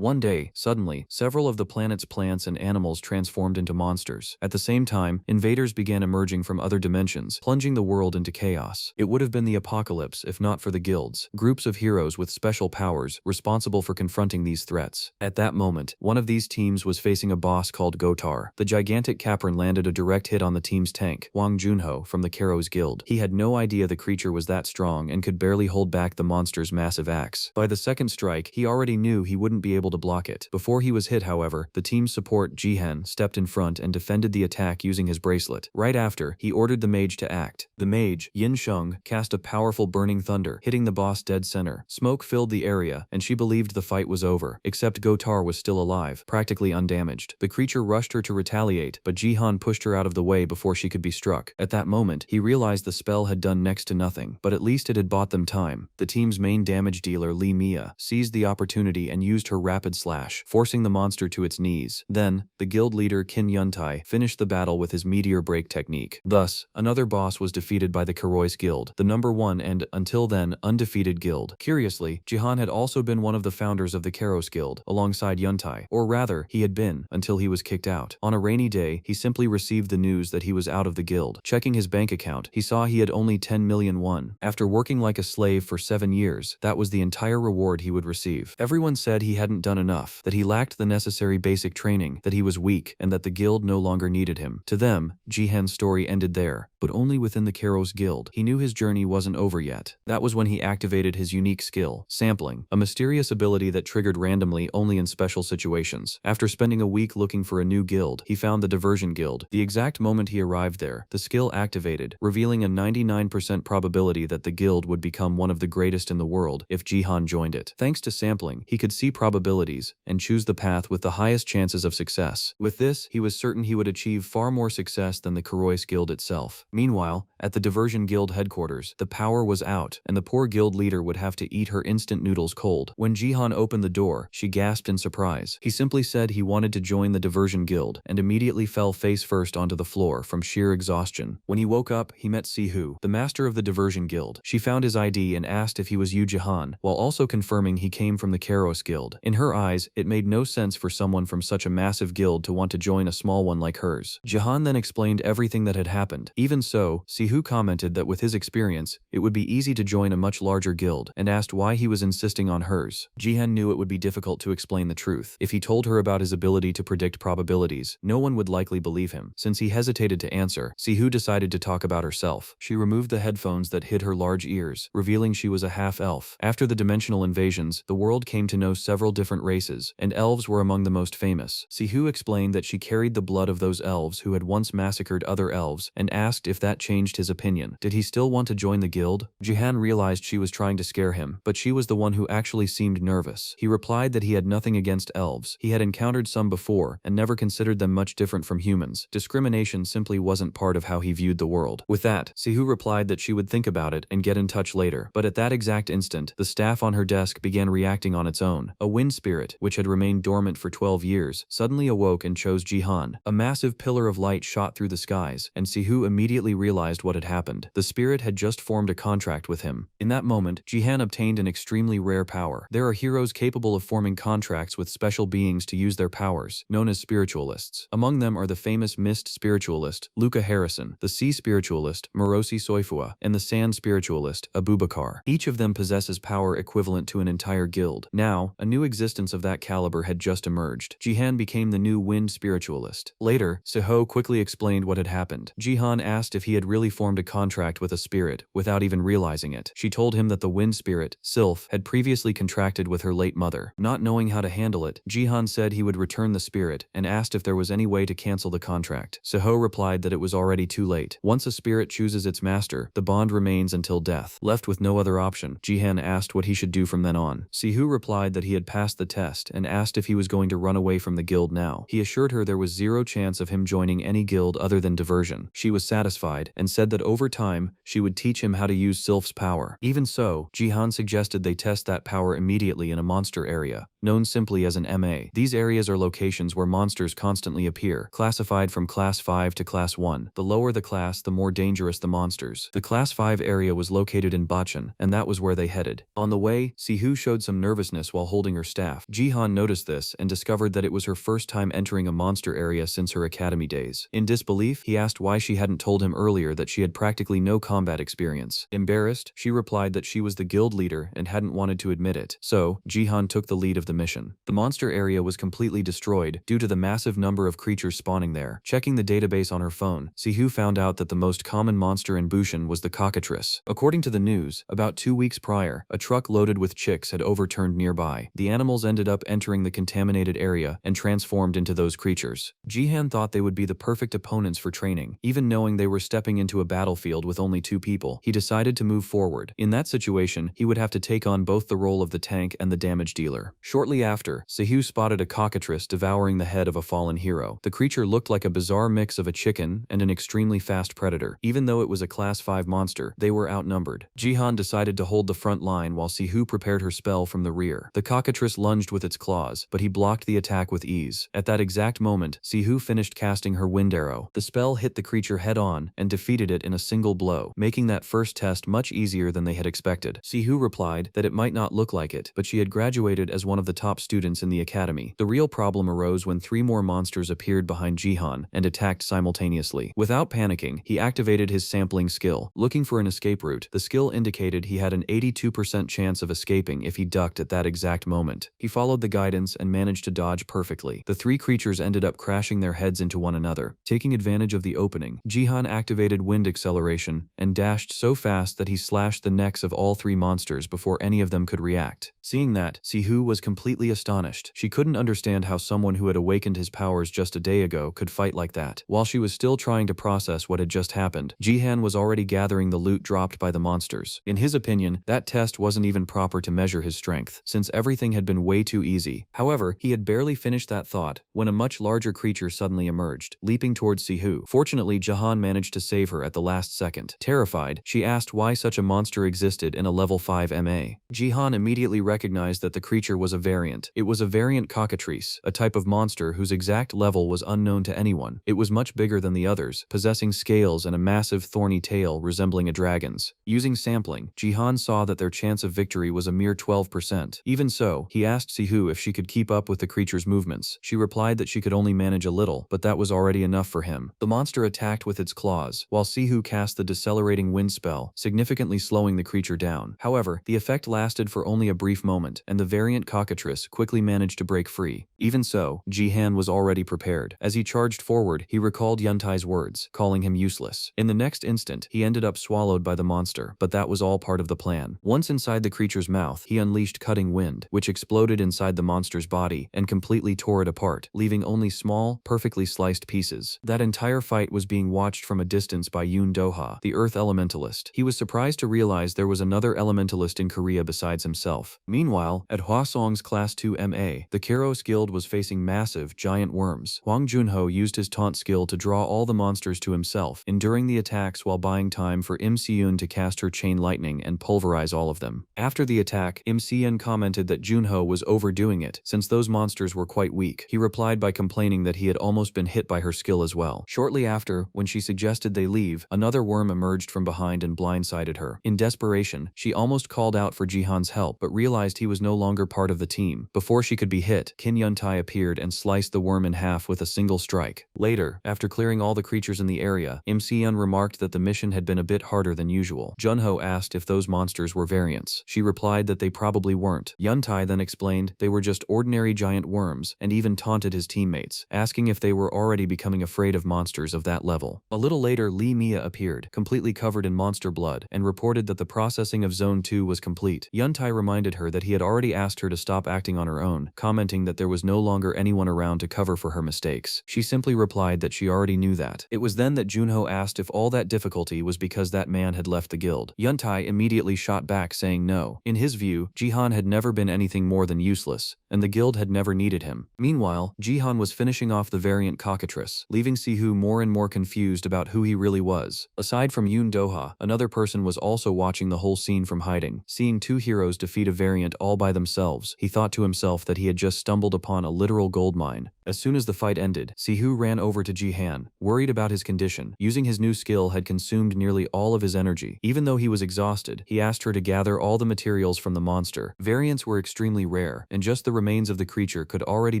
One day, suddenly, several of the planet's plants and animals transformed into monsters. At the same time, invaders began emerging from other dimensions, plunging the world into chaos. It would have been the apocalypse if not for the guilds, groups of heroes with special powers responsible for confronting these threats. At that moment, one of these teams was facing a boss called Gotar. The gigantic Capron landed a direct hit on the team's tank, Wang Junho from the Karos Guild. He had no idea the creature was that strong and could barely hold back the monster's massive axe. By the second strike, he already knew he wouldn't be able to block it. Before he was hit, however, the team's support Jihen stepped in front and defended the attack using his bracelet. Right after, he ordered the mage to act. The mage, Yin Sheng, cast a powerful burning thunder, hitting the boss dead center. Smoke filled the area, and she believed the fight was over, except Gotar was still alive, practically undamaged. The creature rushed her to retaliate, but Jihan pushed her out of the way before she could be struck. At that moment, he realized the spell had done next to nothing, but at least it had bought them time. The team's main damage dealer, Li Mia, seized the opportunity and used her rapid slash, forcing the monster to its knees. Then, the guild leader Qin Yuntai finished the battle with his meteor break technique. Thus, another boss was defeated by the Karois Guild, the #1 and, until then, undefeated guild. Curiously, Jihan had also been one of the founders of the Karos Guild, alongside Yuntai, or rather, he had been, until he was kicked out. On a rainy day, he simply received the news that he was out of the guild. Checking his bank account, he saw he had only 10 million won. After working like a slave for 7 years, that was the entire reward he would receive. Everyone said he hadn't done enough, that he lacked the necessary basic training, that he was weak, and that the guild no longer needed him. To them, Jihen's story ended there, but only within the Karos Guild. He knew his journey wasn't over yet. That was when he activated his unique skill, sampling, a mysterious ability that triggered randomly only in special situations. After spending a week looking for a new guild, he found the Diversion Guild. The exact moment he arrived there, the skill activated, revealing a 99% probability that the guild would become one of the greatest in the world if Jihan joined it. Thanks to sampling, he could see probabilities and choose the path with the highest chances of success. With this, he was certain he would achieve far more success than the Karois Guild itself. Meanwhile, at the Diversion Guild headquarters, the power was out, and the poor guild leader would have to eat her instant noodles cold. When Jihan opened the door, she gasped in surprise. He simply said he wanted to join the Diversion Guild, and immediately fell face first onto the floor from sheer exhaustion. When he woke up, he met Sihu, the master of the Diversion Guild. She found his ID and asked if he was Yu Jihan, while also confirming he came from the Karos Guild. In her eyes, it made no sense for someone from such a massive guild to want to join a small one like hers. Jihan then explained everything that had happened. Even so, Sihu commented that with his experience, it would be easy to join a much larger guild, and asked why he was insisting on hers. Jihan knew it would be difficult to explain the truth. If he told her about his ability to predict probabilities, no one would likely believe him. Since he hesitated to answer, Sihu decided to talk about herself. She removed the headphones that hid her large ears, revealing she was a half-elf. After the dimensional invasions, the world came to know several different races, and elves were among the most famous. Sihu explained that she carried the blood of those elves who had once massacred other elves, and asked if that changed his opinion. Did he still want to join the guild? Jihan realized she was trying to scare him, but she was the one who actually seemed nervous. He replied that he had nothing against elves. He had encountered some before, and never considered them much different from humans. Discrimination simply wasn't part of how he viewed the world. With that, Sihu replied that she would think about it and get in touch later. But at that exact instant, the staff on her desk began reacting on its own. A wind spirit, which had remained dormant for 12 years, suddenly awoke and chose Jihan. A massive pillar of light shot through the skies, and Sihu immediately realized what had happened. The spirit had just formed a contract with him. In that moment, Jihan obtained an extremely rare power. There are heroes capable of forming contracts with special beings to use their powers, known as spiritualists. Among them are the famous mist spiritualist, Luca Harrison, the sea spiritualist, Morosi Soifua, and the sand spiritualist, Abubakar. Each of them possesses power equivalent to an entire guild. Now, a new existence of that caliber had just emerged. Jihan became the new wind spiritualist. Later, Siho quickly explained what had happened. Jihan asked if he had really formed a contract with a spirit, without even realizing it. She told him that the wind spirit, Sylph, had previously contracted with her late mother. Not knowing how to handle it, Jihan said he would return the spirit, and asked if there was any way to cancel the contract. Siho replied that it was already too late. Once a spirit chooses its master, the bond remains until death. Left with no other option, Jihan asked what he should do from then on. Sihu replied that he had passed the test and asked if he was going to run away from the guild now. He assured her there was zero chance of him joining any guild other than Diversion. She was satisfied and said that over time, she would teach him how to use Sylph's power. Even so, Jihan suggested they test that power immediately in a monster area, known simply as an MA. These areas are locations where monsters constantly appear, classified from Class 5 to Class 1. The lower the class, the more dangerous the monsters. The Class 5 area was located in Bachan, and that was where they headed. On the way, Sihu showed some nervousness while holding her staff. half. Jihan noticed this and discovered that it was her first time entering a monster area since her academy days. In disbelief, he asked why she hadn't told him earlier that she had practically no combat experience. Embarrassed, she replied that she was the guild leader and hadn't wanted to admit it. So, Jihan took the lead of the mission. The monster area was completely destroyed due to the massive number of creatures spawning there. Checking the database on her phone, Sihu found out that the most common monster in Bushin was the cockatrice. According to the news, about 2 weeks prior, a truck loaded with chicks had overturned nearby. The animals ended up entering the contaminated area and transformed into those creatures. Jihan thought they would be the perfect opponents for training. Even knowing they were stepping into a battlefield with only 2 people, he decided to move forward. In that situation, he would have to take on both the role of the tank and the damage dealer. Shortly after, Sihu spotted a cockatrice devouring the head of a fallen hero. The creature looked like a bizarre mix of a chicken and an extremely fast predator. Even though it was a class 5 monster, they were outnumbered. Jihan decided to hold the front line while Sihu prepared her spell from the rear. The cockatrice lunged with its claws, but he blocked the attack with ease. At that exact moment, Sihu finished casting her wind arrow. The spell hit the creature head-on and defeated it in a single blow, making that first test much easier than they had expected. Sihu replied that it might not look like it, but she had graduated as one of the top students in the academy. The real problem arose when 3 more monsters appeared behind Jihan and attacked simultaneously. Without panicking, he activated his sampling skill. Looking for an escape route, the skill indicated he had an 82% chance of escaping if he ducked at that exact moment. He followed the guidance and managed to dodge perfectly. The 3 creatures ended up crashing their heads into one another. Taking advantage of the opening, Jihan activated wind acceleration and dashed so fast that he slashed the necks of all 3 monsters before any of them could react. Seeing that, Sihu was completely astonished. She couldn't understand how someone who had awakened his powers just a day ago could fight like that. While she was still trying to process what had just happened, Jihan was already gathering the loot dropped by the monsters. In his opinion, that test wasn't even proper to measure his strength, since everything had been way too easy. However, he had barely finished that thought when a much larger creature suddenly emerged, leaping towards Sihu. Fortunately, Jihan managed to save her at the last second. Terrified, she asked why such a monster existed in a level 5 MA. Jihan immediately recognized that the creature was a variant. It was a variant cockatrice, a type of monster whose exact level was unknown to anyone. It was much bigger than the others, possessing scales and a massive thorny tail resembling a dragon's. Using sampling, Jihan saw that their chance of victory was a mere 12%. Even so, he asked Sihu if she could keep up with the creature's movements. She replied that she could only manage a little, but that was already enough for him. The monster attacked with its claws, while Sihu cast the decelerating wind spell, significantly slowing the creature down. However, the effect lasted for only a brief moment, and the variant cockatrice quickly managed to break free. Even so, Jihan was already prepared. As he charged forward, he recalled Yuntai's words, calling him useless. In the next instant, he ended up swallowed by the monster, but that was all part of the plan. Once inside the creature's mouth, he unleashed cutting wind, which exploded inside the monster's body and completely tore it apart, leaving only small, perfectly sliced pieces. That entire fight was being watched from a distance by Yoon Do-ha, the Earth Elementalist. He was surprised to realize there was another Elementalist in Korea besides himself. Meanwhile, at Hwasong's Class 2 MA, the Kairos Guild was facing massive, giant worms. Hwang Junho used his taunt skill to draw all the monsters to himself, enduring the attacks while buying time for Im Si-eun to cast her chain lightning and pulverize all of them. After the attack, Im Si-eun commented that Junho was overdoing it, since those monsters were quite weak. He replied by complaining that he had almost been hit by her skill as well. Shortly after, when she suggested they leave, another worm emerged from behind and blindsided her. In desperation, she almost called out for Jihan's help, but realized he was no longer part of the team. Before she could be hit, Kim Yuntai appeared and sliced the worm in half with a single strike. Later, after clearing all the creatures in the area, Im Si-eun remarked that the mission had been a bit harder than usual. Junho asked if those monsters were variants. She replied that they probably weren't. Yuntai then explained they were just ordinary giant worms, and even taunted his teammates, asking if they were already becoming afraid of monsters of that level. A little later, Lee Mia appeared, completely covered in monster blood, and reported that the processing of Zone 2 was complete. Yuntai reminded her that he had already asked her to stop acting on her own, commenting that there was no longer anyone around to cover for her mistakes. She simply replied that she already knew that. It was then that Junho asked if all that difficulty was because that man had left the guild. Yuntai immediately shot back, saying no. In his view, Jihan had never been anything more than useless, and the guild had never needed him. Meanwhile, Jihan was finishing off the variant cockatrice, leaving Sihu more and more confused about who he really was. Aside from Yoon Do-ha, another person was also watching the whole scene from hiding. Seeing 2 heroes defeat a variant all by themselves, he thought to himself that he had just stumbled upon a literal gold mine. As soon as the fight ended, Sihu ran over to Jihan, worried about his condition. Using his new skill had consumed nearly all of his energy. Even though he was exhausted, he asked her to gather all the materials from the monster. Variants were extremely rare rare, and just the remains of the creature could already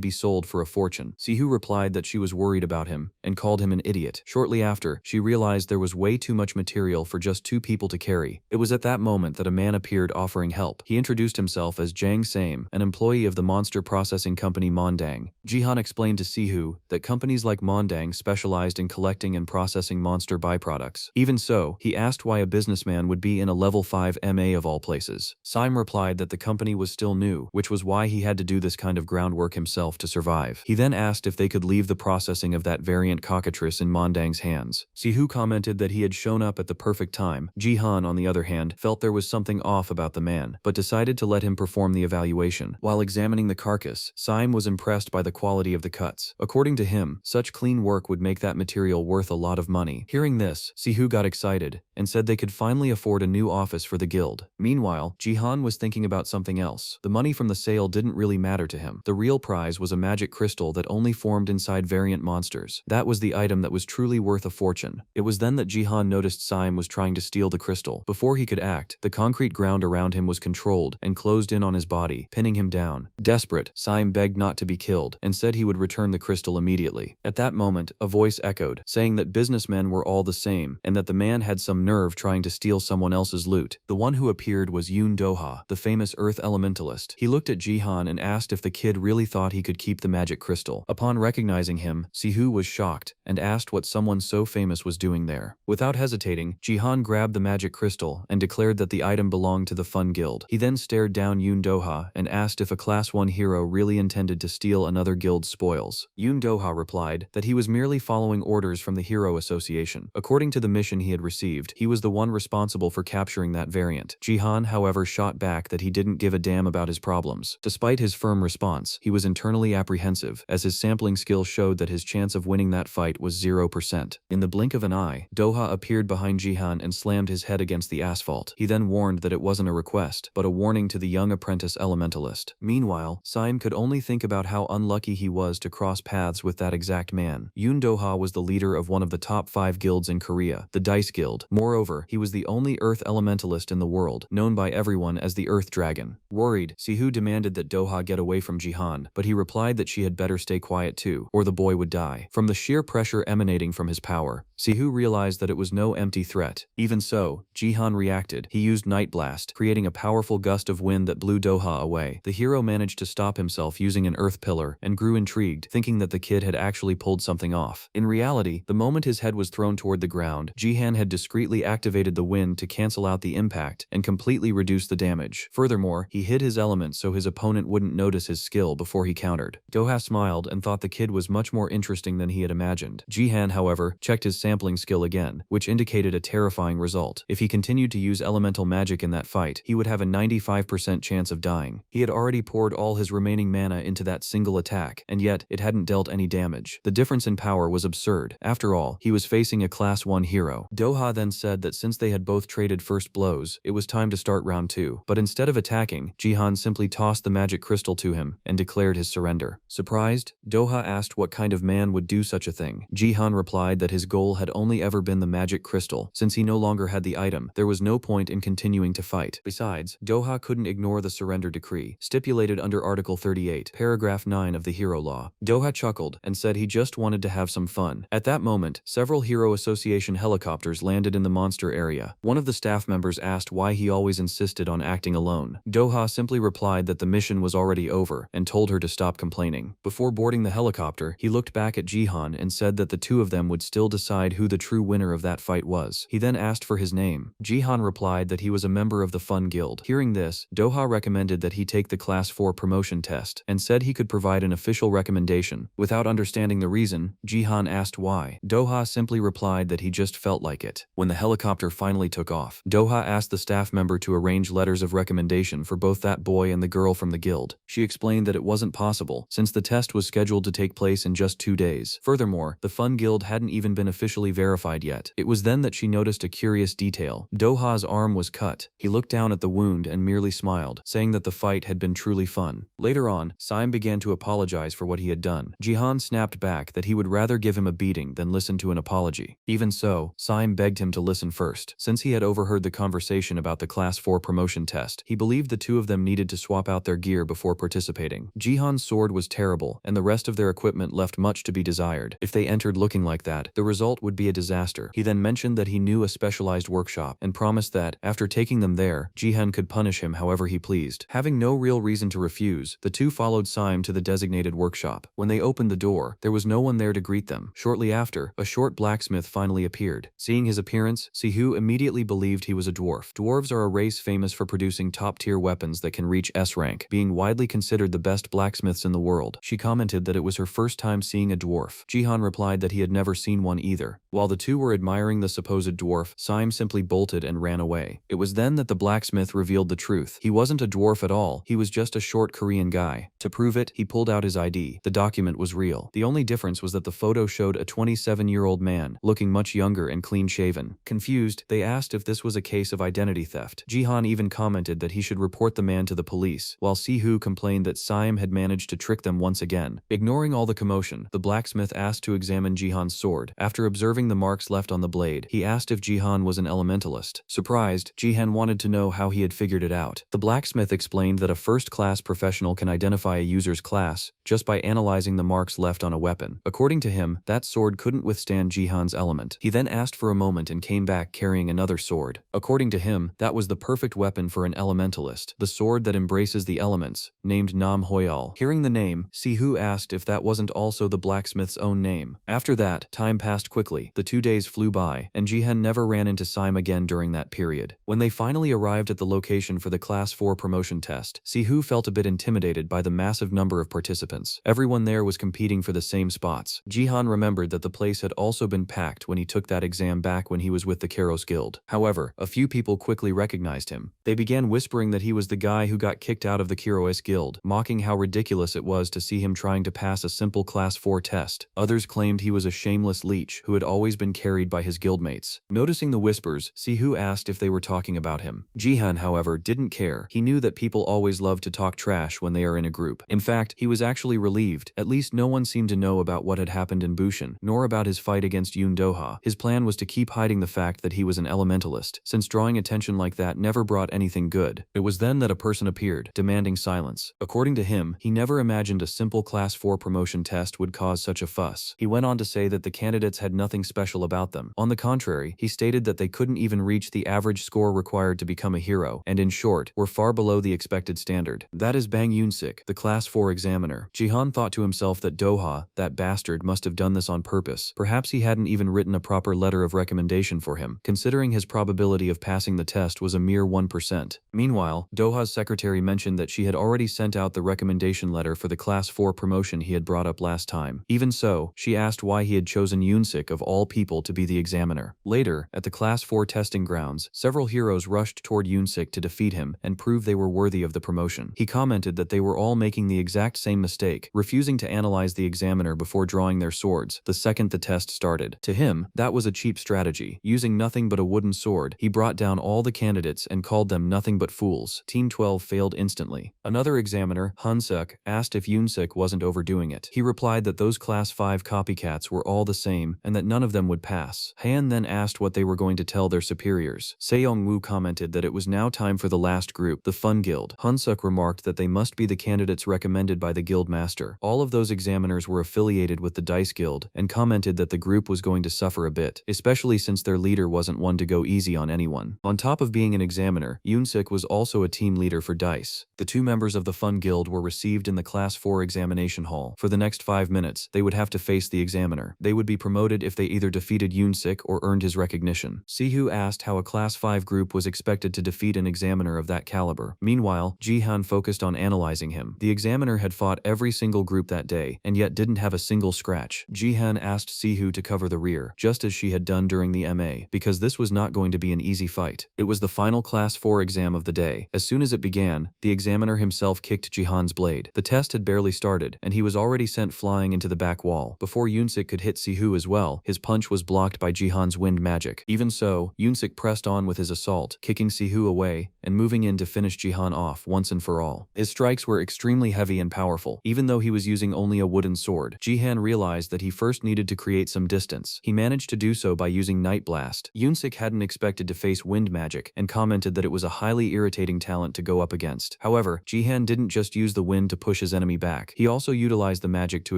be sold for a fortune. Sihu replied that she was worried about him and called him an idiot. Shortly after, she realized there was way too much material for just 2 people to carry. It was at that moment that a man appeared offering help. He introduced himself as Jang Same, an employee of the monster processing company Mondang. Jihan explained to Sihu that companies like Mondang specialized in collecting and processing monster byproducts. Even so, he asked why a businessman would be in a level 5 MA of all places. Sime replied that the company was still new, which was why he had to do this kind of groundwork himself to survive. He then asked if they could leave the processing of that variant cockatrice in Mondang's hands. Sihu commented that he had shown up at the perfect time. Jihan, on the other hand, felt there was something off about the man, but decided to let him perform the evaluation. While examining the carcass, Sime was impressed by the quality of the cuts. According to him, such clean work would make that material worth a lot of money. Hearing this, Sihu got excited and said they could finally afford a new office for the guild. Meanwhile, Jihan was thinking about something else. The money from the sale didn't really matter to him. The real prize was a magic crystal that only formed inside variant monsters. That was the item that was truly worth a fortune. It was then that Jihan noticed Sime was trying to steal the crystal. Before he could act, the concrete ground around him was controlled and closed in on his body, pinning him down. Desperate, Sime begged not to be killed and said he would return the crystal immediately. At that moment, a voice echoed, saying that businessmen were all the same and that the man had some nerve trying to steal someone else's loot. The one who appeared was Yoon Doha, the famous earth elementalist. He looked at Jihan and asked if the kid really thought he could keep the magic crystal. Upon recognizing him, Sihu was shocked and asked what someone so famous was doing there. Without hesitating, Jihan grabbed the magic crystal and declared that the item belonged to the Fun Guild. He then stared down Yoon Doha and asked if a Class 1 hero really intended to steal another guild's spoils. Yoon Doha replied that he was merely following orders from the Hero Association. According to the mission he had received, he was the one responsible for capturing that variant. Jihan, however, shot back that he didn't give a damn about his problems. Despite his firm response, he was internally apprehensive, as his sampling skill showed that his chance of winning that fight was 0%. In the blink of an eye, Doha appeared behind Jihan and slammed his head against the asphalt. He then warned that it wasn't a request, but a warning to the young apprentice elementalist. Meanwhile, Sime could only think about how unlucky he was to cross paths with that exact man. Yoon Doha was the leader of one of the top 5 guilds in Korea, the Dice Guild. Moreover, he was the only earth elementalist in the world, known by everyone as the Earth Dragon. Worried, Sihu demanded that Doha get away from Jihan, but he replied that she had better stay quiet too, or the boy would die. From the sheer pressure emanating from his power, Sihu realized that it was no empty threat. Even so, Jihan reacted. He used Night Blast, creating a powerful gust of wind that blew Doha away. The hero managed to stop himself using an earth pillar and grew intrigued, thinking that the kid had actually pulled something off. In reality, the moment his head was thrown toward the ground, Jihan had discreetly activated the wind to cancel out the impact and completely reduce the damage. Furthermore, he hid his element so his opponent wouldn't notice his skill before he countered. Doha smiled and thought the kid was much more interesting than he had imagined. Jihan, however, checked his sampling skill again, which indicated a terrifying result. If he continued to use elemental magic in that fight, he would have a 95% chance of dying. He had already poured all his remaining mana into that single attack, and yet it hadn't dealt any damage. The difference in power was absurd. After all, he was facing a Class 1 hero. Doha then said that since they had both traded first blows, it was time to start round 2. But instead of attacking, Jihan simply tossed the magic crystal to him and declared his surrender. Surprised, Doha asked what kind of man would do such a thing. Jihan replied that his goal had only ever been the magic crystal. Since he no longer had the item, there was no point in continuing to fight. Besides, Doha couldn't ignore the surrender decree, stipulated under Article 38, Paragraph 9 of the Hero Law. Doha chuckled and said he just wanted to have some fun. At that moment, several Hero Association helicopters landed in the monster area. One of the staff members asked why he always insisted on acting alone. Doha simply replied that the mission was already over and told her to stop complaining. Before boarding the helicopter, he looked back at Jihan and said that the two of them would still decide who the true winner of that fight was. He then asked for his name. Jihan replied that he was a member of the Fun Guild. Hearing this, Doha recommended that he take the Class 4 promotion test and said he could provide an official recommendation. Without understanding the reason, Jihan asked why. Doha simply replied that he just felt like it. When the helicopter finally took off, Doha asked the staff member to arrange letters of recommendation for both that boy and the girl from the guild. She explained that it wasn't possible, since the test was scheduled to take place in just 2 days. Furthermore, the Fun Guild hadn't even been officially verified yet. It was then that she noticed a curious detail. Doha's arm was cut. He looked down at the wound and merely smiled, saying that the fight had been truly fun. Later on, Sime began to apologize for what he had done. Jihan snapped back that he would rather give him a beating than listen to an apology. Even so, Sime begged him to listen first. Since he had overheard the conversation about the Class 4 promotion test, he believed the two of them needed to swap out their gear before participating. Jihan's sword was terrible, and the rest of their equipment left much to be desired. If they entered looking like that, the result would be a disaster. He then mentioned that he knew a specialized workshop and promised that, after taking them there, Jihan could punish him however he pleased. Having no real reason to refuse, the two followed Sime to the designated workshop. When they opened the door, there was no one there to greet them. Shortly after, a short blacksmith finally appeared. Seeing his appearance, Sihu immediately believed he was a dwarf. Dwarves are a race famous for producing top-tier weapons that can reach S rank, being widely considered the best blacksmiths in the world. She commented that it was her first time seeing a dwarf. Jihan replied that he had never seen one either. While the two were admiring the supposed dwarf, Sime simply bolted and ran away. It was then that the blacksmith revealed the truth. He wasn't a dwarf at all, he was just a short Korean guy. To prove it, he pulled out his ID. The document was real. The only difference was that the photo showed a 27-year-old man, looking much younger and clean-shaven. Confused, they asked if this was a case of identity theft. Jihan even commented that he should report the man to the police, while Sihu complained that Sime had managed to trick them once again. Ignoring all the commotion, the blacksmith asked to examine Jihan's sword. After observing the marks left on the blade, he asked if Jihan was an elementalist. Surprised, Jihan wanted to know how he had figured it out. The blacksmith explained that a first-class professional can identify a user's class just by analyzing the marks left on a weapon. According to him, that sword couldn't withstand Jihan's element. He then asked for a moment and came back carrying another sword. According to him, that was the perfect weapon for an elementalist, the sword that embraces the elements, named Nam Hoyal. Hearing the name, Sihu asked if that wasn't also the blacksmith's own name. After that, time passed quickly. The 2 days flew by, and Jihan never ran into Sime again during that period. When they finally arrived at the location for the Class 4 promotion test, Sihu felt a bit intimidated by the massive number of participants. Everyone there was competing for the same spots. Jihan remembered that the place had also been packed when he took that exam back when he was with the Keros Guild. However, a few people quickly recognized him. They began whispering that he was the guy who got kicked out of the Keros Guild, mocking how ridiculous it was to see him trying to pass a simple Class 4 test. Others claimed he was a shameless leech who had always been carried by his guildmates. Noticing the whispers, Sihu asked if they were talking about him. Jihan, however, didn't care. He knew that people always love to talk trash when they are in a group. In fact, he was actually relieved. At least no one seemed to know about what had happened in Bushin, nor about his fight against Yoon Doha. His plan was to keep hiding the fact that he was an elementalist, since drawing attention like that never brought anything good. It was then that a person appeared, demanding silence. According to him, he never imagined a simple Class 4 promotion test would cause such a fuss. He went on to say that the candidates had nothing special about them. On the contrary, he stated that they couldn't even reach the average score required to become a hero, and in short, were far below the expected standard. That is Bang Yoon-sik, the Class 4 examiner. Jihan thought to himself that Doha, that bastard, must have done this on purpose. Perhaps he hadn't even written a proper letter of recommendation for him, considering his probability of passing the test was a mere 1%. Meanwhile, Doha's secretary mentioned that she had already sent out the recommendation letter for the Class 4 promotion he had brought up last time. Even so, she asked why he had chosen Yoon-sik of all people to be the examiner. Later, at the Class 4 testing grounds, several heroes rushed toward Yoon-sik to defeat him and prove they were worthy of the promotion. He commented that they were all making the exact same mistake, refusing to analyze the examiner before drawing their swords the second the test started. To him, that was a cheap strategy. Using nothing but a wooden sword, he brought down all the candidates and called them nothing but fools. Team 12 failed instantly. Another examiner, Han-suk, asked if Yoon-sik wasn't overdoing it. He replied that those Class 5 copycats were all the same and that none of them would pass. Han then asked what they were going to tell their superiors. Seong-woo commented that it was now time for the last group, the Fun Guild. Han-suk remarked that they must be the candidates recommended by the guild master. All of those examiners were affiliated with the Dice Guild and commented that the group was going to suffer a bit, especially since their leader wasn't one to go easy on anyone. On top of being an examiner, Yoon-sik was also a team leader for Dice. The two members of the Fun Guild were received in the Class 4 examination hall. For the next 5 minutes, they would have to face the examiner. They would be promoted if they either defeated Yoon-sik or earned his recognition. Sihu asked how a Class 5 group was expected to defeat an examiner of that caliber. Meanwhile, Jihan focused on analyzing him. The examiner had fought every single group that day, and yet didn't have a single scratch. Jihan asked Sihu to cover the rear, just as she had done during the MA, because this was not going to be an easy fight. It was the final Class 4 exam of the day. As soon as it began, the examiner himself kicked Jihan's blade. The test had barely started, and he was already sent flying into the back wall. Before Yoon-sik could hit Sihu as well, his punch was blocked by Jihan's wind magic. Even so, Yoon-sik pressed on with his assault, kicking Sihu away and moving in to finish Jihan off once and for all. His strikes were extremely heavy and powerful, Even though he was using only a wooden sword, Jihan realized that he first needed to create some distance. He managed to do so by using Night Blast. Yoonsik hadn't expected to face wind magic and commented that it was a highly irritating talent to go up against. However, Jihan didn't just use the wind to push his enemy back. He also utilized the magic to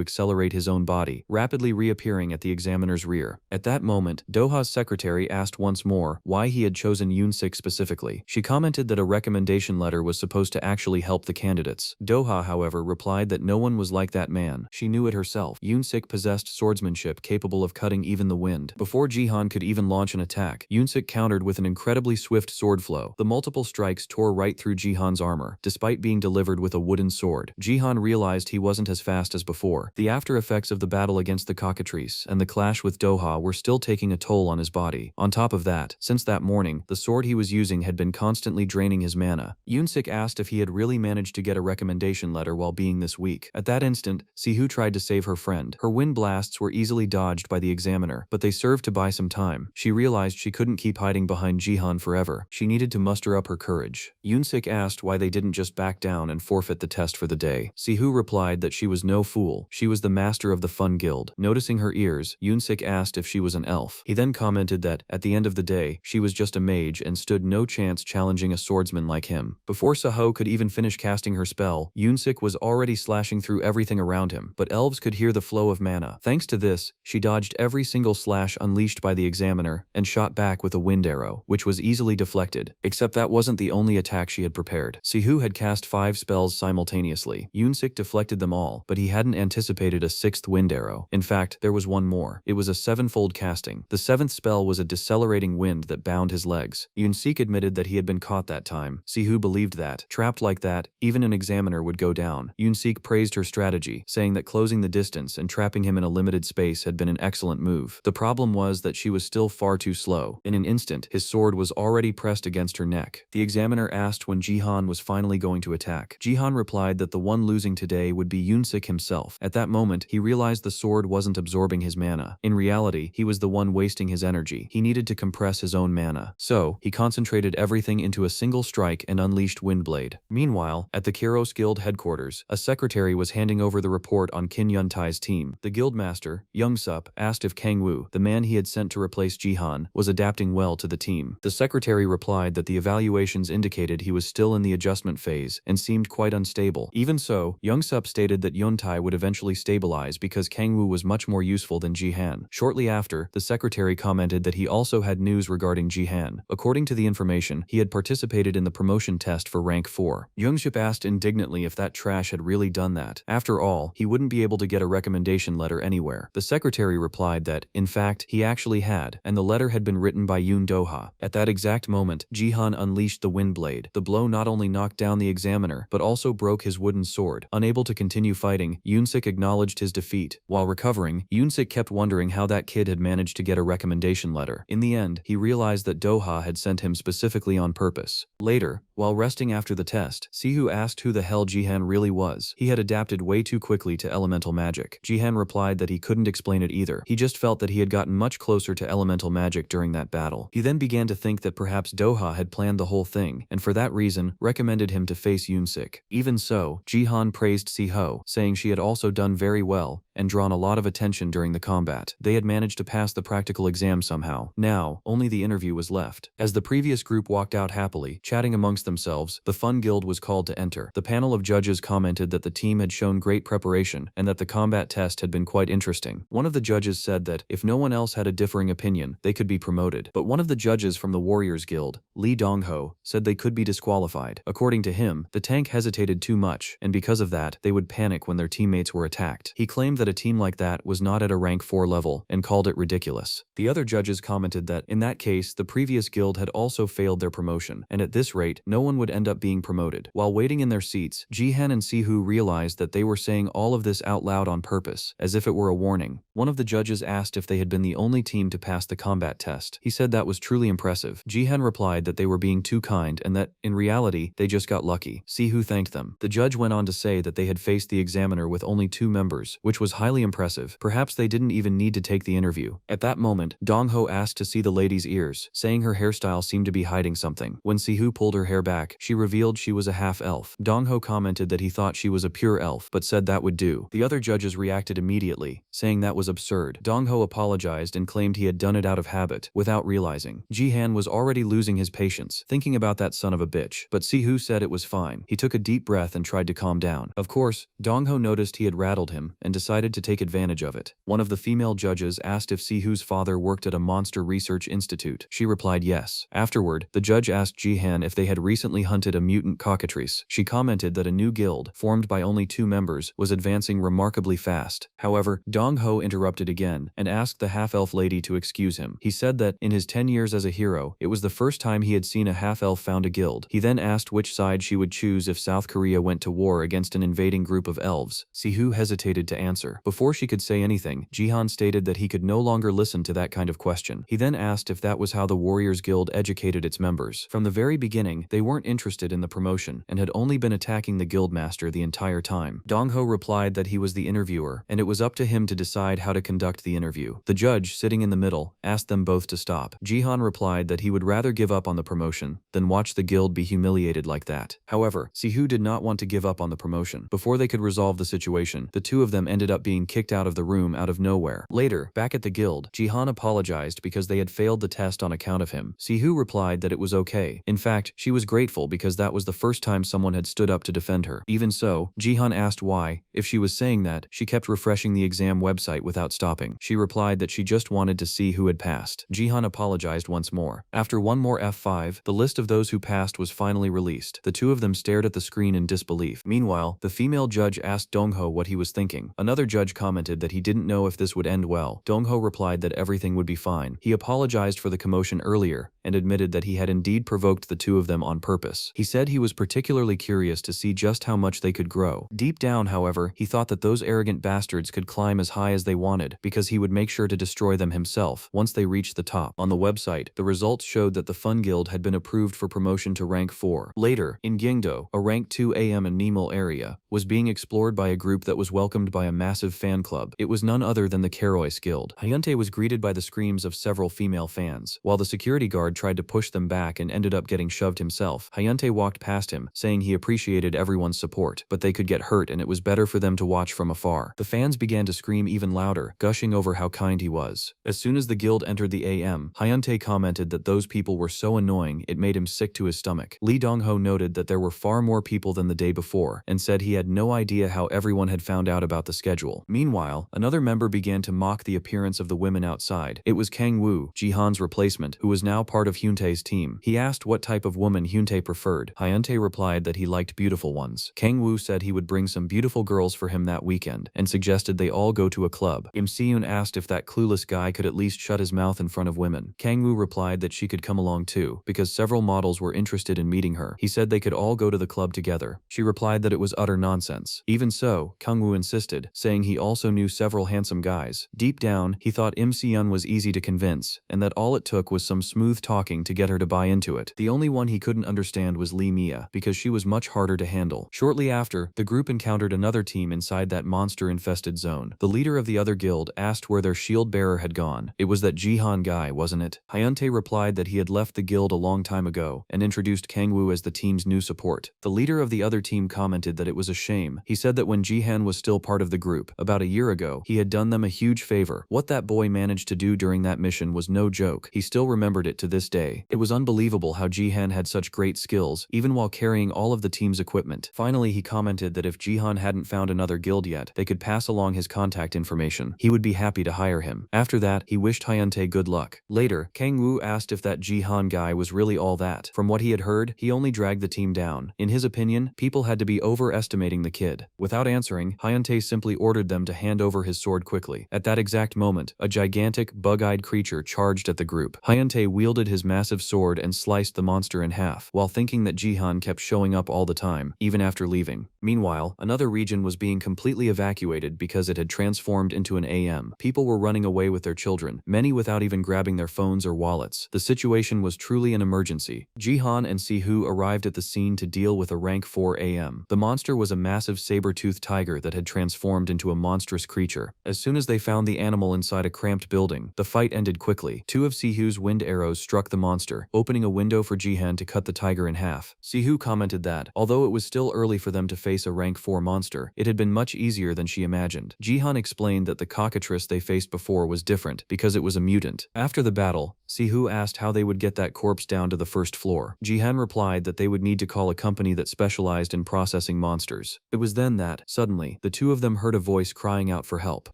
accelerate his own body, rapidly reappearing at the examiner's rear. At that moment, Doha's secretary asked once more why he had chosen Yoonsik specifically. She commented that a recommendation letter was supposed to actually help the candidates. Doha, however, replied that no one was like that man. She knew it herself. Yoonsik possessed swordsmanship capable of cutting even the wind. Before Jihan could even launch an attack, Yoonsik countered with an incredibly swift sword flow. The multiple strikes tore right through Jihan's armor, despite being delivered with a wooden sword. Jihan realized he wasn't as fast as before. The after effects of the battle against the cockatrice and the clash with Doha were still taking a toll on his body. On top of that, since that morning, the sword he was using had been constantly draining his mana. Yoonsik asked if he had really managed to get a recommendation letter while being this weak. At that instant, Sihu tried to save her friend. Her wind blasts were easily dodged by the examiner, but they served to buy some time. She realized she couldn't keep hiding behind Jihan forever. She needed to muster up her courage. Yoonsik asked why they didn't just back down and forfeit the test for the day. Sihu replied that she was no fool. She was the master of the Fun Guild. Noticing her ears, Yoonsik asked if she was an elf. He then commented that, at the end of the day, she was just a mage and stood no chance challenging a swordsman like him. Before Saho could even finish casting her spell, Yoonsik was already slashing through everything around him, but elves could hear the flow of mana. Thanks to this, she dodged every single slash unleashed by the examiner and shot back with a wind arrow, which was easily deflected. Except that wasn't the only attack she had prepared. Sihu had cast 5 spells simultaneously. Yoonsik deflected them all, but he hadn't anticipated a 6th wind arrow. In fact, there was one more. It was a 7-fold casting. The 7th spell was a decelerating wind that bound his legs. Yoonsik admitted that he had been caught that time. Sihu believed that, trapped like that, even an examiner would go down. Yoonsik praised her strategy, saying that closing the distance and trapping him in a limited space had been an excellent move. The problem was that she was still far too slow. In an instant, his sword was already pressed against her neck. The examiner asked when Jihan was finally going to attack. Jihan replied that the one losing today would be Yoonsik himself. At that moment, he realized the sword wasn't absorbing his mana. In reality, he was the one wasting his energy. He needed to compress his own mana. So, he concentrated everything into a single strike and unleashed Windblade. Meanwhile, at the Kiros Guild headquarters, a secretary was handing over the report on Qin Yuntai's team. The guildmaster, Youngsup, asked if Kang Wu, the man he had sent to replace Jihan, was adapting well to the team. The secretary replied that the evaluations indicated he was still in the adjustment phase and seemed quite unstable. Even so, Youngsup stated that Yuntai would eventually stabilize because Kang Wu was much more useful than Jihan. Shortly after, the secretary commented that he also had news regarding Jihan. According to the information, he had participated in the promotion test for rank 4. Youngsup asked indignantly if that trash had really done that. After all, he wouldn't be able to get a recommendation letter anywhere. The secretary replied that, in fact, he actually had, and the letter had been written by Yoon Doha. At that exact moment, Jihan unleashed the wind blade. The blow not only knocked down the examiner, but also broke his wooden sword. Unable to continue fighting, Yoonsik acknowledged his defeat. While recovering, Yoonsik kept wondering how that kid had managed to get a recommendation letter. In the end, he realized that Doha had sent him specifically on purpose. Later, while resting after the test, Sihu asked who the hell Jihan really was. He had adapted way too quickly to elemental magic. Jihan replied that he couldn't explain it either. He just felt that he had gotten much closer to elemental magic during that battle. He then began to think that perhaps Doha had planned the whole thing, and for that reason, recommended him to face Yoonsik. Even so, Jihan praised Siho, saying she had also done very well and drawn a lot of attention during the combat. They had managed to pass the practical exam somehow. Now, only the interview was left. As the previous group walked out happily, chatting amongst themselves, the Fun Guild was called to enter. The panel of judges commented that the team had shown great preparation and that the combat test had been quite interesting. One of the judges said that if no one else had a differing opinion, they could be promoted. But one of the judges from the Warriors Guild, Lee Dongho, said they could be disqualified. According to him, the tank hesitated too much, and because of that, they would panic when their teammates were attacked. He claimed that a team like that was not at a rank 4 level and called it ridiculous. The other judges commented that, in that case, the previous guild had also failed their promotion, and at this rate, no one would end up being promoted. While waiting in their seats, Jihan and Sihu realized that they were saying all of this out loud on purpose, as if it were a warning. One of the judges asked if they had been the only team to pass the combat test. He said that was truly impressive. Jihan replied that they were being too kind and that, in reality, they just got lucky. Sihu thanked them. The judge went on to say that they had faced the examiner with only 2 members, which was was highly impressive. Perhaps they didn't even need to take the interview. At that moment, Dongho asked to see the lady's ears, saying her hairstyle seemed to be hiding something. When Sihu pulled her hair back, she revealed she was a half-elf. Dongho commented that he thought she was a pure elf, but said that would do. The other judges reacted immediately, saying that was absurd. Dongho apologized and claimed he had done it out of habit, without realizing. Jihan was already losing his patience, thinking about that son of a bitch, but Sihu said it was fine. He took a deep breath and tried to calm down. Of course, Dongho noticed he had rattled him and decided to take advantage of it. One of the female judges asked if Sihu's father worked at a monster research institute. She replied yes. Afterward, the judge asked Jihan if they had recently hunted a mutant cockatrice. She commented that a new guild, formed by only 2 members, was advancing remarkably fast. However, Dongho interrupted again and asked the half-elf lady to excuse him. He said that, in his 10 years as a hero, it was the first time he had seen a half-elf found a guild. He then asked which side she would choose if South Korea went to war against an invading group of elves. Sihu hesitated to answer. Before she could say anything, Jihan stated that he could no longer listen to that kind of question. He then asked if that was how the Warriors Guild educated its members. From the very beginning, they weren't interested in the promotion and had only been attacking the guildmaster the entire time. Dongho replied that he was the interviewer, and it was up to him to decide how to conduct the interview. The judge, sitting in the middle, asked them both to stop. Jihan replied that he would rather give up on the promotion than watch the guild be humiliated like that. However, Sihu did not want to give up on the promotion. Before they could resolve the situation, the 2 of them ended up being kicked out of the room out of nowhere. Later, back at the guild, Jihan apologized because they had failed the test on account of him. Sihu replied that it was okay. In fact, she was grateful because that was the first time someone had stood up to defend her. Even so, Jihan asked why, if she was saying that, she kept refreshing the exam website without stopping. She replied that she just wanted to see who had passed. Jihan apologized once more. After one more F5, the list of those who passed was finally released. The 2 of them stared at the screen in disbelief. Meanwhile, the female judge asked Dongho what he was thinking. Another judge commented that he didn't know if this would end well. Dongho replied that everything would be fine. He apologized for the commotion earlier and admitted that he had indeed provoked the 2 of them on purpose. He said he was particularly curious to see just how much they could grow. Deep down, however, he thought that those arrogant bastards could climb as high as they wanted because he would make sure to destroy them himself once they reached the top. On the website, the results showed that the Fun Guild had been approved for promotion to rank 4. Later, in Gyingdo, a rank 2 AM Animal area was being explored by a group that was welcomed by a massive fan club. It was none other than the Karois Guild. Hyuntae was greeted by the screams of several female fans. While the security guard tried to push them back and ended up getting shoved himself, Hyuntae walked past him, saying he appreciated everyone's support, but they could get hurt and it was better for them to watch from afar. The fans began to scream even louder, gushing over how kind he was. As soon as the guild entered the AM, Hyuntae commented that those people were so annoying it made him sick to his stomach. Lee Dongho noted that there were far more people than the day before, and said he had no idea how everyone had found out about the schedule. Meanwhile, another member began to mock the appearance of the women outside. It was Kang Woo, Jihan's replacement, who was now part of Hyuntae's team. He asked what type of woman Hyuntae preferred. Hyuntae replied that he liked beautiful ones. Kang Woo said he would bring some beautiful girls for him that weekend, and suggested they all go to a club. Im Seun asked if that clueless guy could at least shut his mouth in front of women. Kang Woo replied that she could come along too, because several models were interested in meeting her. He said they could all go to the club together. She replied that it was utter nonsense. Even so, Kang Woo insisted, saying he also knew several handsome guys. Deep down, he thought Im Seun was easy to convince, and that all it took was some smooth talking to get her to buy into it. The only one he couldn't understand was Lee Mia, because she was much harder to handle. Shortly after, the group encountered another team inside that monster-infested zone. The leader of the other guild asked where their shield bearer had gone. It was that Jihan guy, wasn't it? Hyuntae replied that he had left the guild a long time ago, and introduced Kang Woo as the team's new support. The leader of the other team commented that it was a shame. He said that when Jihan was still part of the group, about a year ago, he had done them a huge favor. What that boy managed to do during that mission was no joke. He still remembered it to this day. It was unbelievable how Jihan had such great skills, even while carrying all of the team's equipment. Finally, he commented that if Jihan hadn't found another guild yet, they could pass along his contact information. He would be happy to hire him. After that, he wished Hyuntae good luck. Later, Kang Woo asked if that Jihan guy was really all that. From what he had heard, he only dragged the team down. In his opinion, people had to be overestimating the kid. Without answering, Hyuntae simply ordered them to hand over his sword quickly. At that exact moment, a gigantic, bug-eyed creature charged at the group. Hyuntae wielded his massive sword and sliced the monster in half, while thinking that Jihan kept showing up all the time, even after leaving. Meanwhile, another region was being completely evacuated because it had transformed into an AM. People were running away with their children, many without even grabbing their phones or wallets. The situation was truly an emergency. Jihan and Sihu arrived at the scene to deal with a rank 4 AM. The monster was a massive saber-toothed tiger that had transformed into into a monstrous creature. As soon as they found the animal inside a cramped building, the fight ended quickly. Two of Sihu's wind arrows struck the monster, opening a window for Jihan to cut the tiger in half. Sihu commented that, although it was still early for them to face a rank 4 monster, it had been much easier than she imagined. Jihan explained that the cockatrice they faced before was different because it was a mutant. After the battle, Sihu asked how they would get that corpse down to the first floor. Jihan replied that they would need to call a company that specialized in processing monsters. It was then that, suddenly, the two of them heard a voice crying out for help.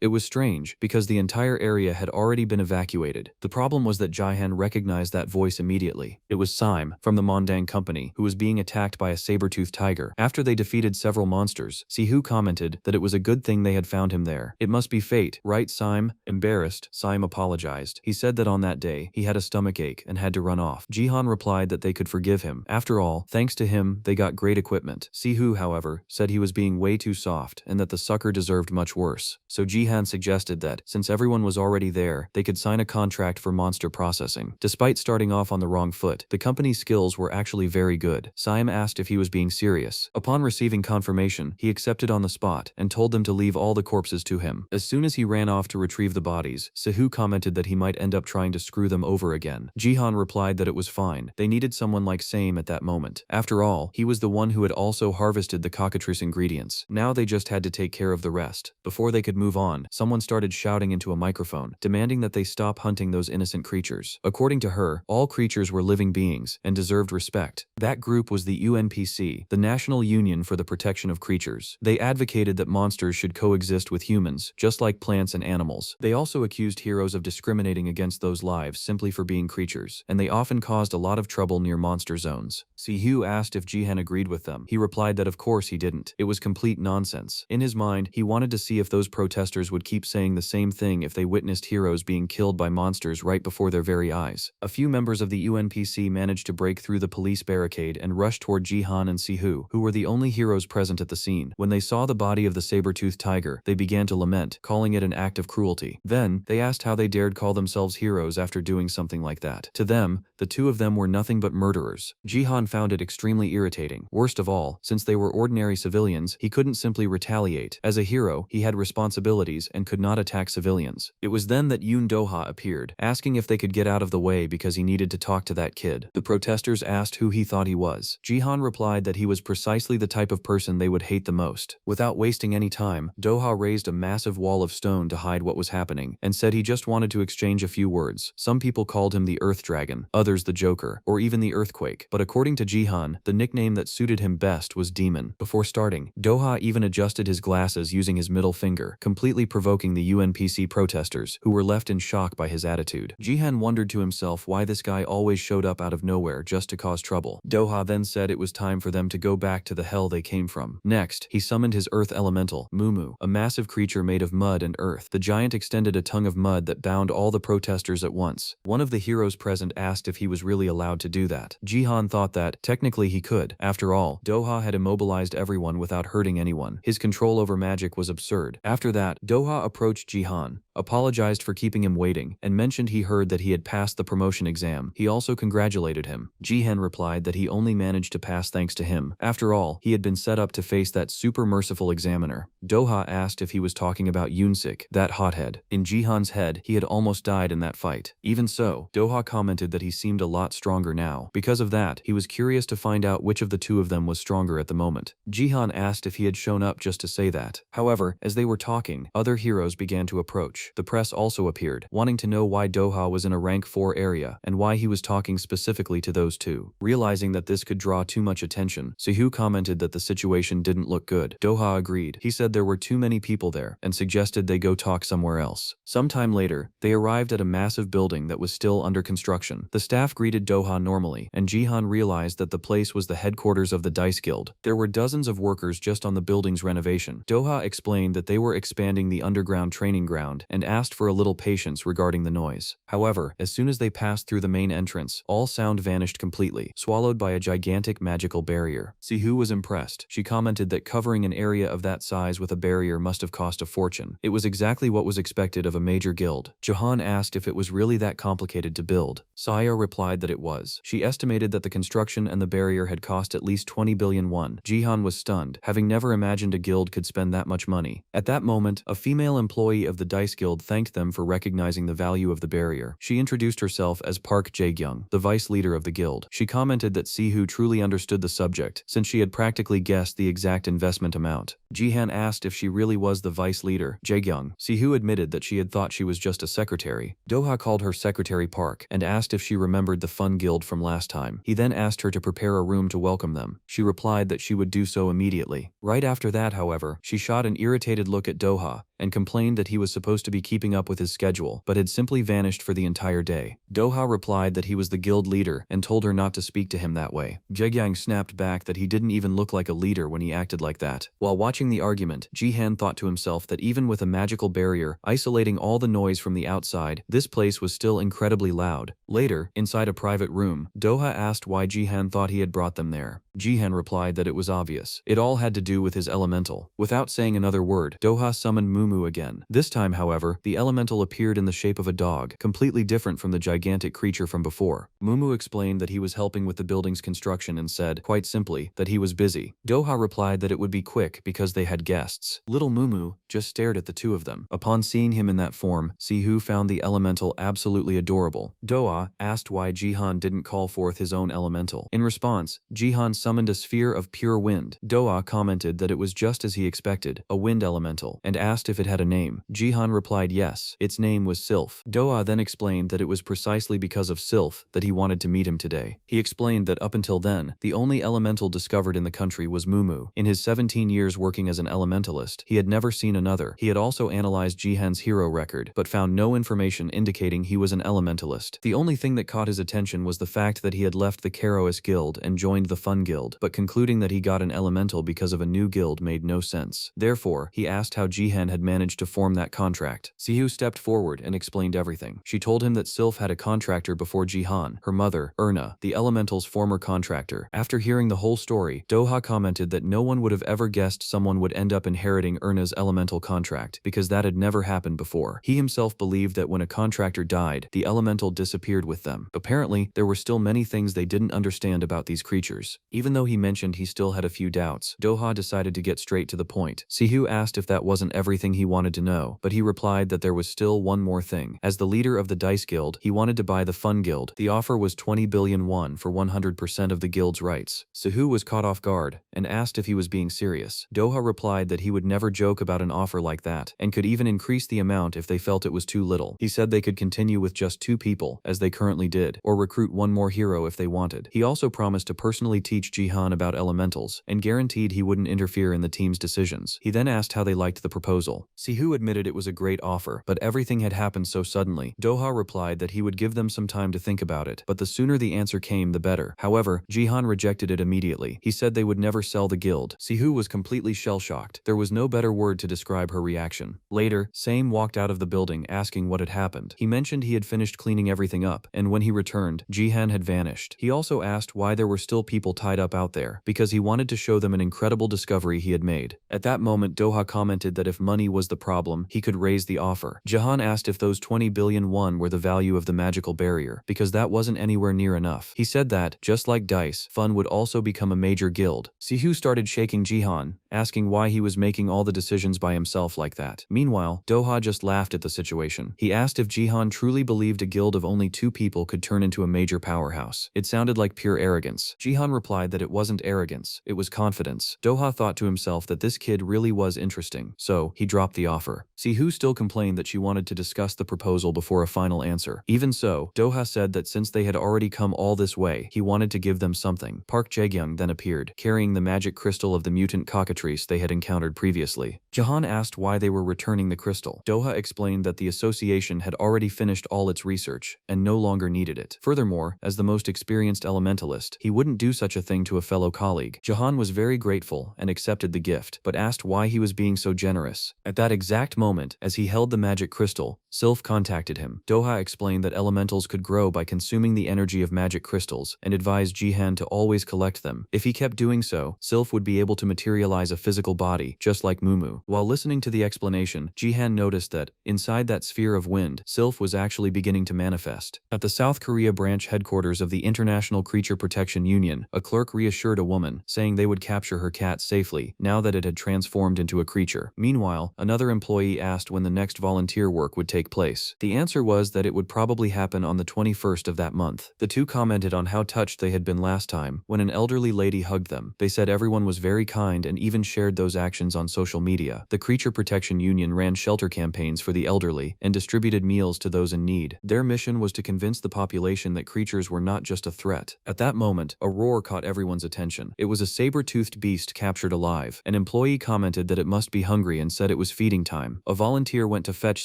It was strange, because the entire area had already been evacuated. The problem was that Jihan recognized that voice immediately. It was Sime, from the Mondang company, who was being attacked by a saber-toothed tiger. After they defeated several monsters, Sihu commented that it was a good thing they had found him there. It must be fate, right, Sime? Embarrassed, Sime apologized. He said that on that day, he had a stomachache and had to run off. Jihan replied that they could forgive him. After all, thanks to him, they got great equipment. Sihu, however, said he was being way too soft and that the sucker deserved much worse. So Jihan suggested that, since everyone was already there, they could sign a contract for monster processing. Despite starting off on the wrong foot, the company's skills were actually very good. Sime asked if he was being serious. Upon receiving confirmation, he accepted on the spot and told them to leave all the corpses to him. As soon as he ran off to retrieve the bodies, Sihu commented that he might end up trying to screw them over again. Jihan replied that it was fine. They needed someone like Same at that moment. After all, he was the one who had also harvested the cockatrice ingredients. Now they just had to take care of the rest. Before they could move on, someone started shouting into a microphone, demanding that they stop hunting those innocent creatures. According to her, all creatures were living beings and deserved respect. That group was the UNPC, the National Union for the Protection of Creatures. They advocated that monsters should coexist with humans, just like plants and animals. They also accused heroes of discriminating against those lives simply for being creatures, and they often caused a lot of trouble near monster zones. Sihu asked if Jihan agreed with them. He replied that of course he didn't. It was complete nonsense. In his mind, he wanted to see if those protesters would keep saying the same thing if they witnessed heroes being killed by monsters right before their very eyes. A few members of the UNPC managed to break through the police barricade and rush toward Jihan and Sihu, who were the only heroes present at the scene. When they saw the body of the saber-toothed tiger, they began to lament, calling it an act of cruelty. Then, they asked how they dared call themselves heroes after doing something like that. To them, the two of them were nothing but murderers. Jihan found it extremely irritating. Worst of all, since they were ordinary civilians, he couldn't simply retaliate. As a hero, he had responsibilities and could not attack civilians. It was then that Yoon Doha appeared, asking if they could get out of the way because he needed to talk to that kid. The protesters asked who he thought he was. Jihan replied that he was precisely the type of person they would hate the most. Without wasting any time, Doha raised a massive wall of stone to hide what was happening, and said he just wanted to exchange a few words. Some people called him the Earth Dragon, others the Joker, or even the Earthquake, but according to Jihan, the nickname that suited him best was Demon. Before starting, Doha even adjusted his glasses using his middle finger, completely provoking the UNPC protesters, who were left in shock by his attitude. Jihan wondered to himself why this guy always showed up out of nowhere just to cause trouble. Doha then said it was time for them to go back to the hell they came from. Next, he summoned his earth elemental, Mumu, a massive creature made of mud and earth. The giant extended a tongue of mud that bound all the protesters at once. One of the heroes present asked if he was really allowed to do that. Jihan thought that, technically he could. After all, Doha had immobilized everyone without hurting anyone. His control over magic was absurd. After that, Doha approached Jihan, apologized for keeping him waiting, and mentioned he heard that he had passed the promotion exam. He also congratulated him. Jihan replied that he only managed to pass thanks to him. After all, he had been set up to face that super merciful examiner. Doha asked if he was talking about Yoonsik, that hothead. In Jihan's head, he had almost died in that fight. Even so, Doha commented that he seemed a lot stronger now. Because of that, he was curious to find out which of the two of them was stronger at the moment. Jihan asked if he had shown up just to say that. However, as they were talking, other heroes began to approach. The press also appeared, wanting to know why Doha was in a rank 4 area and why he was talking specifically to those two. Realizing that this could draw too much attention, Sihu commented that the situation didn't look good. Doha agreed. He said there were too many people there and suggested they go talk somewhere else. Sometime later, they arrived at a massive building that was still under construction. The staff greeted Doha normally, and Jihan realized that the place was the headquarters of the Dice Guild. There were dozens of workers just on the building's renovation. Doha explained that they were expanding the underground training ground and and asked for a little patience regarding the noise. However, as soon as they passed through the main entrance, all sound vanished completely, swallowed by a gigantic magical barrier. Sihu was impressed. She commented that covering an area of that size with a barrier must have cost a fortune. It was exactly what was expected of a major guild. Jahan asked if it was really that complicated to build. Saya replied that it was. She estimated that the construction and the barrier had cost at least 20 billion won. Jihan was stunned, having never imagined a guild could spend that much money. At that moment, a female employee of the Dice Guild thanked them for recognizing the value of the barrier. She introduced herself as Park Jae-gyung, the vice leader of the guild. She commented that Sihu truly understood the subject, since she had practically guessed the exact investment amount. Jihan asked if she really was the vice leader, Jae-gyung. Sihu admitted that she had thought she was just a secretary. Doha called her secretary Park and asked if she remembered the fun guild from last time. He then asked her to prepare a room to welcome them. She replied that she would do so immediately. Right after that, however, she shot an irritated look at Doha and complained that he was supposed to be keeping up with his schedule, but had simply vanished for the entire day. Doha replied that he was the guild leader and told her not to speak to him that way. Jae-gyung snapped back that he didn't even look like a leader when he acted like that. While watching the argument, Jihan thought to himself that even with a magical barrier isolating all the noise from the outside, this place was still incredibly loud. Later, inside a private room, Doha asked why Jihan thought he had brought them there. Jihan replied that it was obvious. It all had to do with his elemental. Without saying another word, Doha summoned Mumu again. This time, however, the elemental appeared in the shape of a dog, completely different from the gigantic creature from before. Mumu explained that he was helping with the building's construction and said, quite simply, that he was busy. Doha replied that it would be quick because they had guests. Little Mumu just stared at the two of them. Upon seeing him in that form, Sihu found the elemental absolutely adorable. Doha asked why Jihan didn't call forth his own elemental. In response, Jihan summoned a sphere of pure wind. Doha commented that it was just as he expected, a wind elemental, and asked if it had a name. Jihan replied yes, its name was Sylph. Doha then explained that it was precisely because of Sylph that he wanted to meet him today. He explained that up until then, the only elemental discovered in the country was Mumu. In his 17 years working as an elementalist, he had never seen another. He had also analyzed Jihan's hero record, but found no information indicating he was an elementalist. The only thing that caught his attention was the fact that he had left the Karois Guild and joined the Fun Guild, but concluding that he got an elemental because of a new guild made no sense. Therefore, he asked how Jihan had managed to form that contract. Sihu stepped forward and explained everything. She told him that Sylph had a contractor before Jihan, her mother, Erna, the elemental's former contractor. After hearing the whole story, Doha commented that no one would have ever guessed someone would end up inheriting Erna's elemental contract, because that had never happened before. He himself believed that when a contractor died, the elemental disappeared with them. Apparently, there were still many things they didn't understand about these creatures. Even though he mentioned he still had a few doubts, Doha decided to get straight to the point. Sihu asked if that wasn't everything he wanted to know, but he replied that there was still one more thing. As the leader of the Dice Guild, he wanted to buy the Fun Guild. The offer was 20 billion won for 100% of the guild's rights. Sihu was caught off guard and asked if he was being serious. Doha replied that he would never joke about an offer like that, and could even increase the amount if they felt it was too little. He said they could continue with just 2 people, as they currently did, or recruit one more hero if they wanted. He also promised to personally teach Jihan about elementals, and guaranteed he wouldn't interfere in the team's decisions. He then asked how they liked the proposal. Sihu admitted it was a great offer, but everything had happened so suddenly. Doha replied that he would give them some time to think about it, but the sooner the answer came, the better. However, Jihan rejected it immediately. He said they would never sell the guild. Sihu was completely shell-shocked. There was no better word to describe her reaction. Later, Same walked out of the building asking what had happened. He mentioned he had finished cleaning everything up, and when he returned, Jihan had vanished. He also asked why there were still people tied up out there, because he wanted to show them an incredible discovery he had made. At that moment, Doha commented that if money was the problem, he could raise the offer. Jahan asked if those 20 billion won were the value of the magical barrier, because that wasn't anywhere near enough. He said that, just like Dice, Fun would also become a major guild. Sihu started shaking Jihan, asking why he was making all the decisions by himself like that. Meanwhile, Doha just laughed at the situation. He asked if Jihan truly believed a guild of only 2 people could turn into a major powerhouse. It sounded like pure arrogance. Jihan replied that it wasn't arrogance, it was confidence. Doha thought to himself that this kid really was interesting, so he dropped the offer. Sihu still complained that she wanted to discuss the proposal before a final answer. Even so, Doha said that since they had already come all this way, he wanted to give them something. Park Jae-gyung then appeared, carrying the magic crystal of the mutant cockatrice cockatrice they had encountered previously. Jahan asked why they were returning the crystal. Doha explained that the association had already finished all its research and no longer needed it. Furthermore, as the most experienced elementalist, he wouldn't do such a thing to a fellow colleague. Jahan was very grateful and accepted the gift, but asked why he was being so generous. At that exact moment, as he held the magic crystal, Sylph contacted him. Doha explained that elementals could grow by consuming the energy of magic crystals and advised Jihan to always collect them. If he kept doing so, Sylph would be able to materialize a physical body, just like Mumu. While listening to the explanation, Jihan noticed that, inside that sphere of wind, Sylph was actually beginning to manifest. At the South Korea branch headquarters of the International Creature Protection Union, a clerk reassured a woman, saying they would capture her cat safely, now that it had transformed into a creature. Meanwhile, another employee asked when the next volunteer work would take place. The answer was that it would probably happen on the 21st of that month. The two commented on how touched they had been last time, when an elderly lady hugged them. They said everyone was very kind and even shared those actions on social media. The Creature Protection Union ran shelter campaigns for the elderly and distributed meals to those in need. Their mission was to convince the population that creatures were not just a threat. At that moment, a roar caught everyone's attention. It was a saber-toothed beast captured alive. An employee commented that it must be hungry and said it was feeding time. A volunteer went to fetch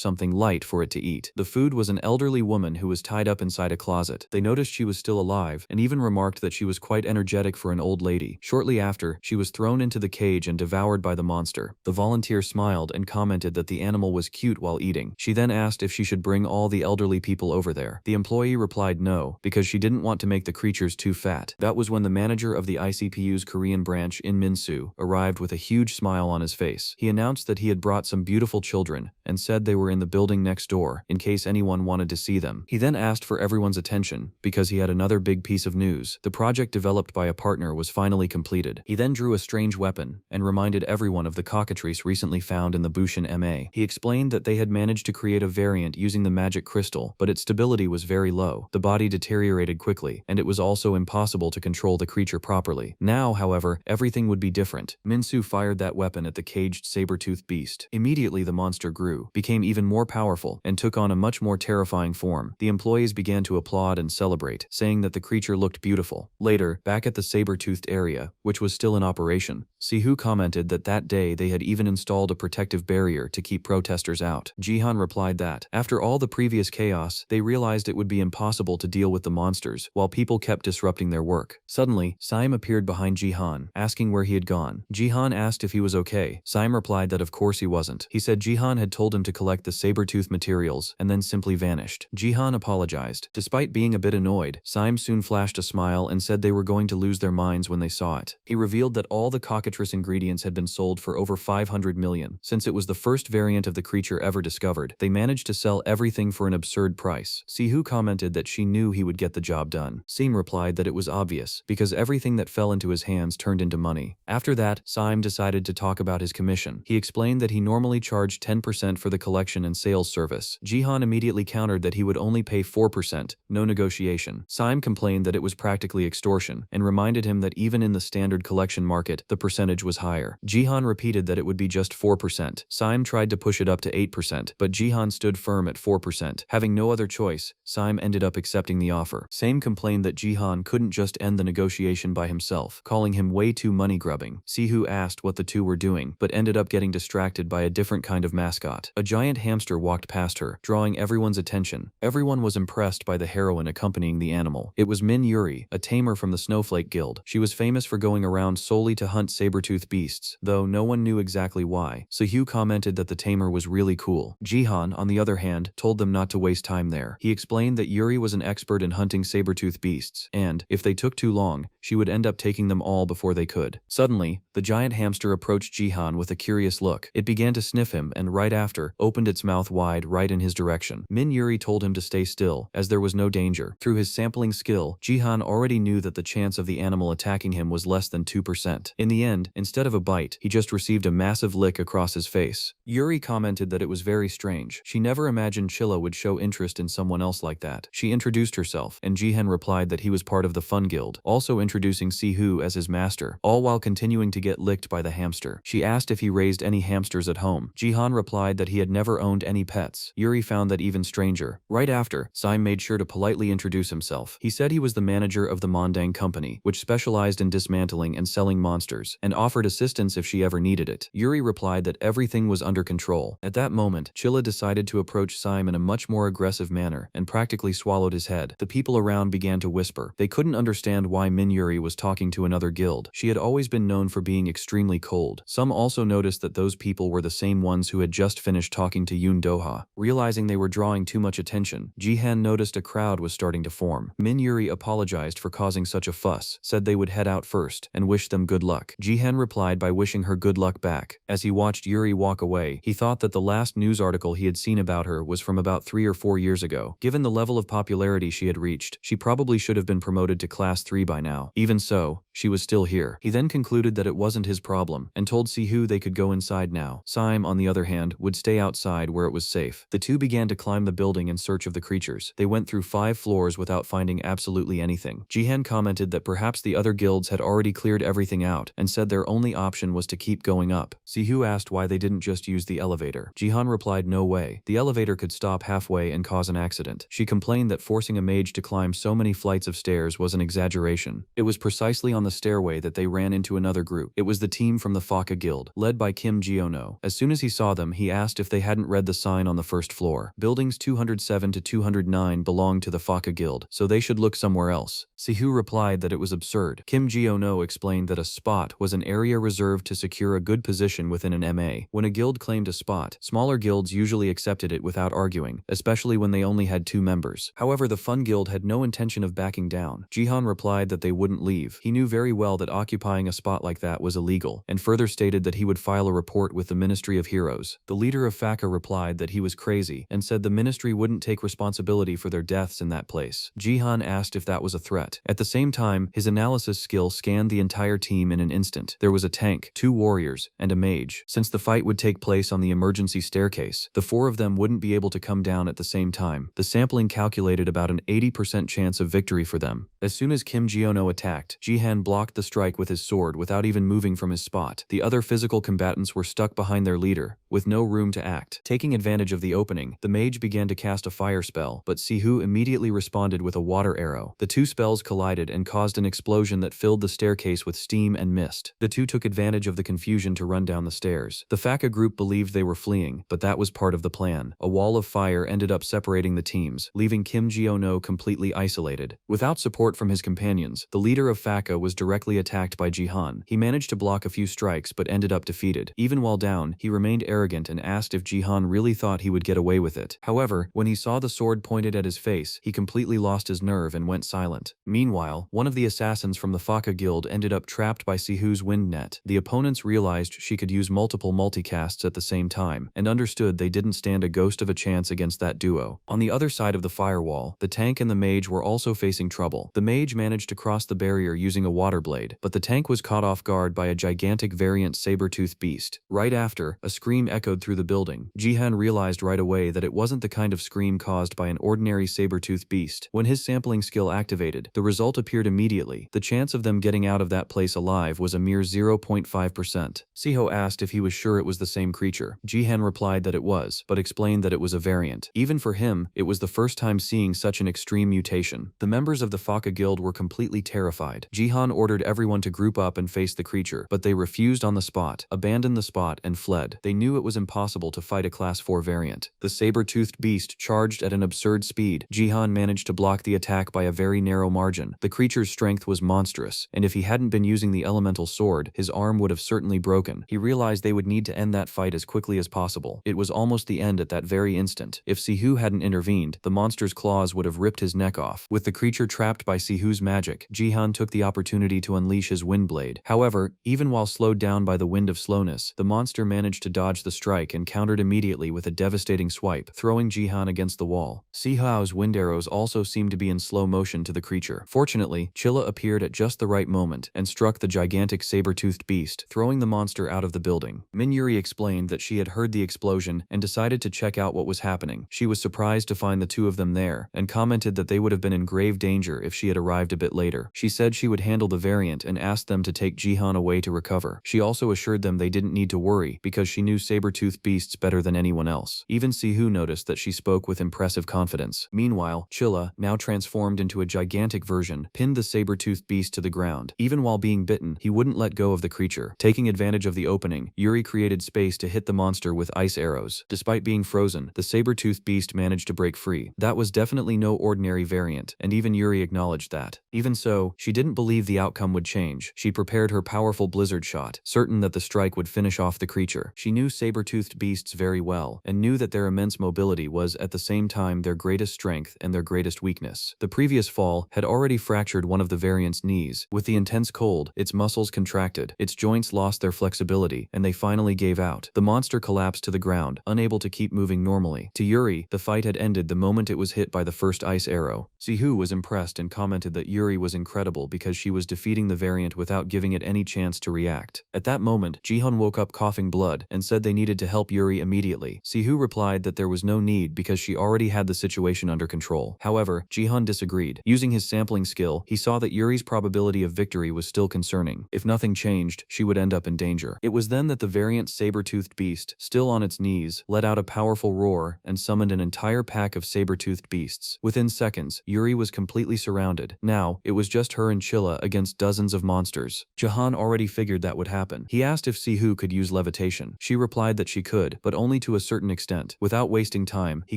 something light for it to eat. The food was an elderly woman who was tied up inside a closet. They noticed she was still alive and even remarked that she was quite energetic for an old lady. Shortly after, she was thrown into the cage and devoured by the monster. The volunteer smiled and commented that the animal was cute while eating. She then asked if she should bring all the elderly people over there. The employee replied no, because she didn't want to make the creatures too fat. That was when the manager of the ICPU's Korean branch in Minsu arrived with a huge smile on his face. He announced that he had brought some beautiful children and said they were in the building next door in case anyone wanted to see them. He then asked for everyone's attention because he had another big piece of news. The project developed by a partner was finally completed. He then drew a strange weapon and reminded everyone of the cockatrice recently found in the Bushin MA. He explained that they had managed to create a variant using the magic crystal, but its stability was very low. The body deteriorated quickly, and it was also impossible to control the creature properly. Now, however, everything would be different. Minsu fired that weapon at the caged saber-toothed beast. Immediately the monster grew, became even more powerful, and took on a much more terrifying form. The employees began to applaud and celebrate, saying that the creature looked beautiful. Later, back at the saber-toothed area, which was still in operation, Sihu commented that that day they had even installed a protective barrier to keep protesters out. Jihan replied that, after all the previous chaos, they realized it would be impossible to deal with the monsters, while people kept disrupting their work. Suddenly, Saim appeared behind Jihan, asking where he had gone. Jihan asked if he was okay. Saim replied that of course he wasn't. He said Jihan had told him to collect the saber-tooth materials and then simply vanished. Jihan apologized. Despite being a bit annoyed, Saim soon flashed a smile and said they were going to lose their minds when they saw it. He revealed that all the cockatrice ingredients had been sold for over 500 million. Since it was the first variant of the creature ever discovered, they managed to sell everything for an absurd price. Sihu commented that she knew he would get the job done. Saim replied that it was obvious, because everything that fell into his hands turned into money. After that, Saim decided to talk about his commission. He explained that he normally charged 10% for the collection and sales service. Jihan immediately countered that he would only pay 4%, no negotiation. Saim complained that it was practically extortion, and reminded him that even in the standard collection market, the percentage was higher. Jihan repeated that it would be just 4%. Saim tried to push it up to 8%, but Jihan stood firm at 4%. Having no other choice, Saim ended up accepting the offer. Saim complained that Jihan couldn't just end the negotiation by himself, calling him way too money-grubbing. Sihu asked what the two were doing, but ended up getting distracted by a different kind of mascot. A giant hamster walked past her, drawing everyone's attention. Everyone was impressed by the heroine accompanying the animal. It was Min Yuri, a tamer from the Snowflake Guild. She was famous for going around solely to hunt saber-tooth beasts, though no one knew exactly why. Sihu commented that the tamer was really cool. Jihan, on the other hand, told them not to waste time there. He explained that Yuri was an expert in hunting saber-tooth beasts, and, if they took too long, she would end up taking them all before they could. Suddenly, the giant hamster approached Jihan with a curious look. It began to sniff him and right after, opened its mouth wide right in his direction. Min Yuri told him to stay still, as there was no danger. Through his sampling skill, Jihan already knew that the chance of the animal attacking him was less than 2%. In the end, instead of a bite, he just received a massive lick across his face. Yuri commented that it was very strange. She never imagined Chilla would show interest in someone else like that. She introduced herself, and Jihan replied that he was part of the Fun Guild, also introducing Sihu as his master, all while continuing to get licked by the hamster. She asked if he raised any hamsters at home. Jihan replied that he had never owned any pets. Yuri found that even stranger. Right after, Saim made sure to politely introduce himself. He said he was the manager of the Mondang company, which specialized in dismantling and selling monsters, and offered offered assistance if she ever needed it. Yuri replied that everything was under control. At that moment, Chilla decided to approach Saim in a much more aggressive manner and practically swallowed his head. The people around began to whisper. They couldn't understand why Yuri was talking to another guild. She had always been known for being extremely cold. Some also noticed that those people were the same ones who had just finished talking to Yoon Doha. Realizing they were drawing too much attention, Jihan noticed a crowd was starting to form. Yuri apologized for causing such a fuss, said they would head out first, and wished them good luck. Jihan replied by wishing her good luck back. As he watched Yuri walk away, he thought that the last news article he had seen about her was from about 3 or 4 years ago. Given the level of popularity she had reached, she probably should have been promoted to Class 3 by now. Even so, she was still here. He then concluded that it wasn't his problem, and told Sihu they could go inside now. Saim, on the other hand, would stay outside where it was safe. The two began to climb the building in search of the creatures. They went through 5 floors without finding absolutely anything. Jihan commented that perhaps the other guilds had already cleared everything out, and said their only option was to keep going up. Sihu asked why they didn't just use the elevator. Jihan replied no way. The elevator could stop halfway and cause an accident. She complained that forcing a mage to climb so many flights of stairs was an exaggeration. It was precisely on the stairway that they ran into another group. It was the team from the Faka Guild, led by Kim Jiono. As soon as he saw them, he asked if they hadn't read the sign on the first floor. Buildings 207 to 209 belonged to the Faka Guild, so they should look somewhere else. Sihu replied that it was absurd. Kim Jiono explained that a spot was an area reserved to secure a good position within an MA. When a guild claimed a spot, smaller guilds usually accepted it without arguing, especially when they only had 2 members. However, the Fun Guild had no intention of backing down. Jihan replied that they wouldn't leave. He knew very well that occupying a spot like that was illegal, and further stated that he would file a report with the Ministry of Heroes. The leader of Faka replied that he was crazy, and said the ministry wouldn't take responsibility for their deaths in that place. Jihan asked if that was a threat. At the same time, his analysis skill scanned the entire team in an instant. There was a tank, 2 warriors, and a mage. Since the fight would take place on the emergency staircase, the 4 of them wouldn't be able to come down at the same time. The sampling calculated about an 80% chance of victory for them. As soon as Kim Jiono attacked, Jihan blocked the strike with his sword without even moving from his spot. The other physical combatants were stuck behind their leader, with no room to act. Taking advantage of the opening, the mage began to cast a fire spell, but Sihu immediately responded with a water arrow. The 2 spells collided and caused an explosion that filled the staircase with steam and mist. The 2 took advantage of the confusion to run down the stairs. The Faka group believed they were fleeing, but that was part of the plan. A wall of fire ended up separating the teams, leaving Kim Jiono completely isolated. Without support from his companions, the leader of Faka was directly attacked by Jihan. He managed to block a few strikes but ended up defeated. Even while down, he remained arrogant and asked if Jihan really thought he would get away with it. However, when he saw the sword pointed at his face, he completely lost his nerve and went silent. Meanwhile, one of the assassins from the Faka Guild ended up trapped by Sihu's wind net. The opponents realized she could use multiple multicasts at the same time, and understood they didn't stand a ghost of a chance against that duo. On the other side of the firewall, the tank and the mage were also facing trouble. The mage managed to cross the barrier using a water blade, but the tank was caught off guard by a gigantic variant saber-toothed beast. Right after, a scream echoed through the building. Jihan realized right away that it wasn't the kind of scream caused by an ordinary saber-toothed beast. When his sampling skill activated, the result appeared immediately. The chance of them getting out of that place alive was a mere 0.5%. Siho asked if he was sure it was the same creature. Jihan replied that it was, but explained that it was a variant. Even for him, it was the first time seeing such an extreme mutation. The members of the Faka Guild were completely terrified. Jihan ordered everyone to group up and face the creature, but they refused on the spot, abandoned the spot, and fled. They knew it was impossible to fight a Class 4 variant. The saber-toothed beast charged at an absurd speed. Jihan managed to block the attack by a very narrow margin. The creature's strength was monstrous, and if he hadn't been using the elemental sword, his arm would have certainly broken. He realized they would need to end that fight as quickly as possible. It was almost the end at that very instant. If Sihu hadn't intervened, the monster's claws would have ripped his neck off. With the creature trapped by Sihu's magic, Jihan took the opportunity to unleash his wind blade. However, even while slowed down by the wind of slowness, the monster managed to dodge the strike and countered immediately with a devastating swipe, throwing Jihan against the wall. Sihu's wind arrows also seemed to be in slow motion to the creature. Fortunately, Chilla appeared at just the right moment and struck the gigantic saber-toothed beast, throwing the monster out of the building. Yuri explained that she had heard the explosion and decided to check out what was happening. She was surprised to find the 2 of them there, and commented that they would have been in grave danger if she had arrived a bit later. She said she would handle handle the variant and asked them to take Jihan away to recover. She also assured them they didn't need to worry because she knew saber-toothed beasts better than anyone else. Even Sihu noticed that she spoke with impressive confidence. Meanwhile, Chilla, now transformed into a gigantic version, pinned the saber-toothed beast to the ground. Even while being bitten, he wouldn't let go of the creature. Taking advantage of the opening, Yuri created space to hit the monster with ice arrows. Despite being frozen, the saber-toothed beast managed to break free. That was definitely no ordinary variant, and even Yuri acknowledged that. Even so, she didn't believe the outcome would change. She prepared her powerful blizzard shot, certain that the strike would finish off the creature. She knew saber-toothed beasts very well, and knew that their immense mobility was at the same time their greatest strength and their greatest weakness. The previous fall had already fractured one of the variant's knees. With the intense cold, its muscles contracted, its joints lost their flexibility, and they finally gave out. The monster collapsed to the ground, unable to keep moving normally. To Yuri, the fight had ended the moment it was hit by the first ice arrow. Sihu was impressed and commented that Yuri was incredible because she was defeating the variant without giving it any chance to react. At that moment, Jihan woke up coughing blood and said they needed to help Yuri immediately. Sihu replied that there was no need because she already had the situation under control. However, Jihan disagreed. Using his sampling skill, he saw that Yuri's probability of victory was still concerning. If nothing changed, she would end up in danger. It was then that the variant saber-toothed beast, still on its knees, let out a powerful roar and summoned an entire pack of saber-toothed beasts. Within seconds, Yuri was completely surrounded. Now, it was just her and Chilla against dozens of monsters. Jihan already figured that would happen. He asked if Sihu could use levitation. She replied that she could, but only to a certain extent. Without wasting time, he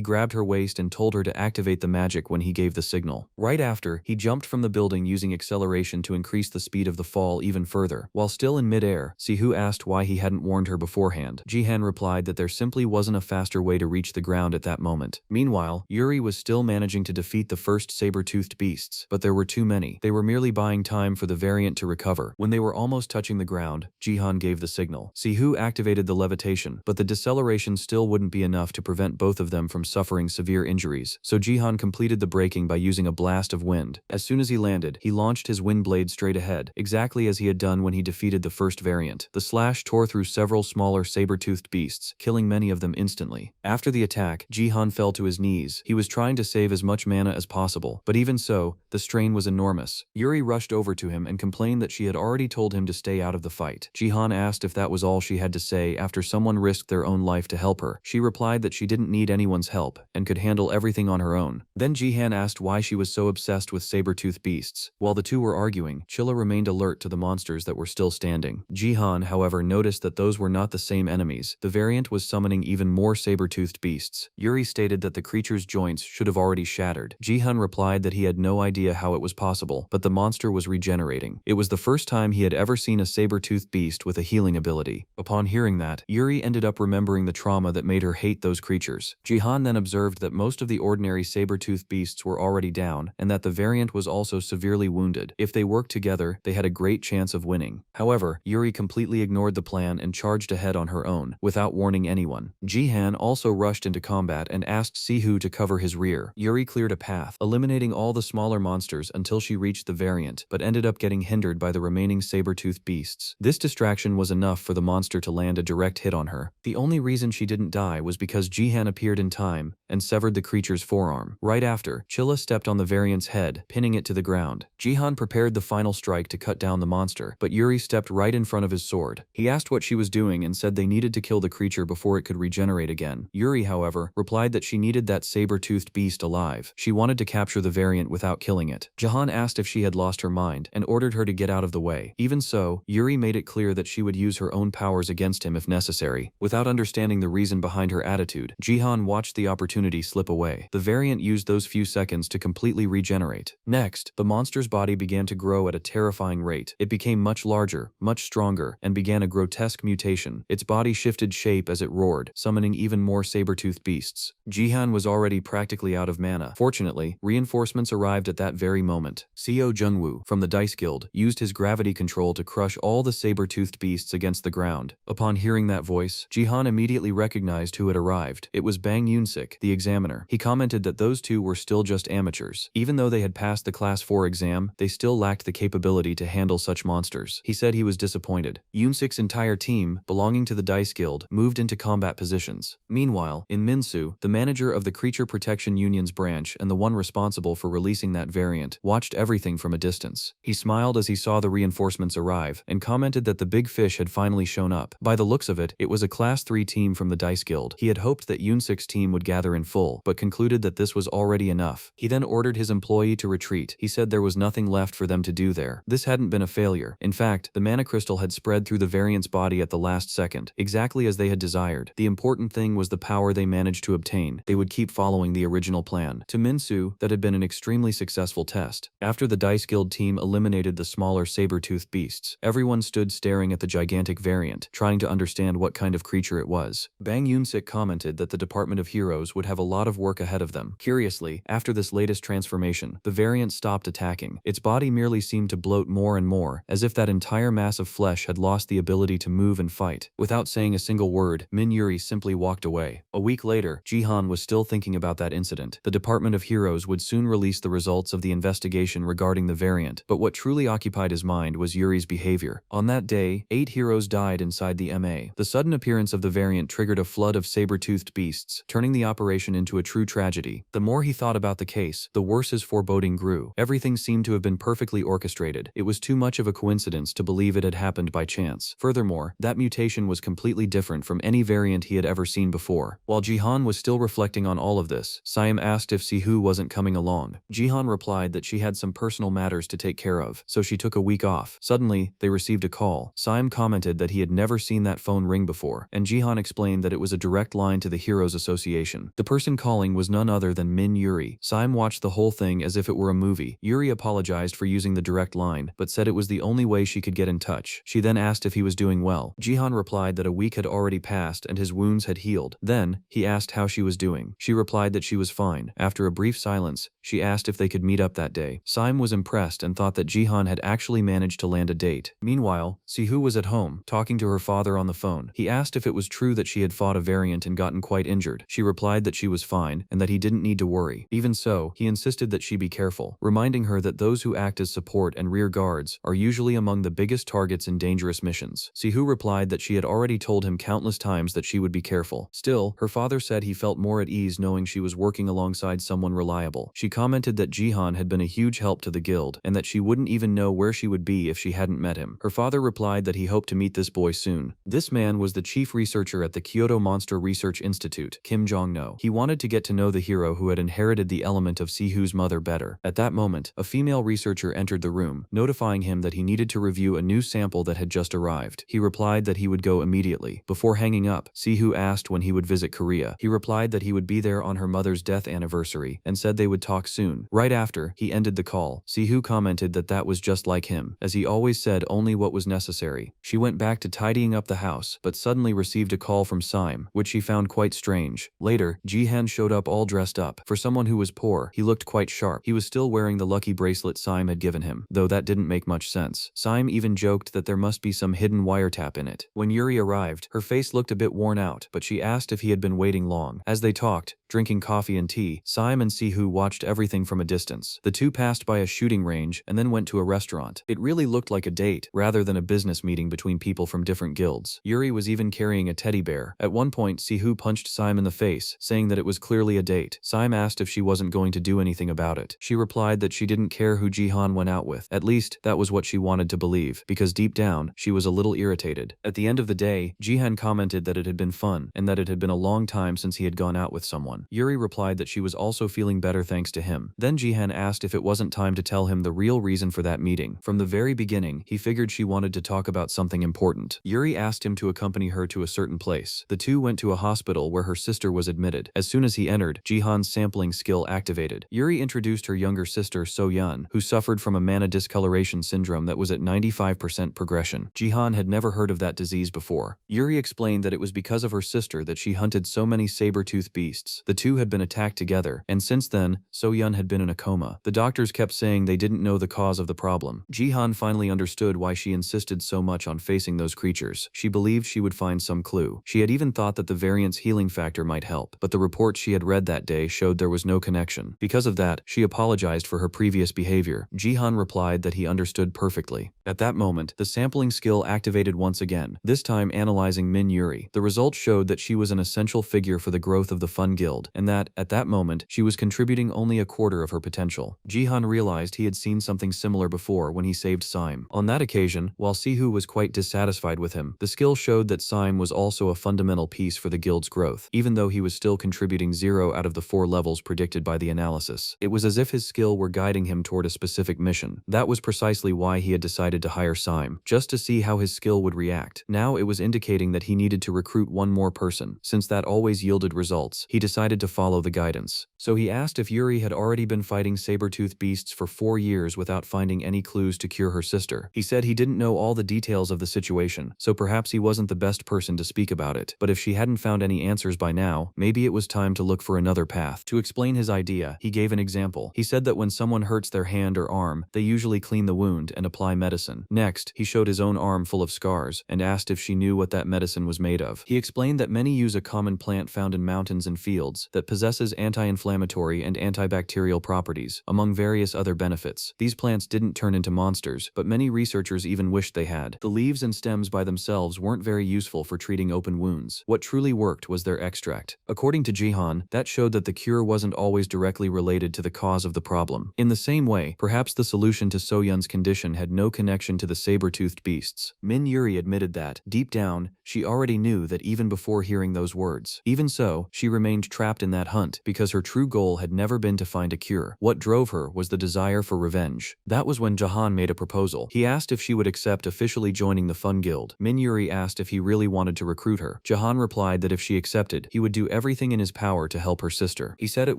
grabbed her waist and told her to activate the magic when he gave the signal. Right after, he jumped from the building using acceleration to increase the speed of the fall even further. While still in midair, Sihu asked why he hadn't warned her beforehand. Jihan replied that there simply wasn't a faster way to reach the ground at that moment. Meanwhile, Yuri was still managing to defeat the first saber-toothed beasts, but there were too many. They were merely buying time for the variant to recover. When they were almost touching the ground, Jihan gave the signal. Sihu activated the levitation, but the deceleration still wouldn't be enough to prevent both of them from suffering severe injuries, so Jihan completed the braking by using a blast of wind. As soon as he landed, he launched his wind blade straight ahead, exactly as he had done when he defeated the first variant. The slash tore through several smaller saber-toothed beasts, killing many of them instantly. After the attack, Jihan fell to his knees. He was trying to save as much mana as possible, but even so, the strain was enormous. Yuri rushed over to him and complained that she had already told him to stay out of the fight. Jihan asked if that was all she had to say after someone risked their own life to help her. She replied that she didn't need anyone's help and could handle everything on her own. Then Jihan asked why she was so obsessed with saber-toothed beasts. While the two were arguing, Chilla remained alert to the monsters that were still standing. Jihan, however, noticed that those were not the same enemies. The variant was summoning even more saber-toothed beasts. Yuri stated that the creature's joints should have already shattered. Jihan replied that he had no idea how it was possible, but the monster was regenerating. It was the first time he had ever seen a saber-toothed beast with a healing ability. Upon hearing that, Yuri ended up remembering the trauma that made her hate those creatures. Jihan then observed that most of the ordinary saber-toothed beasts were already down, and that the variant was also severely wounded. If they worked together, they had a great chance of winning. However, Yuri completely ignored the plan and charged ahead on her own, without warning anyone. Jihan also rushed into combat and asked Sihu to cover his rear. Yuri cleared a path, eliminating all the smaller monsters until she reached the variant, but ended up getting hindered by the remaining saber-toothed beasts. This distraction was enough for the monster to land a direct hit on her. The only reason she didn't die was because Jihan appeared in time and severed the creature's forearm. Right after, Chilla stepped on the variant's head, pinning it to the ground. Jihan prepared the final strike to cut down the monster, but Yuri stepped right in front of his sword. He asked what she was doing and said they needed to kill the creature before it could regenerate again. Yuri, however, replied that she needed that saber-toothed beast alive. She wanted to capture the variant without killing it. Jihan asked if she had lost her mind and ordered her to get out of the way. Even so, Yuri made it clear that she would use her own powers against him if necessary. Without understanding the reason behind her attitude, Jihan watched the opportunity slip away. The variant used those few seconds to completely regenerate. Next, the monster's body began to grow at a terrifying rate. It became much larger, much stronger, and began a grotesque mutation. Its body shifted shape as it roared, summoning even more saber-toothed beasts. Jihan was already practically out of mana. Fortunately, reinforcements arrived at that very moment. Seo Jungwoo, from the Dice Guild, used his gravity control to crush all the saber-toothed beasts against the ground. Upon hearing that voice, Jihan immediately recognized who had arrived. It was Bang Yunsik, the the examiner. He commented that those two were still just amateurs. Even though they had passed the Class 4 exam, they still lacked the capability to handle such monsters. He said he was disappointed. Yoonsik's entire team, belonging to the Dice Guild, moved into combat positions. Meanwhile, in Minsu, the manager of the Creature Protection Union's branch and the one responsible for releasing that variant, watched everything from a distance. He smiled as he saw the reinforcements arrive and commented that the big fish had finally shown up. By the looks of it, it was a Class 3 team from the Dice Guild. He had hoped that Yoonsik's team would gather in full, but concluded that this was already enough. He then ordered his employee to retreat. He said there was nothing left for them to do there. This hadn't been a failure. In fact, the mana crystal had spread through the variant's body at the last second, exactly as they had desired. The important thing was the power they managed to obtain. They would keep following the original plan. To Minsu, that had been an extremely successful test. After the Dice Guild team eliminated the smaller saber-toothed beasts, everyone stood staring at the gigantic variant, trying to understand what kind of creature it was. Bang Yoonsik commented that the Department of Heroes would have a lot of work ahead of them. Curiously, after this latest transformation, the variant stopped attacking. Its body merely seemed to bloat more and more, as if that entire mass of flesh had lost the ability to move and fight. Without saying a single word, Min Yuri simply walked away. A week later, Jihan was still thinking about that incident. The Department of Heroes would soon release the results of the investigation regarding the variant, but what truly occupied his mind was Yuri's behavior. On that day, 8 heroes died inside the MA. The sudden appearance of the variant triggered a flood of saber-toothed beasts, turning the operation into a true tragedy. The more he thought about the case, the worse his foreboding grew. Everything seemed to have been perfectly orchestrated. It was too much of a coincidence to believe it had happened by chance. Furthermore, that mutation was completely different from any variant he had ever seen before. While Jihan was still reflecting on all of this, Siam asked if Sihu wasn't coming along. Jihan replied that she had some personal matters to take care of, so she took a week off. Suddenly, they received a call. Siam commented that he had never seen that phone ring before, and Jihan explained that it was a direct line to the Heroes Association. The person calling was none other than Min Yuri. Siam watched the whole thing as if it were a movie. Yuri apologized for using the direct line, but said it was the only way she could get in touch. She then asked if he was doing well. Jihan replied that a week had already passed and his wounds had healed. Then, he asked how she was doing. She replied that she was fine. After a brief silence, she asked if they could meet up that day. Siam was impressed and thought that Jihan had actually managed to land a date. Meanwhile, Sihu was at home, talking to her father on the phone. He asked if it was true that she had fought a variant and gotten quite injured. She replied that she was fine and that he didn't need to worry. Even so, he insisted that she be careful, reminding her that those who act as support and rear guards are usually among the biggest targets in dangerous missions. Sihu replied that she had already told him countless times that she would be careful. Still, her father said he felt more at ease knowing she was working alongside someone reliable. She commented that Jihan had been a huge help to the guild and that she wouldn't even know where she would be if she hadn't met him. Her father replied that he hoped to meet this boy soon. This man was the chief researcher at the Kyoto Monster Research Institute, Kim Jong-no. He wanted to get to know the hero who had inherited the element of Sihu's mother better. At that moment, a female researcher entered the room, notifying him that he needed to review a new sample that had just arrived. He replied that he would go immediately. Before hanging up, Sihu asked when he would visit Korea. He replied that he would be there on her mother's death anniversary and said they would talk soon. Right after, he ended the call. Sihu commented that that was just like him, as he always said only what was necessary. She went back to tidying up the house, but suddenly received a call from Siam, which she found quite strange. Later, Jihan showed up all dressed up. For someone who was poor, he looked quite sharp. He was still wearing the lucky bracelet Siam had given him, though that didn't make much sense. Siam even joked that there must be some hidden wiretap in it. When Yuri arrived, her face looked a bit worn out, but she asked if he had been waiting long. As they talked, drinking coffee and tea, Siam and Sihu watched everything from a distance. The two passed by a shooting range and then went to a restaurant. It really looked like a date, rather than a business meeting between people from different guilds. Yuri was even carrying a teddy bear. At one point, Sihu punched Siam in the face, saying that it was clearly a date. Siam asked if she wasn't going to do anything about it. She replied that she didn't care who Jihan went out with. At least, that was what she wanted to believe, because deep down, she was a little irritated. At the end of the day, Jihan commented that it had been fun, and that it had been a long time since he had gone out with someone. Yuri replied that she was also feeling better thanks to him. Then Jihan asked if it wasn't time to tell him the real reason for that meeting. From the very beginning, he figured she wanted to talk about something important. Yuri asked him to accompany her to a certain place. The two went to a hospital where her sister was admitted. As soon as he entered, Jihan's sampling skill activated. Yuri introduced her younger sister So-Yun, who suffered from a mana discoloration syndrome that was at 95% progression. Jihan had never heard of that disease before. Yuri explained that it was because of her sister that she hunted so many saber-toothed beasts. The two had been attacked together, and since then, So-Yun had been in a coma. The doctors kept saying they didn't know the cause of the problem. Jihan finally understood why she insisted so much on facing those creatures. She believed she would find some clue. She had even thought that the variant's healing factor might help, but the the reports she had read that day showed there was no connection. Because of that, she apologized for her previous behavior. Jihan replied that he understood perfectly. At that moment, the sampling skill activated once again, this time analyzing Min Yuri. The results showed that she was an essential figure for the growth of the Fun Guild, and that, at that moment, she was contributing only a quarter of her potential. Jihan realized he had seen something similar before when he saved Sime. On that occasion, while Sihu was quite dissatisfied with him, the skill showed that Sime was also a fundamental piece for the guild's growth, even though he was still contributing 0 out of the 4 levels predicted by the analysis. It was as if his skill were guiding him toward a specific mission. That was precisely why he had decided to hire Sime, just to see how his skill would react. Now it was indicating that he needed to recruit one more person. Since that always yielded results, he decided to follow the guidance. So he asked if Yuri had already been fighting saber-toothed beasts for 4 years without finding any clues to cure her sister. He said he didn't know all the details of the situation, so perhaps he wasn't the best person to speak about it. But if she hadn't found any answers by now, maybe it was time to look for another path. To explain his idea, he gave an example. He said that when someone hurts their hand or arm, they usually clean the wound and apply medicine. Next, he showed his own arm full of scars and asked if she knew what that medicine was made of. He explained that many use a common plant found in mountains and fields that possesses anti-inflammatory and antibacterial properties, among various other benefits. These plants didn't turn into monsters, but many researchers even wished they had. The leaves and stems by themselves weren't very useful for treating open wounds. What truly worked was their extract. According to Jihan, that showed that the cure wasn't always directly related to the cause of the problem. In the same way, perhaps the solution to So-Yun's condition had no connection to the saber-toothed beasts. Min Yuri admitted that, deep down, she already knew that even before hearing those words. Even so, she remained trapped in that hunt because her true goal had never been to find a cure. What drove her was the desire for revenge. That was when Jahan made a proposal. He asked if she would accept officially joining the Fun Guild. Min Yuri asked if he really wanted to recruit her. Jahan replied that if she accepted, he would do everything in his power to help her sister. He said it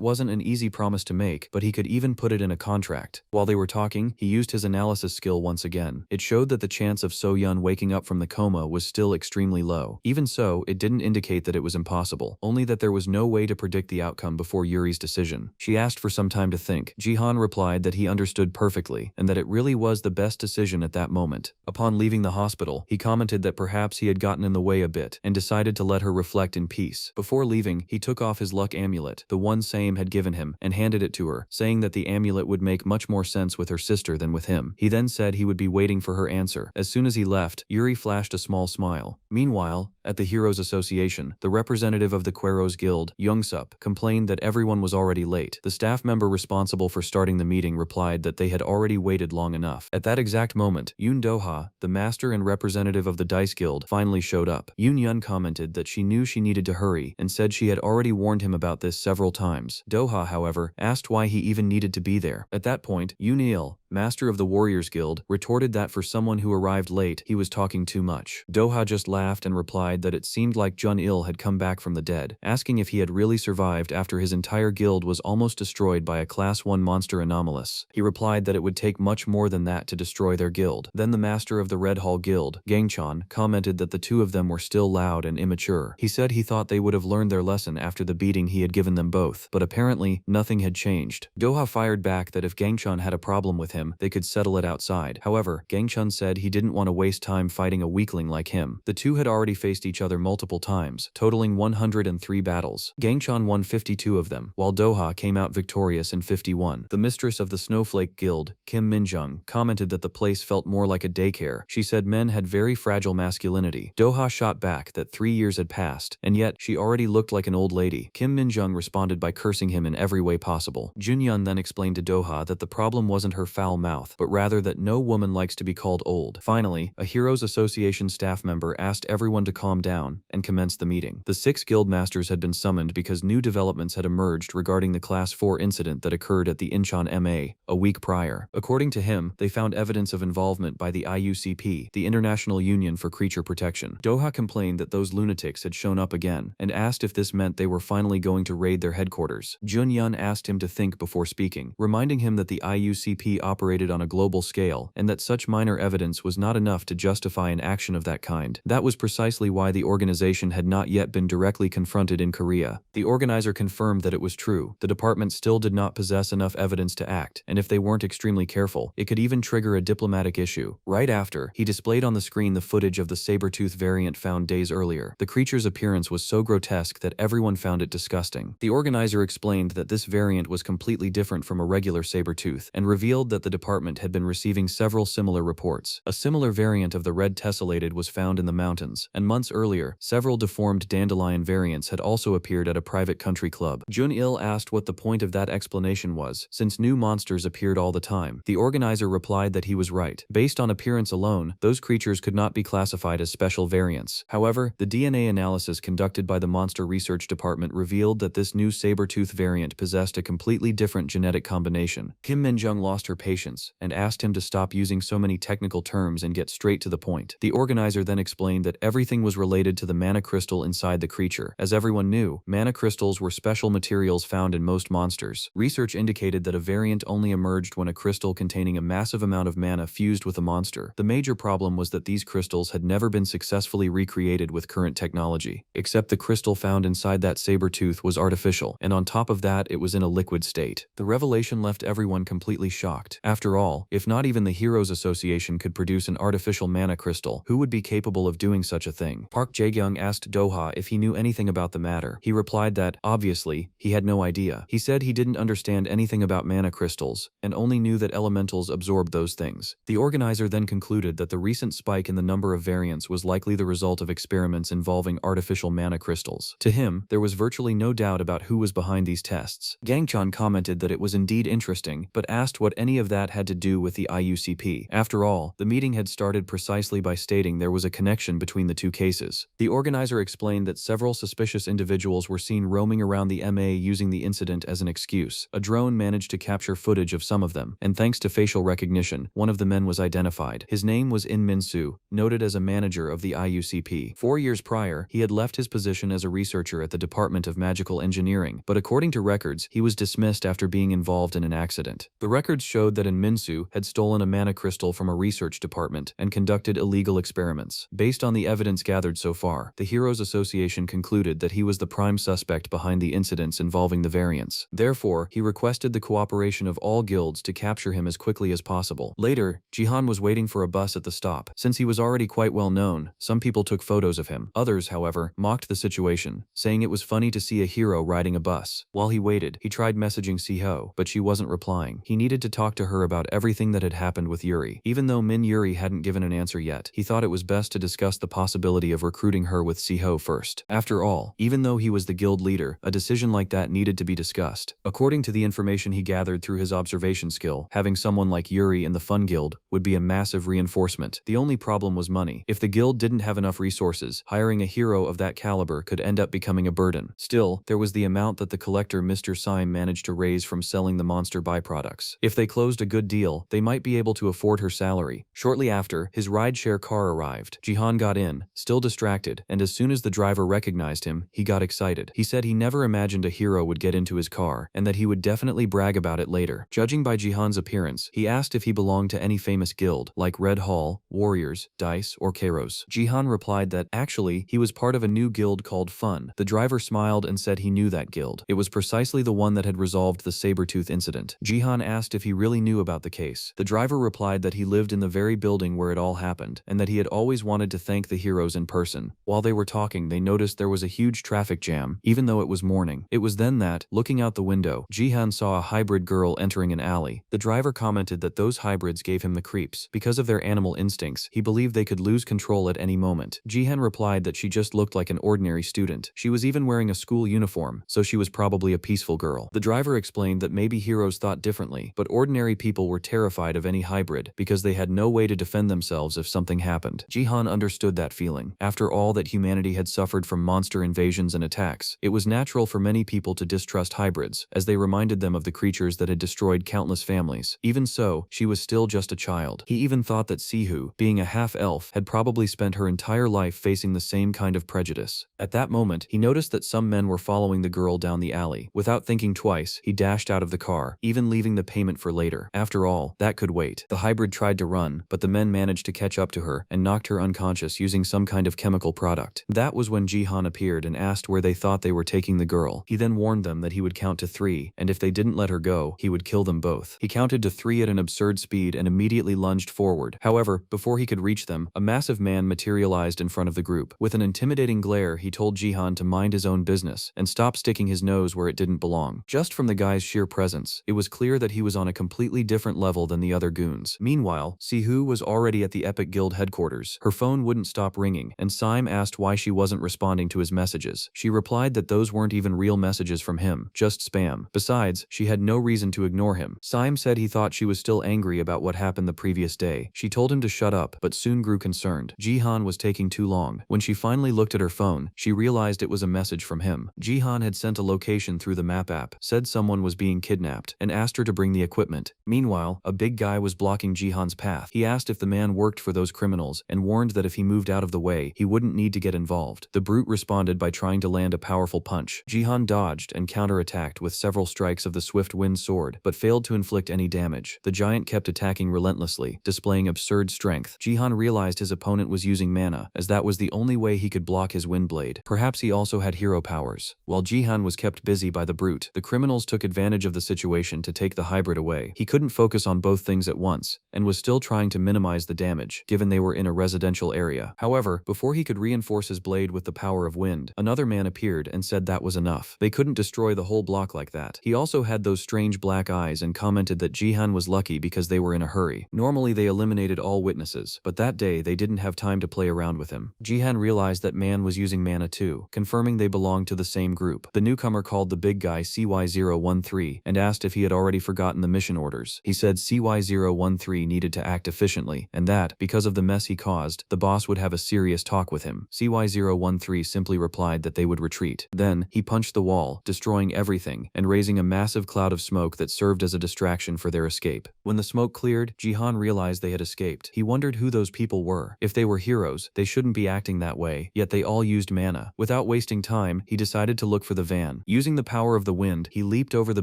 wasn't an easy promise to make, but he could even put it in a contract. While they were talking, he used his analysis skill once again. It showed that the chance of So-Yun waking up from the coma was still extremely low. Even so, it didn't indicate that it was impossible, only that there was no way to predict the outcome before Yuri's decision. She asked for some time to think. Jihan replied that he understood perfectly, and that it really was the best decision at that moment. Upon leaving the hospital, he commented that perhaps he had gotten in the way a bit, and decided to let her reflect in peace. Before leaving, he took off his luck amulet, the one Same had given him, and handed it to her, saying that the amulet would make much more sense with her sister than with him. He then said he would be waiting for her answer. As soon as he left, Yuri flashed a small smile. Meanwhile, at the Heroes Association, the representative of the Queros Guild, Youngsup, complained that everyone was already late. The staff member responsible for starting the meeting replied that they had already waited long enough. At that exact moment, Yoon Doha, the master and representative of the Dice Guild, finally showed up. Yoon Yun commented that she knew she needed to hurry and said she had already warned him about this several times. Doha, however, asked why he even needed to be there. At that point, Yoon Il, master of the Warriors Guild, retorted that for someone who arrived late, he was talking too much. Doha just laughed and replied that it seemed like Jun-il had come back from the dead, asking if he had really survived after his entire guild was almost destroyed by a Class 1 monster anomalous. He replied that it would take much more than that to destroy their guild. Then the master of the Red Hall Guild, Gangchan, commented that the two of them were still loud and immature. He said he thought they would have learned their lesson after the beating he had given them both, but apparently, nothing had changed. Doha fired back that if Gangchan had a problem with him, they could settle it outside. However, Gangchun said he didn't want to waste time fighting a weakling like him. The two had already faced each other multiple times, totaling 103 battles. Gangchun won 52 of them, while Doha came out victorious in 51. The mistress of the Snowflake Guild, Kim Minjung, commented that the place felt more like a daycare. She said men had very fragile masculinity. Doha shot back that 3 years had passed, and yet she already looked like an old lady. Kim Minjung responded by cursing him in every way possible. Junyun then explained to Doha that the problem wasn't her foul mouth, but rather that no woman likes to be called old. Finally, a Heroes Association staff member asked everyone to calm down and commenced the meeting. The 6 guild masters had been summoned because new developments had emerged regarding the Class 4 incident that occurred at the Incheon MA a week prior. According to him, they found evidence of involvement by the IUCP, the International Union for Creature Protection. Doha complained that those lunatics had shown up again and asked if this meant they were finally going to raid their headquarters. Junyun asked him to think before speaking, reminding him that the IUCP operates operated on a global scale, and that such minor evidence was not enough to justify an action of that kind. That was precisely why the organization had not yet been directly confronted in Korea. The organizer confirmed that it was true. The department still did not possess enough evidence to act, and if they weren't extremely careful, it could even trigger a diplomatic issue. Right after, he displayed on the screen the footage of the saber-tooth variant found days earlier. The creature's appearance was so grotesque that everyone found it disgusting. The organizer explained that this variant was completely different from a regular saber-tooth, and revealed that the department had been receiving several similar reports. A similar variant of the red tessellated was found in the mountains, and months earlier, several deformed dandelion variants had also appeared at a private country club. Jun-il asked what the point of that explanation was, since new monsters appeared all the time. The organizer replied that he was right. Based on appearance alone, those creatures could not be classified as special variants. However, the DNA analysis conducted by the Monster Research Department revealed that this new saber-tooth variant possessed a completely different genetic combination. Kim Min-jung lost her patience and asked him to stop using so many technical terms and get straight to the point. The organizer then explained that everything was related to the mana crystal inside the creature. As everyone knew, mana crystals were special materials found in most monsters. Research indicated that a variant only emerged when a crystal containing a massive amount of mana fused with a monster. The major problem was that these crystals had never been successfully recreated with current technology, except the crystal found inside that saber-tooth was artificial, and on top of that it was in a liquid state. The revelation left everyone completely shocked. After all, if not even the Heroes Association could produce an artificial mana crystal, who would be capable of doing such a thing? Park Jae-kyung asked Doha if he knew anything about the matter. He replied that, obviously, he had no idea. He said he didn't understand anything about mana crystals, and only knew that elementals absorbed those things. The organizer then concluded that the recent spike in the number of variants was likely the result of experiments involving artificial mana crystals. To him, there was virtually no doubt about who was behind these tests. Gangchan commented that it was indeed interesting, but asked what any of that had to do with the IUCP. After all, the meeting had started precisely by stating there was a connection between the two cases. The organizer explained that several suspicious individuals were seen roaming around the MA using the incident as an excuse. A drone managed to capture footage of some of them, and thanks to facial recognition, one of the men was identified. His name was In Min-soo, noted as a manager of the IUCP. 4 years prior, he had left his position as a researcher at the Department of Magical Engineering, but according to records, he was dismissed after being involved in an accident. The records showed that In Min-soo had stolen a mana crystal from a research department and conducted illegal experiments. Based on the evidence gathered so far, the Heroes Association concluded that he was the prime suspect behind the incidents involving the variants. Therefore, he requested the cooperation of all guilds to capture him as quickly as possible. Later, Jihan was waiting for a bus at the stop. Since he was already quite well known, some people took photos of him. Others, however, mocked the situation, saying it was funny to see a hero riding a bus. While he waited, he tried messaging Siho, but she wasn't replying. He needed to talk to her about everything that had happened with Yuri. Even though Min Yuri hadn't given an answer yet, he thought it was best to discuss the possibility of recruiting her with Siho first. After all, even though he was the guild leader, a decision like that needed to be discussed. According to the information he gathered through his observation skill, having someone like Yuri in the Fun Guild would be a massive reinforcement. The only problem was money. If the guild didn't have enough resources, hiring a hero of that caliber could end up becoming a burden. Still, there was the amount that the collector Mr. Syme managed to raise from selling the monster byproducts. If they closed a good deal, they might be able to afford her salary. Shortly after, his rideshare car arrived. Jihan got in, still distracted, and as soon as the driver recognized him, he got excited. He said he never imagined a hero would get into his car, and that he would definitely brag about it later. Judging by Jihan's appearance, he asked if he belonged to any famous guild, like Red Hall, Warriors, Dice, or Kairos. Jihan replied that, actually, he was part of a new guild called Fun. The driver smiled and said he knew that guild. It was precisely the one that had resolved the saber-tooth incident. Jihan asked if he really knew about the case. The driver replied that he lived in the very building where it all happened, and that he had always wanted to thank the heroes in person. While they were talking, they noticed there was a huge traffic jam, even though it was morning. It was then that, looking out the window, Jihan saw a hybrid girl entering an alley. The driver commented that those hybrids gave him the creeps. Because of their animal instincts, he believed they could lose control at any moment. Jihan replied that she just looked like an ordinary student. She was even wearing a school uniform, so she was probably a peaceful girl. The driver explained that maybe heroes thought differently, but ordinary people were terrified of any hybrid because they had no way to defend themselves if something happened. Jihan understood that feeling. After all that humanity had suffered from monster invasions and attacks, it was natural for many people to distrust hybrids, as they reminded them of the creatures that had destroyed countless families. Even so, she was still just a child. He even thought that Sihu, being a half-elf, had probably spent her entire life facing the same kind of prejudice. At that moment, he noticed that some men were following the girl down the alley. Without thinking twice, he dashed out of the car, even leaving the payment for later. After all, that could wait. The hybrid tried to run, but the men managed to catch up to her and knocked her unconscious using some kind of chemical product. That was when Jihan appeared and asked where they thought they were taking the girl. He then warned them that he would count to 3, and if they didn't let her go, he would kill them both. He counted to 3 at an absurd speed and immediately lunged forward. However, before he could reach them, a massive man materialized in front of the group. With an intimidating glare, he told Jihan to mind his own business and stop sticking his nose where it didn't belong. Just from the guy's sheer presence, it was clear that he was on a completely different level than the other goons. Meanwhile, Sihu was already at the Epic Guild headquarters. Her phone wouldn't stop ringing, and Syme asked why she wasn't responding to his messages. She replied that those weren't even real messages from him, just spam. Besides, she had no reason to ignore him. Syme said he thought she was still angry about what happened the previous day. She told him to shut up, but soon grew concerned. Jihan was taking too long. When she finally looked at her phone, she realized it was a message from him. Jihan had sent a location through the map app, said someone was being kidnapped, and asked her to bring the equipment. Meanwhile, a big guy was blocking Jihan's path. He asked if the man worked for those criminals and warned that if he moved out of the way, he wouldn't need to get involved. The brute responded by trying to land a powerful punch. Jihan dodged and counterattacked with several strikes of the swift wind sword, but failed to inflict any damage. The giant kept attacking relentlessly, displaying absurd strength. Jihan realized his opponent was using mana, as that was the only way he could block his wind blade. Perhaps he also had hero powers. While Jihan was kept busy by the brute, the criminals took advantage of the situation to take the hybrid away. He couldn't focus on both things at once, and was still trying to minimize the damage, given they were in a residential area. However, before he could reinforce his blade with the power of wind, another man appeared and said that was enough. They couldn't destroy the whole block like that. He also had those strange black eyes and commented that Jihan was lucky because they were in a hurry. Normally they eliminated all witnesses, but that day they didn't have time to play around with him. Jihan realized that man was using mana too, confirming they belonged to the same group. The newcomer called the big guy CY013 and asked if he had already forgotten the mission orders. He said CY013 needed to act efficiently, and that, because of the mess he caused, the boss would have a serious talk with him. CY013 simply replied that they would retreat. Then, he punched the wall, destroying everything, and raising a massive cloud of smoke that served as a distraction for their escape. When the smoke cleared, Jihan realized they had escaped. He wondered who those people were. If they were heroes, they shouldn't be acting that way, yet they all used mana. Without wasting time, he decided to look for the van. Using the power of the wind, he leaped over the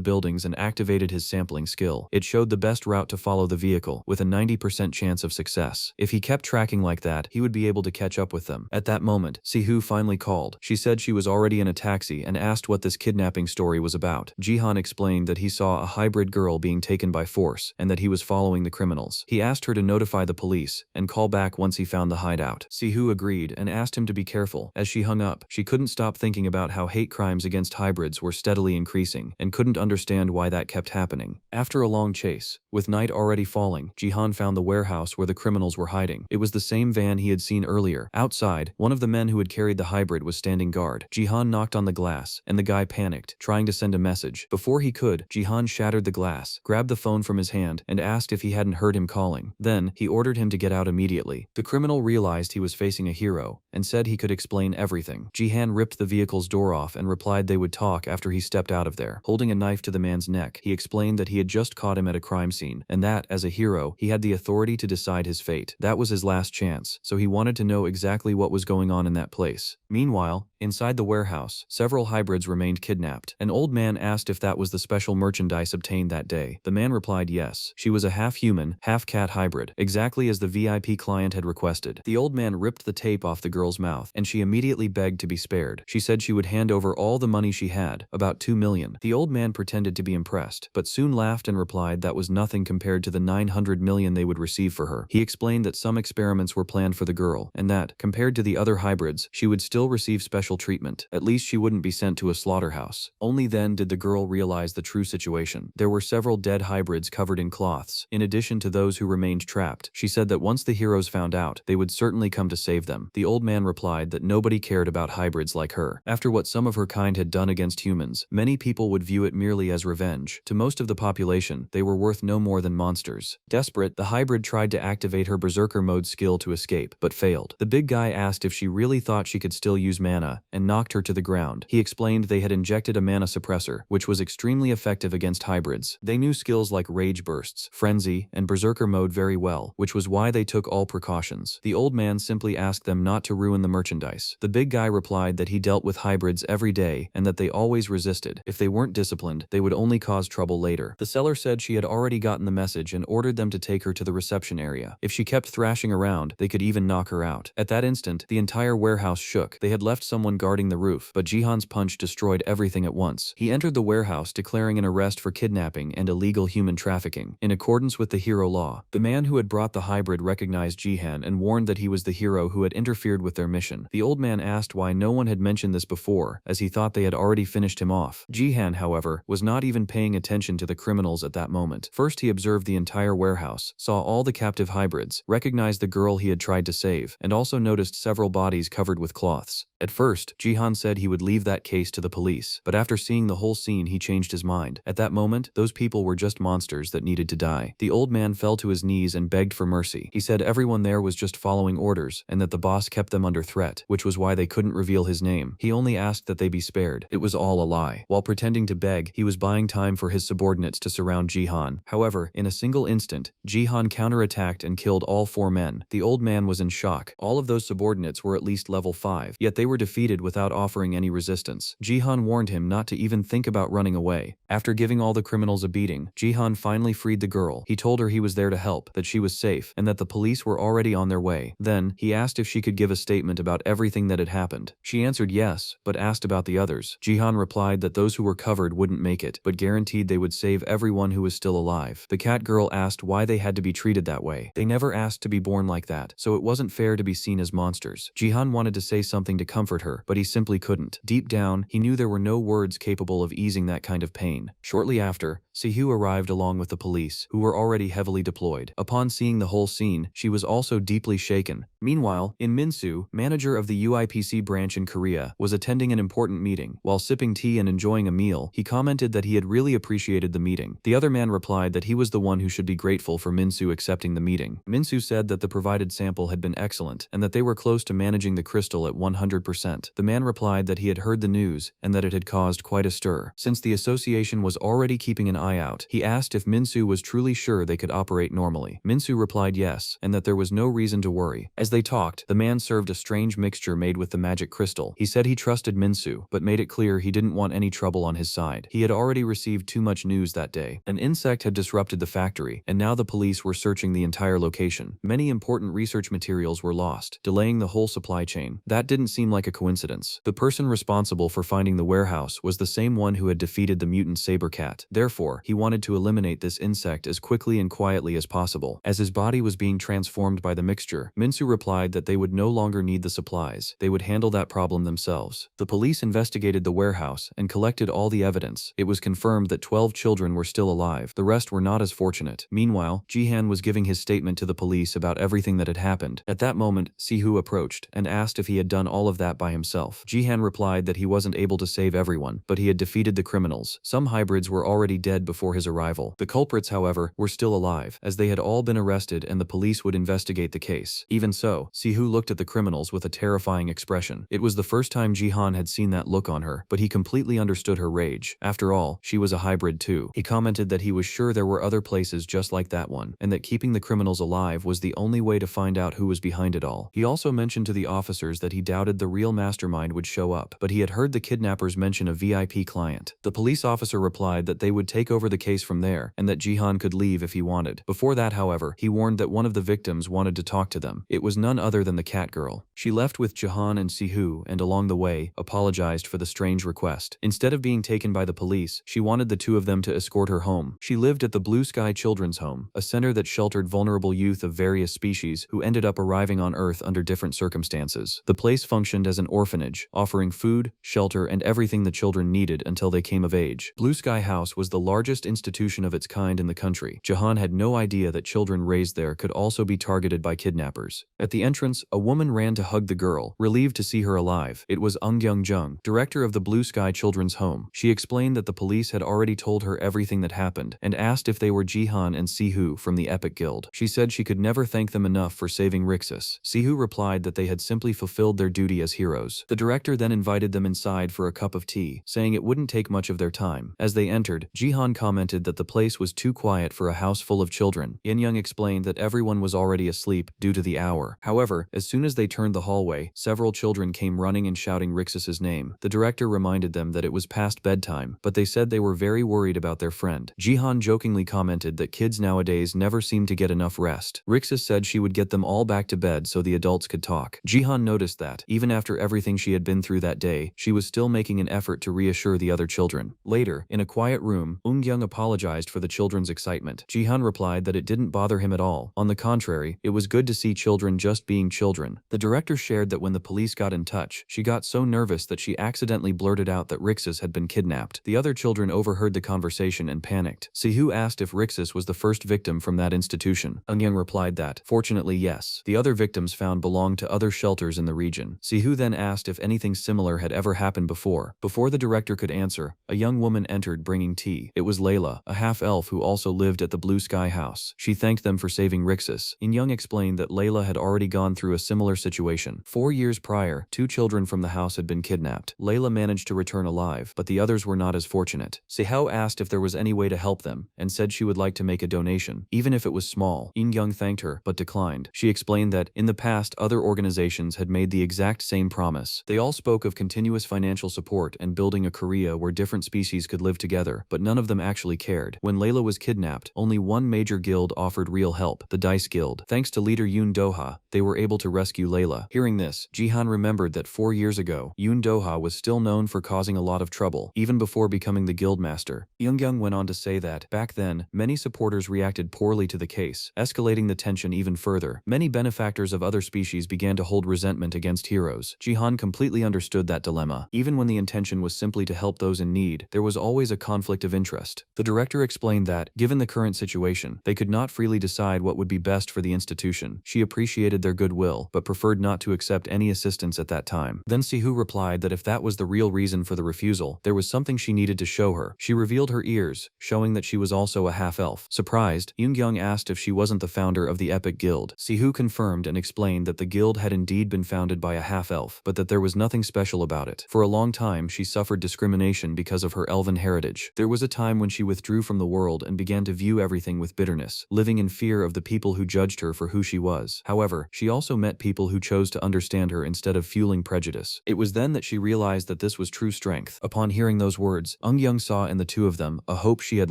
buildings and activated his sampling skill. It showed the best route to follow the vehicle, with a 90% chance of success. If he kept tracking like that, he would be able to catch up with them. At that moment, Sihu finally called. She said she was already in a taxi and asked what this kidnapping story was about. Jihan explained that he saw a hybrid girl being taken by force and that he was following the criminals. He asked her to notify the police and call back once he found the hideout. Sihu agreed and asked him to be careful. As she hung up, she couldn't stop thinking about how hate crimes against hybrids were steadily increasing and couldn't understand why that kept happening. After a long chase, with night already falling, Jihan found the warehouse where the criminals were hiding. It was the same van he had seen earlier. Outside, one of the men who had carried the hybrid was standing guard. Jihan knocked on the glass, and the guy panicked, trying to send a message. Before he could, Jihan shattered the glass, grabbed the phone from his hand, and asked if he hadn't heard him calling. Then, he ordered him to get out immediately. The criminal realized he was facing a hero, and said he could explain everything. Jihan ripped the vehicle's door off and replied they would talk after he stepped out of there. Holding a knife to the man's neck, he explained that he had just caught him at a crime scene, and that, as a hero, he had the authority to decide his fate. That was his last chance, so he wanted to know exactly what was going on in that place. Meanwhile, inside the warehouse, several hybrids remained kidnapped. An old man asked if that was the special merchandise obtained that day. The man replied yes. She was a half-human, half-cat hybrid, exactly as the VIP client had requested. The old man ripped the tape off the girl's mouth, and she immediately begged to be spared. She said she would hand over all the money she had, about 2 million. The old man pretended to be impressed, but soon laughed and replied that was nothing compared to the 900 million they would receive for her. He explained that some experiments were planned for the girl, and that, compared to the other hybrids, she would still receive special treatment. At least she wouldn't be sent to a slaughterhouse. Only then did the girl realize the true situation. There were several dead hybrids covered in cloths, in addition to those who remained trapped. She said that once the heroes found out, they would certainly come to save them. The old man replied that nobody cared about hybrids like her. After what some of her kind had done against humans, many people would view it merely as revenge. To most of the population, they were worth no more than monsters. Desperate, the hybrid tried to activate her berserker mode skill to escape, but failed. The big guy asked if she really thought she could still use mana madamada, and knocked her to the ground. He explained they had injected a mana suppressor, which was extremely effective against hybrids. They knew skills like rage bursts, frenzy, and berserker mode very well, which was why they took all precautions. The old man simply asked them not to ruin the merchandise. The big guy replied that he dealt with hybrids every day and that they always resisted. If they weren't disciplined, they would only cause trouble later. The seller said she had already gotten the message and ordered them to take her to the reception area. If she kept thrashing around, they could even knock her out. At that instant, the entire warehouse shook. They had left someone guarding the roof, but Jihan's punch destroyed everything at once. He entered the warehouse declaring an arrest for kidnapping and illegal human trafficking. In accordance with the hero law, the man who had brought the hybrid recognized Jihan and warned that he was the hero who had interfered with their mission. The old man asked why no one had mentioned this before, as he thought they had already finished him off. Jihan, however, was not even paying attention to the criminals at that moment. First, he observed the entire warehouse, saw all the captive hybrids, recognized the girl he had tried to save, and also noticed several bodies covered with cloths. At first, Jihan said he would leave that case to the police, but after seeing the whole scene he changed his mind. At that moment, those people were just monsters that needed to die. The old man fell to his knees and begged for mercy. He said everyone there was just following orders, and that the boss kept them under threat, which was why they couldn't reveal his name. He only asked that they be spared. It was all a lie. While pretending to beg, he was buying time for his subordinates to surround Jihan. However, in a single instant, Jihan counterattacked and killed all 4 men. The old man was in shock. All of those subordinates were at least level 5, yet they were defeated without offering any resistance. Jihan warned him not to even think about running away. After giving all the criminals a beating, Jihan finally freed the girl. He told her he was there to help, that she was safe, and that the police were already on their way. Then, he asked if she could give a statement about everything that had happened. She answered yes, but asked about the others. Jihan replied that those who were covered wouldn't make it, but guaranteed they would save everyone who was still alive. The cat girl asked why they had to be treated that way. They never asked to be born like that, so it wasn't fair to be seen as monsters. Jihan wanted to say something to comfort her, but he simply couldn't. Deep down, he knew there were no words capable of easing that kind of pain. Shortly after, Sihu arrived along with the police, who were already heavily deployed. Upon seeing the whole scene, she was also deeply shaken. Meanwhile, Minsu, manager of the UIPC branch in Korea, was attending an important meeting. While sipping tea and enjoying a meal, he commented that he had really appreciated the meeting. The other man replied that he was the one who should be grateful for Minsu accepting the meeting. Minsu said that the provided sample had been excellent, and that they were close to managing the crystal at 100%. The man replied that he had heard the news, and that it had caused quite a stir. Since the association was already keeping an eye out, he asked if Minsu was truly sure they could operate normally. Minsu replied yes, and that there was no reason to worry. As they talked, the man served a strange mixture made with the magic crystal. He said he trusted Minsu, but made it clear he didn't want any trouble on his side. He had already received too much news that day. An insect had disrupted the factory, and now the police were searching the entire location. Many important research materials were lost, delaying the whole supply chain. That didn't seem like a coincidence. The person responsible for finding the warehouse was the same one who had defeated the mutant saber cat. Therefore, he wanted to eliminate this insect as quickly and quietly as possible. As his body was being transformed by the mixture, Minsu replied that they would no longer need the supplies. They would handle that problem themselves. The police investigated the warehouse and collected all the evidence. It was confirmed that 12 children were still alive. The rest were not as fortunate. Meanwhile, Jihan was giving his statement to the police about everything that had happened. At that moment, Sihu approached and asked if he had done all of that by himself. Jihan replied that he wasn't able to save everyone, but he had defeated the criminals. Some hybrids were already dead before his arrival. The culprits, however, were still alive, as they had all been arrested and the police would investigate the case. Even so, Sihu looked at the criminals with a terrifying expression. It was the first time Jihan had seen that look on her, but he completely understood her rage. After all, she was a hybrid too. He commented that he was sure there were other places just like that one, and that keeping the criminals alive was the only way to find out who was behind it all. He also mentioned to the officers that he doubted the real mastermind would show up, but he had heard the kidnappers mention a VIP client. The police officer replied that they would take over the case from there, and that Jihan could leave if he wanted. Before that, however, he warned that one of the victims wanted to talk to them. It was none other than the cat girl. She left with Jihan and Sihu, and along the way, apologized for the strange request. Instead of being taken by the police, she wanted the two of them to escort her home. She lived at the Blue Sky Children's Home, a center that sheltered vulnerable youth of various species who ended up arriving on Earth under different circumstances. The place functioned as an orphanage, offering food, shelter, and everything the children needed until they came of age. Blue Sky House was the largest institution of its kind in the country. Jihan had no idea that children raised there could also be targeted by kidnappers. At the entrance, a woman ran to hug the girl, relieved to see her alive. It was Jung, director of the Blue Sky Children's Home. She explained that the police had already told her everything that happened, and asked if they were Jihan and Sihu from the Epic Guild. She said she could never thank them enough for saving Rixus. Sihu replied that they had simply fulfilled their duty as as heroes. The director then invited them inside for a cup of tea, saying it wouldn't take much of their time. As they entered, Jihan commented that the place was too quiet for a house full of children. Yin-young explained that everyone was already asleep due to the hour. However, as soon as they turned the hallway, several children came running and shouting Rixus's name. The director reminded them that it was past bedtime, but they said they were very worried about their friend. Jihan jokingly commented that kids nowadays never seem to get enough rest. Rixus said she would get them all back to bed so the adults could talk. Jihan noticed that, even after everything she had been through that day, she was still making an effort to reassure the other children. Later, in a quiet room, Eungyung apologized for the children's excitement. Jihan replied that it didn't bother him at all. On the contrary, it was good to see children just being children. The director shared that when the police got in touch, she got so nervous that she accidentally blurted out that Rixus had been kidnapped. The other children overheard the conversation and panicked. Sihu asked if Rixus was the first victim from that institution. Eungyung replied that, fortunately yes. The other victims found belonged to other shelters in the region. Sihu then asked if anything similar had ever happened before. Before the director could answer, a young woman entered bringing tea. It was Layla, a half-elf who also lived at the Blue Sky House. She thanked them for saving Rixus. Eungyung explained that Layla had already gone through a similar situation. 4 years prior, 2 children from the house had been kidnapped. Layla managed to return alive, but the others were not as fortunate. Sehao asked if there was any way to help them, and said she would like to make a donation, even if it was small. Eungyung thanked her, but declined. She explained that, in the past, other organizations had made the exact same promise. They all spoke of continuous financial support and building a Korea where different species could live together, but none of them actually cared. When Layla was kidnapped, only one major guild offered real help, the Dice Guild. Thanks to leader Yoon Doha, they were able to rescue Layla. Hearing this, Jihan remembered that 4 years ago, Yoon Doha was still known for causing a lot of trouble, even before becoming the guildmaster. Eungyung went on to say that, back then, many supporters reacted poorly to the case, escalating the tension even further. Many benefactors of other species began to hold resentment against heroes. Jihan completely understood that dilemma. Even when the intention was simply to help those in need, there was always a conflict of interest. The director explained that, given the current situation, they could not freely decide what would be best for the institution. She appreciated their goodwill, but preferred not to accept any assistance at that time. Then Sihu replied that if that was the real reason for the refusal, there was something she needed to show her. She revealed her ears, showing that she was also a half-elf. Surprised, Eungyung asked if she wasn't the founder of the Epic Guild. Sihu confirmed and explained that the guild had indeed been founded by a half-elf, but that there was nothing special about it. For a long time, she suffered discrimination because of her elven heritage. There was a time when she withdrew from the world and began to view everything with bitterness, living in fear of the people who judged her for who she was. However, she also met people who chose to understand her instead of fueling prejudice. It was then that she realized that this was true strength. Upon hearing those words, Eungyung saw in the two of them a hope she had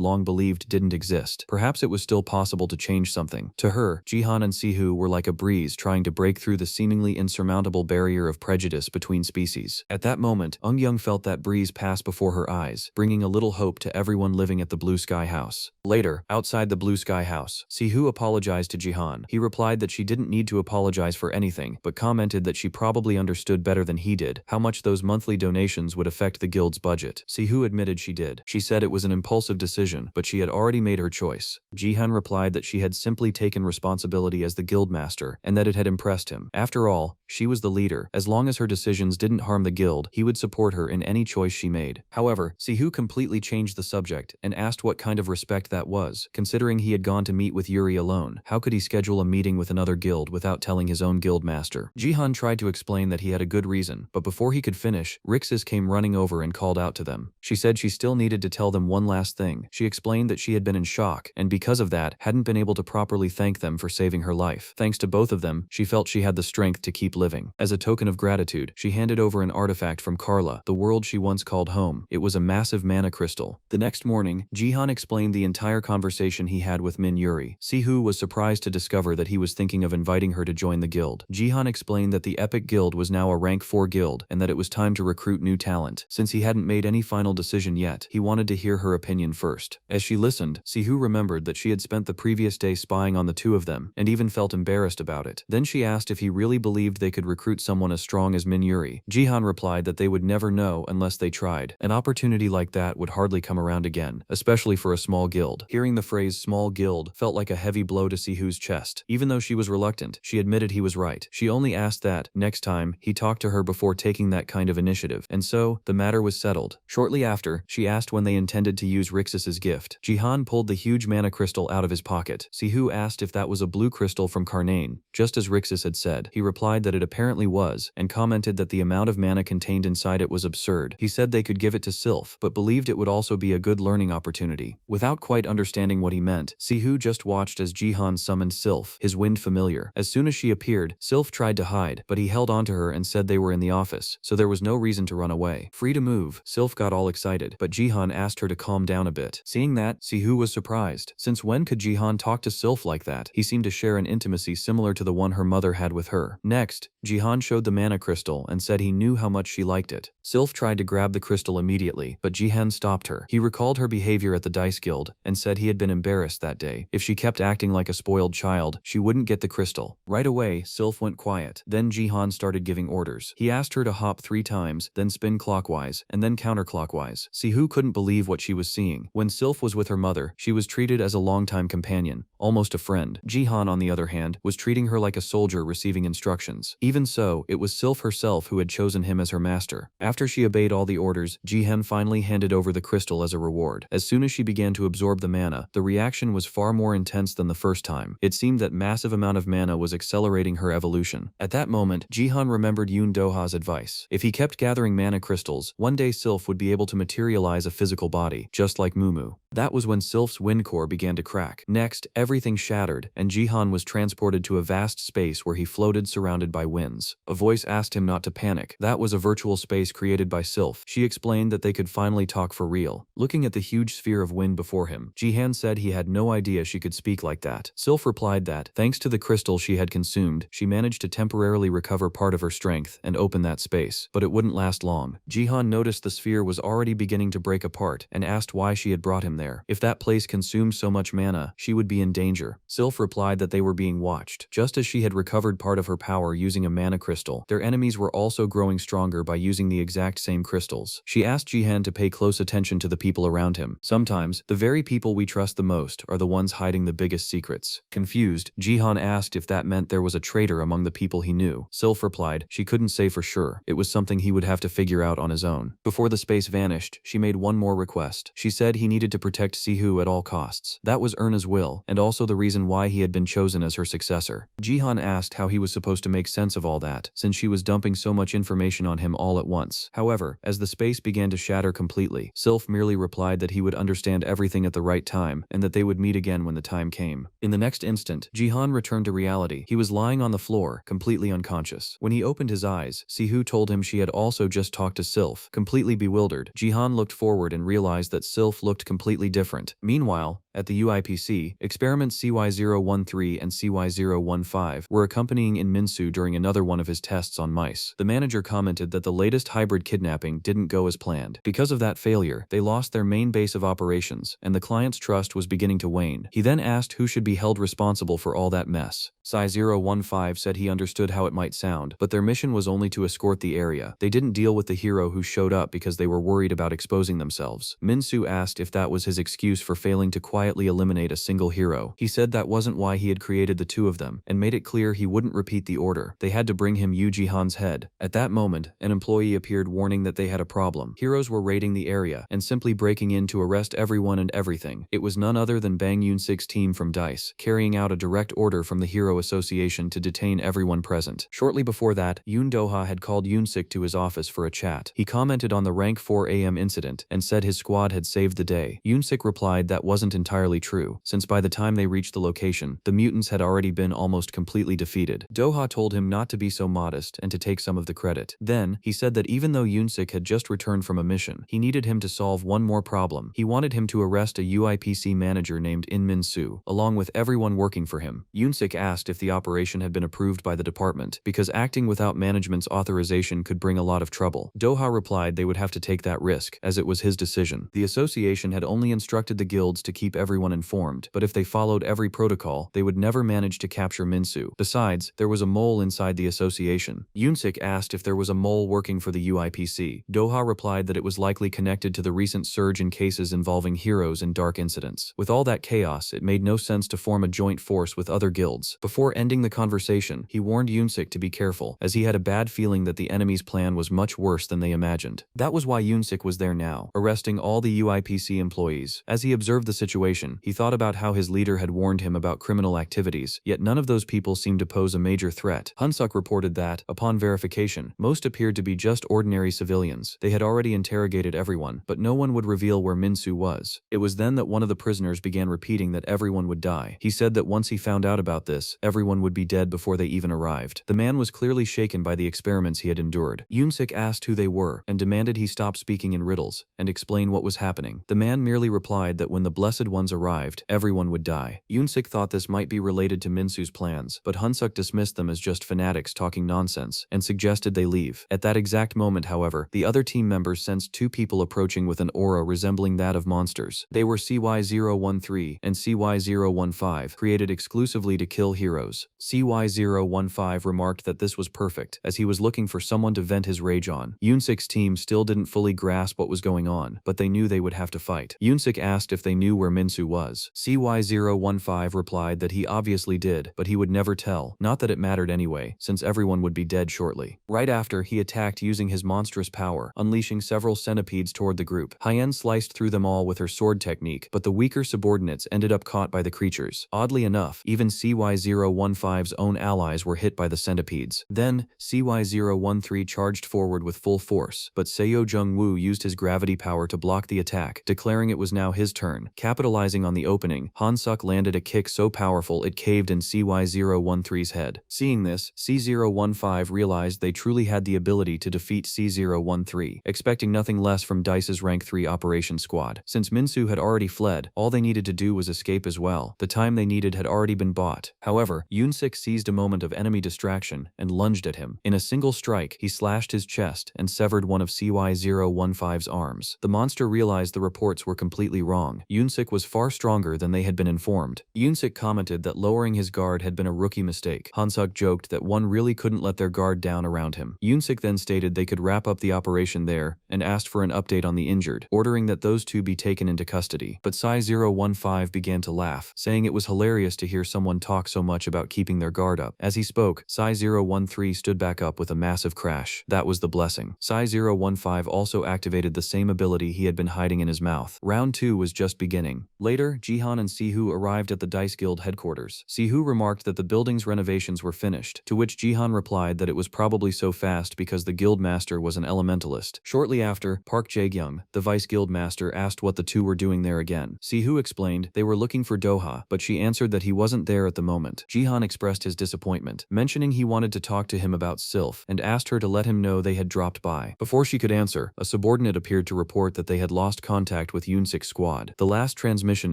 long believed didn't exist. Perhaps it was still possible to change something. To her, Jihan and Sihu were like a breeze trying to break through the seemingly insurmountable barrier of prejudice between species. At that moment, Eungyung felt that breeze pass before her eyes, bringing a little hope to everyone living at the Blue Sky House. Later, outside the Blue Sky House, Sihu apologized to Jihan. He replied that she didn't need to apologize for anything, but commented that she probably understood better than he did how much those monthly donations would affect the guild's budget. Sihu admitted she did. She said it was an impulsive decision, but she had already made her choice. Jihan replied that she had simply taken responsibility as the guildmaster, and that it had impressed him. After all, she was the leader. As long as her decisions didn't harm the guild, he would support her in any choice she made. However, Sihu completely changed the subject and asked what kind of respect that was. Considering he had gone to meet with Yuri alone, how could he schedule a meeting with another guild without telling his own guild master? Jihan tried to explain that he had a good reason, but before he could finish, Rixus came running over and called out to them. She said she still needed to tell them one last thing. She explained that she had been in shock, and because of that, hadn't been able to properly thank them for saving her life. Thanks to both of them, she felt she had the strength to keep living. As a token of gratitude, she handed over an artifact from Carla, the world she once called home. It was a massive mana crystal. The next morning, Jihan explained the entire conversation he had with Min Yuri. Sihu was surprised to discover that he was thinking of inviting her to join the guild. Jihan explained that the Epic Guild was now a rank 4 guild and that it was time to recruit new talent. Since he hadn't made any final decision yet, he wanted to hear her opinion first. As she listened, Sihu remembered that she had spent the previous day spying on the two of them and even felt embarrassed about it. Then she asked if he really believed they could recruit someone as strong as Min Yuri. Jihan replied that they would never know unless they tried. An opportunity like that would hardly come around again, especially for a small guild. Hearing the phrase small guild felt like a heavy blow to Sihu's chest. Even though she was reluctant, she she admitted he was right. She only asked that, next time, he talked to her before taking that kind of initiative. And so, the matter was settled. Shortly after, she asked when they intended to use Rixus's gift. Jihan pulled the huge mana crystal out of his pocket. Sihu asked if that was a blue crystal from Carnane, just as Rixus had said. He replied that it apparently was, and commented that the amount of mana contained inside it was absurd. He said they could give it to Sylph, but believed it would also be a good learning opportunity. Without quite understanding what he meant, Sihu just watched as Jihan summoned Sylph, his wind familiar. As soon as she appeared, Sylph tried to hide, but he held onto her and said they were in the office, so there was no reason to run away. Free to move, Sylph got all excited, but Jihan asked her to calm down a bit. Seeing that, Sihu was surprised. Since when could Jihan talk to Sylph like that? He seemed to share an intimacy similar to the one her mother had with her. Next, Jihan showed the mana crystal and said he knew how much she liked it. Sylph tried to grab the crystal immediately, but Jihan stopped her. He recalled her behavior at the Dice Guild and said he had been embarrassed that day. If she kept acting like a spoiled child, she wouldn't get the crystal. Right away, Sylph went quiet. Then Jihan started giving orders. He asked her to hop 3 times, then spin clockwise, and then counterclockwise. Sihu couldn't believe what she was seeing. When Sylph was with her mother, she was treated as a longtime companion, almost a friend. Jihan, on the other hand, was treating her like a soldier receiving instructions. Even so, it was Sylph herself who had chosen him as her master. After she obeyed all the orders, Jihan finally handed over the crystal as a reward. As soon as she began to absorb the mana, the reaction was far more intense than the first time. It seemed that massive amount of mana was accelerating her evolution. At that moment, Jihan remembered Yoon Do-ha's advice. If he kept gathering mana crystals, one day Sylph would be able to materialize a physical body, just like Mumu. That was when Sylph's wind core began to crack. Next, everything shattered, and Jihan was transported to a vast space where he floated surrounded by winds. A voice asked him not to panic. That was a virtual space created by Sylph. She explained that they could finally talk for real. Looking at the huge sphere of wind before him, Jihan said he had no idea she could speak like that. Sylph replied that, thanks to the crystal she had consumed, she managed to temporarily recover part of her strength and open that space, but it wouldn't last long. Jihan noticed the sphere was already beginning to break apart and asked why she had brought him there. If that place consumed so much mana, she would be in danger. Sylph replied that they were being watched. Just as she had recovered part of her power using a mana crystal, their enemies were also growing stronger by using the exact same crystals. She asked Jihan to pay close attention to the people around him. Sometimes, the very people we trust the most are the ones hiding the biggest secrets. Confused, Jihan asked if that meant there was a traitor among the people he knew. Sylph replied she couldn't say for sure. It was something he would have to figure out on his own. Before the space vanished, she made one more request. She said he needed to protect Sihu at all costs. That was Erna's will, and also the reason why he had been chosen as her successor. Jihan asked how he was supposed to make sense of all that, since she was dumping so much information on him all at once. However, as the space began to shatter completely, Sylph merely replied that he would understand everything at the right time, and that they would meet again when the time came. In the next instant, Jihan returned to reality. He was lying on the floor, completely unconscious. When he opened his eyes, Sihu told him she had also just talked to Sylph. Completely bewildered, Jihan looked forward and realized that Sylph looked completely different. Meanwhile, at the UIPC, experiments CY013 and CY015 were accompanying in Minsu during another one of his tests on mice. The manager commented that the latest hybrid kidnapping didn't go as planned. Because of that failure, they lost their main base of operations, and the client's trust was beginning to wane. He then asked who should be held responsible for all that mess. CY015 said he understood how it might sound, but their mission was only to escort the area. They didn't deal with the hero who showed up because they were worried about exposing themselves. Minsu asked if that was his excuse for failing to quietly eliminate a single hero. He said that wasn't why he had created the two of them, and made it clear he wouldn't repeat the order. They had to bring him Yu Jihan's head. At that moment, an employee appeared warning that they had a problem. Heroes were raiding the area and simply breaking in to arrest everyone and everything. It was none other than Bang Yoon-sik's team from DICE, carrying out a direct order from the Hero Association to detain everyone present. Shortly before that, Yoon Do-ha had called Yoon-sik to his office for a chat. He commented on the rank 4 AM incident and said his squad had saved the day. Yoon-sik replied that wasn't entirely true, since by the time they reached the location, the mutants had already been almost completely defeated. Do-ha told him not to be so modest and to take some of the credit. Then, he said that even though Yoon-sik had just returned from a mission, he needed him to solve one more problem. He wanted him to arrest a UIPC manager named In Min Soo, along with everyone working for him. Yoon-sik asked if the operation had been approved by the department, because acting without management's authorization could bring a lot of trouble. Do-ha replied they would have to take that risk, as it was his decision. The association had only only instructed the guilds to keep everyone informed, but if they followed every protocol, they would never manage to capture Minsu. Besides, there was a mole inside the association. Yunsik asked if there was a mole working for the UIPC. Doha replied that it was likely connected to the recent surge in cases involving heroes and dark incidents. With all that chaos, it made no sense to form a joint force with other guilds. Before ending the conversation, he warned Yunsik to be careful, as he had a bad feeling that the enemy's plan was much worse than they imagined. That was why Yunsik was there now, arresting all the UIPC employees. As he observed the situation, he thought about how his leader had warned him about criminal activities, yet none of those people seemed to pose a major threat. Hunsuk reported that, upon verification, most appeared to be just ordinary civilians. They had already interrogated everyone, but no one would reveal where Minsu was. It was then that one of the prisoners began repeating that everyone would die. He said that once he found out about this, everyone would be dead before they even arrived. The man was clearly shaken by the experiments he had endured. Yunsik asked who they were, and demanded he stop speaking in riddles, and explain what was happening. The man merely replied that when the Blessed Ones arrived, everyone would die. Yunsik thought this might be related to Minsu's plans, but Hunsuk dismissed them as just fanatics talking nonsense, and suggested they leave. At that exact moment, however, the other team members sensed two people approaching with an aura resembling that of monsters. They were CY013 and CY015, created exclusively to kill heroes. CY015 remarked that this was perfect, as he was looking for someone to vent his rage on. Yunsik's team still didn't fully grasp what was going on, but they knew they would have to fight. Yunsik asked if they knew where Minsu was. CY015 replied that he obviously did, but he would never tell. Not that it mattered anyway, since everyone would be dead shortly. Right after, he attacked using his monstrous power, unleashing several centipedes toward the group. Hyen sliced through them all with her sword technique, but the weaker subordinates ended up caught by the creatures. Oddly enough, even CY015's own allies were hit by the centipedes. Then, CY013 charged forward with full force, but Seo Jung-woo used his gravity power to block the attack, declaring it was now his turn. Capitalizing on the opening, Hansuk landed a kick so powerful it caved in CY013's head. Seeing this, C015 realized they truly had the ability to defeat C013, expecting nothing less from DICE's Rank 3 Operation Squad. Since Minsu had already fled, all they needed to do was escape as well. The time they needed had already been bought. However, Yunsik seized a moment of enemy distraction and lunged at him. In a single strike, he slashed his chest and severed one of CY015's arms. The monster realized the reports were completely wrong. Yunsik was far stronger than they had been informed. Yunsik commented that lowering his guard had been a rookie mistake. Hansuk joked that one really couldn't let their guard down around him. Yunsik then stated they could wrap up the operation there and asked for an update on the injured, ordering that those two be taken into custody. But Psy015 began to laugh, saying it was hilarious to hear someone talk so much about keeping their guard up. As he spoke, Psy013 stood back up with a massive crash. That was the blessing. Psy015 also activated the same ability he had been hiding in his mouth. Round 2 was just beginning. Later, Jihan and Sihu arrived at the Dice Guild headquarters. Sihu remarked that the building's renovations were finished, to which Jihan replied that it was probably so fast because the guild master was an elementalist. Shortly after, Park Jae-gyung, the vice guild master, asked what the two were doing there again. Sihu explained they were looking for Doha, but she answered that he wasn't there at the moment. Jihan expressed his disappointment, mentioning he wanted to talk to him about Sylph, and asked her to let him know they had dropped by. Before she could answer, a subordinate appeared to report that they had lost contact with Yunsik's squad. The last transmission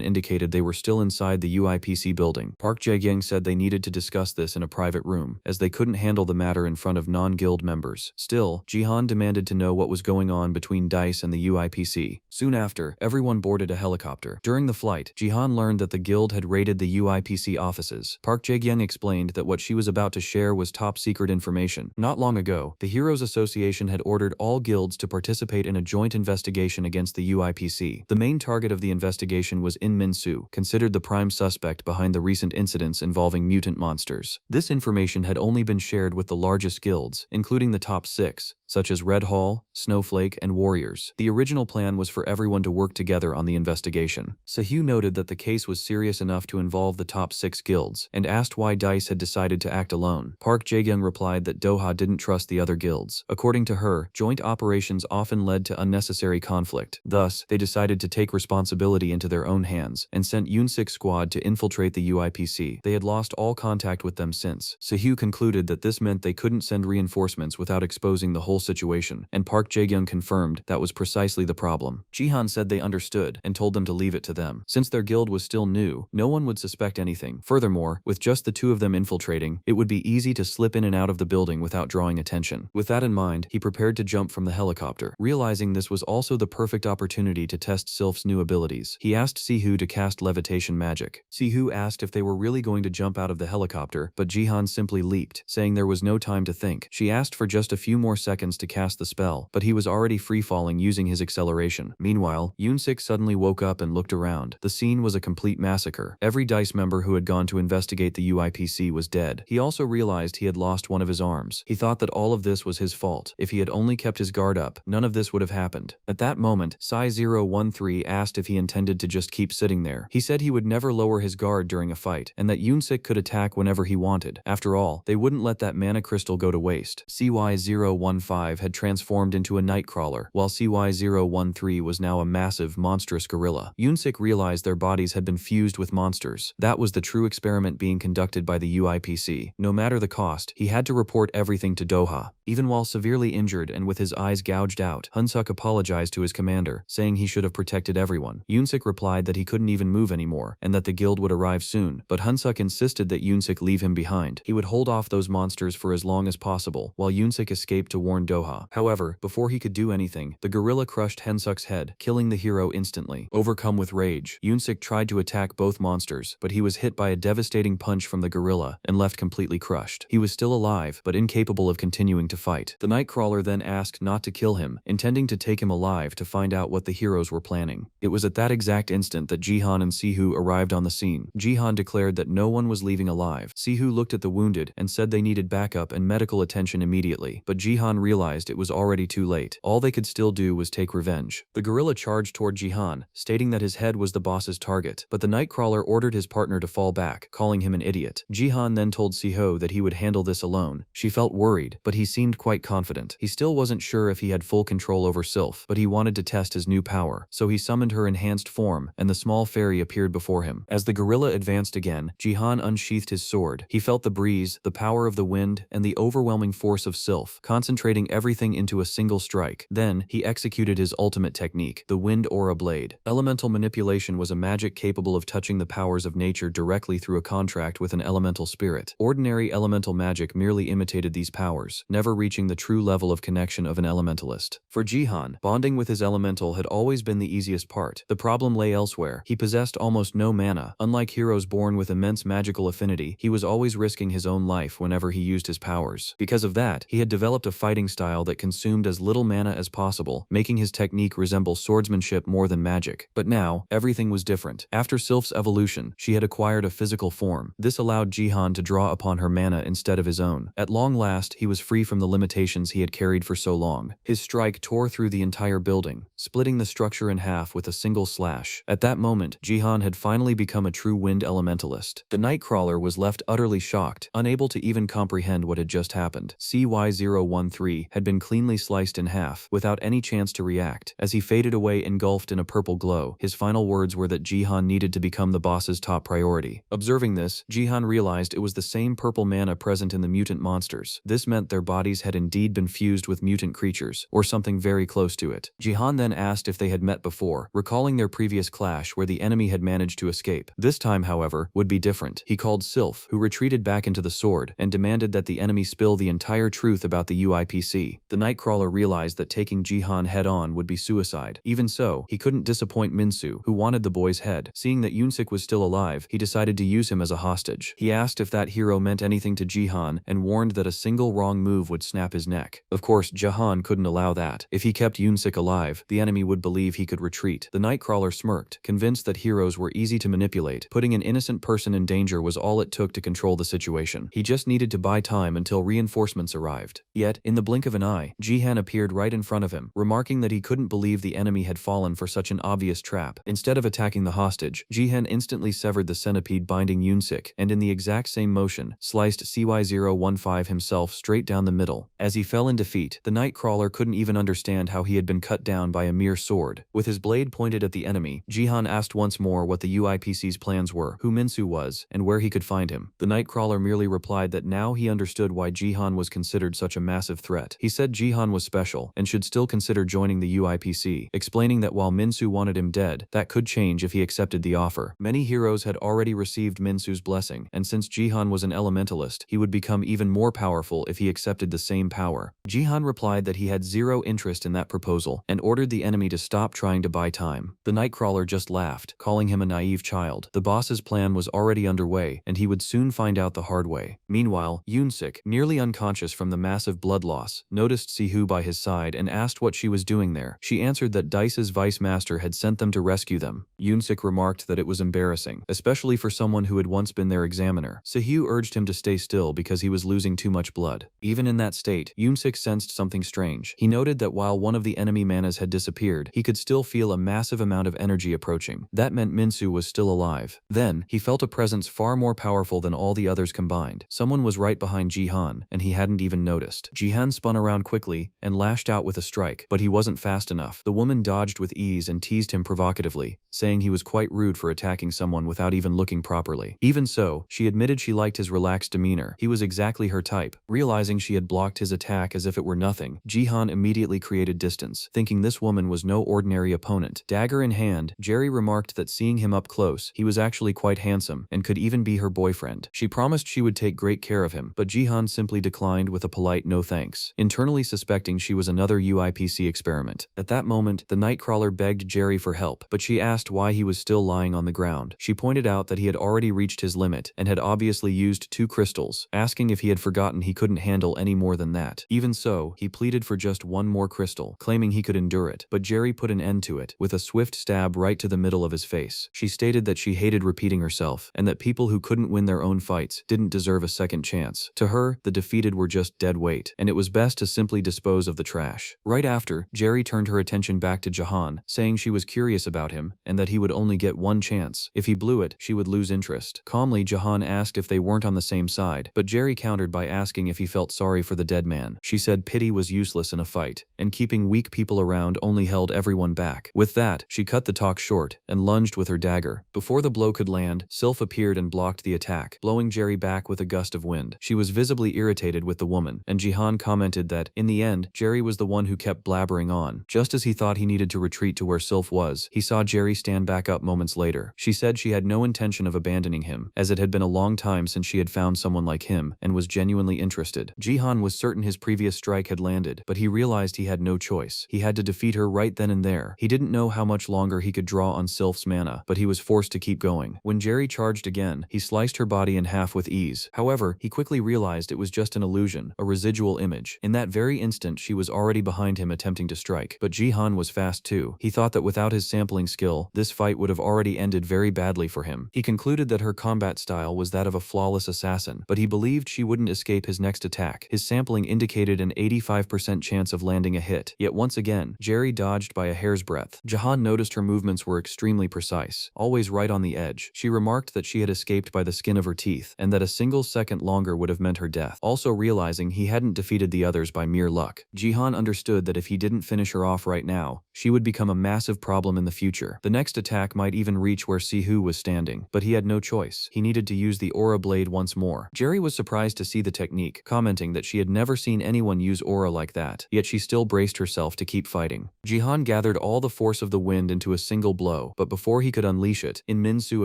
indicated they were still inside the UIPC building. Park Jae-gyung said they needed to discuss this in a private room, as they couldn't handle the matter in front of non-guild members. Still, Jihan demanded to know what was going on between DICE and the UIPC. Soon after, everyone boarded a helicopter. During the flight, Jihan learned that the guild had raided the UIPC offices. Park Jae-gyung explained that what she was about to share was top-secret information. Not long ago, the Heroes Association had ordered all guilds to participate in a joint investigation against the UIPC. The main target of the investigation was In Min-soo, considered the prime suspect behind the recent incidents involving mutant monsters. This information had only been shared with the largest guilds, including the top 6, such as Red Hall, Snowflake, and Warriors. The original plan was for everyone to work together on the investigation. Sehyu noted that the case was serious enough to involve the top 6 guilds, and asked why DICE had decided to act alone. Park Jae-gyung replied that Doha didn't trust the other guilds. According to her, joint operations often led to unnecessary conflict. Thus, they decided to take responsibility into their own hands, and sent Yunsik's squad to infiltrate the UIPC. They had lost all contact with them since. Sehyu concluded that this meant they couldn't send reinforcements without exposing the whole whole situation, and Park Jae-kyung confirmed that was precisely the problem. Jihan said they understood and told them to leave it to them. Since their guild was still new, no one would suspect anything. Furthermore, with just the two of them infiltrating, it would be easy to slip in and out of the building without drawing attention. With that in mind, he prepared to jump from the helicopter. Realizing this was also the perfect opportunity to test Sylph's new abilities, he asked Sihu to cast levitation magic. Sihu asked if they were really going to jump out of the helicopter, but Jihan simply leaped, saying there was no time to think. She asked for just a few more seconds to cast the spell, but he was already free-falling using his acceleration. Meanwhile, Yoon-sik suddenly woke up and looked around. The scene was a complete massacre. Every DICE member who had gone to investigate the UIPC was dead. He also realized he had lost one of his arms. He thought that all of this was his fault. If he had only kept his guard up, none of this would have happened. At that moment, Psi-013 asked if he intended to just keep sitting there. He said he would never lower his guard during a fight, and that Yoon-sik could attack whenever he wanted. After all, they wouldn't let that mana crystal go to waste. CY-015 had transformed into a nightcrawler, while CY-013 was now a massive, monstrous gorilla. Yoon-sik realized their bodies had been fused with monsters. That was the true experiment being conducted by the UIPC. No matter the cost, he had to report everything to Doha. Even while severely injured and with his eyes gouged out, Hunsuk apologized to his commander, saying he should have protected everyone. Yoon-sik replied that he couldn't even move anymore, and that the guild would arrive soon, but Hunsuk insisted that Yoon-sik leave him behind. He would hold off those monsters for as long as possible, while Yoon-sik escaped to warn Doha. However, before he could do anything, the gorilla crushed Hunsuk's head, killing the hero instantly. Overcome with rage, Yoon-sik tried to attack both monsters, but he was hit by a devastating punch from the gorilla and left completely crushed. He was still alive, but incapable of continuing to fight. The Nightcrawler then asked not to kill him, intending to take him alive to find out what the heroes were planning. It was at that exact instant that Jihan and Sihu arrived on the scene. Jihan declared that no one was leaving alive. Sihu looked at the wounded and said they needed backup and medical attention immediately, but Jihan realized it was already too late. All they could still do was take revenge. The gorilla charged toward Jihan, stating that his head was the boss's target, but the Nightcrawler ordered his partner to fall back, calling him an idiot. Jihan then told Siho that he would handle this alone. She felt worried, but he seemed quite confident. He still wasn't sure if he had full control over Sylph, but he wanted to test his new power, so he summoned her enhanced form, and the small fairy appeared before him. As the gorilla advanced again, Jihan unsheathed his sword. He felt the breeze, the power of the wind, and the overwhelming force of Sylph, concentrating everything into a single strike. Then, he executed his ultimate technique, the Wind Aura Blade. Elemental manipulation was a magic capable of touching the powers of nature directly through a contract with an elemental spirit. Ordinary elemental magic merely imitated these powers, never reaching the true level of connection of an elementalist. For Jihan, bonding with his elemental had always been the easiest part. The problem lay elsewhere. He possessed almost no mana. Unlike heroes born with immense magical affinity, he was always risking his own life whenever he used his powers. Because of that, he had developed a fighting style that consumed as little mana as possible, making his technique resemble swordsmanship more than magic. But now, everything was different. After Sylph's evolution, she had acquired a physical form. This allowed Jihan to draw upon her mana instead of his own. At long last, he was free from the limitations he had carried for so long. His strike tore through the entire building, splitting the structure in half with a single slash. At that moment, Jihan had finally become a true wind elementalist. The Nightcrawler was left utterly shocked, unable to even comprehend what had just happened. CY-013 had been cleanly sliced in half, without any chance to react. As he faded away engulfed in a purple glow, his final words were that Jihan needed to become the boss's top priority. Observing this, Jihan realized it was the same purple mana present in the mutant monsters. This meant their bodies had indeed been fused with mutant creatures, or something very close to it. Jihan then asked if they had met before, recalling their previous clash where the enemy had managed to escape. This time, however, would be different. He called Sylph, who retreated back into the sword, and demanded that the enemy spill the entire truth about the UIPC. The Nightcrawler realized that taking Jihan head-on would be suicide. Even so, he couldn't disappoint Minsu, who wanted the boy's head. Seeing that Yoon-sik was still alive, he decided to use him as a hostage. He asked if that hero meant anything to Jihan and warned that a single wrong move would snap his neck. Of course, Jihan couldn't allow that. If he kept Yoon-sik alive, the enemy would believe he could retreat. The Nightcrawler smirked, convinced that heroes were easy to manipulate. Putting an innocent person in danger was all it took to control the situation. He just needed to buy time until reinforcements arrived. Yet, in the blink of an eye, Jihan appeared right in front of him, remarking that he couldn't believe the enemy had fallen for such an obvious trap. Instead of attacking the hostage, Jihan instantly severed the centipede binding Yoon-sik, and in the exact same motion, sliced CY-015 himself straight down the middle. As he fell in defeat, the Nightcrawler couldn't even understand how he had been cut down by a mere sword. With his blade pointed at the enemy, Jihan asked once more what the UIPC's plans were, who Minsu was, and where he could find him. The Nightcrawler merely replied that now he understood why Jihan was considered such a massive threat. He said Jihan was special and should still consider joining the UIPC, explaining that while Minsu wanted him dead, that could change if he accepted the offer. Many heroes had already received Minsu's blessing, and since Jihan was an elementalist, he would become even more powerful if he accepted the same power. Jihan replied that he had zero interest in that proposal and ordered the enemy to stop trying to buy time. The Nightcrawler just laughed, calling him a naive child. The boss's plan was already underway, and he would soon find out the hard way. Meanwhile, Yoonsik, nearly unconscious from the massive blood loss, noticed Sihu by his side and asked what she was doing there. She answered that Dice's vice master had sent them to rescue them. Yoonsik remarked that it was embarrassing, especially for someone who had once been their examiner. Sihu urged him to stay still because he was losing too much blood. Even in that state, Yoonsik sensed something strange. He noted that while one of the enemy manas had disappeared, he could still feel a massive amount of energy approaching. That meant Minsu was still alive. Then, he felt a presence far more powerful than all the others combined. Someone was right behind Jihan, and he hadn't even noticed. Jihan spun around quickly and lashed out with a strike, but he wasn't fast enough. The woman dodged with ease and teased him provocatively, saying he was quite rude for attacking someone without even looking properly. Even so, she admitted she liked his relaxed demeanor. He was exactly her type. Realizing she had blocked his attack as if it were nothing, Jihan immediately created distance, thinking this woman was no ordinary opponent. Dagger in hand, Jerry remarked that seeing him up close, he was actually quite handsome and could even be her boyfriend. She promised she would take great care of him, but Jihan simply declined with a polite no thanks, internally suspecting she was another UIPC experiment. At that moment, the Nightcrawler begged Jerry for help, but she asked why he was still lying on the ground. She pointed out that he had already reached his limit and had obviously used 2 crystals, asking if he had forgotten he couldn't handle any more than that. Even so, he pleaded for just 1 more crystal, claiming he could endure it, but Jerry put an end to it with a swift stab right to the middle of his face. She stated that she hated repeating herself and that people who couldn't win their own fights didn't deserve a second chance. To her, the defeated were just dead weight, and it was best to simply dispose of the trash. Right after, Jerry turned her attention back to Jahan, saying she was curious about him and that he would only get 1 chance. If he blew it, she would lose interest. Calmly, Jahan asked if they weren't on the same side, but Jerry countered by asking if he felt sorry for the dead man. She said pity was useless in a fight, and keeping weak people around only held everyone back. With that, she cut the talk short and lunged with her dagger. Before the blow could land, Sylph appeared and blocked the attack, blowing Jerry back with a gust of wind. She was visibly irritated with the woman, and Jihan commented that, in the end, Jerry was the one who kept blabbering on. Just as he thought he needed to retreat to where Sylph was, he saw Jerry stand back up moments later. She said she had no intention of abandoning him, as it had been a long time since she had found someone like him, and was genuinely interested. Jihan was certain his previous strike had landed, but he realized he had no choice. He had to defeat her right then and there. He didn't know how much longer he could draw on Sylph's mana, but he was forced to keep going. When Jerry charged again, he sliced her body in half with ease. However, he quickly realized it was just an illusion, a residual image. In that very instant, she was already behind him attempting to strike. But Jihan was fast too. He thought that without his sampling skill, this fight would have already ended very badly for him. He concluded that her combat style was that of a flawless assassin, but he believed she wouldn't escape his next attack. His sampling indicated an 85% chance of landing a hit. Yet once again, Jerry dodged by a hair's breadth. Jahan noticed her movements were extremely precise, always right on the edge. She remarked that she had escaped by the skin of her teeth, and that a single second longer would have meant her death. Also realizing he hadn't defeated the others by mere luck, Jihan understood that if he didn't finish her off right now, she would become a massive problem in the future. The next attack might even reach where Sihu was standing, but he had no choice. He needed to use the aura blade once more. Jerry was surprised to see the technique, commenting that she had never seen anyone use aura like that, yet she still braced herself to keep fighting. Jihan gathered all the force of the wind into a single blow, but before he could unleash it, Minsu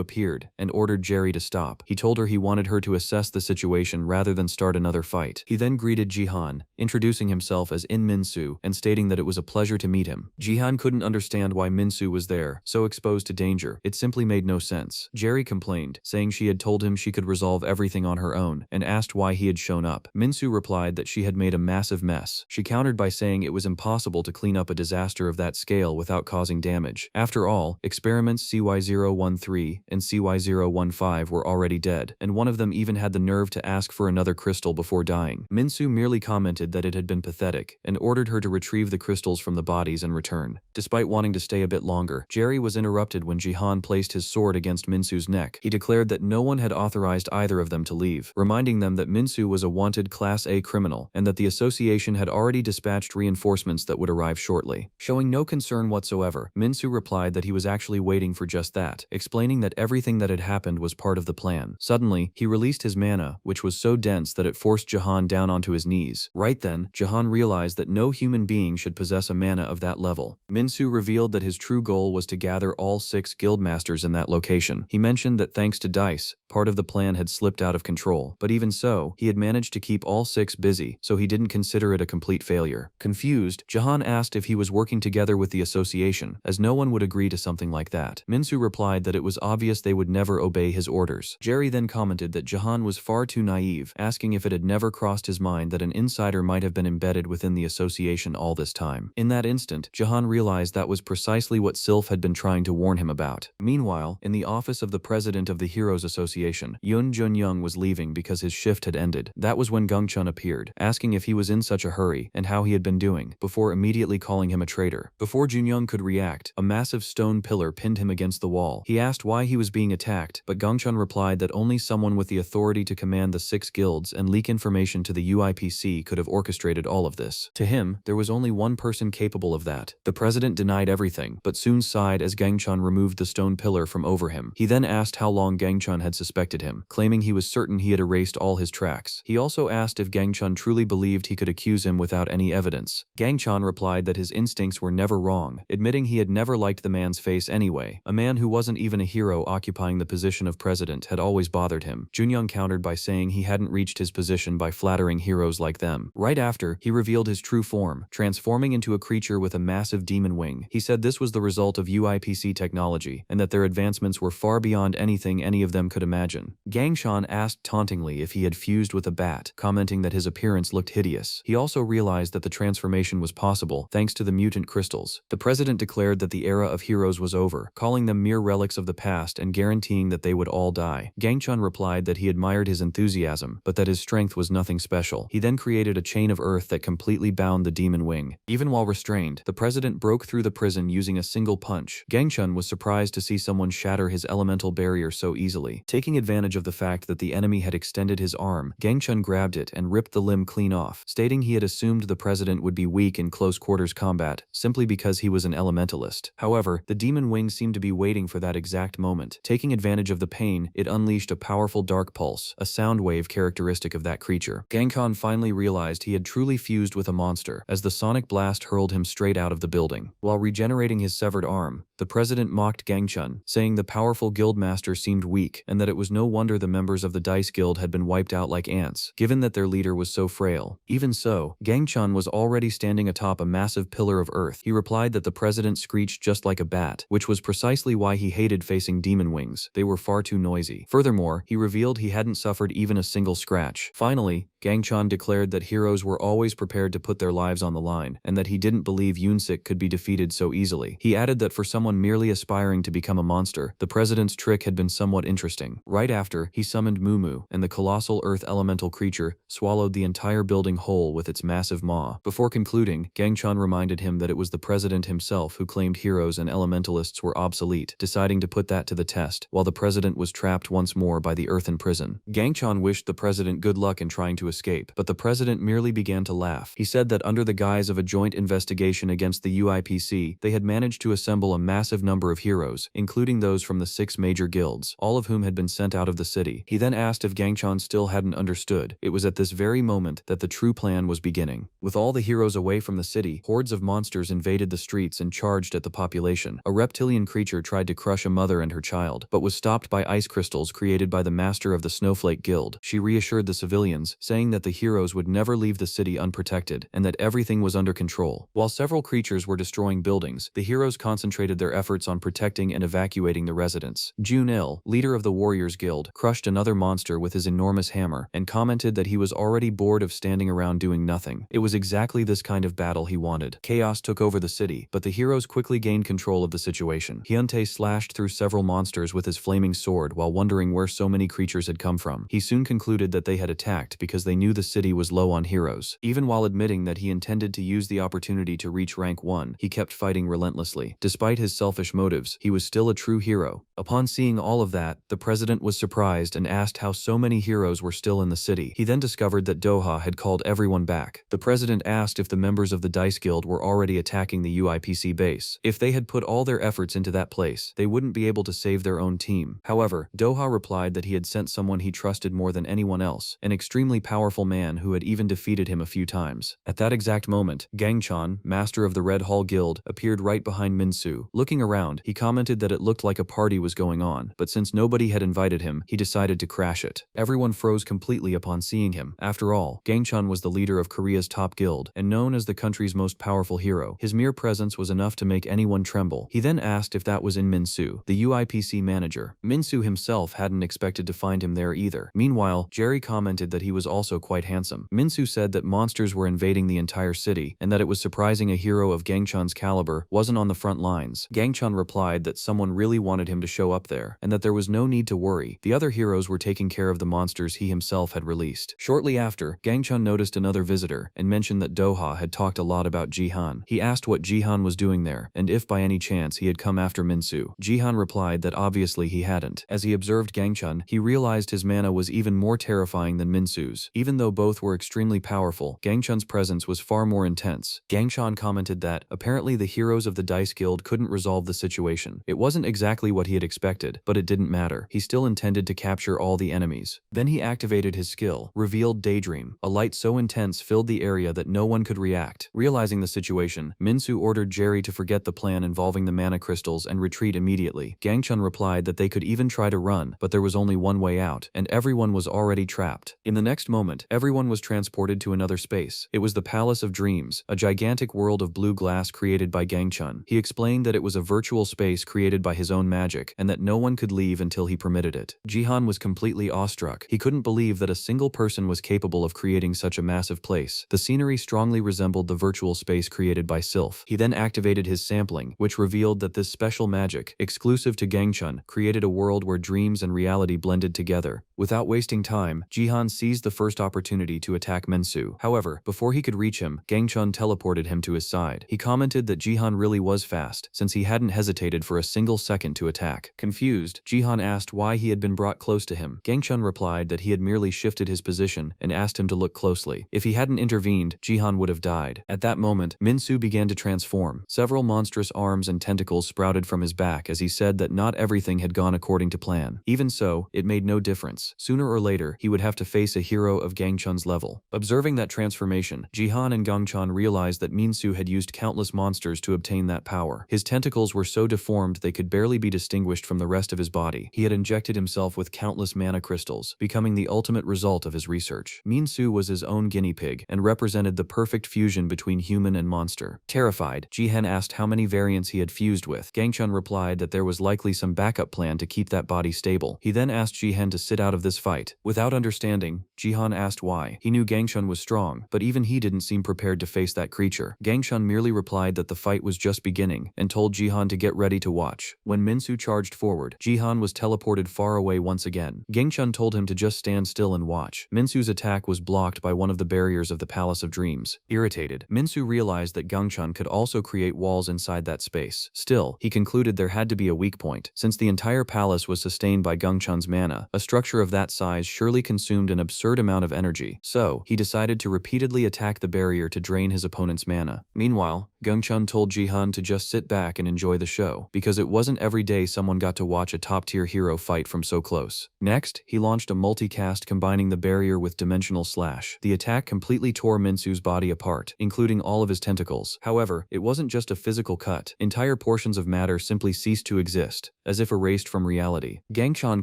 appeared and ordered Jerry to stop. He told her he wanted her to assess the situation rather than start another fight. He then greeted Jihan, introducing himself as Minsu and stating that it was a pleasure to meet him. Jihan couldn't understand why Minsu was there, so exposed to danger. It simply made no sense. Jerry complained, saying she had told him she could resolve everything on her own, and asked why he had shown up. Minsu replied that she had made a massive mess. She countered by saying it was impossible to clean up a disaster of that scale without causing damage. After all, experiments CY013 and CY015 were already dead, and one of them even had the nerve to ask for another crystal before dying. Minsu merely commented that it had been pathetic, and ordered her to retrieve the crystals from the bodies and return. Despite wanting to stay a bit longer, Jerry was interrupted when Jihan placed his sword against Minsu's neck. He declared that no one had authorized either of them to leave, reminding them that Minsu was a wanted Class A criminal, and that the association had already dispatched reinforcements that would arrive shortly. Showing no concern whatsoever, Minsu replied that he was actually waiting for just that, explaining that everything that had happened was part of the plan. Suddenly, he released his mana, which was so dense that it forced Jahan down onto his knees. Right then, Jahan realized that no human being should possess a mana of that level. Minsu revealed that his true goal was to gather all 6 guildmasters in that location. He mentioned that thanks to Dice, part of the plan had slipped out of control, but even so, he had managed to keep all 6 busy, so he didn't consider it a complete failure. Confused, Jahan asked if he was working together with the association, as no one would agree to something like that. Minsu replied that it was obvious they would never obey his orders. Jerry then commented that Jahan was far too naive, asking if it had never crossed his mind that an insider might have been embedded within the association all this time. In that instant, Jahan realized that was precisely what Sylph had been trying to warn him about. Meanwhile, in the office of the president of the Heroes Association, Yun Junyoung was leaving because his shift had ended. That was when Gongchun appeared, asking if he was in such a hurry and how he had been doing, before immediately calling him a traitor. Before Junyoung could react, a massive stone pillar pinned him against the wall. He asked why he was being attacked, but Gongchun replied that only someone with the authority to command the 6 guilds and leak information to the UIPC could have orchestrated all of this. To him, there was only one person capable of that. The president denied everything, but soon sighed as Gangchun removed the stone pillar from over him. He then asked how long Gangchun had suspected him, claiming he was certain he had erased all his tracks. He also asked if Gangchun truly believed he could accuse him without any evidence. Gangchun replied that his instincts were never wrong, admitting he had never liked the man's face anyway. A man who wasn't even a hero occupying the position of president had always bothered him. Junyoung countered by saying he hadn't reached his position by flattering heroes like them. Right after, he revealed his true form, transforming into a creature with a massive demon wing. He said this was the result of UIPC technology, and that their advancements were far beyond anything any of them could imagine. Gangshan asked tauntingly if he had fused with a bat, commenting that his appearance looked hideous. He also realized that the transformation was possible thanks to the mutant crystals. The president declared that the era of heroes was over, calling them mere relics of the past and guaranteeing that they would all die. Gangchun replied that he admired his enthusiasm, but that his strength was nothing special. He then created a chain of earth that completely bound the demon wing. Even while restrained, the president broke through the prison using a single punch. Gangchun was surprised to see someone shatter his elemental barrier so easily. Taking advantage of the fact that the enemy had extended his arm, Gangchun grabbed it and ripped the limb clean off, stating he had assumed the president would be weak in close quarters combat, simply because he was an elementalist. However, the demon wing seemed to be waiting for that exact moment. Taking advantage of the pain, it unleashed a powerful dark pulse, a sound wave characteristic of that creature. Gangkhan finally realized he had truly fused with a monster, as the sonic blast hurled him straight out of the building. While regenerating his severed arm, the president mocked Gangchun, saying the powerful guildmaster seemed weak, and that it was no wonder the members of the Dice Guild had been wiped out like ants, given that their leader was so frail. Even so, Gangchun was already standing atop a massive pillar of earth. He replied that the president screeched just like a bat, which was precisely why he hated facing demon wings. They were far too noisy. Furthermore, he revealed he hadn't suffered even a single scratch. Finally, Gangchun declared that heroes were always prepared to put their lives on the line, and that he didn't believe Yunsik could be defeated so easily. He added that for someone merely aspiring to become a monster, the president's trick had been somewhat interesting. Right after, he summoned Mumu, and the colossal earth elemental creature swallowed the entire building whole with its massive maw. Before concluding, Gangchun reminded him that it was the president himself who claimed heroes and elementalists were obsolete, deciding to put that to the test, while the president was trapped once more by the earthen prison. Gangchun wished the president good luck in trying to escape, but the president merely began to laugh. He said that under the guise of a joint investigation against the UIPC, they had managed to assemble a massive number of heroes, including those from the 6 major guilds, all of whom had been sent out of the city. He then asked if Gangchun still hadn't understood. It was at this very moment that the true plan was beginning. With all the heroes away from the city, hordes of monsters invaded the streets and charged at the population. A reptilian creature tried to crush a mother and her child, but was stopped by ice crystals created by the master of the Snowflake Guild. She reassured the civilians, saying that the heroes would never leave the city unprotected, and that everything was under control. While several creatures were destroying buildings, the heroes concentrated their efforts on protecting and evacuating the residents. Jun-il, leader of the Warriors Guild, crushed another monster with his enormous hammer, and commented that he was already bored of standing around doing nothing. It was exactly this kind of battle he wanted. Chaos took over the city, but the heroes quickly gained control of the situation. Hyuntae slashed through several monsters with his flaming sword while wondering where so many creatures had come from. He soon concluded that they had attacked because they they knew the city was low on heroes. Even while admitting that he intended to use the opportunity to reach rank 1, he kept fighting relentlessly. Despite his selfish motives, he was still a true hero. Upon seeing all of that, the president was surprised and asked how so many heroes were still in the city. He then discovered that Doha had called everyone back. The president asked if the members of the Dice Guild were already attacking the UIPC base. If they had put all their efforts into that place, they wouldn't be able to save their own team. However, Doha replied that he had sent someone he trusted more than anyone else, an extremely powerful man who had even defeated him a few times. At that exact moment, Gangchan, master of the Red Hall Guild, appeared right behind Minsu. Looking around, he commented that it looked like a party was going on, but since nobody had invited him, he decided to crash it. Everyone froze completely upon seeing him. After all, Gangchan was the leader of Korea's top guild, and known as the country's most powerful hero. His mere presence was enough to make anyone tremble. He then asked if that was in Minsu, the UIPC manager. Minsu himself hadn't expected to find him there either. Meanwhile, Jerry commented that he was also quite handsome. Minsu said that monsters were invading the entire city, and that it was surprising a hero of Gangchan's caliber wasn't on the front lines. Gangchan replied that someone really wanted him to show up there, and that there was no need to worry. The other heroes were taking care of the monsters he himself had released. Shortly after, Gangchan noticed another visitor, and mentioned that Doha had talked a lot about Jihan. He asked what Jihan was doing there, and if by any chance he had come after Minsu. Jihan replied that obviously he hadn't. As he observed Gangchan, he realized his mana was even more terrifying than Minsu's. Even though both were extremely powerful, Gangchan's presence was far more intense. Gangchan commented that, apparently the heroes of the Dice Guild couldn't resolve the situation. It wasn't exactly what he had expected, but it didn't matter. He still intended to capture all the enemies. Then he activated his skill, revealed Daydream. A light so intense filled the area that no one could react. Realizing the situation, Minsu ordered Jerry to forget the plan involving the mana crystals and retreat immediately. Gangchan replied that they could even try to run, but there was only one way out, and everyone was already trapped. In the next moment, everyone was transported to another space. It was the Palace of Dreams, a gigantic world of blue glass created by Gangchan. He explained that it was a virtual space created by his own magic, and that no one could leave until he permitted it. Jihan was completely awestruck. He couldn't believe that a single person was capable of creating such a massive place. The scenery strongly resembled the virtual space created by Sylph. He then activated his sampling, which revealed that this special magic, exclusive to Gangchan, created a world where dreams and reality blended together. Without wasting time, Jihan seized the first opportunity to attack Minsu. However, before he could reach him, Gangchan teleported him to his side. He commented that Jihan really was fast, since he hadn't hesitated for a single second to attack. Confused, Jihan asked why he had been brought close to him. Gangchan replied that he had merely shifted his position and asked him to look closely. If he hadn't intervened, Jihan would have died. At that moment, Minsu began to transform. Several monstrous arms and tentacles sprouted from his back as he said that not everything had gone according to plan. Even so, it made no difference. Sooner or later, he would have to face a hero of Gangchan's level. Observing that transformation, Jihan and Gangchan realized that Minsu had used countless monsters to obtain that power. His tentacles were so deformed they could barely be distinguished from the rest of his body. He had injected himself with countless mana crystals, becoming the ultimate result of his research. Minsu was his own guinea pig and represented the perfect fusion between human and monster. Terrified, Jihan asked how many variants he had fused with. Gangchan replied that there was likely some backup plan to keep that body stable. He then asked Jihan to sit out of this fight. Without understanding, Jihan asked why. He knew Gangchan was strong, but even he didn't seem prepared to face that creature. Gangchan merely replied that the fight was just beginning and told Jihan to get ready to watch. When Minsu charged forward, Jihan was teleported far away once again. Gangchan told him to just stand still and watch. Minsu's attack was blocked by one of the barriers of the Palace of Dreams. Irritated, Minsu realized that Gangchan could also create walls inside that space. Still, he concluded there had to be a weak point. Since the entire palace was sustained by Gangchan's mana, a structure of that size surely consumed an absurd amount of energy. So, he decided to repeatedly attack the barrier to drain his opponent's mana. Meanwhile, Gangchan told Jihan to just sit back and enjoy the show, because it wasn't every day someone got to watch a top-tier hero fight from so close. Next, he launched a multicast combining the barrier with Dimensional Slash. The attack completely tore Minsu's body apart, including all of his tentacles. However, it wasn't just a physical cut. Entire portions of matter simply ceased to exist, as if erased from reality. Gangchan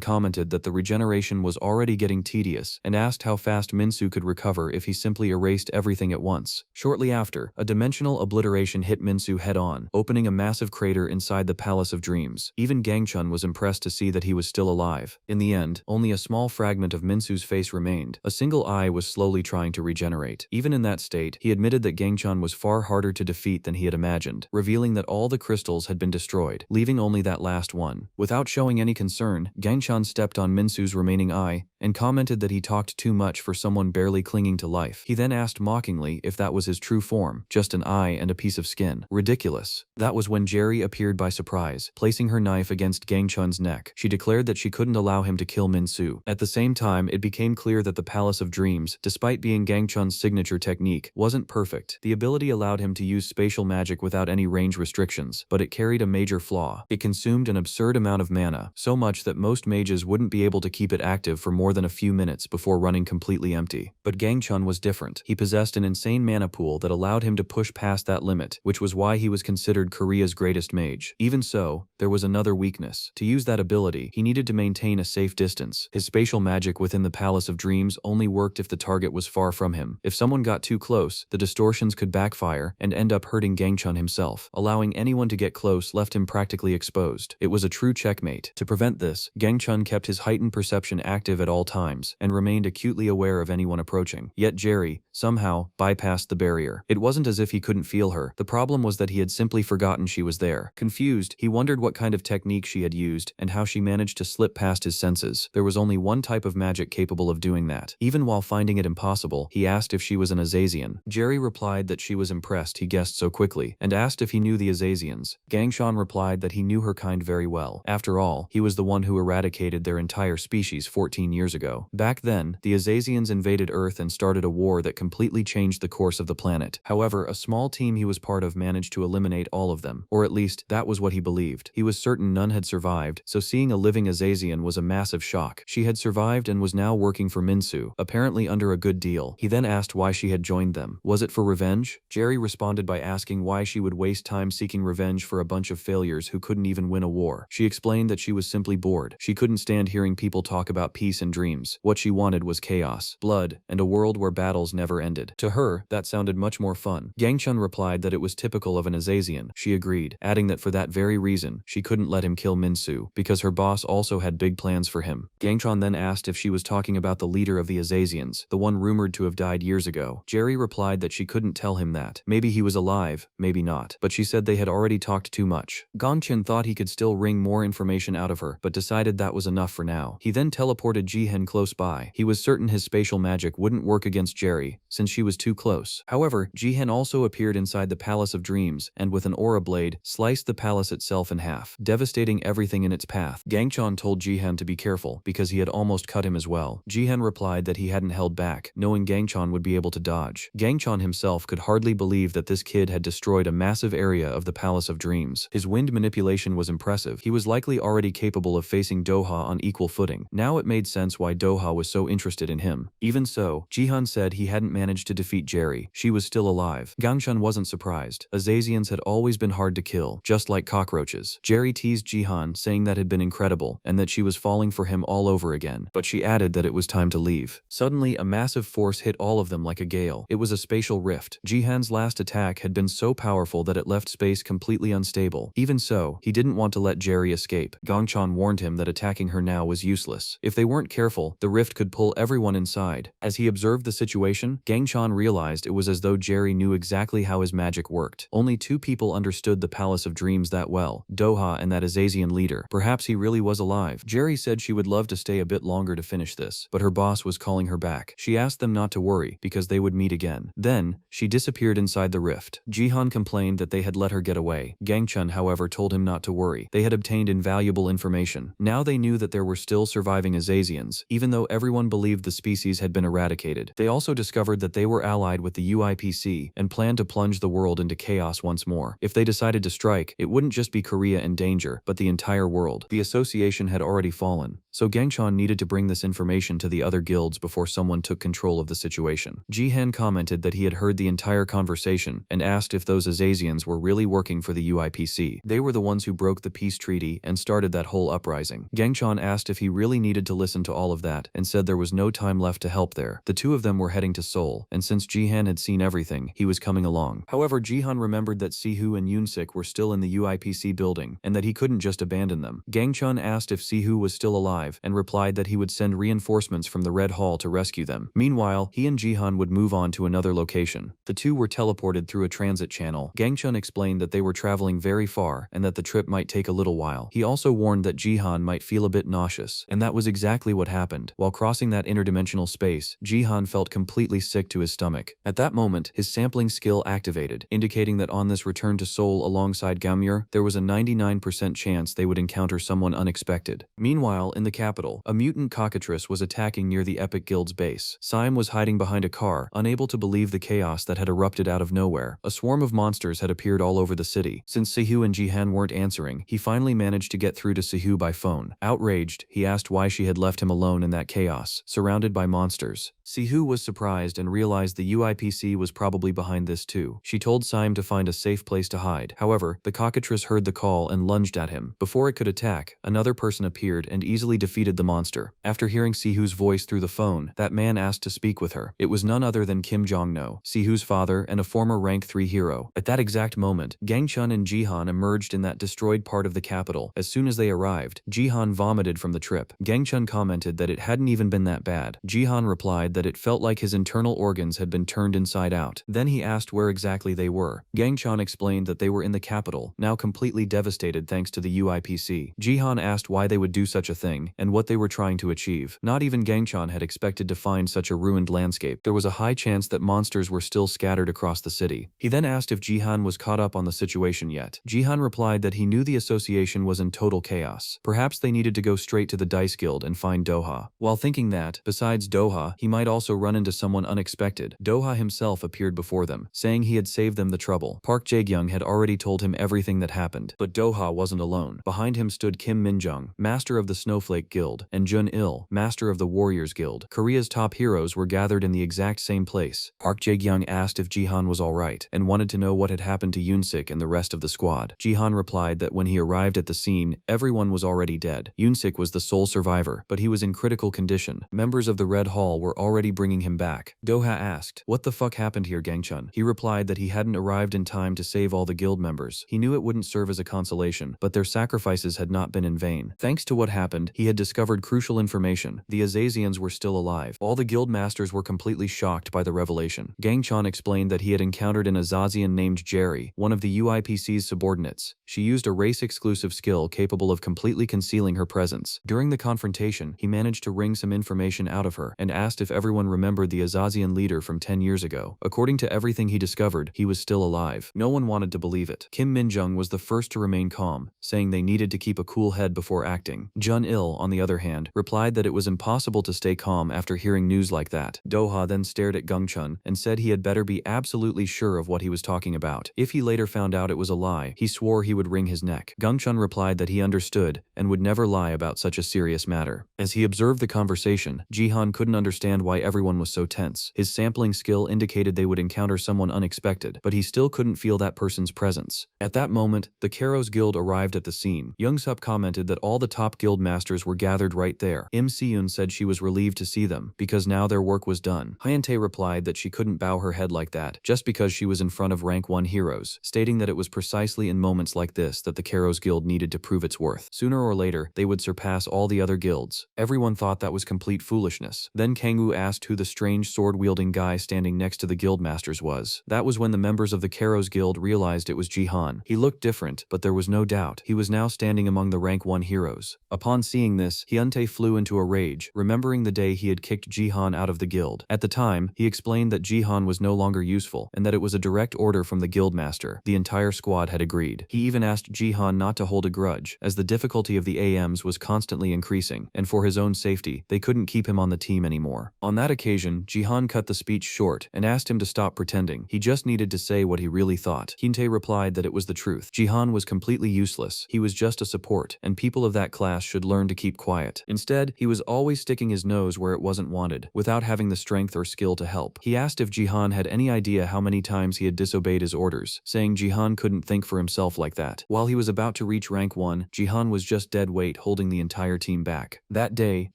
commented that the regeneration was already getting tedious and asked how fast Minsu could recover if he simply erased everything at once. Shortly after, a dimensional obliteration hit Minsu head-on, opening a massive crater inside the Palace of Dreams. Even Gangchan was impressed to see that he was still alive. In the end, only a small fragment of Minsu's face remained. A single eye was slowly trying to regenerate. Even in that state, he admitted that Gangchan was far harder to defeat than he had imagined, revealing that all the crystals had been destroyed, leaving only that last one. Without showing any concern, Gangchan stepped on Minsu's remaining eye and commented that he talked too much for someone barely clinging to life. He then asked mockingly if that was his true form, just an eye and a piece of skin. Ridiculous. That was when Jerry appeared by surprise, placing her knife against Gangchun's neck. She declared that she couldn't allow him to kill Min-soo. At the same time, it became clear that the Palace of Dreams, despite being Gangchun's signature technique, wasn't perfect. The ability allowed him to use spatial magic without any range restrictions, but it carried a major flaw. It consumed an absurd amount of mana, so much that most mages wouldn't be able to keep it active for more than a few minutes before running completely empty. But Gangchun was different. He possessed an insane mana pool that allowed him to push past that limit, which was why he was considered Korea's greatest mage. Even so, there was another weakness. To use that ability, he needed to maintain a safe distance. His spatial magic within the Palace of Dreams only worked if the target was far from him. If someone got too close, the distortions could backfire and end up hurting Gangchun himself. Allowing anyone to get close left him practically exposed. It was a true checkmate. To prevent this, Gangchun kept his heightened perception active at all times and remained acutely aware of anyone approaching. Yet Jerry, somehow, bypassed the barrier. It wasn't as if he couldn't feel her. The problem was that he had simply forgotten she was there. Confused, he wondered what kind of technique she had used and how she managed to slip past his senses. There was only one type of magic capable of doing that. Even while finding it impossible, he asked if she was an Azazian. Jerry replied that she was impressed he guessed so quickly, and asked if he knew the Azazians. Gangchun replied that he knew her kind very well. After all, he was the one who eradicated their entire species 14 years ago. Back then, the Azazians invaded Earth and started a war that completely changed the course of the planet. However, a small team he was part of managed to eliminate all of them, or at least, that was what he believed. He was certain none had survived, so seeing a living Azazian was a massive shock. She had survived and was now working for Min-soo, apparently under a good deal. He then asked why she had joined them. Was it for revenge? Jerry responded by asking why she would waste time seeking revenge for a bunch of failures who couldn't even win a war. She explained that she was simply bored. She couldn't stand hearing people talk about peace and dreams. What she wanted was chaos, blood, and a world where battles never ended. To her, that sounded much more fun. Gangchun replied that it was typical of an Azazian. She agreed, adding that for that very reason, she couldn't let him kill Min-soo, because her boss also had big plans for him. Gangchun then asked if she was talking about the leader of the Azazians, the one rumored to have died years ago. Jerry replied that she couldn't tell him that. Maybe he was alive, maybe not, but she said they had already talked too much. Gangchun thought he could still wring more information out of her, but decided that was enough for now. He then teleported Jihen close by. He was certain his spatial magic wouldn't work against Jerry, since she was too close. However, Jihen also appeared inside the Palace of Dreams, and with an aura blade, sliced the palace itself in half, devastating everything in its path. Gangchun told Jihen to be careful, because he had almost cut him as well. Jihen replied that he hadn't held back, knowing Gangchun would be able to dodge. Gangchun himself could hardly believe that this kid had destroyed a massive area of the Palace of Dreams. His wind manipulation was impressive. He was likely already capable of facing Doha on equal footing. Now it made sense why Doha was so interested in him. Even so, Jihan said he hadn't managed to defeat Jerry. She was still alive. Gangchun wasn't surprised. Azazians had always been hard to kill, just like cockroaches. Jerry teased Jihan, saying that had been incredible, and that she was falling for him all over again. But she added that it was time to leave. Suddenly, a massive force hit all of them like a gale. It was a spatial rift. Jihan's last attack had been so powerful that it left space completely unstable. Even so, he didn't want to let Jerry escape. Gangchun warned him that attacking her now was useless. If they weren't careful, the rift could pull everyone inside. As he observed the situation, Gangchun realized it was as though Jerry knew exactly how his magic worked. Only two people understood the Palace of Dreams that well, Doha and that Azazian leader. Perhaps he really was alive. Jerry said she would love to stay a bit longer to finish this, but her boss was calling her back. She asked them not to worry, because they would meet again. Then, she disappeared inside the rift. Jihan complained that they had let her get away. Gangchun, however, told him not to worry. They had obtained invaluable information. Now they knew that there were still surviving Azazians, even though everyone believed the species had been eradicated. They also discovered that they were allied with the UIPC and planned to plunge the world into chaos once more. If they decided to strike, it wouldn't just be Korea in danger, but the entire world. The association had already fallen, so Gangchun needed to bring this information to the other guilds before someone took control of the situation. Jihen commented that he had heard the entire conversation and asked if those Azazians were really working for the UIPC. They were the ones who broke the peace treaty and started that whole uprising. Gangchun asked if he really needed to listen to all of that and said there was no time left to help there. The two of them were heading to Seoul, and since Jihan had seen everything, he was coming along. However, Jihan remembered that Sihu and Yoonsik were still in the UIPC building and that he couldn't just abandon them. Gangchun asked if Sihu was still alive and replied that he would send reinforcements from the Red Hall to rescue them. Meanwhile, he and Jihan would move on to another location. The two were teleported through a transit channel. Gangchun explained that they were traveling very far and that the trip might take a little while. He also warned that Jihan might feel a bit nauseous, and that was exactly what happened. While crossing that interdimensional space, Jihan felt completely sick to his stomach. At that moment, his sampling skill activated, indicating that on this return to Seoul alongside Gamur, there was a 99% chance they would encounter someone unexpected. Meanwhile, in the capital, a mutant cockatrice was attacking near the Epic Guild's base. Syme was hiding behind a car, unable to believe the chaos that had erupted out of nowhere. A swarm of monsters had appeared all over the city. Since Sihu and Jihan weren't answering, he finally managed to get through to Sihu by phone. Outraged, he asked why she had left him alone in that chaos, surrounded by monsters. Sihu was surprised and realized the UIPC was probably behind this too. She told Syme to find a safe place to hide. However, the cockatrice heard the call and lunged at him. Before it could attack, another person appeared and easily defeated the monster. After hearing Sihu's voice through the phone, that man asked to speak with her. It was none other than Kim Jong-no, Sihu's father and a former rank 3 hero. At that exact moment, Gangchun and Jihan emerged in that destroyed part of the capital. As soon as they arrived, Jihan vomited from the trip. Gangchun commented that it hadn't even been that bad. Jihan replied that it felt like his internal organs had been turned inside out. Then he asked where exactly they were. Gangchun explained that they were in the capital, now completely devastated thanks to the UIPC. Jihan asked why they would do such a thing, and what they were trying to achieve. Not even Gangchun had expected to find such a ruined landscape. There was a high chance that monsters were still scattered across the city. He then asked if Jihan was caught up on the situation yet. Jihan replied that he knew the association was in total chaos. Perhaps they needed to go straight to the Dice Guild and find Doha. While thinking that, besides Doha, he might also run into someone unexpected, Doha himself appeared before them, saying he had saved them the trouble. Park Jae-gyung had already told him everything that happened, but Doha wasn't alone. Behind him stood Kim Min-jung, master of the Snowflake Guild, and Jun-il, master of the Warriors Guild. Korea's top heroes were gathered in the exact same place. Park Jae-gyung asked if Jihan was alright, and wanted to know what had happened to Yoon-sik and the rest of the squad. Jihan replied that when he arrived at the scene, everyone was already dead. Yoon-sik was the sole survivor, but he was in critical condition. Members of the Red Hall were already bringing him back. Doha asked, "What the fuck happened here, Gangchun?" He replied that he hadn't arrived in time to save all the guild members. He knew it wouldn't serve as a consolation, but their sacrifices had not been in vain. Thanks to what happened, he had discovered crucial information. The Azazians were still alive. All the guild masters were completely shocked by the revelation. Gangchun explained that he had encountered an Azazian named Jerry, one of the UIPC's subordinates. She used a race-exclusive skill capable of completely concealing her presence. During the confrontation, he managed to wring some information out of her and asked if everyone remembered the Azazian leader from 10 years ago. According to everything he discovered, he was still alive. No one wanted to believe it. Kim Min-jung was the first to remain calm, saying they needed to keep a cool head before acting. Jun-il, on the other hand, replied that it was impossible to stay calm after hearing news like that. Doha then stared at Gangchun and said he had better be absolutely sure of what he was talking about. If he later found out it was a lie, he swore he would wring his neck. Gangchun replied that he understood and would never lie about such a serious matter. As he observed the conversation, Jihan couldn't understand why everyone was so tense. His sampling skill indicated they would encounter someone unexpected, but he still couldn't feel that person's presence. At that moment, the Karos Guild arrived at the scene. Young-sup commented that all the top guild masters were gathered right there. Im Seun said she was relieved to see them, because now their work was done. Hyuntae replied that she couldn't bow her head like that, just because she was in front of rank 1 heroes, stating that it was precisely in moments like this that the Karos Guild needed to prove its worth. Sooner or later, they would surpass all the other guilds. Everyone thought that was complete foolishness. Then Kangwoo asked who the strange sword-wielding guy standing next to the guild masters was. That was when the members of the Karos Guild realized it was Jihan. He looked different, but there was no doubt. He was now standing among the rank 1 heroes. Upon seeing this, Hyuntae flew into a rage, remembering the day he had kicked Jihan out of the guild. At the time, he explained that Jihan was no longer useful, and that it was a direct order from the guildmaster. The entire squad had agreed. He even asked Jihan not to hold a grudge, as the difficulty of the AMs was constantly increasing, and for his own safety, they couldn't keep him on the team anymore. On that occasion, Jihan cut the speech short and asked him to stop pretending. He just needed to say what he really thought. Hyuntae replied that it was the truth. Jihan was completely useless. He was just a support, and people of that class should learn to keep quiet. Instead, he was always sticking his nose where it wasn't wanted, without having the strength or skill to help. He asked if Jihan had any idea how many times he had disobeyed his orders, saying Jihan couldn't think for himself like that. While he was about to reach rank 1, Jihan was just dead weight holding the entire team back. That day,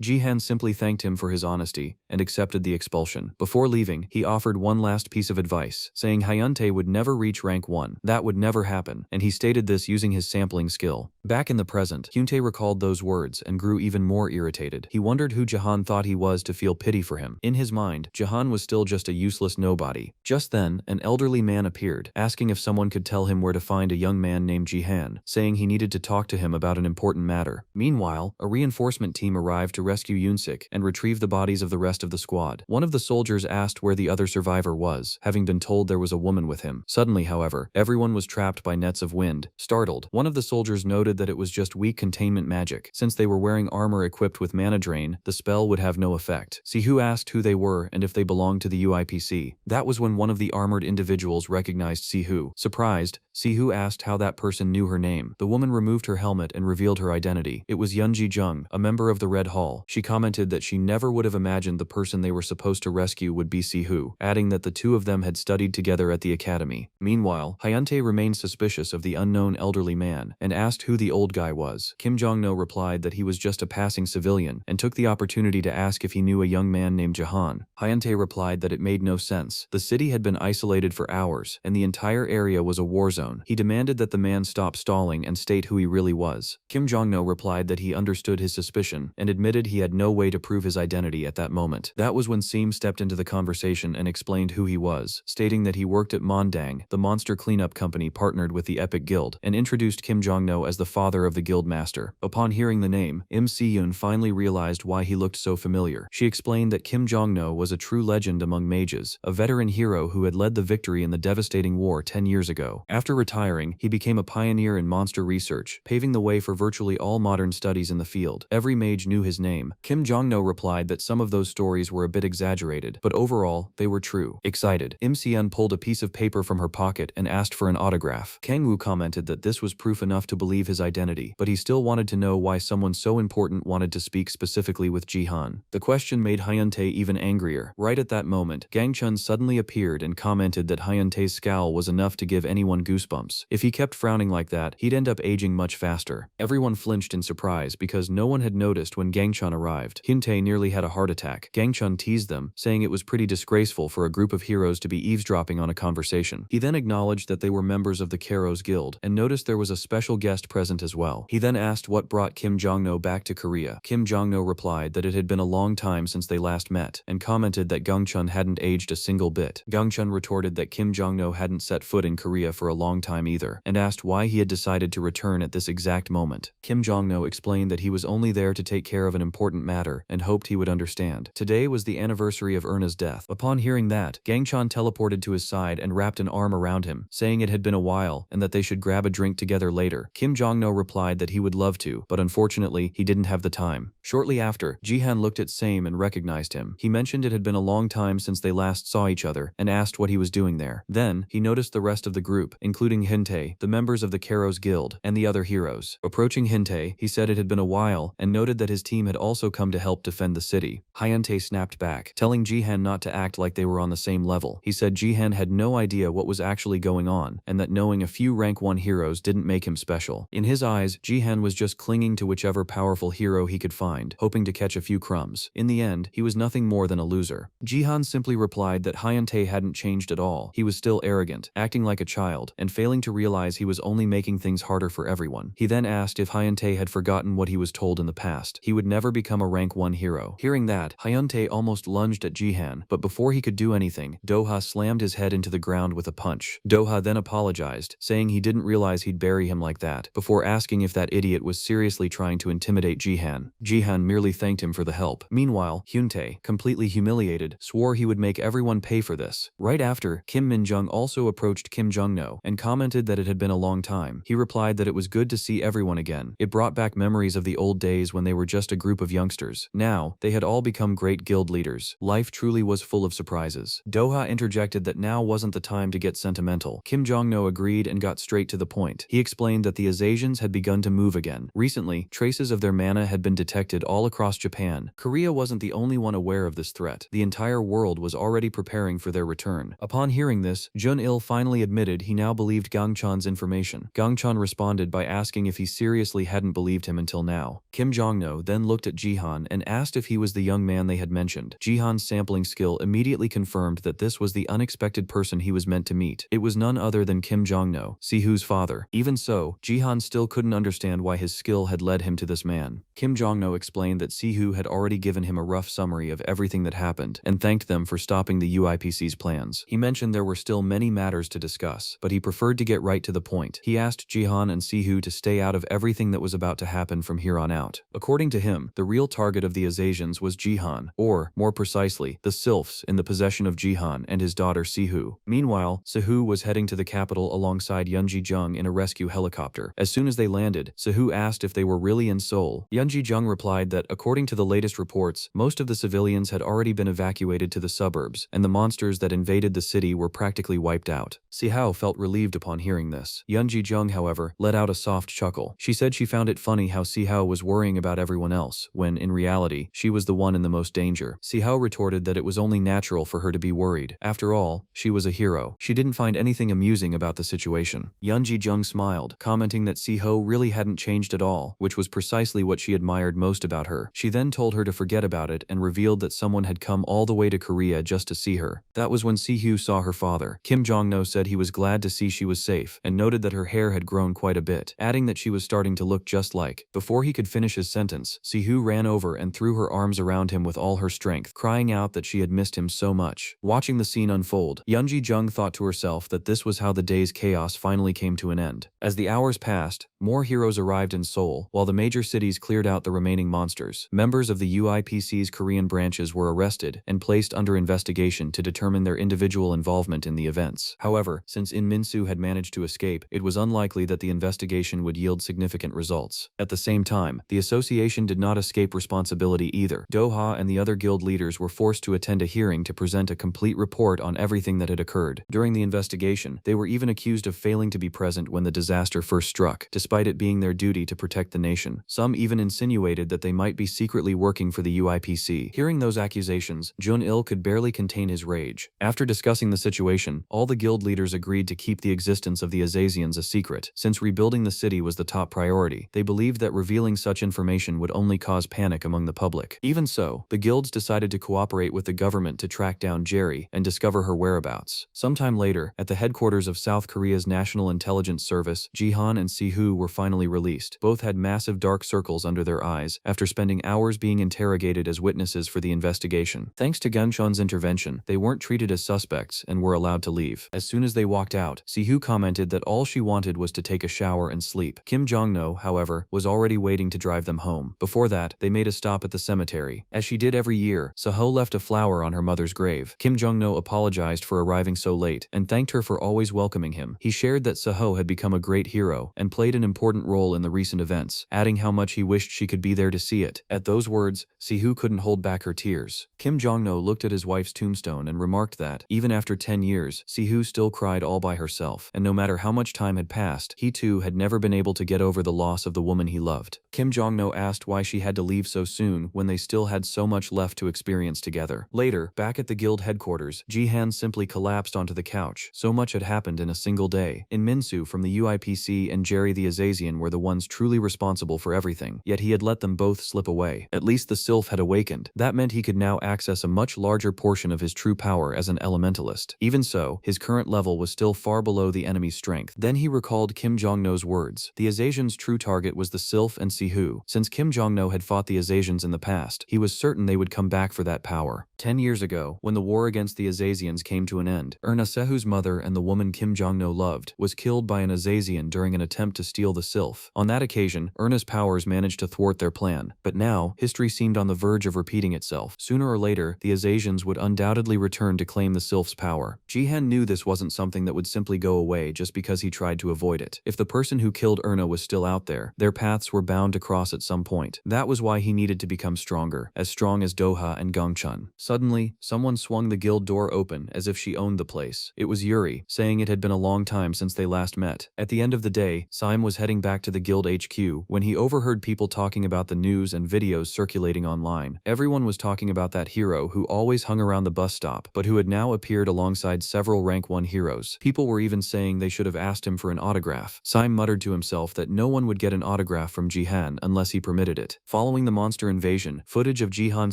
Jihan simply thanked him for his honesty, and accepted the expulsion. Before leaving, he offered one last piece of advice, saying Hyuntae would never reach rank 1. That would never happen, and he stated this using his sampling skill. Back in the present, Hyuntae recalled those words and grew even more irritated. He wondered who Jahan thought he was to feel pity for him. In his mind, Jahan was still just a useless nobody. Just then, an elderly man appeared, asking if someone could tell him where to find a young man named Jihan, saying he needed to talk to him about an important matter. Meanwhile, a reinforcement team arrived to rescue Yunsik and retrieve the bodies of the rest of the squad. One of the soldiers asked where the other survivor was, having been told there was a woman with him. Suddenly, however, everyone was trapped by nets of wind. Startled, one of the soldiers noted that it was just weak containment magic. Since they were wearing armor equipped with mana drain, the spell would have no effect. Sihu asked who they were and if they belonged to the UIPC. That was when one of the armored individuals recognized Sihu. Surprised, Sihu asked how that person knew her name. The woman removed her helmet and revealed her identity. It was Yunji Jung, a member of the Red Hall. She commented that she never would have imagined the person they were supposed to rescue would be Sihu, adding that the two of them had studied together at the academy. Meanwhile, Hyuntae remained suspicious of the unknown elderly man and asked who the old guy was. Kim Jong-no replied that he was just a passing civilian and took the opportunity to ask if he knew a young man named Jahan. Hyuntae replied that it made no sense. The city had been isolated for hours and the entire area was a war zone. He demanded that the man stop stalling and state who he really was. Kim Jong-no replied that he understood his suspicion and admitted he had no way to prove his identity at that moment. That was when Seem stepped into the conversation and explained who he was, stating that he worked at Mondang, the monster cleanup company partnered with the Epic Guild, and introduced Kim Jong-no as the father of the guild master. Upon hearing the name, Im Si-yoon finally realized why he looked so familiar. She explained that Kim Jong-no was a true legend among mages, a veteran hero who had led the victory in the devastating war 10 years ago. After retiring, he became a pioneer in monster research, paving the way for virtually all modern studies in the field. Every mage knew his name. Kim Jong-no replied that some of those stories were a bit exaggerated, but overall, they were true. Excited, Im Si-yoon pulled a piece of paper from her pocket and asked for an autograph. Kang-woo commented that this was proof enough to believe his identity, but he still wanted to know why someone so important wanted to speak specifically with Jihan. The question made Hyuntae even angrier. Right at that moment, Gangchun suddenly appeared and commented that Hyuntae's scowl was enough to give anyone goosebumps. If he kept frowning like that, he'd end up aging much faster. Everyone flinched in surprise because no one had noticed when Gangchun arrived. Hyuntae nearly had a heart attack. Gangchun teased them, saying it was pretty disgraceful for a group of heroes to be eavesdropping on a conversation. He then acknowledged that they were members of the Keros Guild and noticed there was a special guest present as well. He then asked what brought Kim Jong-no back to Korea. Kim Jong-no replied that it had been a long time since they last met and commented that Gangchun hadn't aged a single bit. Gangchun retorted that Kim Jong-no hadn't set foot in Korea for a long time either and asked why he had decided to return at this exact moment. Kim Jong-no explained that he was only there to take care of an important matter and hoped he would understand. Today was the anniversary of Erna's death. Upon hearing that, Gangchun teleported to his side and wrapped an arm around him, saying it had been a while and that they should grab a drink together later. Kim Jong-no replied that he would love to, but unfortunately, he didn't have the time. Shortly after, Jihan looked at Same and recognized him. He mentioned it had been a long time since they last saw each other and asked what he was doing there. Then, he noticed the rest of the group, including Hyuntae, the members of the Keros Guild, and the other heroes. Approaching Hyuntae, he said it had been a while and noted that his team had also come to help defend the city. Hyuntae snapped back, telling Jihan not to act like they were on the same level. He said Jihan had no idea what was actually going on and that knowing a few rank 1 heroes didn't make him special. In his eyes, Jihan was just clinging to whichever powerful hero he could find, hoping to catch a few crumbs. In the end, he was nothing more than a loser. Jihan simply replied that Hyuntae hadn't changed at all. He was still arrogant, acting like a child, and failing to realize he was only making things harder for everyone. He then asked if Hyuntae had forgotten what he was told in the past. He would never become a rank 1 hero. Hearing that, Hyuntae almost lunged at Jihan, but before he could do anything, Doha slammed his head into the ground with a punch. Doha then apologized, saying he didn't realize he'd bury him like that, before asking if that idiot was seriously trying to intimidate Jihan. Jihan merely thanked him for the help. Meanwhile, Hyuntae, completely humiliated, swore he would make everyone pay for this. Right after, Kim Min-jung also approached Kim Jong-no and commented that it had been a long time. He replied that it was good to see everyone again. It brought back memories of the old days when they were just a group of youngsters. Now, they had all become great guild leaders. Life truly was full of surprises. Doha interjected that now wasn't the time to get sentimental. Kim Jong-no agreed and got straight to the point. He explained that the Azasians had begun to move again. Recently, traces of their mana had been detected all across Japan. Korea wasn't the only one aware of this threat. The entire world was already preparing for their return. Upon hearing this, Jun-il finally admitted he now believed Gangchun's information. Gangchun responded by asking if he seriously hadn't believed him until now. Kim Jong-no then looked at Jihan and asked if he was the young man they had mentioned. Jihan's sampling skill immediately confirmed that this was the unexpected person he was meant to meet. It was none other than Kim Jong-no, Sihu's father. Even so, Jihan still couldn't understand why his skill had led him to this man. Kim Jong-no explained that Sihu had already given him a rough summary of everything that happened and thanked them for stopping the UIPC's plans. He mentioned there were still many matters to discuss, but he preferred to get right to the point. He asked Jihan and Sihu to stay out of everything that was about to happen from here on out. According to him, the real target of the Azasians was Jihan, or, more precisely, the sylphs in the possession of Jihan and his daughter Sihu. Meanwhile, Sihu was heading to the capital alongside Yunji Jung in a rescue helicopter. As soon as they landed, Sihu asked if they were really in Seoul. Yunji Jung replied that, according to the latest reports, most of the civilians had already been evacuated to the suburbs, and the monsters that invaded the city were practically wiped out. Sihao felt relieved upon hearing this. Yunji Jung, however, let out a soft chuckle. She said she found it funny how Sihao was worrying about everyone else, when, in reality, she was the one in the most danger. Sihao retorted that it was only natural for her to be worried. After all, she was a hero. She didn't find anything amusing about the situation. Yunji Jung smiled, commenting that Sihao really hadn't changed at all, which was precisely what she admired most about her. She then told her to forget about it and revealed that someone had come all the way to Korea just to see her. That was when Sihu saw her father. Kim Jong-no said he was glad to see she was safe and noted that her hair had grown quite a bit, adding that she was starting to look just like. Before he could finish his sentence, Sihu ran over and threw her arms around him with all her strength, crying out that she had missed him so much. Watching the scene unfold, Yunji Jung thought to herself that this was how the day's chaos finally came to an end. As the hours passed, more heroes arrived in Seoul, while the major cities cleared out the remaining monsters. Members of the UIPC's Korean branches were arrested and placed under investigation to determine their individual involvement in the events. However, since In Min-soo had managed to escape, it was unlikely that the investigation would yield significant results. At the same time, the association did not escape responsibility either. Doha and the other guild leaders were forced to attend a hearing to present a complete report on everything that had occurred. During the investigation, they were even accused of failing to be present when the disaster first struck, despite it being their duty to protect the nation. Some even insinuated that they might be secretly working for the UIPC. Hearing those accusations, Jun-il could barely contain his rage. After discussing the situation, all the guild leaders agreed to keep the existence of the Azasians a secret. Since rebuilding the city was the top priority, they believed that revealing such information would only cause panic among the public. Even so, the guilds decided to cooperate with the government to track down Jerry and discover her whereabouts. Sometime later, at the headquarters of South Korea's National Intelligence Service, Jihan and Sihu were finally released. Both had massive dark circles under their eyes after spending hours being interrogated as witnesses for the investigation. Thanks to Gunchon's intervention, they weren't treated as suspects and were allowed to leave. As soon as they walked out, Sihu commented that all she wanted was to take a shower and sleep. Kim Jong-no, however, was already waiting to drive them home. Before that, they made a stop at the cemetery. As she did every year, Seho left a flower on her mother's grave. Kim Jong-no apologized for arriving so late and thanked her for always welcoming him. He shared that Seho had become a great hero and played an important role in the recent events, adding how much he wished she could be there to see it. At those words, Sihu couldn't hold back her tears. Kim Jong-no looked at his wife's tombstone and remarked that, even after 10 years, Sihu still cried all by herself, and no matter how much time had passed, he too had never been able to get over the loss of the woman he loved. Kim Jong-no asked why she had to leave so soon when they still had so much left to experience together. Later, back at the guild headquarters, Jihan simply collapsed onto the couch. So much had happened in a single day. In Min-soo from the UIPC and Jerry the Azasian were the ones truly responsible for everything, yet he had let them both slip away. At least the sylph had awakened. That meant he could now access a much larger portion of his true power as an elementalist. Even so, his current level was still far below the enemy's strength. Then he recalled Kim Jong-no's words. The Azasians' true target was the sylph and Sihu. Since Kim Jong-no had fought the Azasians in the past, he was certain they would come back for that power. 10 years ago, when the war against the Azasians came to an end, Sehu's mother and the woman Kim Jong-no loved was killed by an Azasian during an attempt to steal the sylph. On that occasion, Erna's powers managed to thwart their plan, but now, history seemed on the verge of repeating itself. Sooner or later, the Azasians would undoubtedly return to claim the sylph's power. Jihan knew this wasn't something that would simply go away just because he tried to avoid it. If the person who killed Erna was still out there, their paths were bound to cross at some point. That was why he needed to become stronger, as strong as Doha and Gongchun. Suddenly, someone swung the guild door open as if she owned the place. It was Yuri, saying it had been a long time since they last met. At the end of the day, Saim was heading back to the guild HQ when he overheard people talking about the news and videos circulating online. Everyone was talking about that hero who always hung around the bus stop, but who had now appeared alongside several rank 1 heroes. People were even saying they should have asked him for an autograph. Syme muttered to himself that no one would get an autograph from Jihan unless he permitted it. Following the monster invasion, footage of Jihan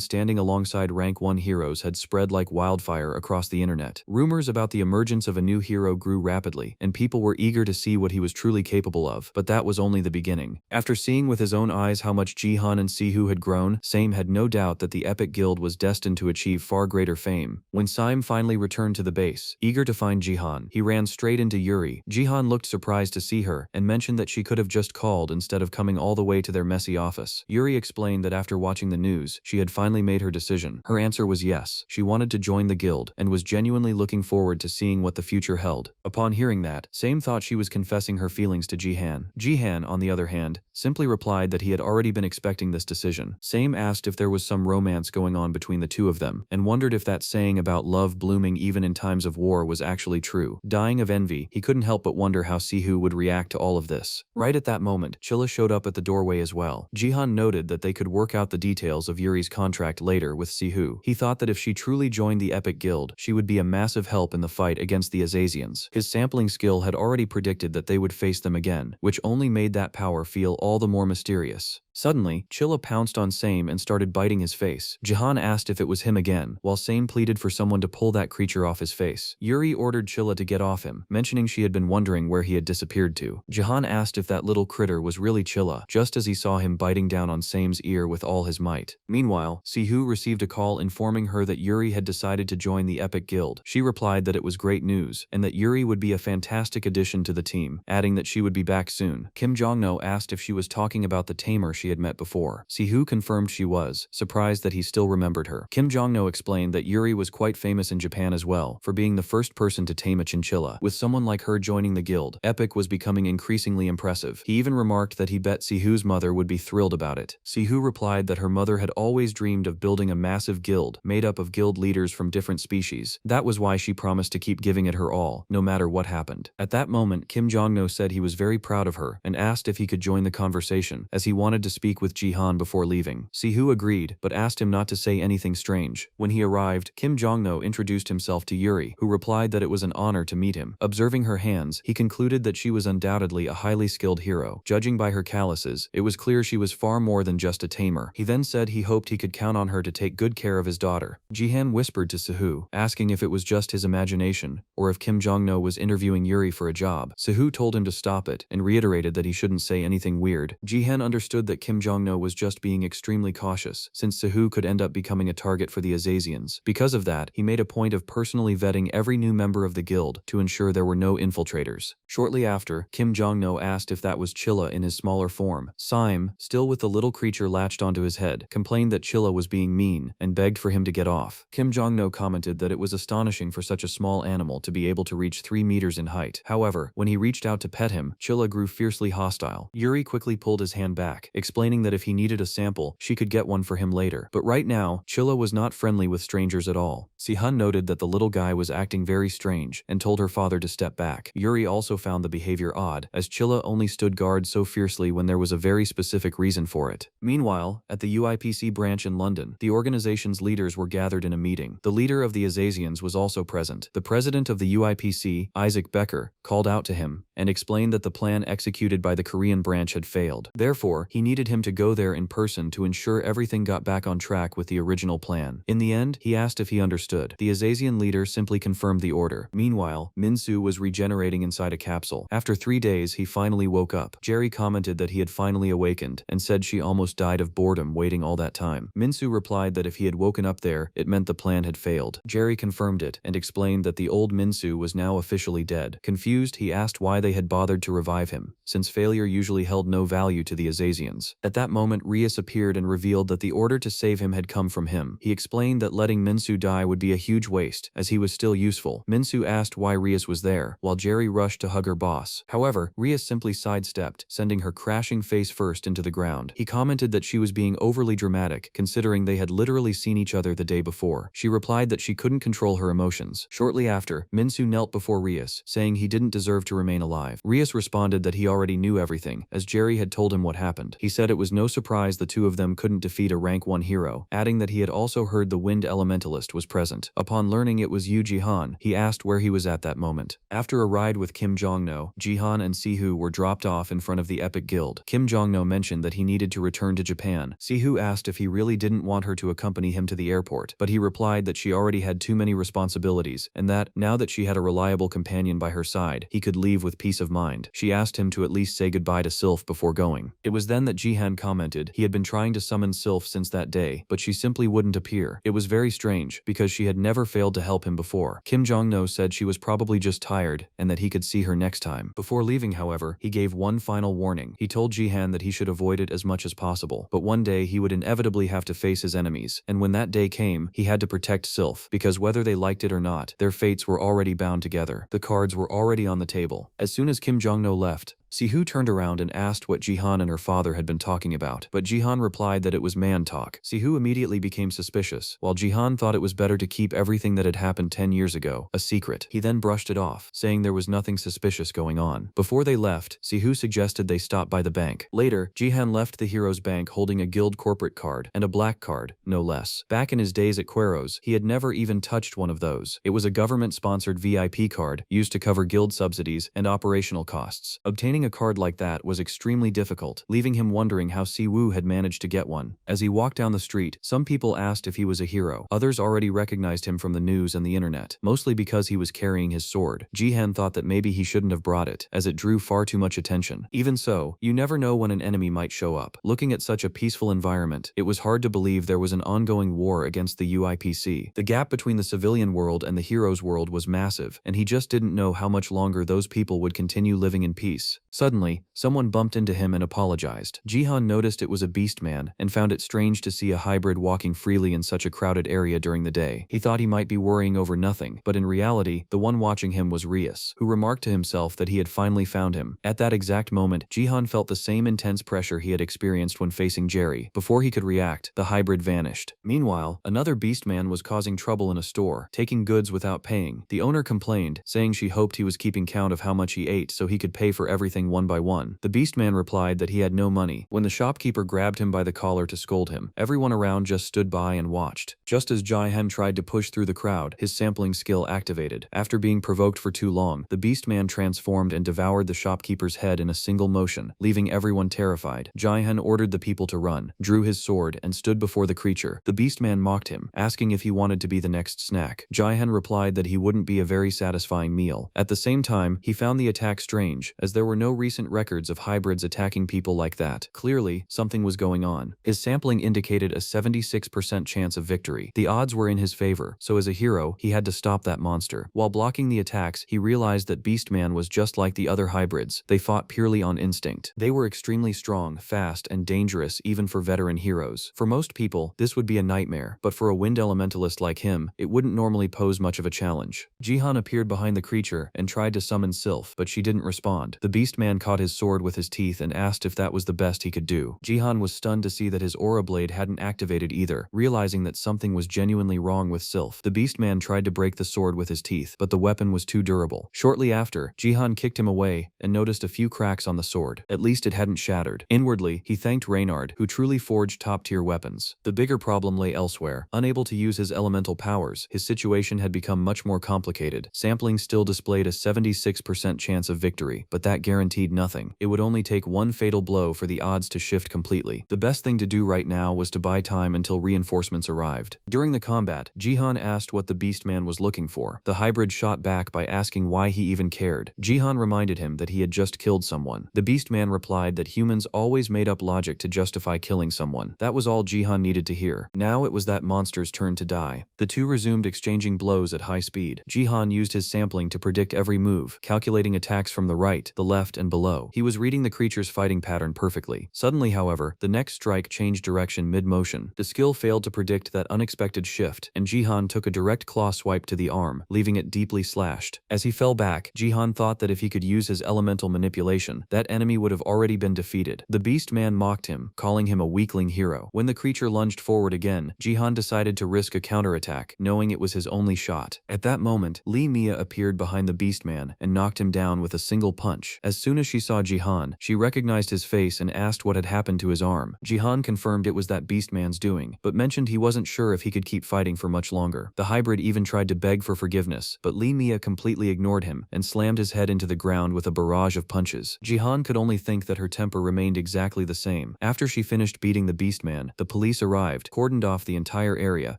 standing alongside rank 1 heroes had spread like wildfire across the internet. Rumors about the emergence of a new hero grew rapidly, and people were eager to see what he was truly capable of, but that was only the beginning. After seeing with his own eyes how much Jihan and Sihu had grown, Syme had no doubt that the Epic Guild was destined to achieve far greater fame. When Syme finally returned to the base, eager to find Jihan, he ran straight into Yuri. Jihan looked surprised to see her, and mentioned that she could have just called instead of coming all the way to their messy office. Yuri explained that after watching the news, she had finally made her decision. Her answer was yes, she wanted to join the guild, and was genuinely looking forward to seeing what the future held. Upon hearing that, Syme thought she was confessing her feelings to Jihan. Jihan, on the other hand, simply replied that he had already been expecting this decision. Syme asked if there was some romance going on between the two of them, and wondered if that saying about love blooming even in times of war was actually true. Dying of envy, he couldn't help but wonder how Sihu would react to all of this. Right at that moment, Chilla showed up at the doorway as well. Jihan noted that they could work out the details of Yuri's contract later with Sihu. He thought that if she truly joined the Epic Guild, she would be a massive help in the fight against the Azazians. His sampling skill had already predicted that they would face them again, which only made that power feel all the more mysterious. Suddenly, Chilla pounced on Syme and started biting his face. Jihan asked if it was him again, while Syme pleaded for someone to pull that creature off his face. Yuri ordered Chilla to get off him, mentioning she had been wondering where he had disappeared to. Jihan asked if that little critter was really Chilla, just as he saw him biting down on Syme's ear with all his might. Meanwhile, Sihu received a call informing her that Yuri had decided to join the Epic Guild. She replied that it was great news, and that Yuri would be a fantastic addition to the team, adding that she would be back soon. Kim Jong-no asked if she was talking about the tamer she had met before. Sihu confirmed she was, surprised that he still remembered her. Kim Jong-no explained that Yuri was quite famous in Japan as well, for being the first person to tame a chinchilla. With someone like her joining the guild, Epic was becoming increasingly impressive. He even remarked that he bet Sihu's mother would be thrilled about it. Sihu replied that her mother had always dreamed of building a massive guild, made up of guild leaders from different species. That was why she promised to keep giving it her all, no matter what happened. At that moment, Kim Jong-no said he was very proud of her, and asked if he could join the conversation, as he wanted to speak with Jihan before leaving. Sihu agreed, but asked him not to say anything strange. When he arrived, Kim Jong-no introduced himself to Yuri, who replied that it was an honor to meet him. Observing her hands, he concluded that she was undoubtedly a highly skilled hero. Judging by her calluses, it was clear she was far more than just a tamer. He then said he hoped he could count on her to take good care of his daughter. Jihan whispered to Sihu, asking if it was just his imagination, or if Kim Jong-no was interviewing Yuri for a job. Sihu told him to stop it, and reiterated that he shouldn't say anything weird. Jihan understood that Kim Jong-no was just being extremely cautious, since Sihu could end up becoming a target for the Azazians. Because of that, he made a point of personally vetting every new member of the guild to ensure there were no infiltrators. Shortly after, Kim Jong-no asked if that was Chilla in his smaller form. Syme, still with the little creature latched onto his head, complained that Chilla was being mean, and begged for him to get off. Kim Jong-no commented that it was astonishing for such a small animal to be able to reach 3 meters in height. However, when he reached out to pet him, Chilla grew fiercely hostile. Yuri quickly pulled his hand back, explaining that if he needed a sample, she could get one for him later. But right now, Chilla was not friendly with strangers at all. Sihan noted that the little guy was acting very strange, and told her father to step back. Yuri also found the behavior odd, as Chilla only stood guard so fiercely when there was a very specific reason for it. Meanwhile, at the UIPC branch in London, the organization's leaders were gathered in a meeting. The leader of the Azazians was also present. The president of the UIPC, Isaac Becker, called out to him, and explained that the plan executed by the Korean branch had failed. Therefore, he needed him to go there in person to ensure everything got back on track with the original plan. In the end, he asked if he understood. The Azazian leader simply confirmed the order. Meanwhile, Minsu was regenerating inside a capsule. After 3 days, he finally woke up. Jerry commented that he had finally awakened, and said she almost died of boredom waiting all that time. Minsu replied that if he had woken up there, it meant the plan had failed. Jerry confirmed it, and explained that the old Minsu was now officially dead. Confused, he asked why they had bothered to revive him, since failure usually held no value to the Azazians. At that moment, Rias appeared and revealed that the order to save him had come from him. He explained that letting Minsu die would be a huge waste, as he was still useful. Minsu asked why Rias was there, while Jerry rushed to hug her boss. However, Rias simply sidestepped, sending her crashing face first into the ground. He commented that she was being overly dramatic, considering they had literally seen each other the day before. She replied that she couldn't control her emotions. Shortly after, Minsu knelt before Rias, saying he didn't deserve to remain alive. Rias responded that he already knew everything, as Jerry had told him what happened. He said said it was no surprise the two of them couldn't defeat a rank 1 hero, adding that he had also heard the wind elementalist was present. Upon learning it was Yu Jihan, he asked where he was at that moment. After a ride with Kim Jong-no, Jihan and Sihu were dropped off in front of the Epic Guild. Kim Jong-no mentioned that he needed to return to Japan. Sihu asked if he really didn't want her to accompany him to the airport, but he replied that she already had too many responsibilities, and that, now that she had a reliable companion by her side, he could leave with peace of mind. She asked him to at least say goodbye to Sylph before going. It was then that Jihan commented he had been trying to summon Sylph since that day, but she simply wouldn't appear. It was very strange, because she had never failed to help him before. Kim Jong-no said she was probably just tired, and that he could see her next time. Before leaving, however, he gave one final warning. He told Jihan that he should avoid it as much as possible, but one day he would inevitably have to face his enemies, and when that day came, he had to protect Sylph, because whether they liked it or not, their fates were already bound together. The cards were already on the table. As soon as Kim Jong-no left, Sihu turned around and asked what Jihan and her father had been talking about, but Jihan replied that it was man talk. Sihu immediately became suspicious, while Jihan thought it was better to keep everything that had happened 10 years ago a secret. He then brushed it off, saying there was nothing suspicious going on. Before they left, Sihu suggested they stop by the bank. Later, Jihan left the hero's bank holding a guild corporate card, and a black card, no less. Back in his days at Queros, he had never even touched one of those. It was a government-sponsored VIP card, used to cover guild subsidies and operational costs. Obtaining a card like that was extremely difficult, leaving him wondering how Siwoo had managed to get one. As he walked down the street, some people asked if he was a hero. Others already recognized him from the news and the internet, mostly because he was carrying his sword. Jihan thought that maybe he shouldn't have brought it, as it drew far too much attention. Even so, you never know when an enemy might show up. Looking at such a peaceful environment, it was hard to believe there was an ongoing war against the UIPC. The gap between the civilian world and the hero's world was massive, and he just didn't know how much longer those people would continue living in peace. Suddenly, someone bumped into him and apologized. Jihan noticed it was a beast man and found it strange to see a hybrid walking freely in such a crowded area during the day. He thought he might be worrying over nothing, but in reality, the one watching him was Rias, who remarked to himself that he had finally found him. At that exact moment, Jihan felt the same intense pressure he had experienced when facing Jerry. Before he could react, the hybrid vanished. Meanwhile, another beast man was causing trouble in a store, taking goods without paying. The owner complained, saying she hoped he was keeping count of how much he ate so he could pay for everything one by one. The beast man replied that he had no money. When the shopkeeper grabbed him by the collar to scold him, everyone around just stood by and watched. Just as Jihan tried to push through the crowd, his sampling skill activated. After being provoked for too long, the beast man transformed and devoured the shopkeeper's head in a single motion, leaving everyone terrified. Jihan ordered the people to run, drew his sword, and stood before the creature. The beast man mocked him, asking if he wanted to be the next snack. Jihan replied that he wouldn't be a very satisfying meal. At the same time, he found the attack strange, as there were no recent records of hybrids attacking people like that. Clearly, something was going on. His sampling indicated a 76% chance of victory. The odds were in his favor, so as a hero, he had to stop that monster. While blocking the attacks, he realized that Beastman was just like the other hybrids. They fought purely on instinct. They were extremely strong, fast, and dangerous even for veteran heroes. For most people, this would be a nightmare, but for a wind elementalist like him, it wouldn't normally pose much of a challenge. Jihan appeared behind the creature and tried to summon Sylph, but she didn't respond. The Beastman caught his sword with his teeth and asked if that was the best he could do. Jihan was stunned to see that his aura blade hadn't activated either, realizing that something was genuinely wrong with Sylph. The Beastman tried to break the sword with his teeth, but the weapon was too durable. Shortly after, Jihan kicked him away and noticed a few cracks on the sword. At least it hadn't shattered. Inwardly, he thanked Reynard, who truly forged top-tier weapons. The bigger problem lay elsewhere. Unable to use his elemental powers, his situation had become much more complicated. Sampling still displayed a 76% chance of victory, but that guaranteed nothing. It would only take one fatal blow for the odds to shift completely. The best thing to do right now was to buy time until reinforcements arrived. During the combat, Jihan asked what the Beastman was looking for. The hybrid shot back by asking why he even cared. Jihan reminded him that he had just killed someone. The Beastman replied that humans always made up logic to justify killing someone. That was all Jihan needed to hear. Now it was that monster's turn to die. The two resumed exchanging blows at high speed. Jihan used his sampling to predict every move, calculating attacks from the right, the left, and below. He was reading the creature's fighting pattern perfectly. Suddenly, however, the next strike changed direction mid-motion. The skill failed to predict that unexpected shift, and Jihan took a direct claw swipe to the arm, leaving it deeply slashed. As he fell back, Jihan thought that if he could use his elemental manipulation, that enemy would have already been defeated. The Beastman mocked him, calling him a weakling hero. When the creature lunged forward again, Jihan decided to risk a counterattack, knowing it was his only shot. At that moment, Lee Mia appeared behind the Beastman and knocked him down with a single punch. As soon as she saw Jihan, she recognized his face and asked what had happened to his arm. Jihan confirmed it was that Beastman's doing, but mentioned he wasn't sure if he could keep fighting for much longer. The hybrid even tried to beg for forgiveness, but Lee Mia completely ignored him and slammed his head into the ground with a barrage of punches. Jihan could only think that her temper remained exactly the same. After she finished beating the Beastman, the police arrived, cordoned off the entire area,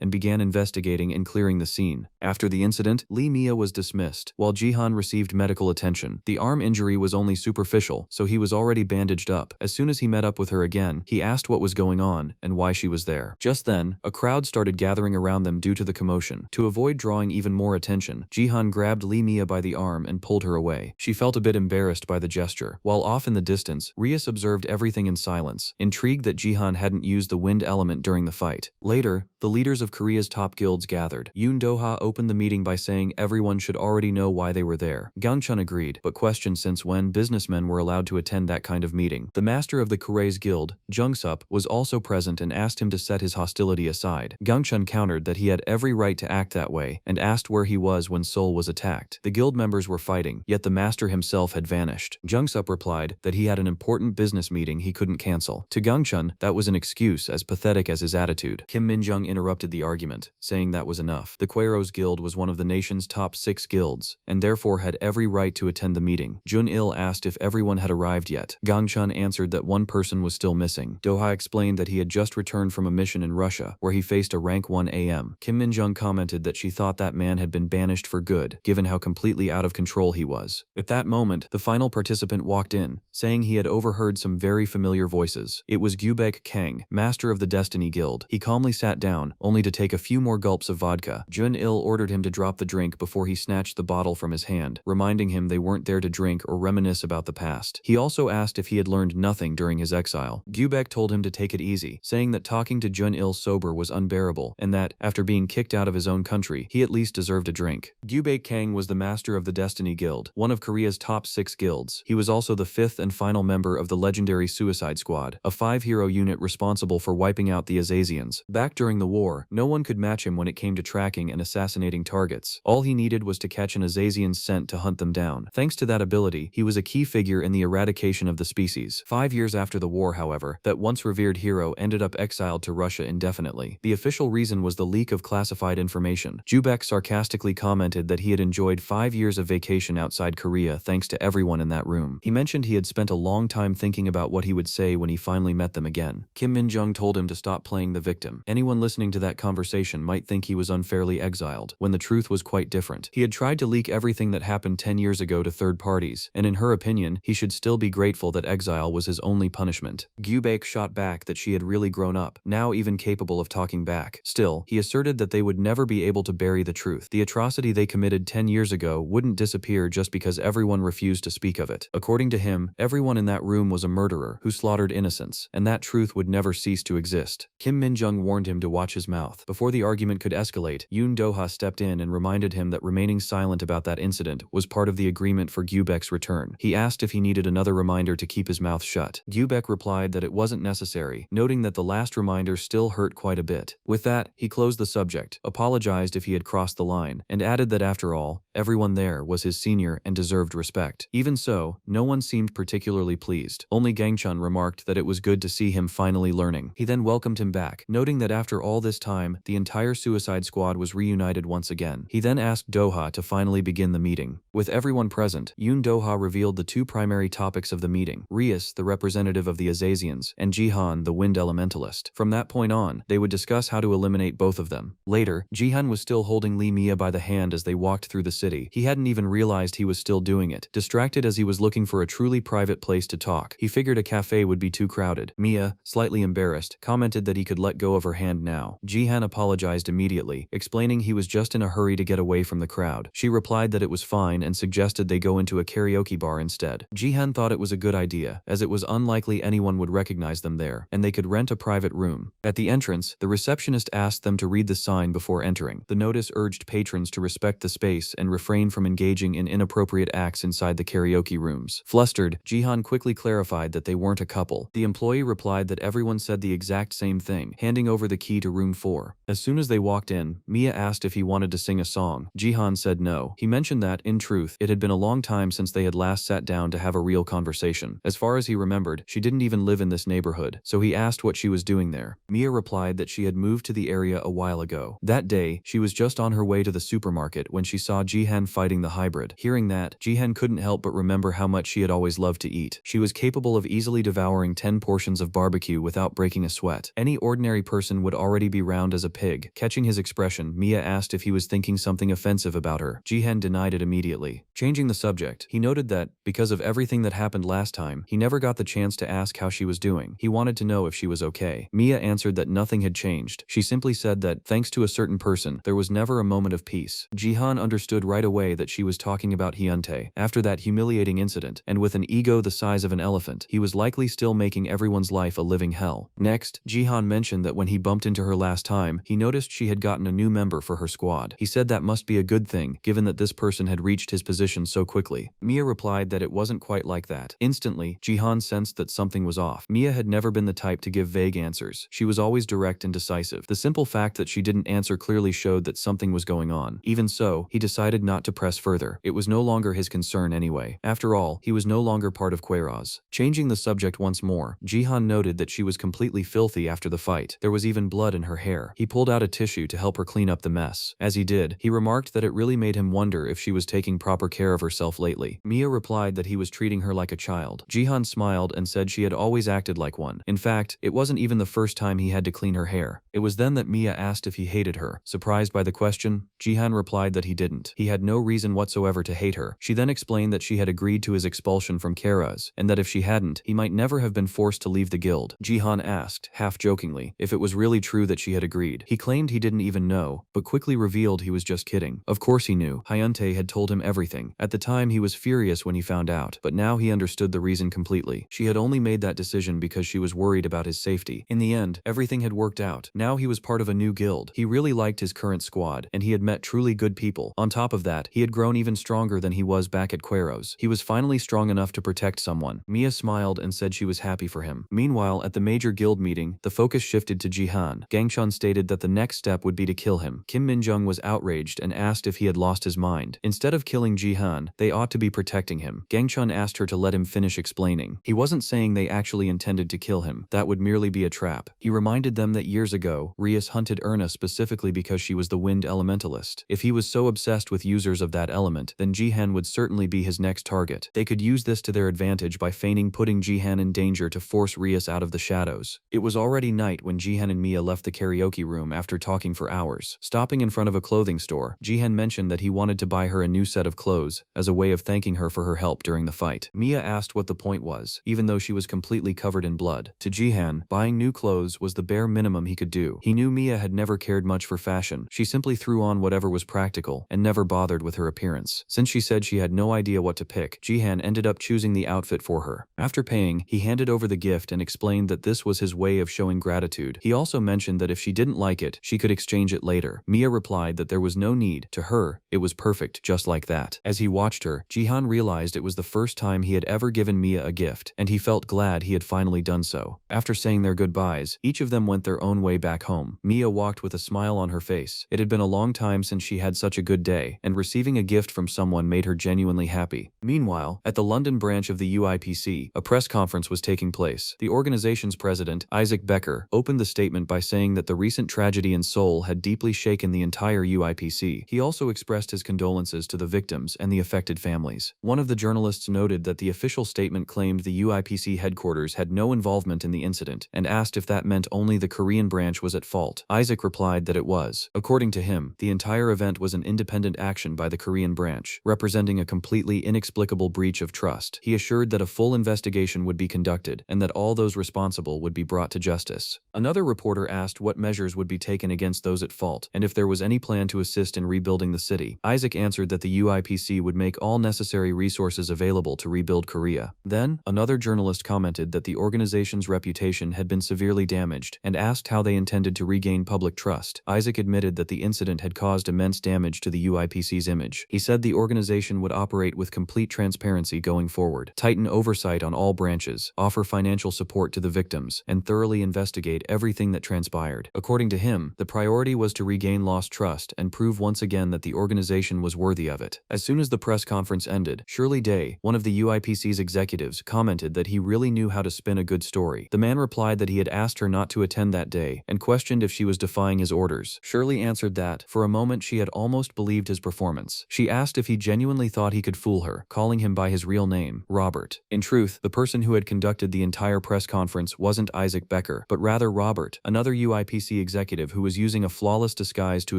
and began investigating and clearing the scene. After the incident, Lee Mia was dismissed, while Jihan received medical attention. The arm injury was only superficial, so he was already bandaged up. As soon as he met up with her again, he asked what was going on and why she was there. Just then, a crowd started gathering around them due to the commotion. To avoid drawing even more attention, Jihan grabbed Lee Mia by the arm and pulled her away. She felt a bit embarrassed by the gesture. While off in the distance, Rias observed everything in silence, intrigued that Jihan hadn't used the wind element during the fight. Later, the leaders of Korea's top guilds gathered. Yoon Do-ha opened the meeting by saying everyone should already know why they were there. Gang-chun agreed, but questioned since when businessmen were allowed to attend that kind of meeting. The master of the Korea's guild, Jung-sup, was also present and asked him to set his hostility aside. Gang-chun countered that he had every right to act that way and asked where he was when Seoul was attacked. The guild members were fighting, yet the master himself had vanished. Jung-sup replied that he had an important business meeting he couldn't cancel. To Gang-chun, that was an excuse as pathetic as his attitude. Kim Min-jung interrupted the argument, saying that was enough. The Queros Guild was one of the nation's top 6 guilds, and therefore had every right to attend the meeting. Jun-il asked if everyone had arrived yet. Gang-chun answered that one person was still missing. Do-ha explained that he had just returned from a mission in Russia, where he faced a rank 1 AM. Kim Min-jung commented that she thought that man had been banished for good, given how completely out of control he was. At that moment, the final participant walked in, saying he had overheard some very familiar voices. It was Gyubek Kang, master of the Destiny Guild. He calmly sat down, only to take a few more gulps of vodka. Jun-il ordered him to drop the drink before he snatched the bottle from his hand, reminding him they weren't there to drink or reminisce about the past. He also asked if he had learned nothing during his exile. Gyubek told him to take it easy, saying that talking to Jun-il sober was unbearable, and that, after being kicked out of his own country, he at least deserved a drink. Gyubek Kang was the master of the Destiny Guild, one of Korea's top 6 guilds. He was also the 5th and final member of the legendary Suicide Squad, a 5-hero unit responsible for wiping out the Azazians. Back during the war, no one could match him when it came to tracking and assassinating targets. All he needed was to catch an Azazian's scent to hunt them down. Thanks to that ability, he was a key figure in the eradication of the species. 5 years after the war, however, that once revered hero ended up exiled to Russia indefinitely. The official reason was the leak of classified information. Gyubek sarcastically commented that he had enjoyed 5 years of vacation outside Korea thanks to everyone in that room. He mentioned he had spent a long time thinking about what he would say when he finally met them again. Kim Min-jung told him to stop playing the victim. Anyone listening to that conversation might think he was unfairly exiled, when the truth was quite different. He had tried to leak everything that happened 10 years ago to third parties, and in her opinion, he should still be grateful that exile was his only punishment. Gyubek shot back that she had really grown up, now even capable of talking back. Still, he asserted that they would never be able to bury the truth. The atrocity they committed 10 years ago wouldn't disappear just because everyone refused to speak of it. According to him, everyone in that room was a murderer who slaughtered innocents, and that truth would never cease to exist. Kim Min-jung warned him to watch his mouth. Before the argument could escalate, Yoon Do-ha stepped in and reminded him that remaining silent about that incident was part of the agreement for Gyubek's return. He asked if he needed another reminder to keep his mouth shut. Gyubek replied that it wasn't necessary, noting that the last reminder still hurt quite a bit. With that, he closed the subject, apologized if he had crossed the line, and added that after all, everyone there was his senior and deserved respect. Even so, no one seemed particularly pleased. Only Gang-chun remarked that it was good to see him finally learning. He then welcomed him back, noting that after all this time, the entire Suicide Squad was reunited once again. He then asked Do-ha to finally begin the meeting. With everyone present, Yoon Do-ha revealed the 2 primary topics of the meeting: Rias, the representative of the Azazians, and Jihan, the wind elementalist. From that point on, they would discuss how to eliminate both of them. Later, Jihan was still holding Lee Mia by the hand as they walked through the city. He hadn't even realized he was still doing it. Distracted as he was looking for a truly private place to talk, he figured a cafe would be too crowded. Mia, slightly embarrassed, commented that he could let go of her hand now. Jihan apologized immediately, explaining he was just in a hurry to get away from the crowd. She replied that it was fine and suggested they go into a karaoke bar instead. Jihan thought it was a good idea, as it was unlikely anyone would recognize them there, and they could rent a private room. At the entrance, the receptionist asked them to read the sign before entering. The notice urged patrons to respect the space and refrain from engaging in inappropriate acts inside the karaoke rooms. Flustered, Jihan quickly clarified that they weren't a couple. The employee replied that everyone said the exact same thing, handing over the key to room 4. As soon as they walked in, Mia asked if he wanted to sing a song. Jihan said no. He mentioned that, in truth, it had been a long time since they had last sat down to have a real conversation. As far as he remembered, she didn't even live in this neighborhood, so he asked what she was doing there. Mia replied that she had moved to the area a while ago. That day, she was just on her way to the supermarket when she saw Jihan fighting the hybrid. Hearing that, Jihan couldn't help but remember how much she had always loved to eat. She was capable of easily devouring 10 portions of barbecue without breaking a sweat. Any ordinary person would already be round as a pig. Catching his expression, Mia asked if he was thinking something offensive about her. Jihan denied it immediately. Changing the subject, he noted that, because of everything that happened last time, he never got the chance to ask how she was doing. He wanted to know if she was okay. Mia answered that nothing had changed. She simply said that, thanks to a certain person, there was never a moment of peace. Jihan understood right away that she was talking about Hyuntae. After that humiliating incident, and with an ego the size of an elephant, he was likely still making everyone's life a living hell. Next, Jihan mentioned that when he bumped into her last time, he noticed she had gotten a new member for her squad. He said that must be a good thing, given that this person had reached his position so quickly. Mia replied that it wasn't quite like that. Instantly, Jihan sensed that something was off. Mia had never been the type to give vague answers. She was always direct and decisive. The simple fact that she didn't answer clearly showed that something was going on. Even so, he decided not to press further. It was no longer his concern anyway. After all, he was no longer part of Queiroz. Changing the subject once more, Jihan noted that she was completely filthy after the fight. There was even blood in her hair. He pulled out a tissue to help her clean up the mess. As he did, he remarked that it really made him wonder if she was taking proper care of herself lately. Mia replied that he was treating her like a child. Jihan smiled and said she had always acted like one. In fact, it wasn't even the first time he had to clean her hair. It was then that Mia asked if he hated her. Surprised by the question, Jihan replied that he didn't. He had no reason whatsoever to hate her. She then explained that she had agreed to his expulsion from Queiroz, and that if she hadn't, he might never have been forced to leave the guild. Jihan asked, half-jokingly, if it was really true that she had agreed. He claimed he didn't even know, but quickly revealed he was just kidding. Of course he knew. Hyuntae had told him everything. At the time he was furious when he found out, but now he understood the reason completely. She had only made that decision because she was worried about his safety. In the end, everything had worked out. Now he was part of a new guild. He really liked his current squad, and he had met truly good people. On top of that, he had grown even stronger than he was back at Queiroz. He was finally strong enough to protect someone. Mia smiled and said she was happy for him. Meanwhile, at the major guild meeting, the focus shifted to Jihan. Gangshan stated that the next step would be to kill him. Kim Minjung was outraged and asked if he had lost his mind. Instead of killing Jihan, they ought to be protecting him. Gangshan asked her to let him finish explaining. He wasn't saying they actually intended to kill him. That would merely be a trap. He reminded them that years ago, Rias hunted Erna specifically because she was the wind elementalist. If he was so obsessed with users of that element, then Jihan would certainly be his next target. They could use this to their advantage by feigning putting Jihan in danger to force Rias out of the shadows. It was already night when Jihan and Mia left the karaoke room after talking for hours. Stopping in front of a clothing store, Jihan mentioned that he wanted to buy her a new set of clothes as a way of thanking her for her help during the fight. Mia asked what the point was, even though she was completely covered in blood. To Jihan, buying new clothes was the bare minimum he could do. He knew Mia had never cared much for fashion. She simply threw on whatever was practical and never bothered with her appearance. Since she said she had no idea what to pick, Jihan ended up choosing the outfit for her. After paying, he handed over the gift and explained that this was his way of showing gratitude. He also mentioned that if she didn't like it, she could exchange it later. Mia replied that there was no need. To her, it was perfect just like that. As he watched her, Jihan realized it was the first time he had ever given Mia a gift, and he felt glad he had finally done so. After saying their goodbyes, each of them went their own way back home. Mia walked with a smile on her face. It had been a long time since she had such a good day, and receiving a gift from someone made her genuinely happy. Meanwhile, at the London branch of the UIPC, a press conference was taking place. The organization's president, Isaac Becker, opened the statement by saying that the recent tragedy in Seoul had deeply shaken the entire UIPC. He also expressed his condolences to the victims and the affected families. One of the journalists noted that the official statement claimed the UIPC headquarters had no involvement in the incident, and asked if that meant only the Korean branch was at fault. Isaac replied that it was. According to him, the entire event was an independent action by the Korean branch, representing a completely inexplicable breach of trust. He assured that a full investigation would be conducted, and that all those responsible would be brought to justice. Another reporter asked what measures would be taken against those at fault, and if there was any plan to assist in rebuilding the city. Isaac answered that the UIPC would make all necessary resources available to rebuild Korea. Then, another journalist commented that the organization's reputation had been severely damaged, and asked how they intended to regain public trust. Isaac admitted that the incident had caused immense damage to the UIPC's image. He said the organization would operate with complete transparency going forward, tighten oversight on all branches, offer financial support to the victims, and thoroughly investigate everything that transpired. inspired. According to him, the priority was to regain lost trust and prove once again that the organization was worthy of it. As soon as the press conference ended, Shirley Day, one of the UIPC's executives, commented that he really knew how to spin a good story. The man replied that he had asked her not to attend that day and questioned if she was defying his orders. Shirley answered that, for a moment, she had almost believed his performance. She asked if he genuinely thought he could fool her, calling him by his real name, Robert. In truth, the person who had conducted the entire press conference wasn't Isaac Becker, but rather Robert, another UIPC executive who was using a flawless disguise to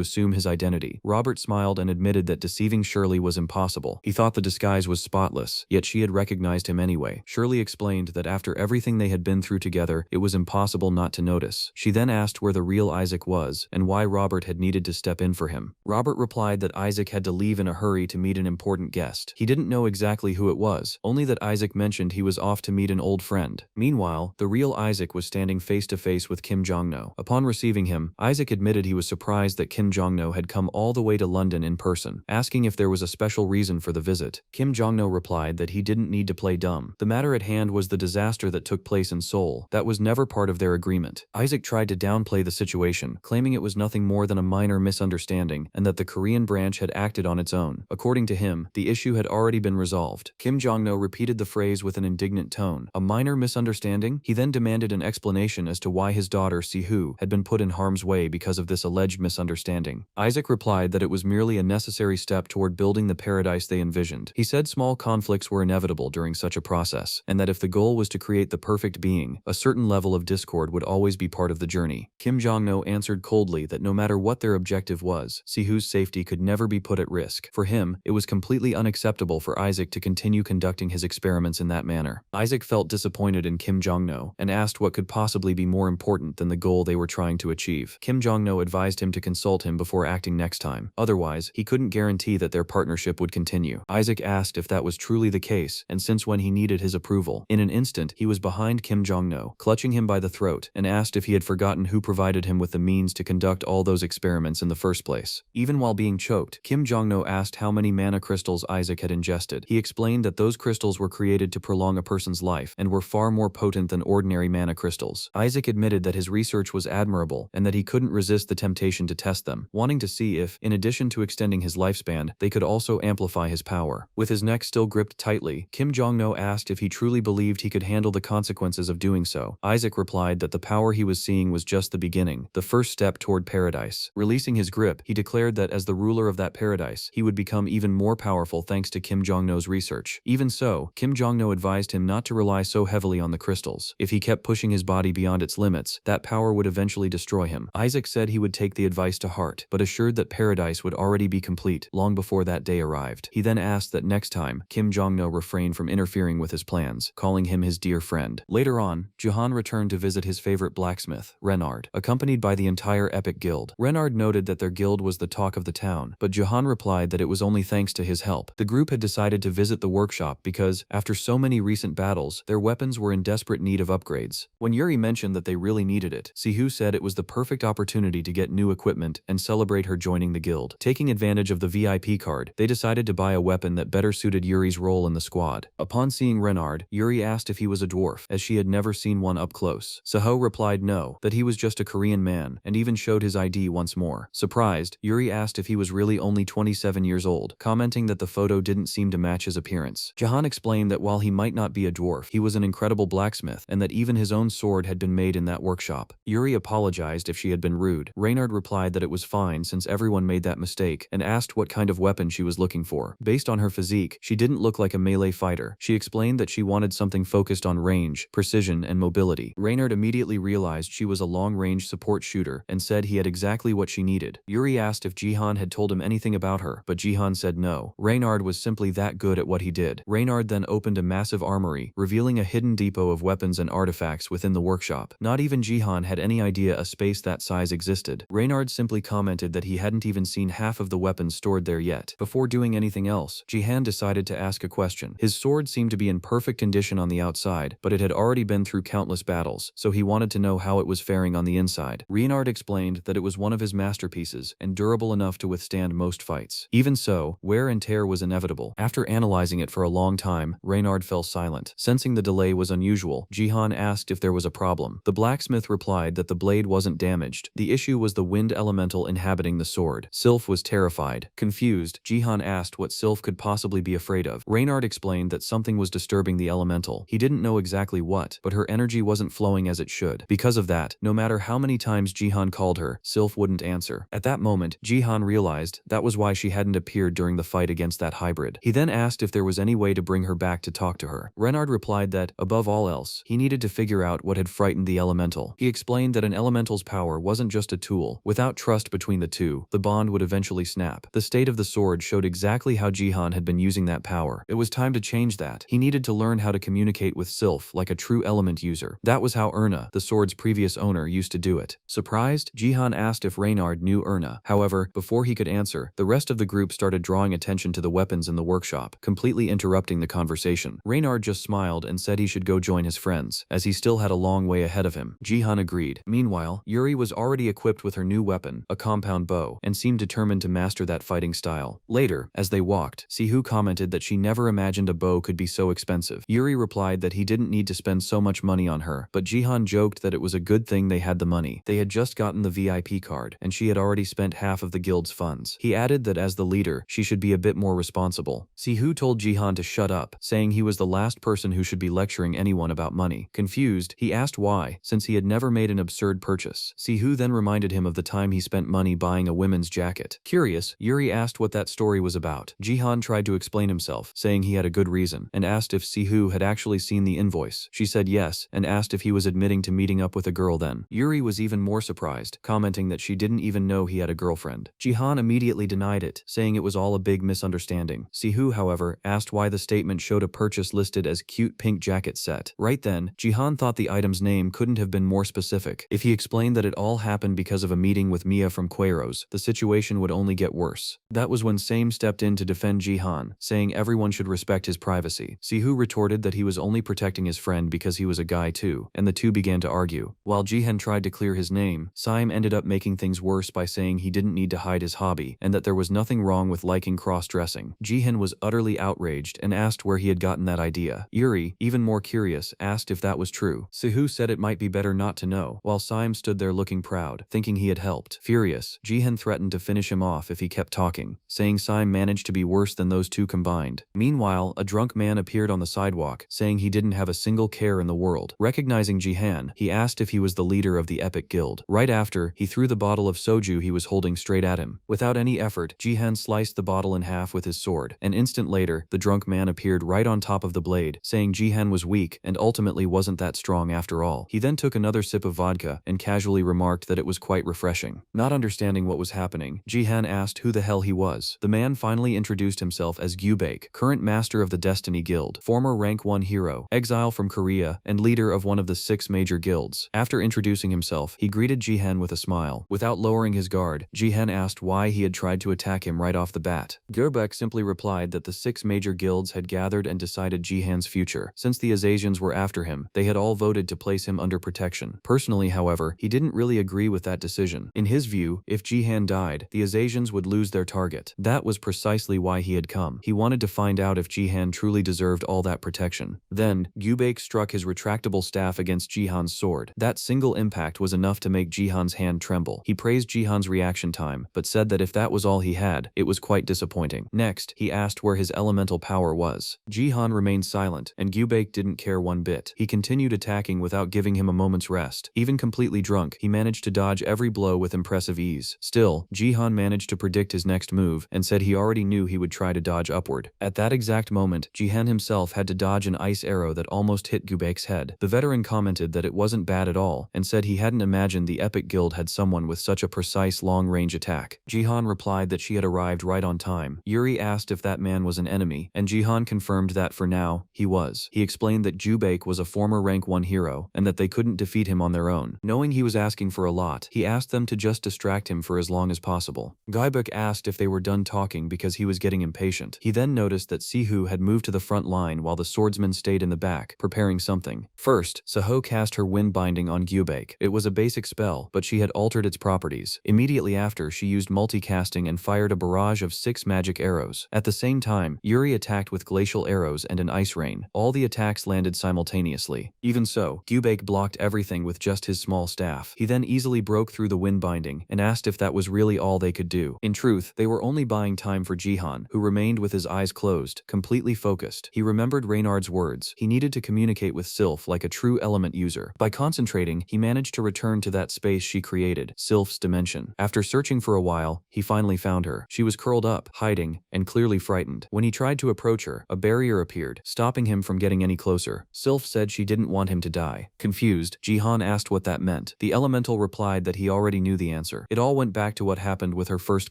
assume his identity. Robert smiled and admitted that deceiving Shirley was impossible. He thought the disguise was spotless, yet she had recognized him anyway. Shirley explained that after everything they had been through together, it was impossible not to notice. She then asked where the real Isaac was and why Robert had needed to step in for him. Robert replied that Isaac had to leave in a hurry to meet an important guest. He didn't know exactly who it was, only that Isaac mentioned he was off to meet an old friend. Meanwhile, the real Isaac was standing face to face with Kim Jong-no. Upon receiving him, Isaac admitted he was surprised that Kim Jong-no had come all the way to London in person. Asking if there was a special reason for the visit, Kim Jong-no replied that he didn't need to play dumb. The matter at hand was the disaster that took place in Seoul. That was never part of their agreement. Isaac tried to downplay the situation, claiming it was nothing more than a minor misunderstanding and that the Korean branch had acted on its own. According to him, the issue had already been resolved. Kim Jong-no repeated the phrase with an indignant tone. A minor misunderstanding? He then demanded an explanation as to why his daughter, Si-hoo, had been put in harm's way because of this alleged misunderstanding. Isaac replied that it was merely a necessary step toward building the paradise they envisioned. He said small conflicts were inevitable during such a process, and that if the goal was to create the perfect being, a certain level of discord would always be part of the journey. Kim Jong-no answered coldly that no matter what their objective was, Si-hoo's safety could never be put at risk. For him, it was completely unacceptable for Isaac to continue conducting his experiments in that manner. Isaac felt disappointed in Kim Jong-no and asked what could possibly be more important than the goal they were trying to achieve. Kim Jong-no advised him to consult him before acting next time. Otherwise, he couldn't guarantee that their partnership would continue. Isaac asked if that was truly the case and since when he needed his approval. In an instant, he was behind Kim Jong-no, clutching him by the throat, and asked if he had forgotten who provided him with the means to conduct all those experiments in the first place. Even while being choked, Kim Jong-no asked how many mana crystals Isaac had ingested. He explained that those crystals were created to prolong a person's life and were far more potent than ordinary mana crystals. Isaac admitted that his research was admirable and that he couldn't resist the temptation to test them, wanting to see if, in addition to extending his lifespan, they could also amplify his power. With his neck still gripped tightly, Kim Jong-no asked if he truly believed he could handle the consequences of doing so. Isaac replied that the power he was seeing was just the beginning, the first step toward paradise. Releasing his grip, he declared that as the ruler of that paradise, he would become even more powerful thanks to Kim Jong-no's research. Even so, Kim Jong-no advised him not to rely so heavily on the crystals. If he kept pushing his body beyond its limits, that power would eventually destroy him. Isaac said he would take the advice to heart, but assured that paradise would already be complete long before that day arrived. He then asked that next time, Kim Jong-no refrain from interfering with his plans, calling him his dear friend. Later on, Jahan returned to visit his favorite blacksmith, Renard, accompanied by the entire Epic Guild. Renard noted that their guild was the talk of the town, but Jahan replied that it was only thanks to his help. The group had decided to visit the workshop because, after so many recent battles, their weapons were in desperate need of upgrades. When Yuri mentioned that they really needed it, Si-hoo said it was the perfect opportunity to get new equipment and celebrate her joining the guild. Taking advantage of the VIP card, they decided to buy a weapon that better suited Yuri's role in the squad. Upon seeing Renard, Yuri asked if he was a dwarf, as she had never seen one up close. Si-hoo replied no, that he was just a Korean man, and even showed his ID once more. Surprised, Yuri asked if he was really only 27 years old, commenting that the photo didn't seem to match his appearance. Jahan explained that while he might not be a dwarf, he was an incredible blacksmith, and that even his own sword had been made in that workshop. Yuri apologized if she had been rude. Reynard replied that it was fine since everyone made that mistake, and asked what kind of weapon she was looking for. Based on her physique, she didn't look like a melee fighter. She explained that she wanted something focused on range, precision, and mobility. Reynard immediately realized she was a long-range support shooter and said he had exactly what she needed. Yuri asked if Jihan had told him anything about her, but Jihan said no. Reynard was simply that good at what he did. Reynard then opened a massive armory, revealing a hidden depot of weapons and artifacts within the workshop. Not even Jihan had any idea a space that size existed. Reynard simply commented that he hadn't even seen half of the weapons stored there yet. Before doing anything else, Jihan decided to ask a question. His sword seemed to be in perfect condition on the outside, but it had already been through countless battles, so he wanted to know how it was faring on the inside. Reynard explained that it was one of his masterpieces and durable enough to withstand most fights. Even so, wear and tear was inevitable. After analyzing it for a long time, Reynard fell silent. Sensing the delay was unusual, Jihan asked if there was a problem. The blacksmith replied that the blade wasn't damaged. The issue was the wind elemental inhabiting the sword. Sylph was terrified. Confused, Jihan asked what Sylph could possibly be afraid of. Reynard explained that something was disturbing the elemental. He didn't know exactly what, but her energy wasn't flowing as it should. Because of that, no matter how many times Jihan called her, Sylph wouldn't answer. At that moment, Jihan realized that was why she hadn't appeared during the fight against that hybrid. He then asked if there was any way to bring her back to talk to her. Reynard replied that, above all else, he needed to figure out what had frightened the elemental. He explained that an elemental's power wasn't just a tool. Without trust between the two, the bond would eventually snap. The state of the sword showed exactly how Jihan had been using that power. It was time to change that. He needed to learn how to communicate with Sylph like a true element user. That was how Erna, the sword's previous owner, used to do it. Surprised, Jihan asked if Reynard knew Erna. However, before he could answer, the rest of the group started drawing attention to the weapons in the workshop, completely interrupting the conversation. Reynard just smiled and said he should go join his friends, as he still had a long way ahead of him. Jihan agreed. Meanwhile, Yuri was already equipped with her new weapon, a compound bow, and seemed determined to master that fighting style. Later, as they walked, Sihu commented that she never imagined a bow could be so expensive. Yuri replied that he didn't need to spend so much money on her, but Jihan joked that it was a good thing they had the money. They had just gotten the VIP card, and she had already spent half of the guild's funds. He added that as the leader, she should be a bit more responsible. Sihu told Jihan to shut up, saying he was the last person who should be lecturing anyone about money. Confused, he asked why, since he had never made an absurd purchase. Sihu then reminded him of the time he spent money buying a women's jacket. Curious, Yuri asked what that story was about. Jihan tried to explain himself, saying he had a good reason, and asked if Sihu had actually seen the invoice. She said yes, and asked if he was admitting to meeting up with a girl then. Yuri was even more surprised, commenting that she didn't even know he had a girlfriend. Jihan immediately denied it, saying it was all a big misunderstanding. Sihu, however, asked why the statement showed a purchase listed as cute pink jacket set. Right then, Jihan thought the item's name couldn't have been more specific. If he explained that it all happened because of a meeting with Mia from Queiroz, the situation would only get worse. That was when Same stepped in to defend Jihan, saying everyone should respect his privacy. Sihu retorted that he was only protecting his friend because he was a guy too, and the two began to argue. While Jihan tried to clear his name, Sime ended up making things worse by saying he didn't need to hide his hobby, and that there was nothing wrong with liking cross-dressing. Jihan was utterly outraged and asked where he had gotten that idea. Yuri, even more curious, asked if that was true. Sihu said it might be better not to know, while Sime stood there looking proud, thinking he had helped. Furious, Jihan threatened to finish him off if he kept talking, saying Sime managed to be worse than those two combined. Meanwhile, a drunk man appeared on the sidewalk, saying he didn't have a single care in the world. Recognizing Jihan, he asked if he was the leader of the Epic Guild. Right after, he threw the bottle of soju he was holding straight at him. Without any effort, Jihan sliced the bottle in half with his sword. An instant later, the drunk man appeared right on top of the blade, saying Jihan was weak and ultimately wasn't that strong after all. He then took another sip of vodka and casually remarked that it was quite refreshing. Not understanding what was happening, Jihan asked who the hell he was. The man finally introduced himself as Gyubake, current master of the Destiny Guild, former rank 1 hero, exile from Korea, and leader of one of the 6 major guilds. After introducing himself, he greeted Jihan with a smile. Without lowering his guard, Jihan asked why he had tried to attack him right off the bat. Gyubake simply replied that the 6 major guilds had gathered and decided Jihan's future. Since the Azasians were after him, they had all voted to place him under protection. Personally, however, he didn't really agree with that decision. In his view, if Jihan died, the Azasians would lose their target. That was precisely why he had come. He wanted to find out if Jihan truly deserved all that protection. Then, Gyubake struck his retractable staff against Jihan's sword. That single impact was enough to make Jihan's hand tremble. He praised Jihan's reaction time, but said that if that was all he had, it was quite disappointing. Next, he asked where his elemental power was. Jihan remained silent, and Gyubake didn't care one bit. He continued attacking without giving him a moment's rest. Even completely drunk, he managed to dodge every blow with impressive ease. Still, Jihan managed to predict his next move and said he already knew he would try to dodge upward. At that exact moment, Jihan himself had to dodge an ice arrow that almost hit Gyubake's head. The veteran commented that it wasn't bad at all and said he hadn't imagined the Epic Guild had someone with such a precise long-range attack. Jihan replied that she had arrived right on time. Yuri asked if that man was an enemy, and Jihan confirmed that for now, he was. He explained that Gyubake was a former rank 1 hero and that they couldn't defeat him on their own. Knowing he was asking for a lot, he asked them to just distract him for as long as possible. Gyubake asked if they were done talking because he was getting impatient. He then noticed that Sihu had moved to the front line while the swordsman stayed in the back, preparing something. First, Saho cast her wind binding on Gyubake. It was a basic spell, but she had altered its properties. Immediately after, she used multicasting and fired a barrage of 6 magic arrows. At the same time, Yuri attacked with glacial arrows and an ice rain. All the attacks landed simultaneously. Even so, Gyubake blocked everything with just his his small staff. He then easily broke through the wind binding and asked if that was really all they could do. In truth, they were only buying time for Jihan, who remained with his eyes closed, completely focused. He remembered Reynard's words. He needed to communicate with Sylph like a true element user. By concentrating, he managed to return to that space she created, Sylph's dimension. After searching for a while, he finally found her. She was curled up, hiding, and clearly frightened. When he tried to approach her, a barrier appeared, stopping him from getting any closer. Sylph said she didn't want him to die. Confused, Jihan asked what that meant. The elemental replied that he already knew the answer. It all went back to what happened with her first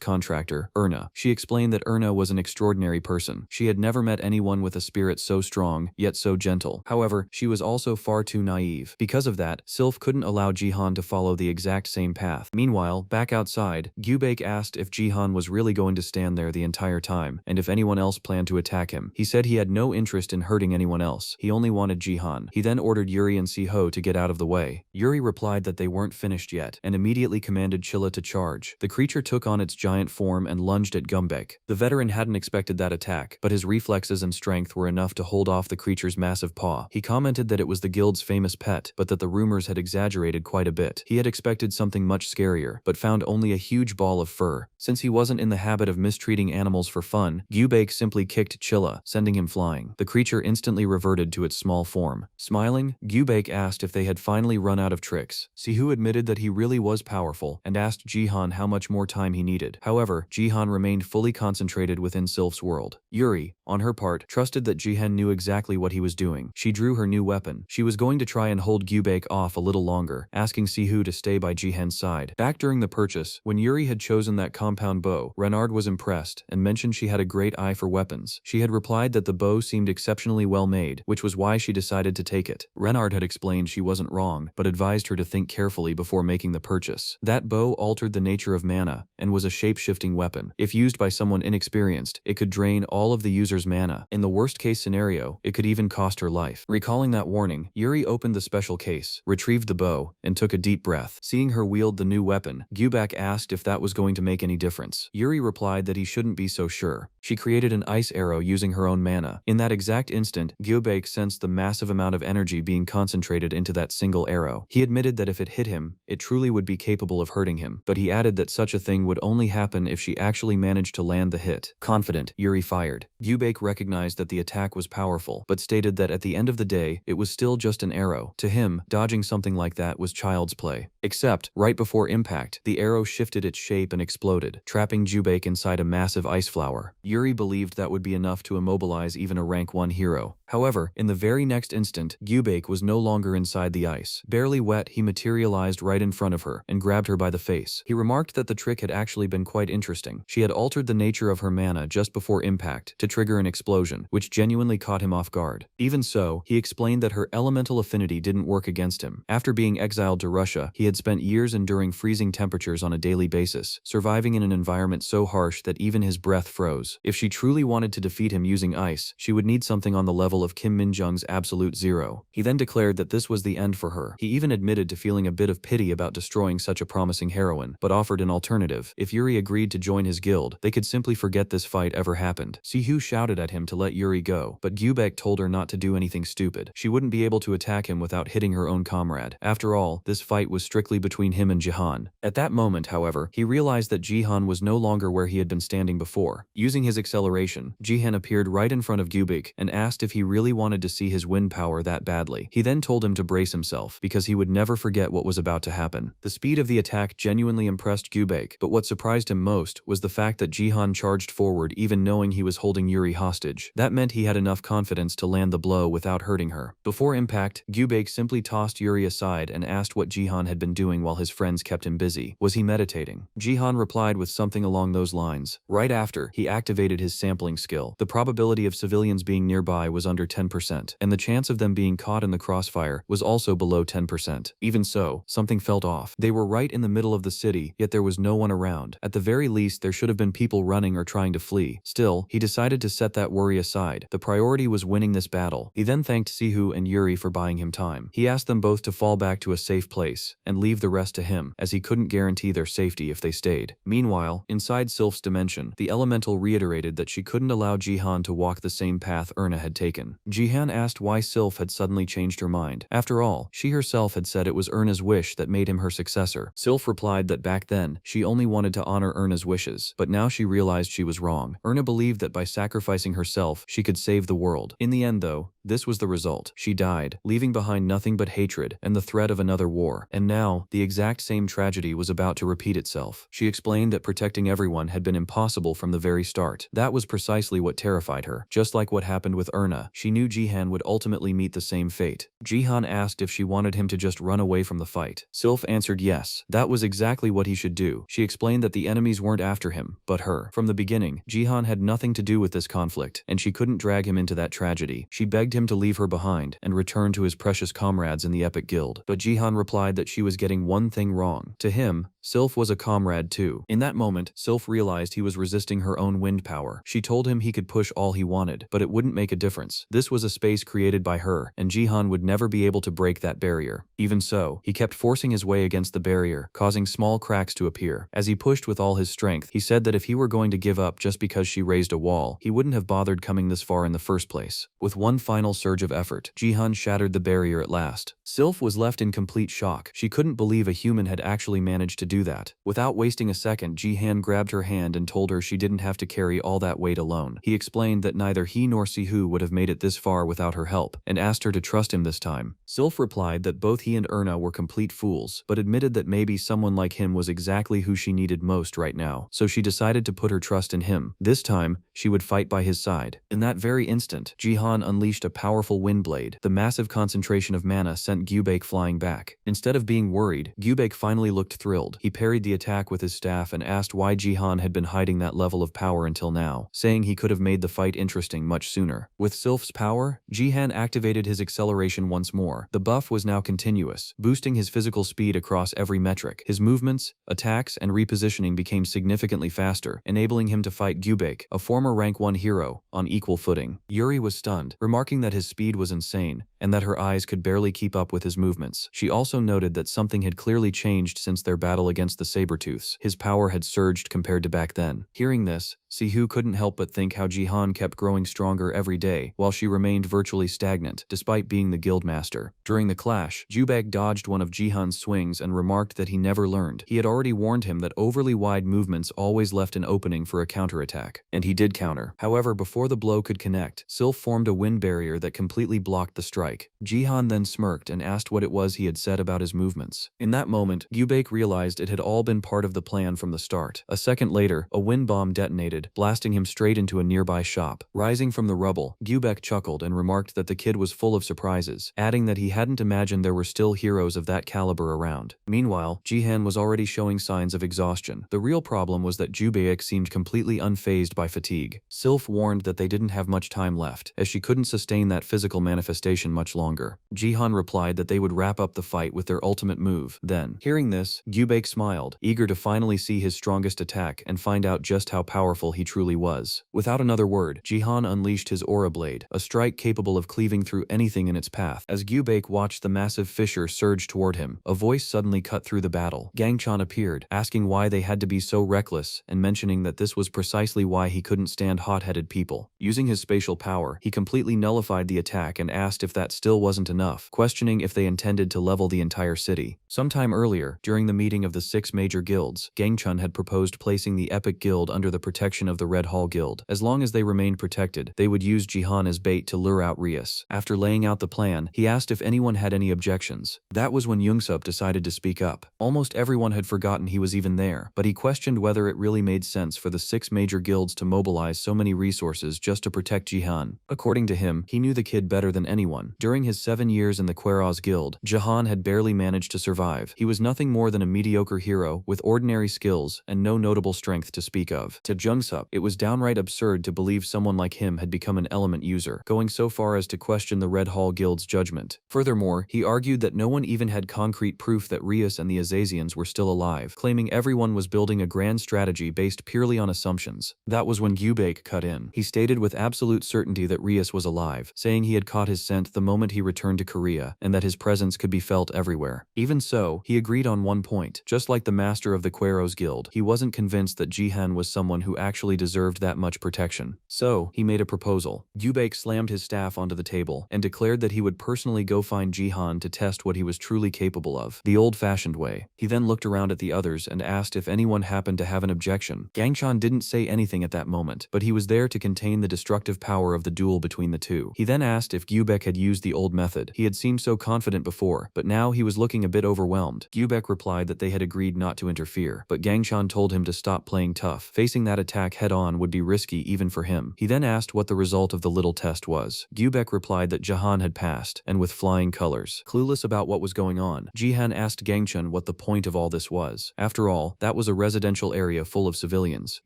contractor, Erna. She explained that Erna was an extraordinary person. She had never met anyone with a spirit so strong, yet so gentle. However, she was also far too naive. Because of that, Sylph couldn't allow Jihan to follow the exact same path. Meanwhile, back outside, Gyubake asked if Jihan was really going to stand there the entire time, and if anyone else planned to attack him. He said he had no interest in hurting anyone else. He only wanted Jihan. He then ordered Yuri and Siho to get out of the way. Yuri replied that they weren't finished yet, and immediately commanded Chilla to charge. The creature took on its giant form and lunged at Gumbek. The veteran hadn't expected that attack, but his reflexes and strength were enough to hold off the creature's massive paw. He commented that it was the guild's famous pet, but that the rumors had exaggerated quite a bit. He had expected something much scarier, but found only a huge ball of fur. Since he wasn't in the habit of mistreating animals for fun, Gyubake simply kicked Chilla, sending him flying. The creature instantly reverted to its small form. Smiling, Gyubake asked if they had finally run out of tricks. Sihu admitted that he really was powerful and asked Jihan how much more time he needed. However, Jihan remained fully concentrated within Sylph's world. Yuri, on her part, trusted that Jihan knew exactly what he was doing. She drew her new weapon. She was going to try and hold Gyubake off a little longer, asking Sihu to stay by Jihan's side. Back during the purchase, when Yuri had chosen that compound bow, Renard was impressed and mentioned she had a great eye for weapons. She had replied that the bow seemed exceptionally well made, which was why she decided to take it. Renard had explained she wasn't wrong, but advised her to think carefully before making the purchase. That bow altered the nature of mana and was a shape-shifting weapon. If used by someone inexperienced, it could drain all of the user's mana. In the worst-case scenario, it could even cost her life. Recalling that warning, Yuri opened the special case, retrieved the bow, and took a deep breath. Seeing her wield the new weapon, Gyubak asked if that was going to make any difference. Yuri replied that he shouldn't be so sure. She created an ice arrow using her own mana. In that exact instant, Gyubak sensed the massive amount of energy being concentrated into that single arrow. He admitted that if it hit him, it truly would be capable of hurting him, but he added that such a thing would only happen if she actually managed to land the hit. Confident, Yuri fired. Gyubak recognized that the attack was powerful, but stated that at the end of the day, it was still just an arrow. To him, dodging something like that was child's play. Except, right before impact, the arrow shifted its shape and exploded, trapping Gyubak inside a massive ice flower. Yuri believed that would be enough to immobilize even a rank 1 hero. However, in the very next instant, Gyubak was no longer inside the ice. Barely wet, he materialized right in front of her and grabbed her by the face. He remarked that the trick had actually been quite interesting. She had altered the nature of her mana just before impact to trigger an explosion, which genuinely caught him off guard. Even so, he explained that her elemental affinity didn't work against him. After being exiled to Russia, he had spent years enduring freezing temperatures on a daily basis, surviving in an environment so harsh that even his breath froze. If she truly wanted to defeat him using ice, she would need something on the level of Kim Min-jung's Absolute Zero. He then declared that this was the end for her. He even admitted to feeling a bit of pity about destroying such a promising heroine, but offered an alternative. If Yuri agreed to join his guild, they could simply forget this fight ever happened. Sihu shouted at him to let Yuri go, but Gyubak told her not to do anything stupid. She wouldn't be able to attack him without hitting her own comrade. After all, this fight was strictly between him and Jihan. At that moment, however, he realized that Jihan was no longer where he had been standing before. Using his acceleration, Jihan appeared right in front of Gyubak and asked if he really wanted to see his wind power that badly. He then told him to brace himself, because he would never forget what was about to happen. The speed of the attack genuinely impressed Gyubak, but what surprised him most was the fact that Jihan charged forward even knowing he was holding Yuri hostage. That meant he had enough confidence to land the blow without hurting her. Before impact, Gyubak simply tossed Yuri aside and asked what Jihan had been doing while his friends kept him busy. Was he meditating? Jihan replied with something along those lines. Right after, he activated his sampling skill. The probability of civilians being nearby was under 10%, and the chance of them being caught in the crossfire was also below 10%. Even so, something felt off. They were right in the middle of the city, yet there was no one around. At the very least, there should have been people running or trying to flee. Still, he decided to set that worry aside. The priority was winning this battle. He then thanked Sihu and Yuri for buying him time. He asked them both to fall back to a safe place and leave the rest to him, as he couldn't guarantee their safety if they stayed. Meanwhile, inside Sylph's dimension, the elemental reiterated that she couldn't allow Jihan to walk the same path Erna had taken. alone. Jihan asked why Sylph had suddenly changed her mind. After all, she herself had said it was Erna's wish that made him her successor. Sylph replied that back then, she only wanted to honor Erna's wishes, but now she realized she was wrong. Erna believed that by sacrificing herself, she could save the world. In the end though, this was the result. She died, leaving behind nothing but hatred and the threat of another war. And now, the exact same tragedy was about to repeat itself. She explained that protecting everyone had been impossible from the very start. That was precisely what terrified her. Just like what happened with Erna, she knew Jihan would ultimately meet the same fate. Jihan asked if she wanted him to just run away from the fight. Sylph answered yes, that was exactly what he should do. She explained that the enemies weren't after him, but her. From the beginning, Jihan had nothing to do with this conflict, and she couldn't drag him into that tragedy. She begged him to leave her behind and return to his precious comrades in the Epic Guild. But Jihan replied that she was getting one thing wrong. To him, Sylph was a comrade too. In that moment, Sylph realized he was resisting her own wind power. She told him he could push all he wanted, but it wouldn't make a difference. This was a space created by her, and Jihan would never be able to break that barrier. Even so, he kept forcing his way against the barrier, causing small cracks to appear. As he pushed with all his strength, he said that if he were going to give up just because she raised a wall, he wouldn't have bothered coming this far in the first place. With one final surge of effort, Jihan shattered the barrier at last. Sylph was left in complete shock. She couldn't believe a human had actually managed to do that. Without wasting a second, Jihan grabbed her hand and told her she didn't have to carry all that weight alone. He explained that neither he nor Sihu would have made it this far without her help, and asked her to trust him this time. Sylph replied that both he and Erna were complete fools, but admitted that maybe someone like him was exactly who she needed most right now, so she decided to put her trust in him. This time, she would fight by his side. In that very instant, Jihan unleashed a powerful wind blade. The massive concentration of mana sent Gyubake flying back. Instead of being worried, Gyubake finally looked thrilled. He parried the attack with his staff and asked why Jihan had been hiding that level of power until now, saying he could have made the fight interesting much sooner. With Sylph's power, Jihan activated his acceleration once more. The buff was now continuous, boosting his physical speed across every metric. His movements, attacks, and repositioning became significantly faster, enabling him to fight Gyubake, a former rank 1 hero, on equal footing. Yuri was stunned, remarking that his speed was insane, and that her eyes could barely keep up with his movements. She also noted that something had clearly changed since their battle against the Sabertooths. His power had surged compared to back then. Hearing this, Sihu couldn't help but think how Jihan kept growing stronger every day, while she remained virtually stagnant, despite being the guildmaster. During the clash, Gyubake dodged one of Jihan's swings and remarked that he never learned. He had already warned him that overly wide movements always left an opening for a counterattack, and he did counter. However, before the blow could connect, Sylph formed a wind barrier that completely blocked the strike. Jihan then smirked and asked what it was he had said about his movements. In that moment, Gyubake realized it had all been part of the plan from the start. A second later, a wind bomb detonated, blasting him straight into a nearby shop. Rising from the rubble, Gyubake chuckled and remarked that the kid was full of surprises, adding that he hadn't imagined there were still heroes of that caliber around. Meanwhile, Jihan was already showing signs of exhaustion. The real problem was that Gyubake seemed completely unfazed by fatigue. Sylph warned that they didn't have much time left, as she couldn't sustain that physical manifestation much longer. Jihan replied that they would wrap up the fight with their ultimate move. Then, hearing this, Gyubake smiled, eager to finally see his strongest attack and find out just how powerful he truly was. Without another word, Jihan unleashed his aura blade, a strike capable of cleaving through anything in its path. As Gyubake watched the massive fissure surge toward him, a voice suddenly cut through the battle. Gangchan appeared, asking why they had to be so reckless and mentioning that this was precisely why he couldn't stand hot-headed people. Using his spatial power, he completely nullified the attack and asked if that still wasn't enough, questioning if they intended to level the entire city. Sometime earlier, during the meeting of the 6 major guilds, Gangchun had proposed placing the Epic Guild under the protection of the Red Hall Guild. As long as they remained protected, they would use Jihan as bait to lure out Rias. After laying out the plan, he asked if anyone had any objections. That was when Yoongsup decided to speak up. Almost everyone had forgotten he was even there, but he questioned whether it really made sense for the 6 major guilds to mobilize so many resources just to protect Jihan. According to him, he knew the kid better than anyone. During his 7 years in the Queros Guild, Jihan had barely managed to survive. He was nothing more than a mediocre hero with ordinary skills and no notable strength to speak of. To Jungsup, it was downright absurd to believe someone like him had become an element user, going so far as to question the Red Hall Guild's judgment. Furthermore, he argued that no one even had concrete proof that Rias and the Azazians were still alive, claiming everyone was building a grand strategy based purely on assumptions. That was when Gyubake cut in. He stated with absolute certainty that Rias was alive, saying he had caught his scent the moment he returned to Korea, and that his presence could be felt everywhere. Even so, he agreed on one point. Just like the master of the Queros Guild, he wasn't convinced that Jihan was someone who actually actually deserved that much protection. So, he made a proposal. Gyubek slammed his staff onto the table and declared that he would personally go find Jihan to test what he was truly capable of, the old-fashioned way. He then looked around at the others and asked if anyone happened to have an objection. Gangchan didn't say anything at that moment, but he was there to contain the destructive power of the duel between the two. He then asked if Gyubek had used the old method. He had seemed so confident before, but now he was looking a bit overwhelmed. Gyubek replied that they had agreed not to interfere, but Gangchan told him to stop playing tough. Facing that attack head-on would be risky even for him. He then asked what the result of the little test was. Gyubek replied that Jahan had passed, and with flying colors. Clueless about what was going on, Jihan asked Gangchan what the point of all this was. After all, that was a residential area full of civilians.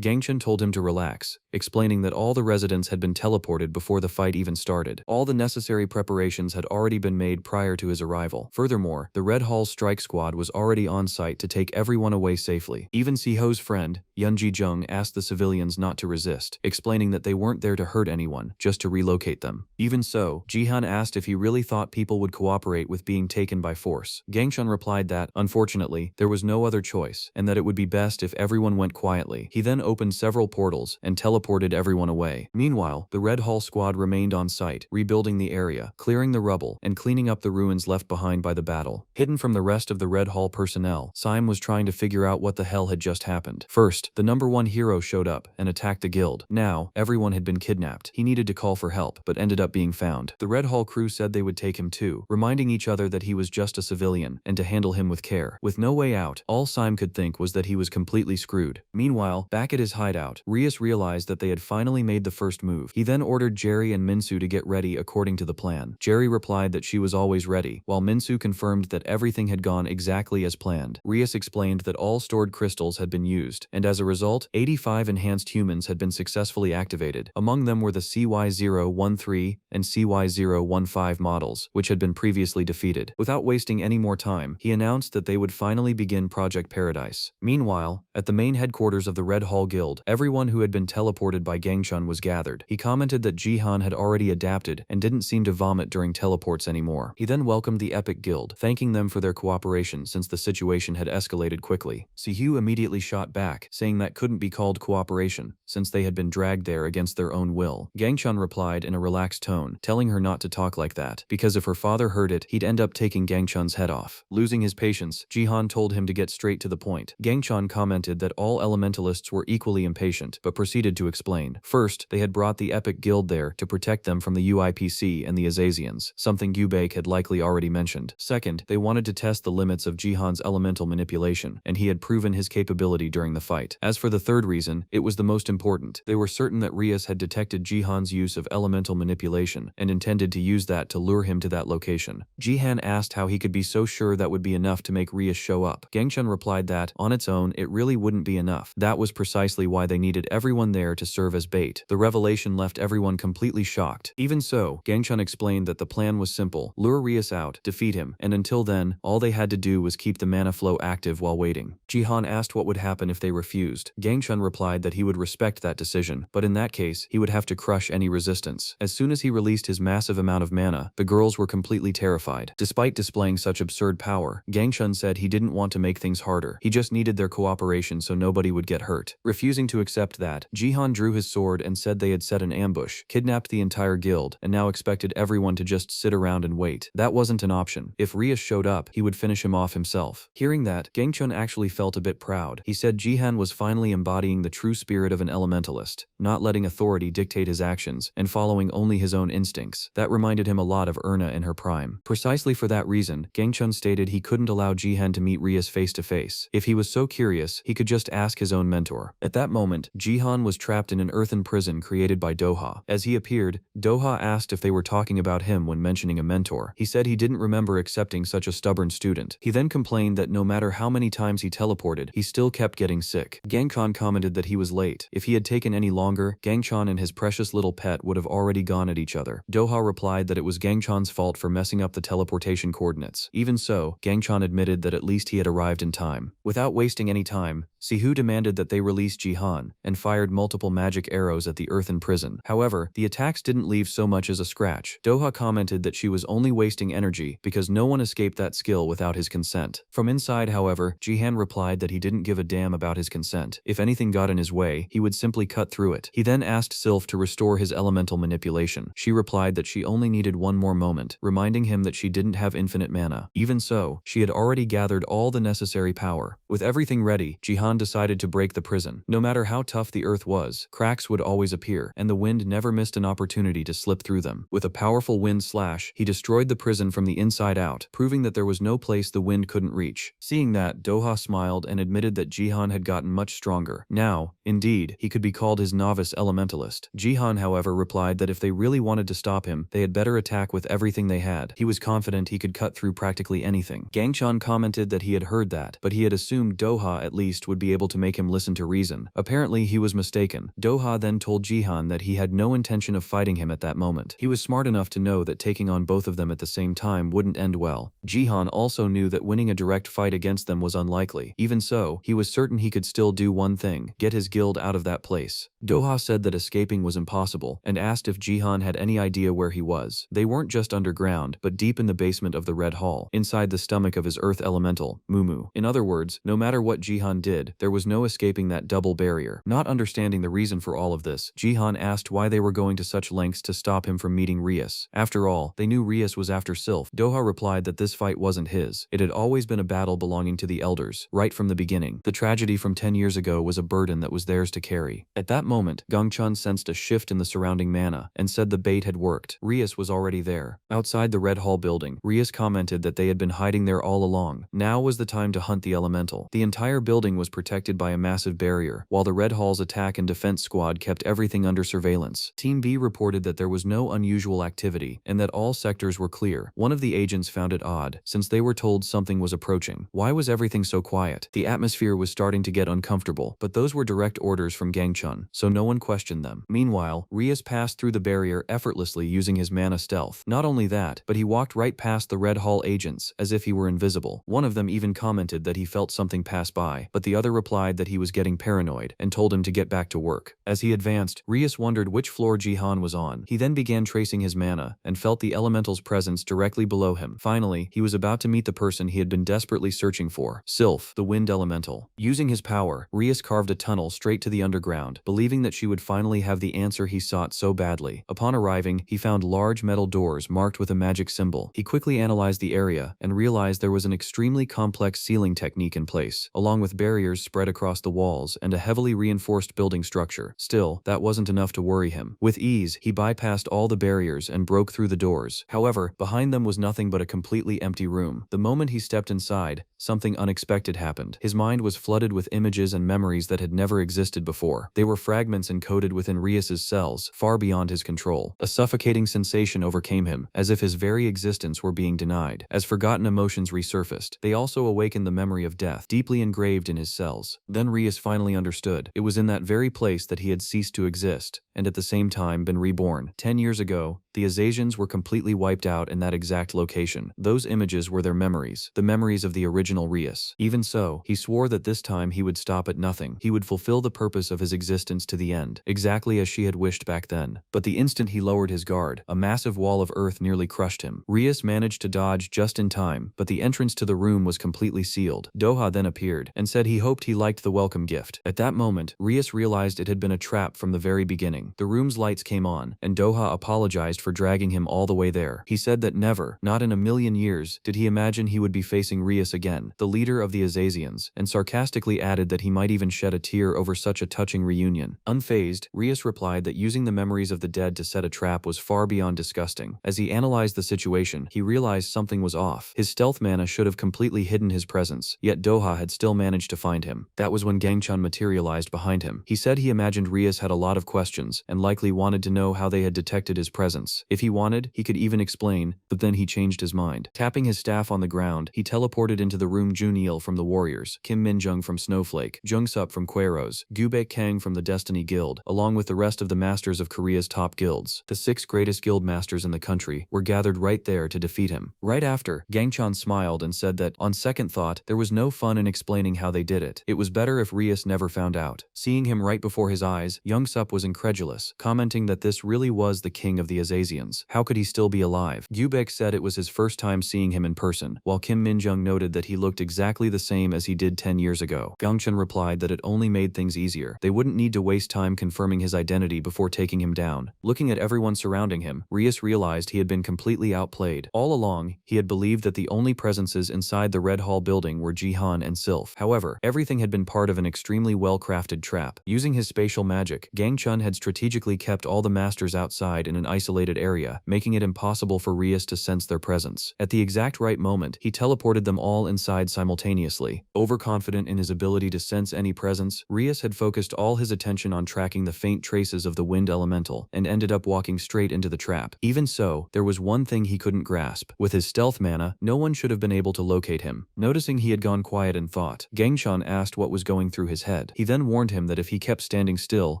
Gangchan told him to relax, explaining that all the residents had been teleported before the fight even started. All the necessary preparations had already been made prior to his arrival. Furthermore, the Red Hall strike squad was already on site to take everyone away safely. Even Siho's friend, Yunji Jung, asked the civilians not to resist, explaining that they weren't there to hurt anyone, just to relocate them. Even so, Jihan asked if he really thought people would cooperate with being taken by force. Gangchan replied that, unfortunately, there was no other choice, and that it would be best if everyone went quietly. He then opened several portals and teleported everyone away. Meanwhile, the Red Hall squad remained on site, rebuilding the area, clearing the rubble, and cleaning up the ruins left behind by the battle. Hidden from the rest of the Red Hall personnel, Syme was trying to figure out what the hell had just happened. First, the #1 hero showed up and attacked the guild. Now, everyone had been kidnapped. He needed to call for help, but ended up being found. The Red Hall crew said they would take him too, reminding each other that he was just a civilian, and to handle him with care. With no way out, all Syme could think was that he was completely screwed. Meanwhile, back at his hideout, Rias realized that they had finally made the first move. He then ordered Jerry and Minsu to get ready according to the plan. Jerry replied that she was always ready, while Minsu confirmed that everything had gone exactly as planned. Rias explained that all stored crystals had been used, and as a result, 85 enhanced humans had been successfully activated. Among them were the CY013 and CY015 models, which had been previously defeated. Without wasting any more time, he announced that they would finally begin Project Paradise. Meanwhile, at the main headquarters of the Red Hall Guild, everyone who had been teleported by Gangchun was gathered. He commented that Jihan had already adapted and didn't seem to vomit during teleports anymore. He then welcomed the Epic Guild, thanking them for their cooperation since the situation had escalated quickly. Sihu immediately shot back, saying that couldn't be called cooperation, since they had been dragged there against their own will. Gangchun replied in a relaxed tone, telling her not to talk like that, because if her father heard it, he'd end up taking Gangchun's head off. Losing his patience, Jihan told him to get straight to the point. Gangchun commented that all elementalists were equally impatient, but proceeded to explain. First, they had brought the Epic Guild there to protect them from the UIPC and the Azazians, something Gyubek had likely already mentioned. Second, they wanted to test the limits of Jihan's elemental manipulation, and he had proven his capability during the fight. As for the third reason, it was the most important. They were certain that Rias had detected Jihan's use of elemental manipulation and intended to use that to lure him to that location. Jihan asked how he could be so sure that would be enough to make Rias show up. Gangchun replied that, on its own, it really wouldn't be enough. That was precisely why they needed everyone there to serve as bait. The revelation left everyone completely shocked. Even so, Gangchun explained that the plan was simple: lure Rias out, defeat him, and until then, all they had to do was keep the mana flow active while waiting. Jihan asked what would happen if they refused. Gangchun replied that he would respect that decision, but in that case, he would have to crush any resistance. As soon as he released his massive amount of mana, the girls were completely terrified. Despite displaying such absurd power, Gangchun said he didn't want to make things harder. He just needed their cooperation so nobody would get hurt. Refusing to accept that, Jihan drew his sword and said they had set an ambush, kidnapped the entire guild, and now expected everyone to just sit around and wait. That wasn't an option. If Rias showed up, he would finish him off himself. Hearing that, Gangchun actually felt a bit proud. He said Jihan was finally embodying the true spirit of an elementalist, not letting authority dictate his actions and following only his own instincts. That reminded him a lot of Erna in her prime. Precisely for that reason, Gangchun stated he couldn't allow Jihan to meet Rias face to face. If he was so curious, he could just ask his own mentor. At that moment, Jihan was trapped in an earthen prison created by Doha. As he appeared, Doha asked if they were talking about him when mentioning a mentor. He said he didn't remember accepting such a stubborn student. He then complained that no matter how many times he teleported, he still kept getting sick. Gangchan commented that he was late. If he had taken any longer, Gangchan and his precious little pet would have already gone at each other. Doha replied that it was Gangchan's fault for messing up the teleportation coordinates. Even so, Gangchan admitted that at least he had arrived in time. Without wasting any time, Sihu demanded that they release Jihan, and fired multiple magic arrows at the earthen prison. However, the attacks didn't leave so much as a scratch. Doha commented that she was only wasting energy because no one escaped that skill without his consent. From inside, however, Jihan replied that he didn't give a damn about his consent. If anything got in his way, he would simply cut through it. He then asked Sylph to restore his elemental manipulation. She replied that she only needed one more moment, reminding him that she didn't have infinite mana. Even so, she had already gathered all the necessary power. With everything ready, Jihan decided to break the prison. No matter how tough the earth was, cracks would always appear, and the wind never missed an opportunity to slip through them. With a powerful wind slash, he destroyed the prison from the inside out, proving that there was no place the wind couldn't reach. Seeing that, Doha smiled and admitted that Jihan had gotten much stronger. Now, indeed, he could be called his novice elementalist. Jihan, however, replied that if they really wanted to stop him, they had better attack with everything they had. He was confident he could cut through practically anything. Gangchan commented that he had heard that, but he had assumed Doha at least would be able to make him listen to reason. Apparently, he was mistaken. Doha then told Jihan that he had no intention of fighting him at that moment. He was smart enough to know that taking on both of them at the same time wouldn't end well. Jihan also knew that winning a direct fight against them was unlikely. Even so, he was certain he could still do one thing: get his guild out of that place. Doha said that escaping was impossible, and asked if Jihan had any idea where he was. They weren't just underground, but deep in the basement of the Red Hall, inside the stomach of his earth elemental, Mumu. In other words, no matter what Jihan did, there was no escaping that double barrier. Not understanding the reason for all of this, Jihan asked why they were going to such lengths to stop him from meeting Rias. After all, they knew Rias was after Sylph. Doha replied that this fight wasn't his. It had always been a battle belonging to the elders, right from the beginning. The tragedy from 10 years ago was a burden that was theirs to carry. At that moment, Gangchan sensed a shift in the surrounding mana, and said the bait had worked. Rias was already there. Outside the Red Hall building, Rias commented that they had been hiding there all along. Now was the time to hunt the elemental. The entire building was protected by a massive barrier, while the Red Hall's attack and defense squad kept everything under surveillance. Team B reported that there was no unusual activity, and that all sectors were clear. One of the agents found it odd, since they were told something was approaching. Why was everything so quiet? The atmosphere was starting to get uncomfortable, but those were direct orders from Gangchun, so no one questioned them. Meanwhile, Rias passed through the barrier effortlessly using his mana stealth. Not only that, but he walked right past the Red Hall agents, as if he were invisible. One of them even commented that he felt something pass by, but the other replied that he was getting paranoid, and told him to get back to work. As he advanced, Rias wondered which floor Jihan was on. He then began tracing his mana, and felt the elemental's presence directly below him. Finally, he was about to meet the person he had been desperately searching for: Sylph, the wind elemental. Using his power, Rias carved a tunnel straight to the underground, believing that she would finally have the answer he sought so badly. Upon arriving, he found large metal doors marked with a magic symbol. He quickly analyzed the area, and realized there was an extremely complex sealing technique in place, along with barriers spread across the walls and a heavily reinforced building structure. Still, that wasn't enough to worry him. With ease, he bypassed all the barriers and broke through the doors. However, behind them was nothing but a completely empty room. The moment he stepped inside, something unexpected happened. His mind was flooded with images and memories that had never existed before. They were fragments encoded within Rias's cells, far beyond his control. A suffocating sensation overcame him, as if his very existence were being denied. As forgotten emotions resurfaced, they also awakened the memory of death, deeply engraved in his cells. Then Rias finally understood. It was in that very place that he had ceased to exist, and at the same time been reborn. 10 years ago, the Azasians were completely wiped out in that exact location. Those images were their memories, the memories of the original Rias. Even so, he swore that this time he would stop at nothing. He would fulfill the purpose of his existence to the end, exactly as she had wished back then. But the instant he lowered his guard, a massive wall of earth nearly crushed him. Rias managed to dodge just in time, but the entrance to the room was completely sealed. Doha then appeared, and said he hoped he liked the welcome gift. At that moment, Rias realized it had been a trap from the very beginning. The room's lights came on, and Doha apologized for dragging him all the way there. He said that never, not in a million years, did he imagine he would be facing Rias again, the leader of the Azasians, and sarcastically added that he might even shed a tear over such a touching reunion. Unfazed, Rias replied that using the memories of the dead to set a trap was far beyond disgusting. As he analyzed the situation, he realized something was off. His stealth mana should have completely hidden his presence, yet Doha had still managed to find him. That was when Gangchun materialized behind him. He said he imagined Rias had a lot of questions, and likely wanted to know how they had detected his presence. If he wanted, he could even explain, but then he changed his mind. Tapping his staff on the ground, he teleported into the room Juniel from the Warriors, Kim Minjung from Snowflake, Jungsup from Queros, Gubek Kang from the Destiny Guild, along with the rest of the masters of Korea's top guilds. The 6 greatest guild masters in the country were gathered right there to defeat him. Right after, Gangchan smiled and said that, on second thought, there was no fun in explaining how they did it. It was better if Rias never found out. Seeing him right before his eyes, Youngsup was incredulous, commenting that this really was the king of the Azazians. How could he still be alive? Gyubek said it was his first time seeing him in person, while Kim Minjung noted that he looked exactly the same as he did 10 years ago. Gangchan replied that it only made things easier. They wouldn't need to waste time confirming his identity before taking him down. Looking at everyone surrounding him, Rias realized he had been completely outplayed. All along, he had believed that the only presences inside the Red Hall building were Jihan and Sylph. However, everything had been part of an extremely well-crafted trap. Using his spatial magic, Gangchun had strategically kept all the masters outside in an isolated area, making it impossible for Rias to sense their presence. At the exact right moment, he teleported them all inside simultaneously. Overconfident in his ability to sense any presence, Rias had focused all his attention on tracking the faint traces of the wind elemental and ended up walking straight into the trap. Even so, there was one thing he couldn't grasp. With his stealth mana, no one should have been able to locate him. Noticing he had gone quiet in thought, Gangchan asked what was going through his head. He then warned him that if he kept standing still,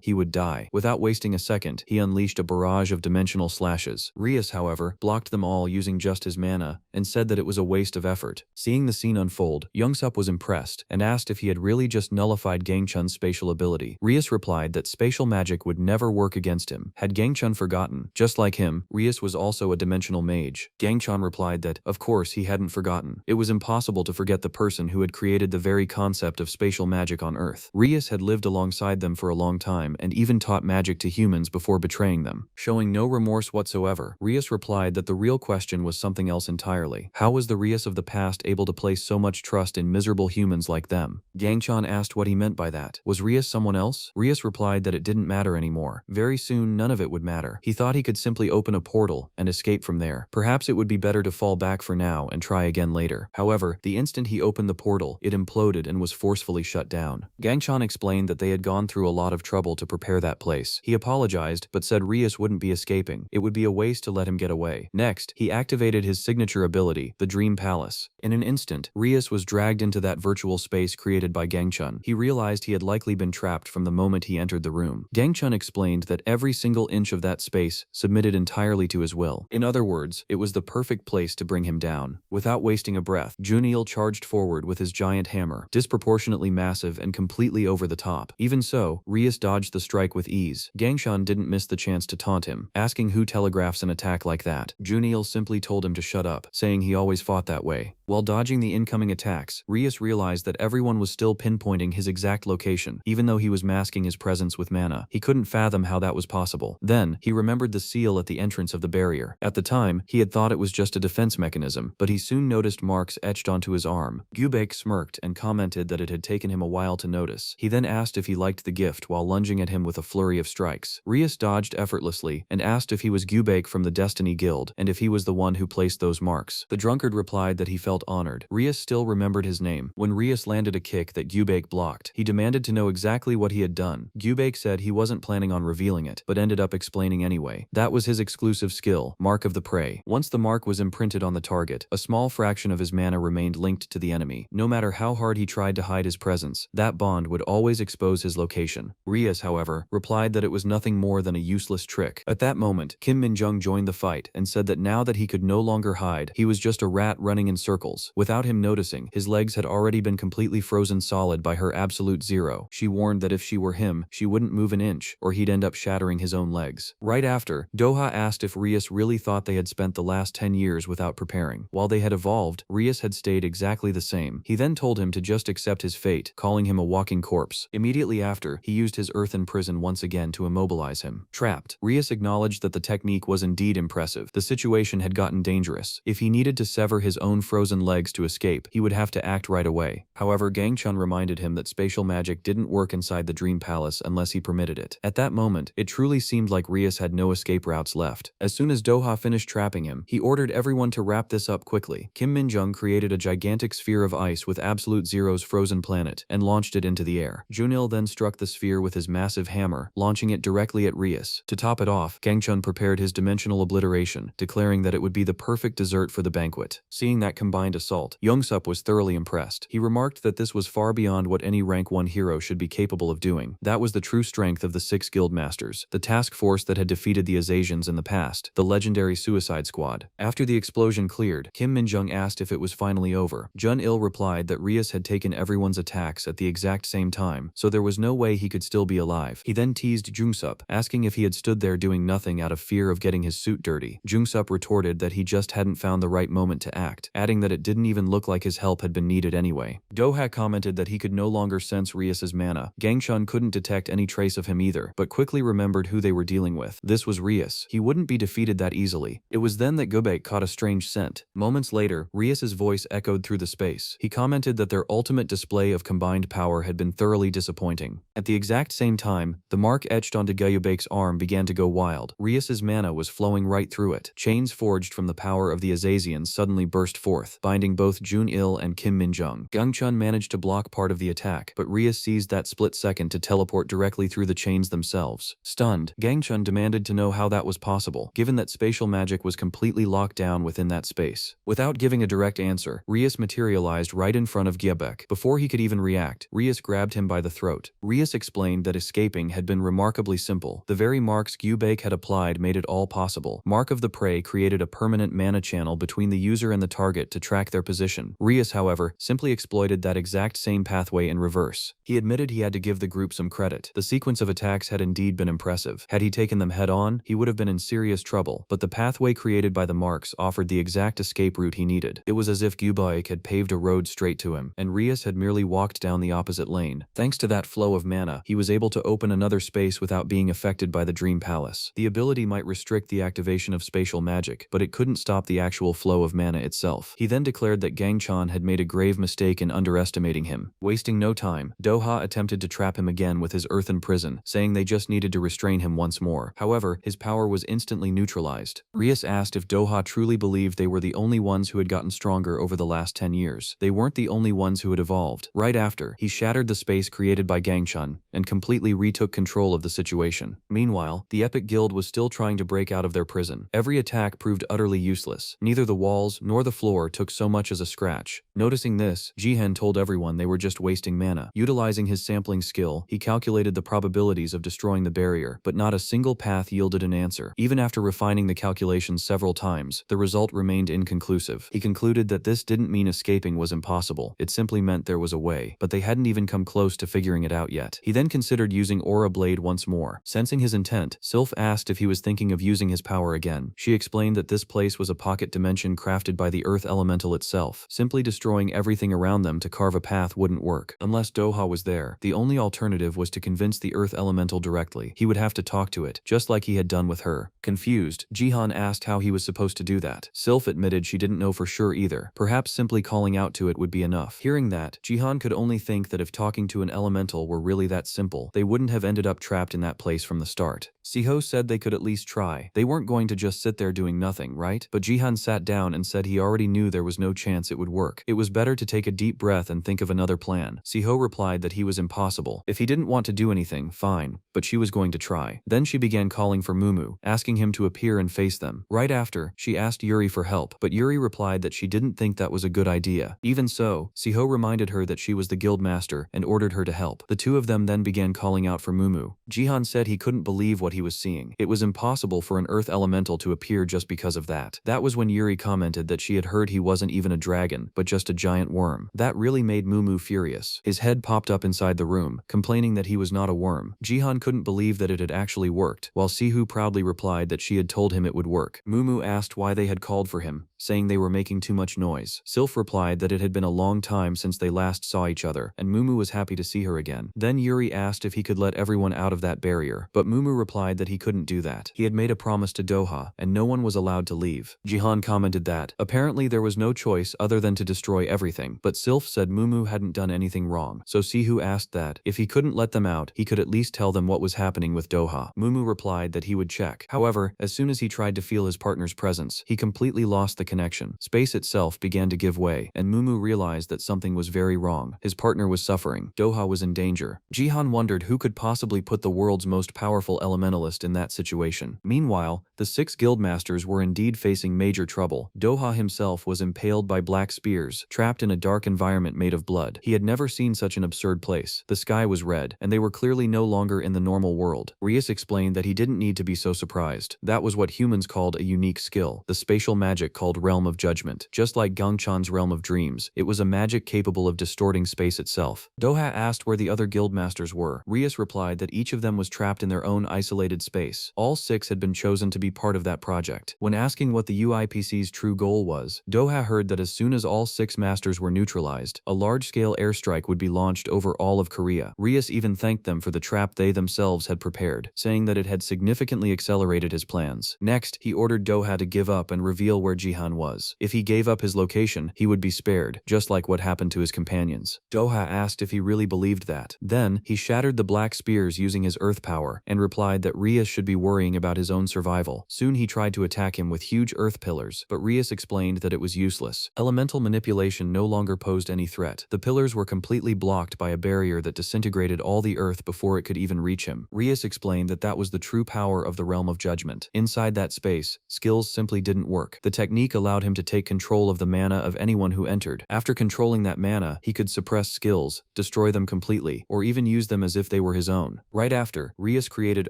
he would die. Without wasting a second, he unleashed a barrage of dimensional slashes. Rias, however, blocked them all using just his mana and said that it was a waste of effort. Seeing the scene unfold, Youngsup was impressed and asked if he had really just nullified Gangchun's spatial ability. Rias replied that spatial magic would never work against him. Had Gangchun forgotten? Just like him, Rias was also a dimensional mage. Gangchun replied that, of course, he hadn't forgotten. It was impossible to forget the person who had created the very concept of spatial magic on Earth. Rias had lived alongside them for a long time and even taught magic to humans before betraying them. Showing no remorse whatsoever, Rias replied that the real question was something else entirely. How was the Rias of the past able to place so much trust in miserable humans like them? Gangchan asked what he meant by that. Was Rias someone else? Rias replied that it didn't matter anymore. Very soon, none of it would matter. He thought he could simply open a portal and escape from there. Perhaps it would be better to fall back for now and try again later. However, the instant he opened the portal, it imploded and was forcefully shut down. Gangchan explained that they had gone through a lot of trouble to prepare that place. He apologized, but said Rias wouldn't be escaping. It would be a waste to let him get away. Next, he activated his signature ability, the Dream Palace. In an instant, Rias was dragged into that virtual space created by Gangchun. He realized he had likely been trapped from the moment he entered the room. Gangchun explained that every single inch of that space submitted entirely to his will. In other words, it was the perfect place to bring him down. Without wasting a breath, Junil charged forward with his giant hammer, disproportionately massive and completely over the top. Even so, Rias dodged the strike with ease. Gangshan didn't miss the chance to taunt him, asking who telegraphs an attack like that. Junil simply told him to shut up, saying he always fought that way. While dodging the incoming attacks, Rias realized that everyone was still pinpointing his exact location, even though he was masking his presence with mana. He couldn't fathom how that was possible. Then, he remembered the seal at the entrance of the barrier. At the time, he had thought it was just a defense mechanism, but he soon noticed marks etched onto his arm. Gyubek smirked and commented that it had taken him a while to notice. He then asked if he liked the gift while lunging at him with a flurry of strikes. Rias dodged effortlessly and asked if he was Gyubek from the Destiny Guild and if he was the one who placed those marks. The drunkard replied that he felt honored. Rias still remembered his name. When Rias landed a kick that Gyubek blocked, he demanded to know exactly what he had done. Gyubek said he wasn't planning on revealing it, but ended up explaining anyway. That was his exclusive skill, Mark of the Prey. Once the mark was imprinted on the target, a small fraction of his mana remained linked to the enemy. No matter how hard he tried to hide his presence, that bond would always expose his location. Rias, however, replied that it was nothing more than a useless trick. At that moment, Kim Minjung joined the fight and said that now that he could no longer hide, he was just a rat running in circles. Without him noticing, his legs had already been completely frozen solid by her absolute zero. She warned that if she were him, she wouldn't move an inch, or he'd end up shattering his own legs. Right after, Doha asked if Rias really thought they had spent the last 10 years without preparing. While they had evolved, Rias had stayed exactly the same. He then told him to just accept his fate, calling him a walking corpse. Immediately after, he used his earthen prison once again to immobilize him. Trapped, Rias acknowledged that the technique was indeed impressive. The situation had gotten dangerous. If he needed to sever his own frozen legs to escape, he would have to act right away. However, Gangchun reminded him that spatial magic didn't work inside the Dream Palace unless he permitted it. At that moment, it truly seemed like Rias had no escape routes left. As soon as Doha finished trapping him, he ordered everyone to wrap this up quickly. Kim Minjung created a gigantic sphere of ice with Absolute Zero's frozen planet and launched it into the air. Junil then struck the sphere with his massive hammer, launching it directly at Rias. To top it off, Gangchun prepared his dimensional obliteration, declaring that it would be the perfect dessert for the banquet. Seeing that combined combined assault. Youngsup was thoroughly impressed. He remarked that this was far beyond what any rank 1 hero should be capable of doing. That was the true strength of the 6 guild masters, the task force that had defeated the Azasians in the past, the legendary Suicide Squad. After the explosion cleared, Kim Min-jung asked if it was finally over. Jun-il replied that Rias had taken everyone's attacks at the exact same time, so there was no way he could still be alive. He then teased Jungsup, asking if he had stood there doing nothing out of fear of getting his suit dirty. Jungsup retorted that he just hadn't found the right moment to act, adding that it didn't even look like his help had been needed anyway. Doha commented that he could no longer sense Rias's mana. Gangchun couldn't detect any trace of him either, but quickly remembered who they were dealing with. This was Rias. He wouldn't be defeated that easily. It was then that Gubek caught a strange scent. Moments later, Rias's voice echoed through the space. He commented that their ultimate display of combined power had been thoroughly disappointing. At the exact same time, the mark etched onto Guyubek's arm began to go wild. Rias's mana was flowing right through it. Chains forged from the power of the Azasians suddenly burst forth, binding both Jun-il and Kim Min-jung. Gangchun managed to block part of the attack, but Rias seized that split second to teleport directly through the chains themselves. Stunned, Gangchun demanded to know how that was possible, given that spatial magic was completely locked down within that space. Without giving a direct answer, Rias materialized right in front of Gyebek. Before he could even react, Rias grabbed him by the throat. Rias explained that escaping had been remarkably simple. The very marks Gyebek had applied made it all possible. Mark of the Prey created a permanent mana channel between the user and the target to track their position. Rias, however, simply exploited that exact same pathway in reverse. He admitted he had to give the group some credit. The sequence of attacks had indeed been impressive. Had he taken them head on, he would have been in serious trouble, but the pathway created by the marks offered the exact escape route he needed. It was as if Gyebek had paved a road straight to him, and Rias had merely walked down the opposite lane. Thanks to that flow of mana, he was able to open another space without being affected by the Dream Palace. The ability might restrict the activation of spatial magic, but it couldn't stop the actual flow of mana itself. He then declared that Gangchun had made a grave mistake in underestimating him. Wasting no time, Doha attempted to trap him again with his earthen prison, saying they just needed to restrain him once more. However, his power was instantly neutralized. Rias asked if Doha truly believed they were the only ones who had gotten stronger over the last 10 years. They weren't the only ones who had evolved. Right after, he shattered the space created by Gangchun and completely retook control of the situation. Meanwhile, the Epic Guild was still trying to break out of their prison. Every attack proved utterly useless. Neither the walls nor the floor took so much as a scratch. Noticing this, Jihen told everyone they were just wasting mana. Utilizing his sampling skill, he calculated the probabilities of destroying the barrier, but not a single path yielded an answer. Even after refining the calculations several times, the result remained inconclusive. He concluded that this didn't mean escaping was impossible. It simply meant there was a way, but they hadn't even come close to figuring it out yet. He then considered using Aura Blade once more. Sensing his intent, Sylph asked if he was thinking of using his power again. She explained that this place was a pocket dimension crafted by the Earth Elemental itself. Simply destroying everything around them to carve a path wouldn't work. Unless Doha was there, the only alternative was to convince the Earth Elemental directly. He would have to talk to it, just like he had done with her. Confused, Jihan asked how he was supposed to do that. Sylph admitted she didn't know for sure either. Perhaps simply calling out to it would be enough. Hearing that, Jihan could only think that if talking to an elemental were really that simple, they wouldn't have ended up trapped in that place from the start. Siho said they could at least try. They weren't going to just sit there doing nothing, right? But Jihan sat down and said he already knew there was no chance it would work. It was better to take a deep breath and think of another plan. Siho replied that he was impossible. If he didn't want to do anything, fine, but she was going to try. Then she began calling for Mumu, asking him to appear and face them. Right after, she asked Yuri for help, but Yuri replied that she didn't think that was a good idea. Even so, Siho reminded her that she was the guild master and ordered her to help. The two of them then began calling out for Mumu. Jihan said he couldn't believe what he was seeing. It was impossible for an earth elemental to appear just because of that. That was when Yuri commented that she had heard he wasn't even a dragon, but just a giant worm. That really made Mumu furious. His head popped up inside the room, complaining that he was not a worm. Jihan couldn't believe that it had actually worked, while Sihu proudly replied that she had told him it would work. Mumu asked why they had called for him, saying they were making too much noise. Sylph replied that it had been a long time since they last saw each other, and Mumu was happy to see her again. Then Yuri asked if he could let everyone out of that barrier, but Mumu replied that he couldn't do that. He had made a promise to Doha, and no one was allowed to leave. Jihan commented that, apparently there was no choice other than to destroy everything, but Sylph said Mumu hadn't done anything wrong, so Sihu asked that, if he couldn't let them out, he could at least tell them what was happening with Doha. Mumu replied that he would check. However, as soon as he tried to feel his partner's presence, he completely lost the connection. Space itself began to give way, and Mumu realized that something was very wrong. His partner was suffering. Doha was in danger. Jihan wondered who could possibly put the world's most powerful elementalist in that situation. Meanwhile, the 6 guildmasters were indeed facing major trouble. Doha himself was impaled by black spears, trapped in a dark environment made of blood. He had never seen such an absurd place. The sky was red, and they were clearly no longer in the normal world. Rias explained that he didn't need to be so surprised. That was what humans called a unique skill, the spatial magic called Realm of Judgment. Just like Gangchan's Realm of Dreams, it was a magic capable of distorting space itself. Doha asked where the other guildmasters were. Rias replied that each of them was trapped in their own isolated space. All 6 had been chosen to be part of that project. When asking what the UIPC's true goal was, Doha heard that as soon as all 6 masters were neutralized, a large-scale airstrike would be launched over all of Korea. Rias even thanked them for the trap they themselves had prepared, saying that it had significantly accelerated his plans. Next, he ordered Doha to give up and reveal where Jihan was. If he gave up his location, he would be spared, just like what happened to his companions. Doha asked if he really believed that. Then, he shattered the black spears using his earth power, and replied that Rias should be worrying about his own survival. Soon he tried to attack him with huge earth pillars, but Rias explained that it was useless. Elemental manipulation no longer posed any threat. The pillars were completely blocked by a barrier that disintegrated all the earth before it could even reach him. Rias explained that that was the true power of the Realm of Judgment. Inside that space, skills simply didn't work. The technique allowed him to take control of the mana of anyone who entered. After controlling that mana, he could suppress skills, destroy them completely, or even use them as if they were his own. Right after, Rias created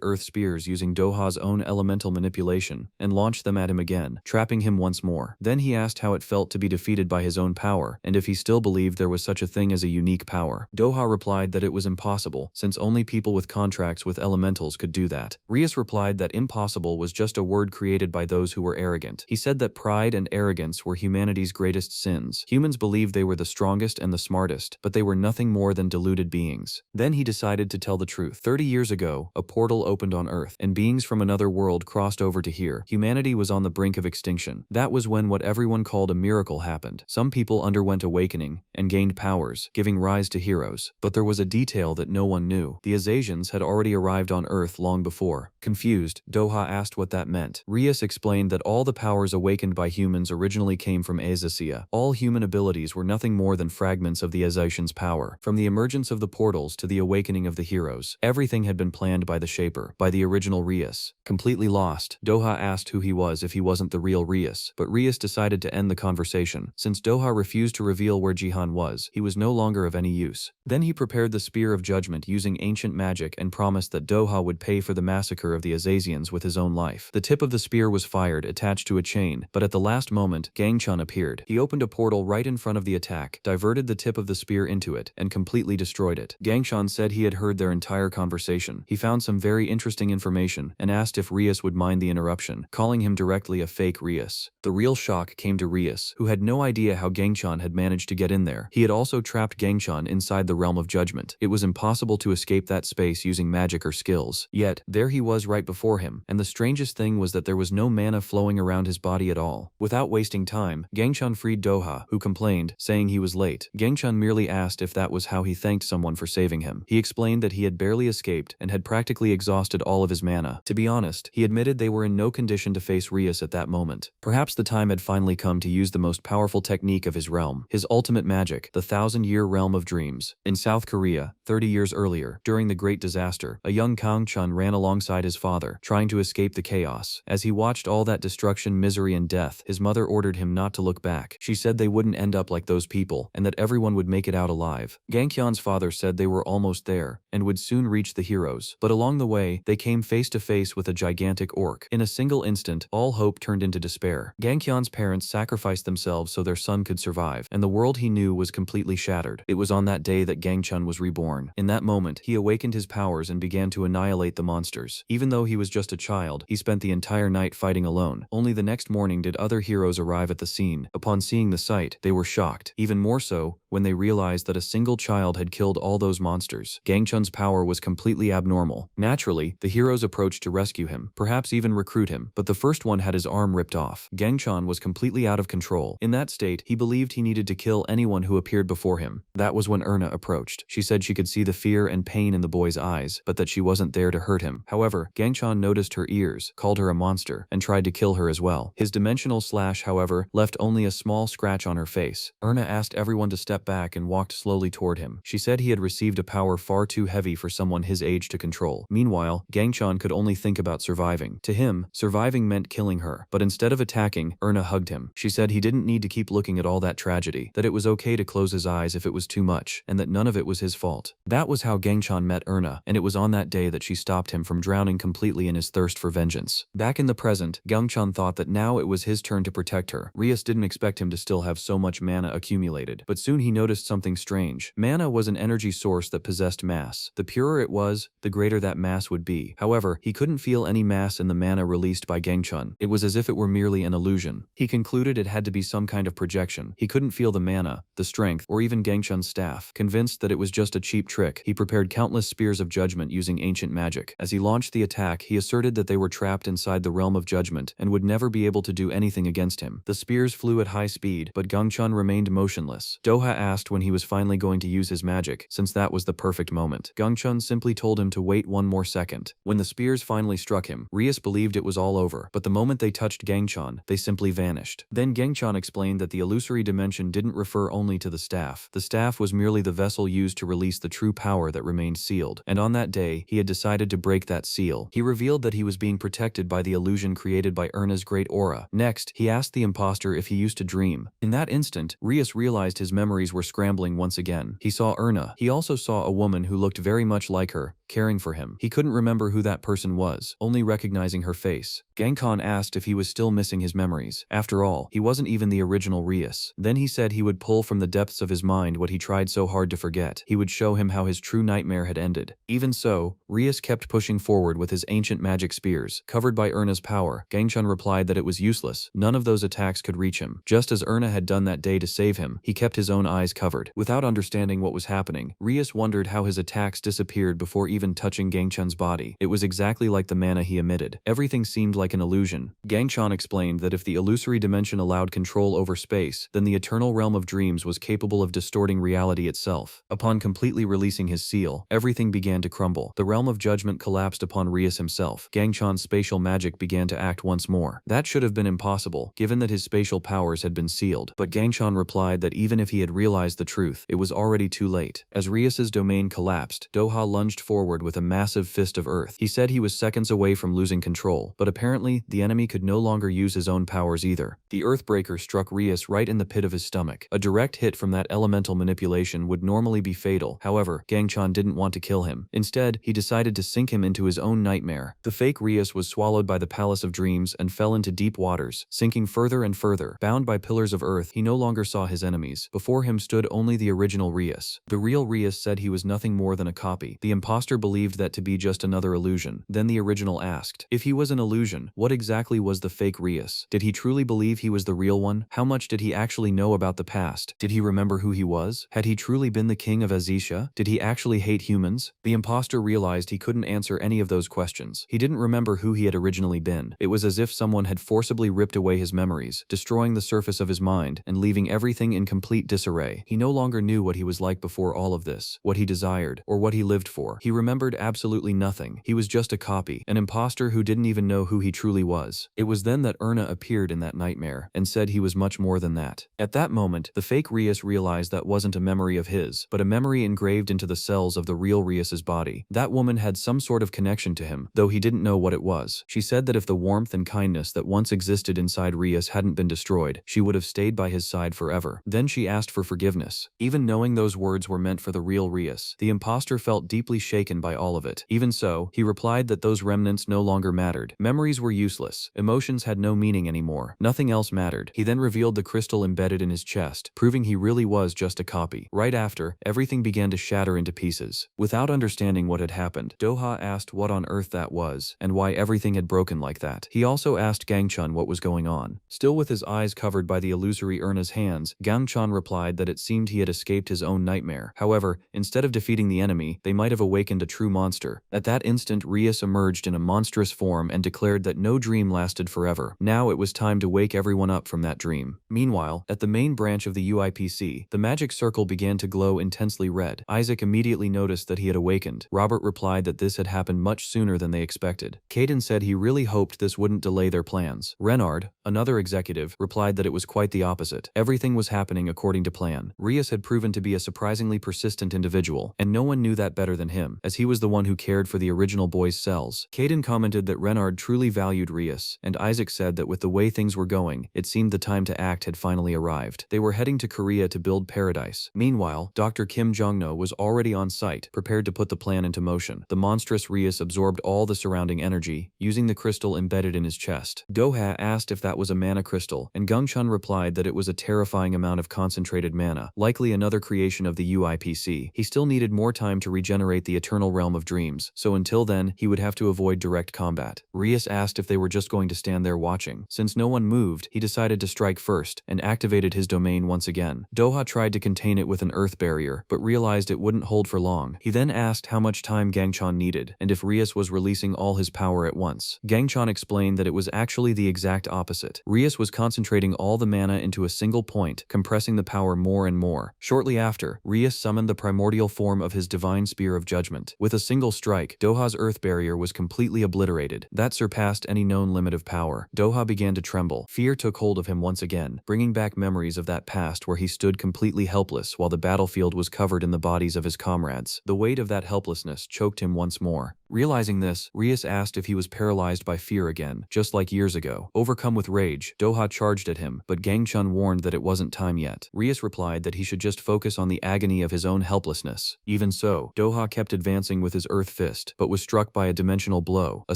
earth spears using Doha's own elemental manipulation, and launched them at him again, trapping him once more. Then he asked how it felt to be defeated by his own power, and if he still believed there was such a thing as a unique power. Doha replied that it was impossible, since only people with contracts with elementals could do that. Rias replied that impossible was just a word created by those who were arrogant. He said that pride and arrogance were humanity's greatest sins. Humans believed they were the strongest and the smartest, but they were nothing more than deluded beings. Then he decided to tell the truth. 30 years ago, a portal opened on Earth, and beings from another world crossed over to here. Humanity was on the brink of extinction. That was when what everyone called a miracle happened. Some people underwent awakening and gained powers, giving rise to heroes. But there was a detail that no one knew. The Azasians had already arrived on Earth long before. Confused, Doha asked what that meant. Rias explained that all the powers awakened by humans originally came from Azasia. All human abilities were nothing more than fragments of the Azasians' power. From the emergence of the portals to the awakening of the heroes, everything had been planned by the Shaper, by the original Rias. Completely lost, Doha asked who he was if he wasn't the real Rias, but Rias decided to end the conversation. Since Doha refused to reveal where Jihan was, he was no longer of any use. Then he prepared the Spear of Judgment using ancient magic and promised that Doha would pay for the massacre of the Azasians with his own life. The tip of the spear was fired, attached to a chain, but at the last moment, Gangchan appeared. He opened a portal right in front of the attack, diverted the tip of the spear into it, and completely destroyed it. Gangchan said he had heard their entire conversation. He found some very interesting information and asked if Rias would mind the interruption, calling him directly a fake Rias. The real shock came to Rias, who had no idea how Gangchan had managed to get in there. He had also trapped Gangchan inside the Realm of Judgment. It was impossible to escape that space using magic or skills. Yet, there he was right before him, and the strangest thing was that there was no mana flowing around his body at all. Without wasting time, Gangchan freed Doha, who complained, saying he was late. Gangchan merely asked if that was how he thanked someone for saving him. He explained that he had barely escaped and had practically exhausted all of his mana. To be honest, he admitted they were in no condition to face Rias at that moment. Perhaps the time had finally come to use the most powerful technique of his realm, his ultimate magic, the 1,000-year Realm of Dreams. In South Korea, 30 years earlier, during the Great Disaster, a young Kang-chun ran alongside his father, trying to escape the chaos. As he watched all that destruction, misery, and death, his mother ordered him not to look back. She said they wouldn't end up like those people, and that everyone would make it out alive. Gangkyan's father said they were almost there, and would soon reach the heroes. But along the way, they came face to face with a gigantic orc. In a single instant, all hope turned into despair. Gangkyan's parents sacrificed themselves so their son could survive, and the world he knew was completely shattered. It was on that day that Gangchun was reborn. In that moment, he awakened his powers and began to annihilate the monsters. Even though he was just a child, he spent the entire night fighting alone. Only the next morning did other heroes arrive at the scene. Upon seeing the sight, they were shocked. Even more so, when they realized that a single child had killed all those monsters. Gangchun's power was completely abnormal. Naturally, the heroes approached to rescue him, perhaps even recruit him, but the first one had his arm ripped off. Gangchun was completely out of control. In that state, he believed he needed to kill anyone who appeared before him. That was when Erna approached. She said she could see the fear and pain in the boy's eyes, but that she wasn't there to hurt him. However, Gangchun noticed her ears, called her a monster, and tried to kill her as well. His dimensional slash, however, left only a small scratch on her face. Erna asked everyone to step back and walked slowly toward him. She said he had received a power far too heavy for someone his age to control. Meanwhile, Gangchan could only think about surviving. To him, surviving meant killing her. But instead of attacking, Erna hugged him. She said he didn't need to keep looking at all that tragedy, that it was okay to close his eyes if it was too much, and that none of it was his fault. That was how Gangchan met Erna, and it was on that day that she stopped him from drowning completely in his thirst for vengeance. Back in the present, Gangchan thought that now it was his turn to protect her. Rias didn't expect him to still have so much mana accumulated, but soon he noticed something strange. Mana was an energy source that possessed mass. The purer it was, the greater that mass would be. However, he couldn't feel any mass in the mana released by Gangchun. It was as if it were merely an illusion. He concluded it had to be some kind of projection. He couldn't feel the mana, the strength, or even Gangchun's staff. Convinced that it was just a cheap trick, he prepared countless spears of judgment using ancient magic. As he launched the attack, he asserted that they were trapped inside the realm of judgment and would never be able to do anything against him. The spears flew at high speed, but Gangchun remained motionless. Doha asked when he was finally going to use his magic, since that was the perfect moment. Gangchun simply told him to wait one more second. When the spears finally struck him, Rias believed it was all over, but the moment they touched Gangchun, they simply vanished. Then Gangchun explained that the illusory dimension didn't refer only to the staff. The staff was merely the vessel used to release the true power that remained sealed, and on that day, he had decided to break that seal. He revealed that he was being protected by the illusion created by Erna's great aura. Next, he asked the imposter if he used to dream. In that instant, Rias realized his memories were scrambling once again. He saw Erna. He also saw a woman who looked very much like her, caring for him. He couldn't remember who that person was, only recognizing her face. Gangkon asked if he was still missing his memories. After all, he wasn't even the original Rias. Then he said he would pull from the depths of his mind what he tried so hard to forget. He would show him how his true nightmare had ended. Even so, Rias kept pushing forward with his ancient magic spears. Covered by Erna's power, Gangchun replied that it was useless. None of those attacks could reach him. Just as Erna had done that day to save him, he kept his own eyes covered. Without understanding what was happening, Rias wondered how his attacks disappeared before even touching Gangchun's body. It was exactly like the mana he emitted. Everything seemed like an illusion. Gangchun explained that if the illusory dimension allowed control over space, then the eternal realm of dreams was capable of distorting reality itself. Upon completely releasing his seal, everything began to crumble. The realm of judgment collapsed upon Rias himself. Gangchun's spatial magic began to act once more. That should have been impossible, given that his spatial powers had been sealed. But Gangchun replied that even if he had realized the truth, it was already too late. As Rias's domain collapsed, Doha lunged forward with a massive fist of earth. He said he was seconds away from losing control, but apparently, the enemy could no longer use his own powers either. The Earthbreaker struck Rias right in the pit of his stomach. A direct hit from that elemental manipulation would normally be fatal. However, Gangchun didn't want to kill him. Instead, he decided to sink him into his own nightmare. The fake Rias was swallowed by the Palace of Dreams and fell into deep waters, sinking further and further. Bound by pillars of earth, he no longer saw his enemies. Before him stood only the original Rias. The real Rias said he was nothing more than a copy. The imposter believed that to be just another illusion. Then the original asked, if he was an illusion, what exactly was the fake Rias? Did he truly believe he was the real one? How much did he actually know about the past? Did he remember who he was? Had he truly been the king of Azisha? Did he actually hate humans? The imposter realized he couldn't answer any of those questions. He didn't remember who he had originally been. It was as if someone had forcibly ripped away his memories, destroying the surface of his mind and leaving everything in complete disarray. He no longer knew what he was like before all of this, what he desired, or what he lived for. He remembered absolutely nothing. He was just a copy, an imposter who didn't even know who he truly was. It was then that Erna appeared in that nightmare and said he was much more than that. At that moment, the fake Rias realized that wasn't a memory of his, but a memory engraved into the cells of the real Rias's body. That woman had some sort of connection to him, though he didn't know what it was. She said that if the warmth and kindness that once existed inside Rias hadn't been destroyed, she would have stayed by his side forever. Then she asked for forgiveness. Even knowing those words were meant for the real Rias, the imposter felt deeply shaken by all of it. Even so, he replied that those remnants no longer mattered. Memories were useless. Emotions had no meaning anymore. Nothing else mattered. He then revealed the crystal embedded in his chest, proving he really was just a copy. Right after, everything began to shatter into pieces. Without understanding what had happened, Doha asked what on earth that was, and why everything had broken like that. He also asked Gangchun what was going on. Still with his eyes covered by the illusory Erna's hands, Gangchun replied that it seemed he had escaped his own nightmare. However, instead of defeating the enemy, they might have awakened a true monster. At that instant, Rias emerged in a monstrous form and declared that no dream lasted forever. Now it was time to wake everyone up from that dream. Meanwhile, at the main branch of the UIPC, the magic circle began to glow intensely red. Isaac immediately noticed that he had awakened. Robert replied that this had happened much sooner than they expected. Caden said he really hoped this wouldn't delay their plans. Renard, another executive, replied that it was quite the opposite. Everything was happening according to plan. Rias had proven to be a surprisingly persistent individual, and no one knew that better than him, as he was the one who cared for the original boys' cells. Caden commented that Renard truly valued Rias, and Isaac said that with the way things were going, it seemed the time to act had finally arrived. They were heading to Korea to build paradise. Meanwhile, Dr. Kim Jong-no was already on site, prepared to put the plan into motion. The monstrous Rias absorbed all the surrounding energy, using the crystal embedded in his chest. Doha asked if that was a mana crystal, and Gungchun replied that it was a terrifying amount of concentrated mana, likely another creation of the UIPC. He still needed more time to regenerate the eternal realm of dreams, so until then, he would have to avoid direct combat. Rias asked if they were just going to stand there watching. Since no one moved, he decided to strike first, and activated his domain once again. Doha tried to contain it with an earth barrier, but realized it wouldn't hold for long. He then asked how much time Gangchan needed, and if Rias was releasing all his power at once. Gangchan explained that it was actually the exact opposite. Rias was concentrating all the mana into a single point, compressing the power more and more. Shortly after, Rias summoned the primordial form of his divine spear of judgment. With a single strike, Doha's earth barrier was completely obliterated. That surpassed any known limit of power. Doha began to tremble. Fear took hold of him once again, bringing back memories of that past where he stood completely helpless while the battlefield was covered in the bodies of his comrades. The weight of that helplessness choked him once more. Realizing this, Rias asked if he was paralyzed by fear again, just like years ago. Overcome with rage, Doha charged at him, but Gangchun warned that it wasn't time yet. Rias replied that he should just focus on the agony of his own helplessness. Even so, Doha kept advancing with his earth fist, but was struck by a dimensional blow. A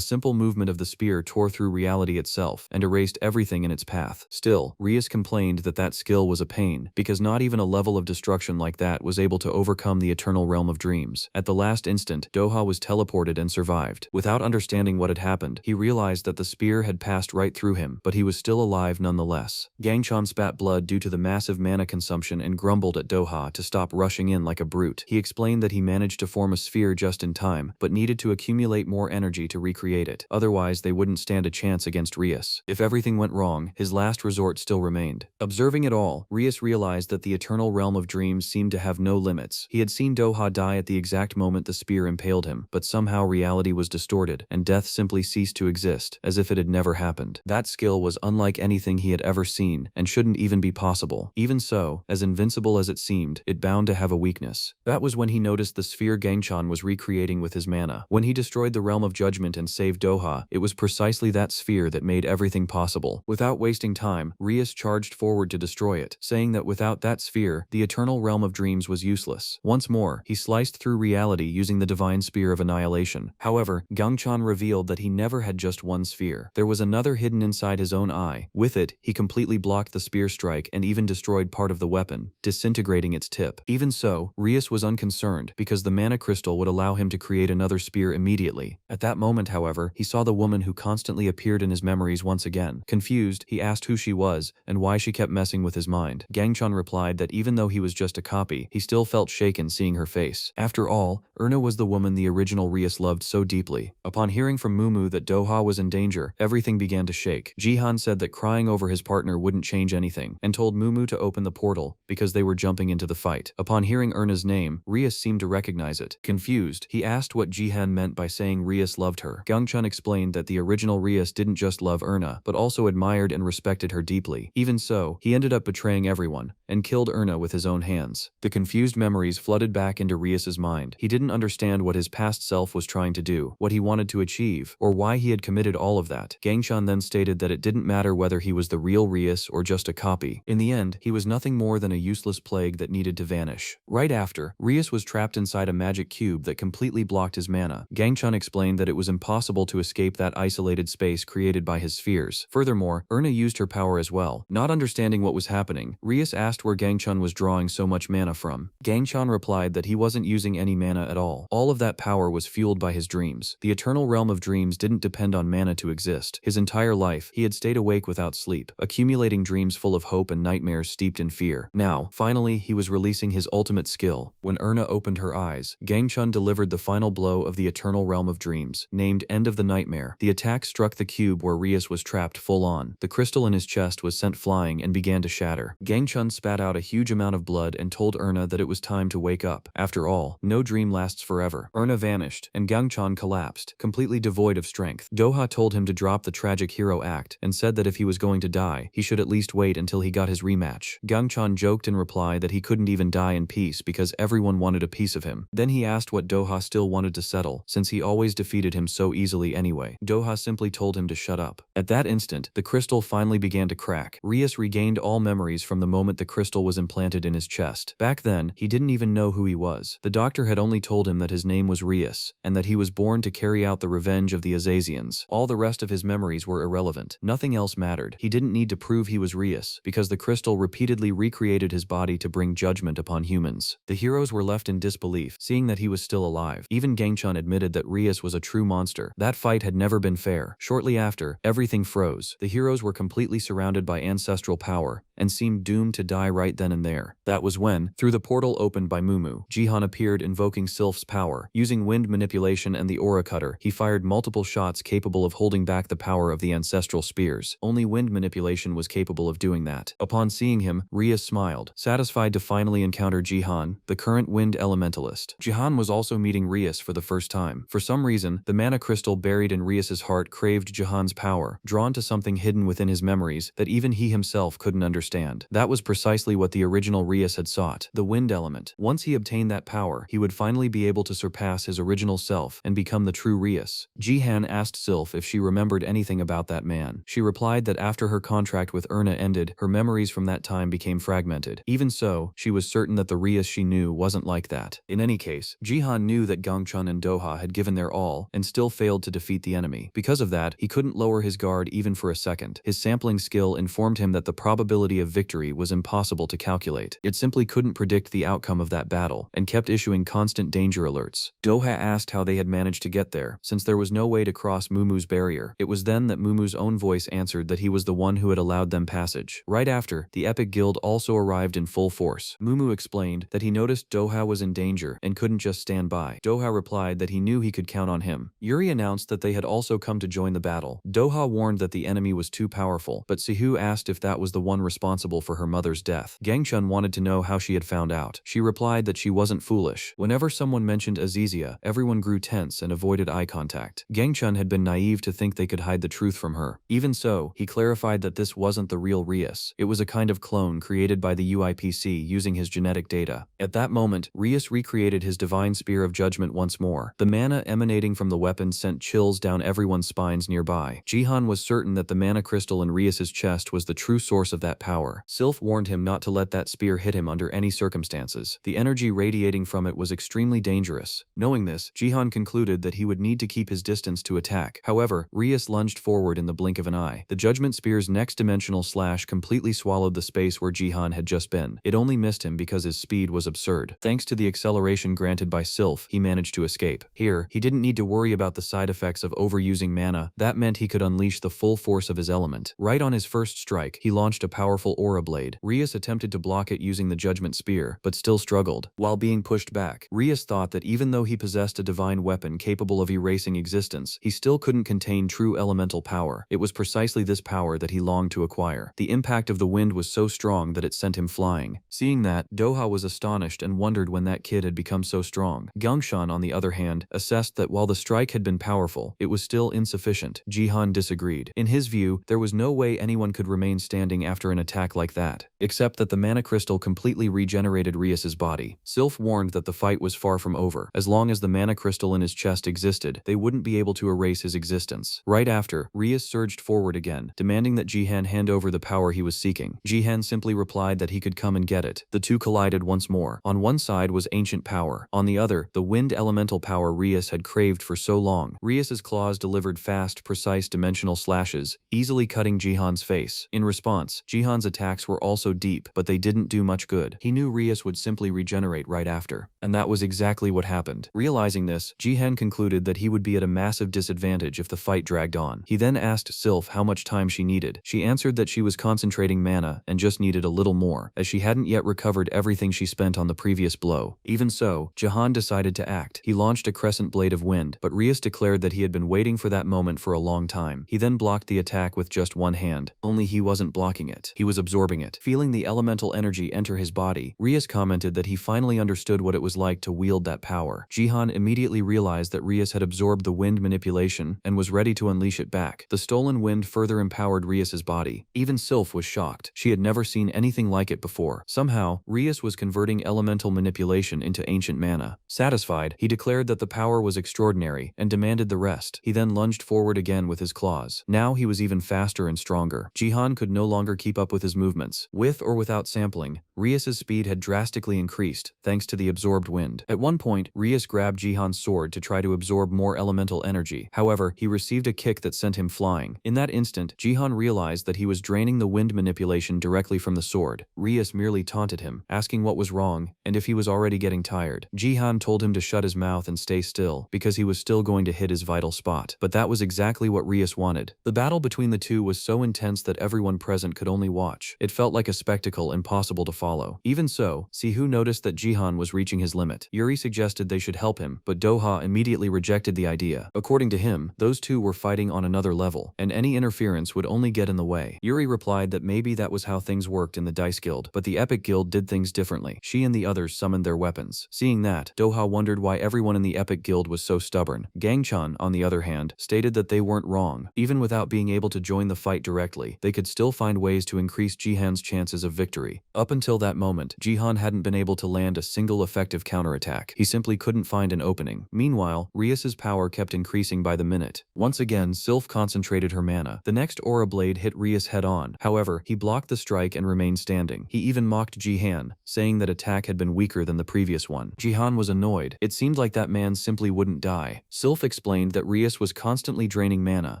simple movement of the spear tore through reality itself and erased everything in its path. Still, Rias complained that that skill was a pain, because not even a level of destruction like that was able to overcome the eternal realm of dreams. At the last instant, Doha was teleported and survived. Without understanding what had happened, he realized that the spear had passed right through him, but he was still alive nonetheless. Gangchan spat blood due to the massive mana consumption and grumbled at Doha to stop rushing in like a brute. He explained that he managed to form a sphere just in time, but needed to accumulate more energy to recreate it. Otherwise, they wouldn't stand a chance against Rias. If everything went wrong, his last resort still remained. Observing it all, Rias realized that the eternal realm of dreams seemed to have no limits. He had seen Doha die at the exact moment the spear impaled him, but somehow reality was distorted, and death simply ceased to exist, as if it had never happened. That skill was unlike anything he had ever seen, and shouldn't even be possible. Even so, as invincible as it seemed, it bound to have a weakness. That was when he noticed the sphere Gangchan was recreating with his mana. When he destroyed the realm of judgment and saved Doha, it was precisely that sphere that made everything possible. Without wasting time, Rias charged forward to destroy it, saying that without that sphere, the eternal realm of dreams was useless. Once more, he sliced through reality using the divine spear of annihilation. However, Gangchan revealed that he never had just one sphere. There was another hidden inside his own eye. With it, he completely blocked the spear strike and even destroyed part of the weapon, disintegrating its tip. Even so, Rias was unconcerned, because the mana crystal would allow him to create another spear immediately. At that moment, however, he saw the woman who constantly appeared in his memories once again. Confused, he asked who she was, and why she kept messing with his mind. Gangchan replied that even though he was just a copy, he still felt shaken seeing her face. After all, Erna was the woman the original Rias loved so deeply. Upon hearing from Mumu that Doha was in danger, everything began to shake. Jihan said that crying over his partner wouldn't change anything, and told Mumu to open the portal, because they were jumping into the fight. Upon hearing Erna's name, Rias seemed to recognize it. Confused, he asked what Jihan meant by saying Rias loved her. Gangchun explained that the original Rias didn't just love Erna, but also admired and respected her deeply. Even so, he ended up betraying everyone, and killed Erna with his own hands. The confused memories flooded back into Rias's mind. He didn't understand what his past self was trying to do, what he wanted to achieve, or why he had committed all of that. Gangchan then stated that it didn't matter whether he was the real Rias or just a copy. In the end, he was nothing more than a useless plague that needed to vanish. Right after, Rias was trapped inside a magic cube that completely blocked his mana. Gangchun explained that it was impossible to escape that isolated space created by his spheres. Furthermore, Erna used her power as well. Not understanding what was happening, Rias asked where Gangchun was drawing so much mana from. Gangchun replied that he wasn't using any mana at all. All of that power was fueled by by his dreams. The eternal realm of dreams didn't depend on mana to exist. His entire life, he had stayed awake without sleep, accumulating dreams full of hope and nightmares steeped in fear. Now, finally, he was releasing his ultimate skill. When Erna opened her eyes, Gangchun delivered the final blow of the eternal realm of dreams, named End of the Nightmare. The attack struck the cube where Rias was trapped full on. The crystal in his chest was sent flying and began to shatter. Gangchun spat out a huge amount of blood and told Erna that it was time to wake up. After all, no dream lasts forever. Erna vanished, and Gangchun collapsed, completely devoid of strength. Doha told him to drop the tragic hero act and said that if he was going to die, he should at least wait until he got his rematch. Gangchun joked in reply that he couldn't even die in peace because everyone wanted a piece of him. Then he asked what Doha still wanted to settle, since he always defeated him so easily anyway. Doha simply told him to shut up. At that instant, the crystal finally began to crack. Rias regained all memories from the moment the crystal was implanted in his chest. Back then, he didn't even know who he was. The doctor had only told him that his name was Rias, and that he was born to carry out the revenge of the Azazians. All the rest of his memories were irrelevant. Nothing else mattered. He didn't need to prove he was Rias, because the crystal repeatedly recreated his body to bring judgment upon humans. The heroes were left in disbelief, seeing that he was still alive. Even Gangchun admitted that Rias was a true monster. That fight had never been fair. Shortly after, everything froze. The heroes were completely surrounded by ancestral power, and seemed doomed to die right then and there. That was when, through the portal opened by Mumu, Jihan appeared invoking Sylph's power. Using wind manipulation and the aura cutter, he fired multiple shots capable of holding back the power of the ancestral spears. Only wind manipulation was capable of doing that. Upon seeing him, Rias smiled, satisfied to finally encounter Jihan, the current wind elementalist. Jihan was also meeting Rias for the first time. For some reason, the mana crystal buried in Rias's heart craved Jihan's power, drawn to something hidden within his memories that even he himself couldn't understand. That was precisely what the original Rias had sought, the wind element. Once he obtained that power, he would finally be able to surpass his original self and become the true Rias. Jihan asked Sylph if she remembered anything about that man. She replied that after her contract with Erna ended, her memories from that time became fragmented. Even so, she was certain that the Rias she knew wasn't like that. In any case, Jihan knew that Gangchun and Doha had given their all and still failed to defeat the enemy. Because of that, he couldn't lower his guard even for a second. His sampling skill informed him that the probability of victory was impossible to calculate. It simply couldn't predict the outcome of that battle, and kept issuing constant danger alerts. Doha asked how they had managed to get there, since there was no way to cross Mumu's barrier. It was then that Mumu's own voice answered that he was the one who had allowed them passage. Right after, the Epic Guild also arrived in full force. Mumu explained that he noticed Doha was in danger and couldn't just stand by. Doha replied that he knew he could count on him. Yuri announced that they had also come to join the battle. Doha warned that the enemy was too powerful, but Sihu asked if that was the one responsible for her mother's death. Gangchun wanted to know how she had found out. She replied that she wasn't foolish. Whenever someone mentioned Azizia, everyone grew tense and avoided eye contact. Gangchun had been naive to think they could hide the truth from her. Even so, he clarified that this wasn't the real Rias. It was a kind of clone created by the UIPC using his genetic data. At that moment, Rias recreated his divine spear of judgment once more. The mana emanating from the weapon sent chills down everyone's spines nearby. Jihan was certain that the mana crystal in Rias's chest was the true source of that power. Sylph warned him not to let that spear hit him under any circumstances. The energy radiating from it was extremely dangerous. Knowing this, Jihan concluded that he would need to keep his distance to attack. However, Rias lunged forward in the blink of an eye. The Judgment Spear's next dimensional slash completely swallowed the space where Jihan had just been. It only missed him because his speed was absurd. Thanks to the acceleration granted by Sylph, he managed to escape. Here, he didn't need to worry about the side effects of overusing mana. That meant he could unleash the full force of his element. Right on his first strike, he launched a powerful aura blade. Rias attempted to block it using the Judgment Spear, but still struggled. While being pushed back, Rias thought that even though he possessed a divine weapon capable of erasing existence, he still couldn't contain true elemental power. It was precisely this power that he longed to acquire. The impact of the wind was so strong that it sent him flying. Seeing that, Doha was astonished and wondered when that kid had become so strong. Gangshan, on the other hand, assessed that while the strike had been powerful, it was still insufficient. Jihan disagreed. In his view, there was no way anyone could remain standing after an attack like that, except that the mana crystal completely regenerated Rias's body. Sylph warned that the fight was far from over. As long as the mana crystal in his chest existed, they wouldn't be able to erase his existence. Right after, Rias surged forward again, demanding that Jihan hand over the power he was seeking. Jihan simply replied that he could come and get it. The two collided once more. On one side was ancient power. On the other, the wind elemental power Rias had craved for so long. Rias's claws delivered fast, precise dimensional slashes, easily cutting Jihan's face. In response, Jihan Jihan's attacks were also deep, but they didn't do much good. He knew Rias would simply regenerate right after. And that was exactly what happened. Realizing this, Jihan concluded that he would be at a massive disadvantage if the fight dragged on. He then asked Sylph how much time she needed. She answered that she was concentrating mana and just needed a little more, as she hadn't yet recovered everything she spent on the previous blow. Even so, Jihan decided to act. He launched a crescent blade of wind, but Rias declared that he had been waiting for that moment for a long time. He then blocked the attack with just one hand. Only he wasn't blocking it. He was absorbing it. Feeling the elemental energy enter his body, Rias commented that he finally understood what it was like to wield that power. Jihan immediately realized that Rias had absorbed the wind manipulation and was ready to unleash it back. The stolen wind further empowered Rias's body. Even Sylph was shocked. She had never seen anything like it before. Somehow, Rias was converting elemental manipulation into ancient mana. Satisfied, he declared that the power was extraordinary and demanded the rest. He then lunged forward again with his claws. Now he was even faster and stronger. Jihan could no longer keep up with his movements. With or without sampling, Rias's speed had drastically increased, thanks to the absorbed wind. At one point, Rias grabbed Jihan's sword to try to absorb more elemental energy. However, he received a kick that sent him flying. In that instant, Jihan realized that he was draining the wind manipulation directly from the sword. Rias merely taunted him, asking what was wrong and if he was already getting tired. Jihan told him to shut his mouth and stay still, because he was still going to hit his vital spot. But that was exactly what Rias wanted. The battle between the two was so intense that everyone present could only watch. It felt like a spectacle impossible to follow. Even so, Sihu noticed that Jihan was reaching his limit. Yuri suggested they should help him, but Doha immediately rejected the idea. According to him, those two were fighting on another level, and any interference would only get in the way. Yuri replied that maybe that was how things worked in the Dice Guild, but the Epic Guild did things differently. She and the others summoned their weapons. Seeing that, Doha wondered why everyone in the Epic Guild was so stubborn. Gangchan, on the other hand, stated that they weren't wrong. Even without being able to join the fight directly, they could still find ways to increase Jihan's chances of victory. Up until that moment, Jihan hadn't been able to land a single effective counterattack. He simply couldn't find an opening. Meanwhile, Rias's power kept increasing by the minute. Once again, Sylph concentrated her mana. The next aura blade hit Rias head-on. However, he blocked the strike and remained standing. He even mocked Jihan, saying that attack had been weaker than the previous one. Jihan was annoyed. It seemed like that man simply wouldn't die. Sylph explained that Rias was constantly draining mana.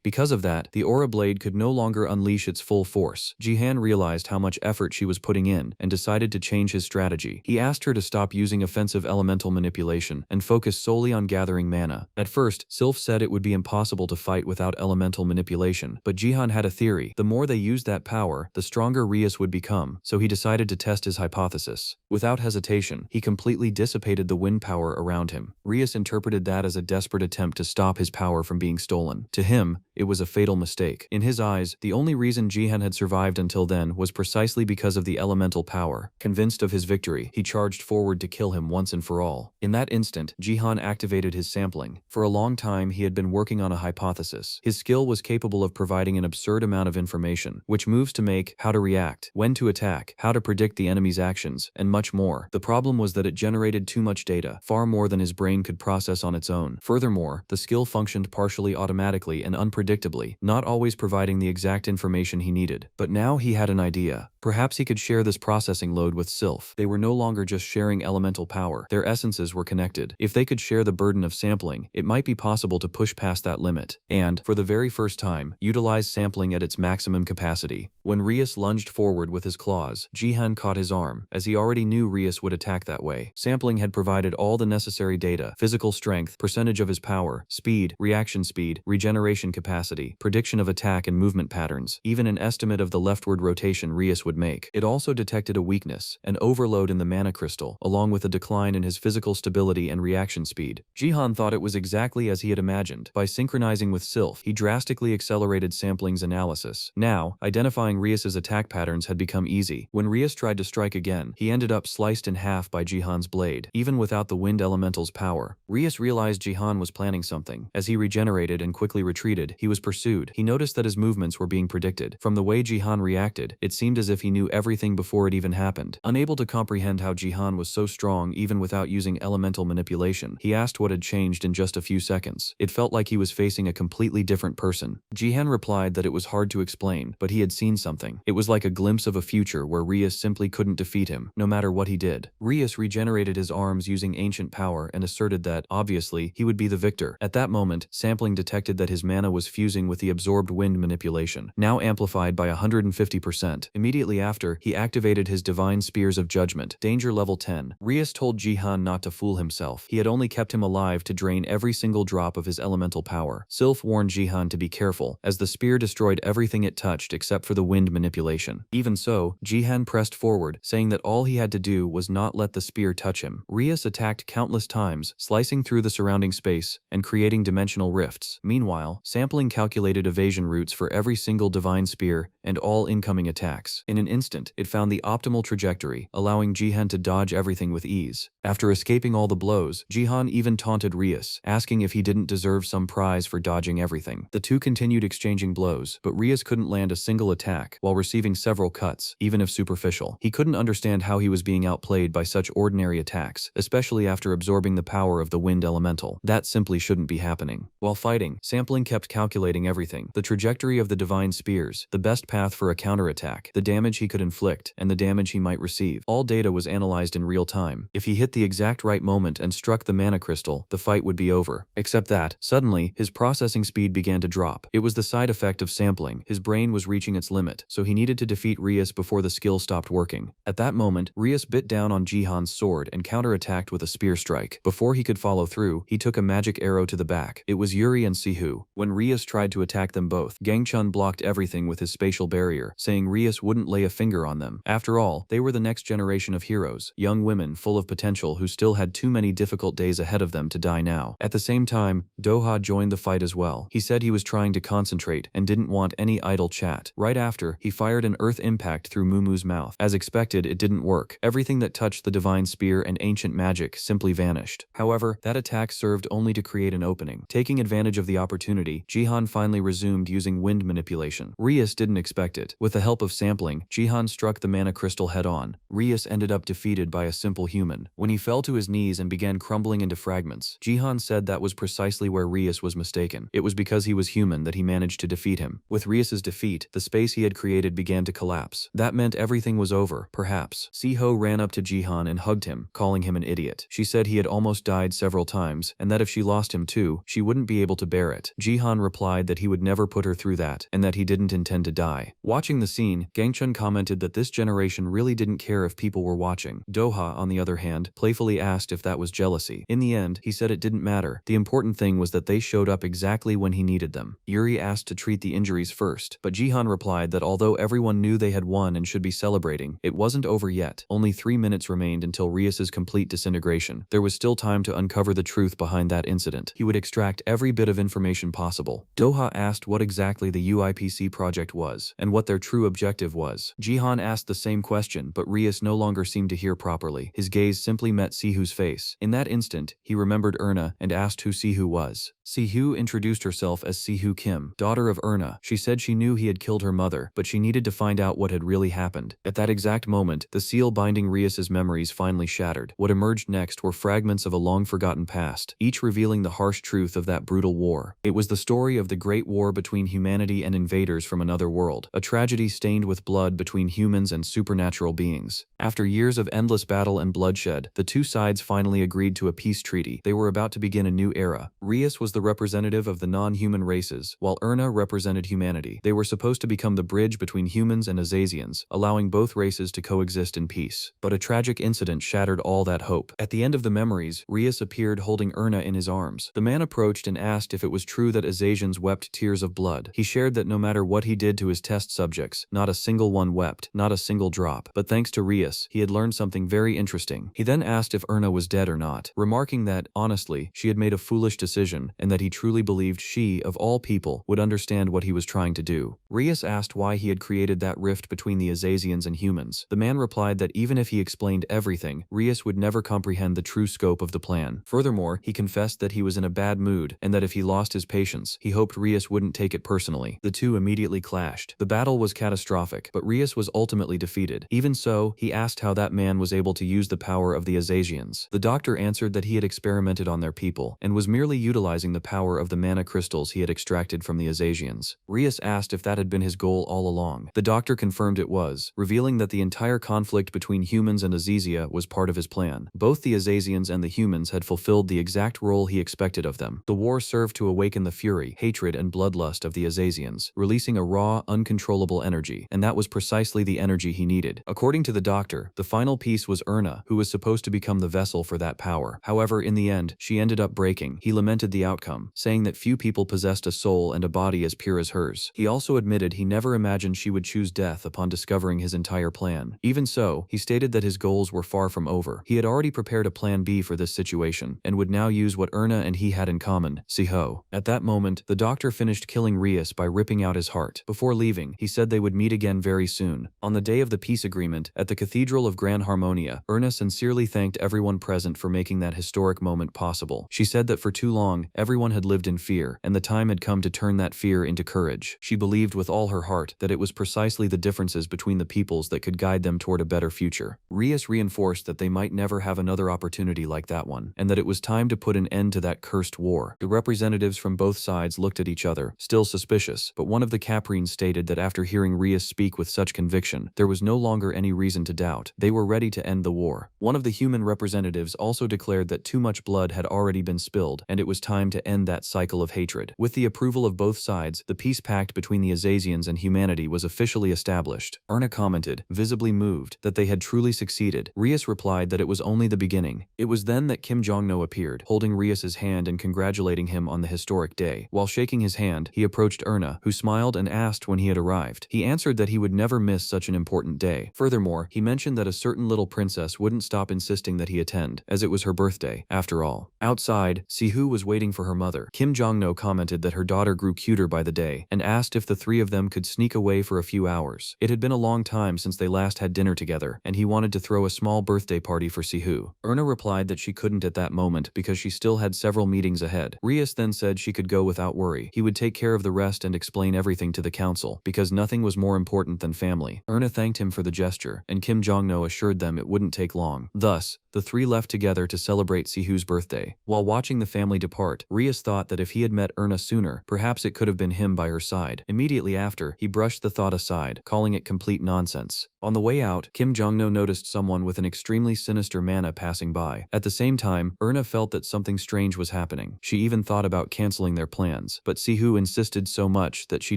Because of that, the aura blade could no longer unleash its full force. Jihan realized how much effort she was putting in and decided to change his strategy. He asked her to stop using offensive elemental manipulation and focus solely on gathering mana. At first, Sylph said it would be impossible to fight without elemental manipulation, but Jihan had a theory. The more they used that power, the stronger Rias would become, so he decided to test his hypothesis. Without hesitation, he completely dissipated the wind power around him. Rias interpreted that as a desperate attempt to stop his power from being stolen. To him, it was a fatal mistake. In his eyes, the only reason Jihan had survived until then was precisely because of the elemental power. Convinced of his victory, he charged forward to kill him once and for all. In that instant, Jihan activated his sampling. For a long time, he had been working on a hypothesis. His skill was capable of providing an absurd amount of information, which moves to make, how to react, when to attack, how to predict the enemy's actions, and much more. The problem was that it generated too much data, far more than his brain could process on its own. Furthermore, the skill functioned partially automatically and unpredictably, not always providing the exact information he needed. But now he had an idea. Perhaps he could share this processing load with Sylph. They were no longer just sharing elemental power. Their essences were connected. If they could share the burden of sampling, it might be possible to push past that limit. And, for the very first time, utilize sampling at its maximum capacity. When Rias lunged forward with his claws, Jihan caught his arm, as he already knew Rias would attack that way. Sampling had provided all the necessary data: physical strength, percentage of his power, speed, reaction speed, regeneration capacity, prediction of attack and movement patterns, even an estimate of the leftward rotation Rias would make. It also detected a weakness, an overload in the mana crystal, along with a decline in his physical stability and reaction speed. Jihan thought it was exactly as he had imagined. By synchronizing with Sylph, he drastically accelerated sampling's analysis. Now, identifying Rias's attack patterns had become easy. When Rias tried to strike again, he ended up sliced in half by Jihan's blade, even without the wind elemental's power. Rias realized Jihan was planning something. As he regenerated and quickly retreated, he was pursued. He noticed that his movements were being predicted. From the way Jihan reacted, it seemed as if he knew everything before it even happened. Unable to comprehend how Jihan was so strong even without using elemental manipulation, he asked what had changed in just a few seconds. It felt like he was facing a completely different person. Jihan replied that it was hard to explain, but he had seen something. It was like a glimpse of a future where Rias simply couldn't defeat him, no matter what he did. Rias regenerated his arms using ancient power and asserted that, obviously, he would be the victor. At that moment, sampling detected that his mana was fusing with the absorbed wind manipulation, now amplified by 150%. 50%. Immediately after, he activated his divine spears of judgment. Danger level 10. Rias told Jihan not to fool himself. He had only kept him alive to drain every single drop of his elemental power. Sylph warned Jihan to be careful, as the spear destroyed everything it touched except for the wind manipulation. Even so, Jihan pressed forward, saying that all he had to do was not let the spear touch him. Rias attacked countless times, slicing through the surrounding space and creating dimensional rifts. Meanwhile, sampling calculated evasion routes for every single divine spear and all incoming attacks. In an instant, it found the optimal trajectory, allowing Jihan to dodge everything with ease. After escaping all the blows, Jihan even taunted Rias, asking if he didn't deserve some prize for dodging everything. The two continued exchanging blows, but Rias couldn't land a single attack, while receiving several cuts, even if superficial. He couldn't understand how he was being outplayed by such ordinary attacks, especially after absorbing the power of the wind elemental. That simply shouldn't be happening. While fighting, Sampling kept calculating everything: the trajectory of the divine spears, the best path for a counterattack, the damage he could inflict, and the damage he might receive. All data was analyzed in real time. If he hit the exact right moment and struck the mana crystal, the fight would be over. Except that, suddenly, his processing speed began to drop. It was the side effect of sampling. His brain was reaching its limit, so he needed to defeat Rias before the skill stopped working. At that moment, Rias bit down on Jihan's sword and counterattacked with a spear strike. Before he could follow through, he took a magic arrow to the back. It was Yuri and Sihu. When Rias tried to attack them both, Gangchun blocked everything with his spatial barrier, saying Rias wouldn't lay a finger on them. After all, they were the next generation of heroes, young women full of potential who still had too many difficult days ahead of them to die now. At the same time, Doha joined the fight as well. He said he was trying to concentrate and didn't want any idle chat. Right after, he fired an earth impact through Mumu's mouth. As expected, it didn't work. Everything that touched the divine spear and ancient magic simply vanished. However, that attack served only to create an opening. Taking advantage of the opportunity, Jihan finally resumed using wind manipulation. Rias didn't expect it. With the help of sampling, Jihan struck the mana crystal head-on. Rias ended up defeated by a simple human. When he fell to his knees and began crumbling into fragments, Jihan said that was precisely where Rias was mistaken. It was because he was human that he managed to defeat him. With Rias's defeat, the space he had created began to collapse. That meant everything was over, perhaps. Siho ran up to Jihan and hugged him, calling him an idiot. She said he had almost died several times, and that if she lost him too, she wouldn't be able to bear it. Jihan replied that he would never put her through that, and that he didn't intend to die. Watching the scene, Gangchun commented that this generation really didn't care if people were watching. Doha, on the other hand, playfully asked if that was jealousy. In the end, he said it didn't matter. The important thing was that they showed up exactly when he needed them. Yuri asked to treat the injuries first, but Jihan replied that although everyone knew they had won and should be celebrating, it wasn't over yet. Only 3 minutes remained until Rias's complete disintegration. There was still time to uncover the truth behind that incident. He would extract every bit of information possible. Doha asked what exactly the UIPC project was, and what their true objective was. Jihan asked the same question, but Rias no longer seemed to hear properly. His gaze simply met Sihu's face. In that instant, he remembered Erna and asked who Sihu was. Sihu introduced herself as Sihu Kim, daughter of Erna. She said she knew he had killed her mother, but she needed to find out what had really happened. At that exact moment, the seal binding Rias's memories finally shattered. What emerged next were fragments of a long-forgotten past, each revealing the harsh truth of that brutal war. It was the story of the Great War between humanity and invaders from another world, a tragedy stained with blood between humans and supernatural beings. After years of endless battle and bloodshed, the two sides finally agreed to a peace treaty. They were about to begin a new era. Rias was the representative of the non-human races, while Erna represented humanity. They were supposed to become the bridge between humans and Azazians, allowing both races to coexist in peace. But a tragic incident shattered all that hope. At the end of the memories, Rias appeared holding Erna in his arms. The man approached and asked if it was true that Azazians wept tears of blood. He shared that no matter what he did to his test subjects, not a single one wept, not a single drop. But thanks to Rias, he had learned something very interesting. He then asked if Erna was dead or not, remarking that, honestly, she had made a foolish decision, and that he truly believed she, of all people, would understand what he was trying to do. Rias asked why he had created that rift between the Azazians and humans. The man replied that even if he explained everything, Rias would never comprehend the true scope of the plan. Furthermore, he confessed that he was in a bad mood, and that if he lost his patience, he hoped Rias wouldn't take it personally. The two immediately clashed. The battle was catastrophic, but Rias was ultimately defeated. Even so, he asked how that man was able to use the power of the Azazians. The doctor answered that he had experimented on their people, and was merely utilizing the the power of the mana crystals he had extracted from the Azasians. Rias asked if that had been his goal all along. The doctor confirmed it was, revealing that the entire conflict between humans and Azizia was part of his plan. Both the Azasians and the humans had fulfilled the exact role he expected of them. The war served to awaken the fury, hatred, and bloodlust of the Azasians, releasing a raw, uncontrollable energy, and that was precisely the energy he needed. According to the doctor, the final piece was Erna, who was supposed to become the vessel for that power. However, in the end, she ended up breaking. He lamented the outcome, saying that few people possessed a soul and a body as pure as hers. He also admitted he never imagined she would choose death upon discovering his entire plan. Even so, he stated that his goals were far from over. He had already prepared a plan B for this situation, and would now use what Erna and he had in common, Siho. At that moment, the doctor finished killing Rias by ripping out his heart. Before leaving, he said they would meet again very soon. On the day of the peace agreement, at the Cathedral of Gran Harmonia, Erna sincerely thanked everyone present for making that historic moment possible. She said that for too long, everyone had lived in fear, and the time had come to turn that fear into courage. She believed with all her heart that it was precisely the differences between the peoples that could guide them toward a better future. Rias reinforced that they might never have another opportunity like that one, and that it was time to put an end to that cursed war. The representatives from both sides looked at each other, still suspicious, but one of the Caprines stated that after hearing Rias speak with such conviction, there was no longer any reason to doubt. They were ready to end the war. One of the human representatives also declared that too much blood had already been spilled, and it was time to end that cycle of hatred. With the approval of both sides, the peace pact between the Azasians and humanity was officially established. Erna commented, visibly moved, that they had truly succeeded. Rias replied that it was only the beginning. It was then that Kim Jong-no appeared, holding Rias's hand and congratulating him on the historic day. While shaking his hand, he approached Erna, who smiled and asked when he had arrived. He answered that he would never miss such an important day. Furthermore, he mentioned that a certain little princess wouldn't stop insisting that he attend, as it was her birthday, after all. Outside, Sihu was waiting for her mother. Kim Jong-no commented that her daughter grew cuter by the day, and asked if the three of them could sneak away for a few hours. It had been a long time since they last had dinner together, and he wanted to throw a small birthday party for Sihu. Erna replied that she couldn't at that moment because she still had several meetings ahead. Rias then said she could go without worry. He would take care of the rest and explain everything to the council, because nothing was more important than family. Erna thanked him for the gesture, and Kim Jong-no assured them it wouldn't take long. Thus, the three left together to celebrate Sihu's birthday. While watching the family depart, Rias thought that if he had met Erna sooner, perhaps it could have been him by her side. Immediately after, he brushed the thought aside, calling it complete nonsense. On the way out, Kim Jong-no noticed someone with an extremely sinister mana passing by. At the same time, Erna felt that something strange was happening. She even thought about canceling their plans, but Sihu insisted so much that she